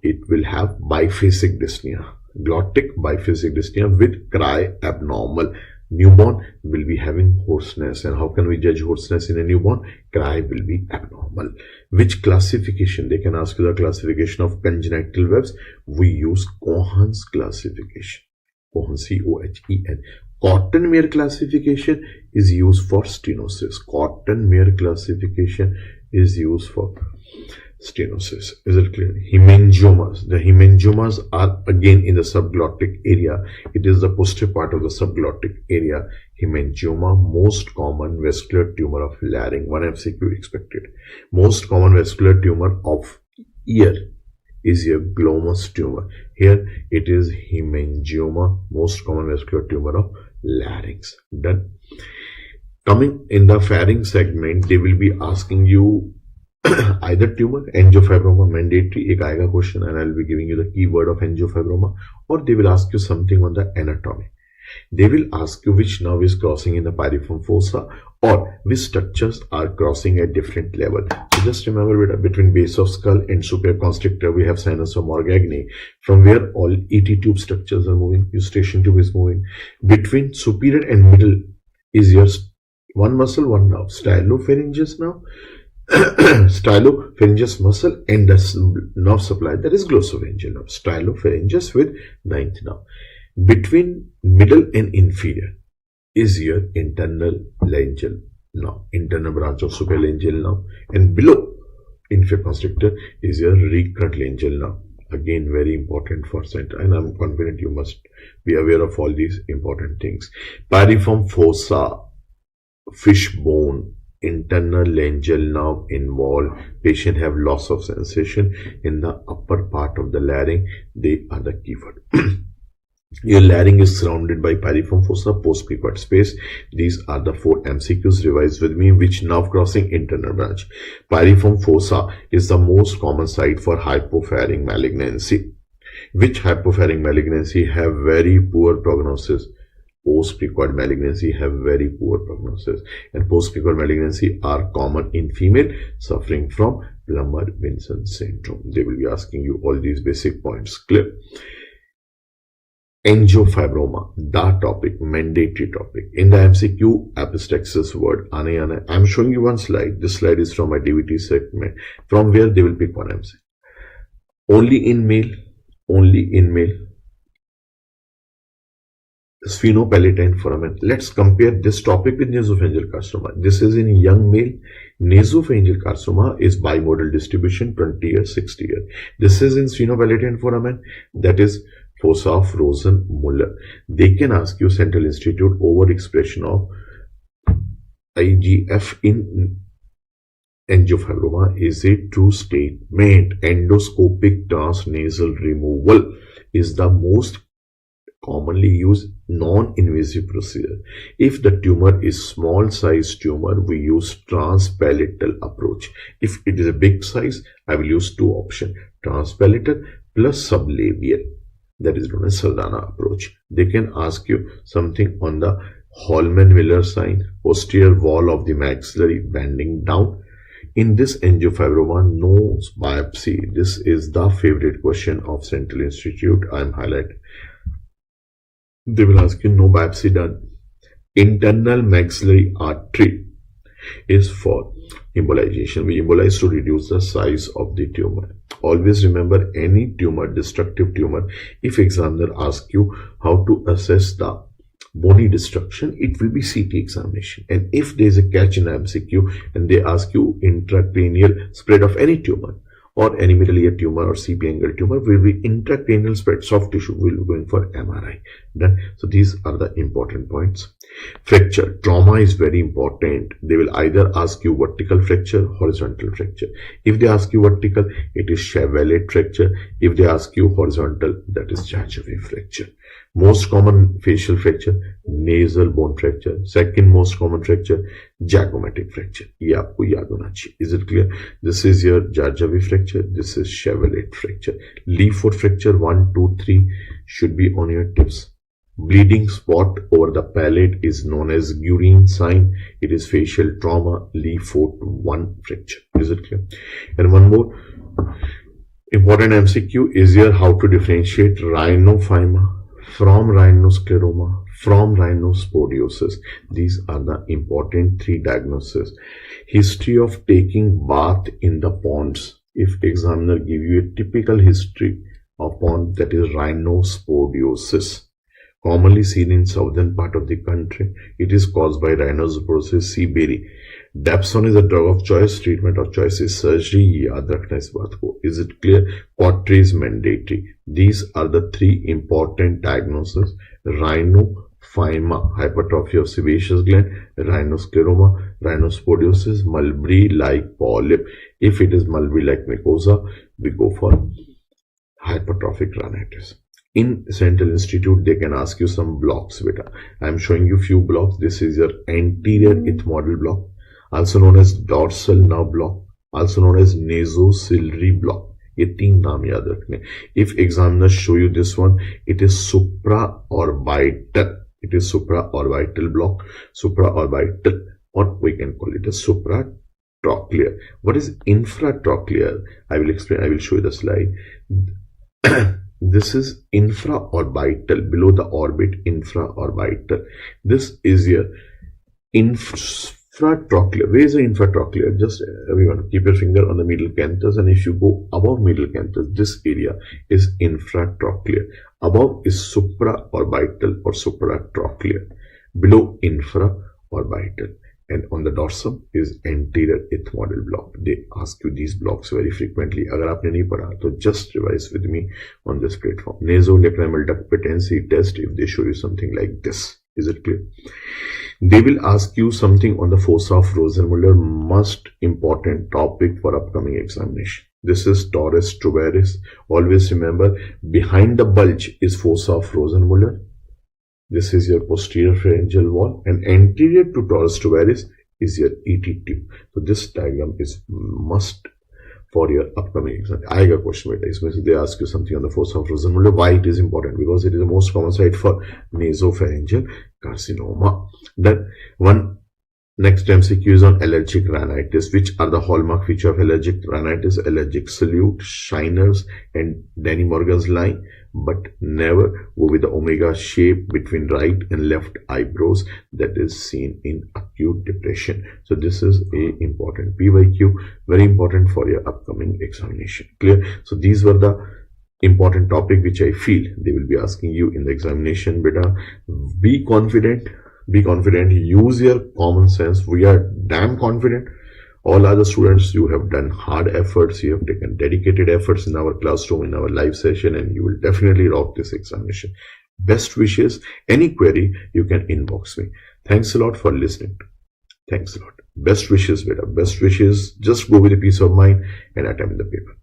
it will have biphasic dyspnea. Glottic biphasic dyspnea with cry abnormal. Newborn will be having hoarseness. And how can we judge hoarseness in a newborn? Cry will be abnormal. Which classification? They can ask you the classification of congenital webs. We use Cohen's classification. Cohen, C-O-H-E-N. Cotton-Mayer classification is used for stenosis. Cotton-Mayer classification is used for stenosis. Is it clear? Hemangiomas. The hemangiomas are again in the subglottic area. It is the posterior part of the subglottic area. Hemangioma, most common vascular tumor of larynx. One MCQ expected. Most common vascular tumor of ear is your glomus tumor. Here it is hemangioma, most common vascular tumor of larynx. Done. Coming in the pharynx segment, they will be asking you either tumor, angiofibroma, mandatory, ek aayega question, and I will be giving you the keyword of angiofibroma, or they will ask you something on the anatomy. They will ask you which nerve is crossing in the piriform fossa, or which structures are crossing at different level. So just remember, between base of skull and superior constrictor, we have sinus of Morgagni, from where all ET tube structures are moving, eustachian tube is moving. Between superior and middle is your one muscle, one nerve, stylopharyngeus nerve, stylopharyngeus muscle, and the nerve supply, that is glossopharyngeal nerve. Stylopharyngeus with ninth nerve. Between middle and inferior is your internal laryngeal nerve, internal branch of supralaryngeal nerve, and below inferior constrictor is your recurrent laryngeal nerve. Again, very important for center, and I'm confident you must be aware of all these important things. Piriform fossa, fishbone, internal laryngeal nerve involved. Patient have loss of sensation in the upper part of the larynx. They are the keyword. Your larynx is surrounded by piriform fossa, post-prequart space. These are the 4 MCQs. Revise with me. Which nerve crossing? Internal branch. Piriform fossa is the most common site for hypopharynx malignancy. Which hypopharynx malignancy have very poor prognosis? Post-prequart malignancy have very poor prognosis, and post-prequart malignancy are common in female suffering from Plummer-Vinson syndrome. They will be asking you all these basic points. Clear? Angiofibroma, the topic, mandatory topic. In the MCQ, epistaxis word, aane. I'm showing you one slide. This slide is from my DVT segment, from where they will pick one MC. Only in male, sphenopalatine foramen. Let's compare this topic with nasopharyngeal carcinoma. This is in young male. Nasopharyngeal carcinoma is bimodal distribution, 20 years, 60 years. This is in sphenopalatine foramen, that is fossa of Rosen-Muller. They can ask you Central Institute overexpression of IGF in angiofibroma. Is a true statement. Endoscopic transnasal removal is the most commonly used non-invasive procedure. If the tumor is small size tumor, we use transpalatal approach. If it is a big size, I will use 2 options, transpalatal plus sublabial. That is known as Saldana approach. They can ask you something on the Holman-Miller sign, posterior wall of the maxillary bending down. In this angiofibroma, no biopsy. This is the favorite question of Central Institute. I am highlighting. They will ask you no biopsy done. Internal maxillary artery is for embolization. We embolize to reduce the size of the tumor. Always remember, any tumor, destructive tumor, if examiner asks you how to assess the bony destruction, it will be CT examination. And if there is a catch in MCQ and they ask you intracranial spread of any tumor or any middle ear tumor or CP angle tumor, will be intracranial spread, soft tissue, will be going for MRI. Done. So these are the important points. Fracture, trauma is very important. They will either ask you vertical fracture, horizontal fracture. If they ask you vertical, it is Chevalier fracture. If they ask you horizontal, that is gingival fracture. Most common facial fracture, nasal bone fracture. Second most common fracture, zygomatic fracture. ये आपको याद होना चाहिए. Is it clear? This is your gingival fracture. This is Chevalier fracture. Leaf-foot fracture 1, 2, 3 should be on your tips. Bleeding spot over the palate is known as Guerin sign. It is facial trauma, Leaf-foot 1 fracture. Is it clear? And one more important MCQ is here: how to differentiate rhinophyma from rhinoscleroma, from rhinospodiosis. These are the important 3 diagnoses. History of taking bath in the ponds. If examiner give you a typical history of pond, that is rhinospodiosis. Commonly seen in southern part of the country. It is caused by rhinosporiosis seaberry. Dapsone is a drug of choice. Treatment of choice is surgery. याद रखना इस बात को. Is it clear? Cautery is mandatory. These are the 3 important diagnoses: rhinophyma, hypertrophy of sebaceous gland; rhinoscleroma, rhinospodiosis, mulberry-like polyp. If it is mulberry-like mucosa, we go for hypertrophic rhinitis. In Central Institute, they can ask you some blocks. Beta, I am showing you few blocks. This is your anterior ethmoidal block, also known as dorsal nerve block, also known as nasociliary block. ये 3 नाम याद रखने. If examiners show you this one, it is supraorbital. It is supraorbital block, supraorbital, or we can call it a supratrochlear. What is infratrochlear? I will explain. I will show you the slide. This is infraorbital, below the orbit, infraorbital. This is your infratrochlear. Where is the infratrochlear? Just everyone keep your finger on the middle canthus, and if you go above middle canthus, this area is infratrochlear. Above is supraorbital or supratrochlear. Below infraorbital. And on the dorsum is anterior ethmoidal block. They ask you these blocks very frequently. अगर आपने नहीं पढ़ा तो just revise with me on this platform. Nasolacrimal duct patency test, if they show you something like this. Is it clear? They will ask you something on the fossa of Rosenmuller, most important topic for upcoming examination. This is torus tuberis. Always remember, behind the bulge is fossa of Rosenmuller. This is your posterior pharyngeal wall, and anterior to torus tuberis is your ET tube. So this diagram is must for your upcoming exam. आएगा question बेटा इसमें से. They ask you something on the fossa of Rosenmuller. Why it is important? Because it is the most common site for nasopharyngeal carcinoma. Then one next MCQ is on allergic rhinitis. Which are the hallmark feature of allergic rhinitis? Allergic salute, shiners, and Danny Morgan's line. But never go with the omega shape between right and left eyebrows that is seen in acute depression. So this is a important PYQ, very important for your upcoming examination. Clear? So these were the important topic which I feel they will be asking you in the examination. Beta, be confident, use your common sense. We are damn confident. All other students, you have done hard efforts, you have taken dedicated efforts in our classroom, in our live session, and you will definitely rock this examination. Best wishes. Any query, you can inbox me. Thanks a lot for listening. Thanks a lot. Best wishes, beta. Best wishes. Just go with a peace of mind and attempt the paper.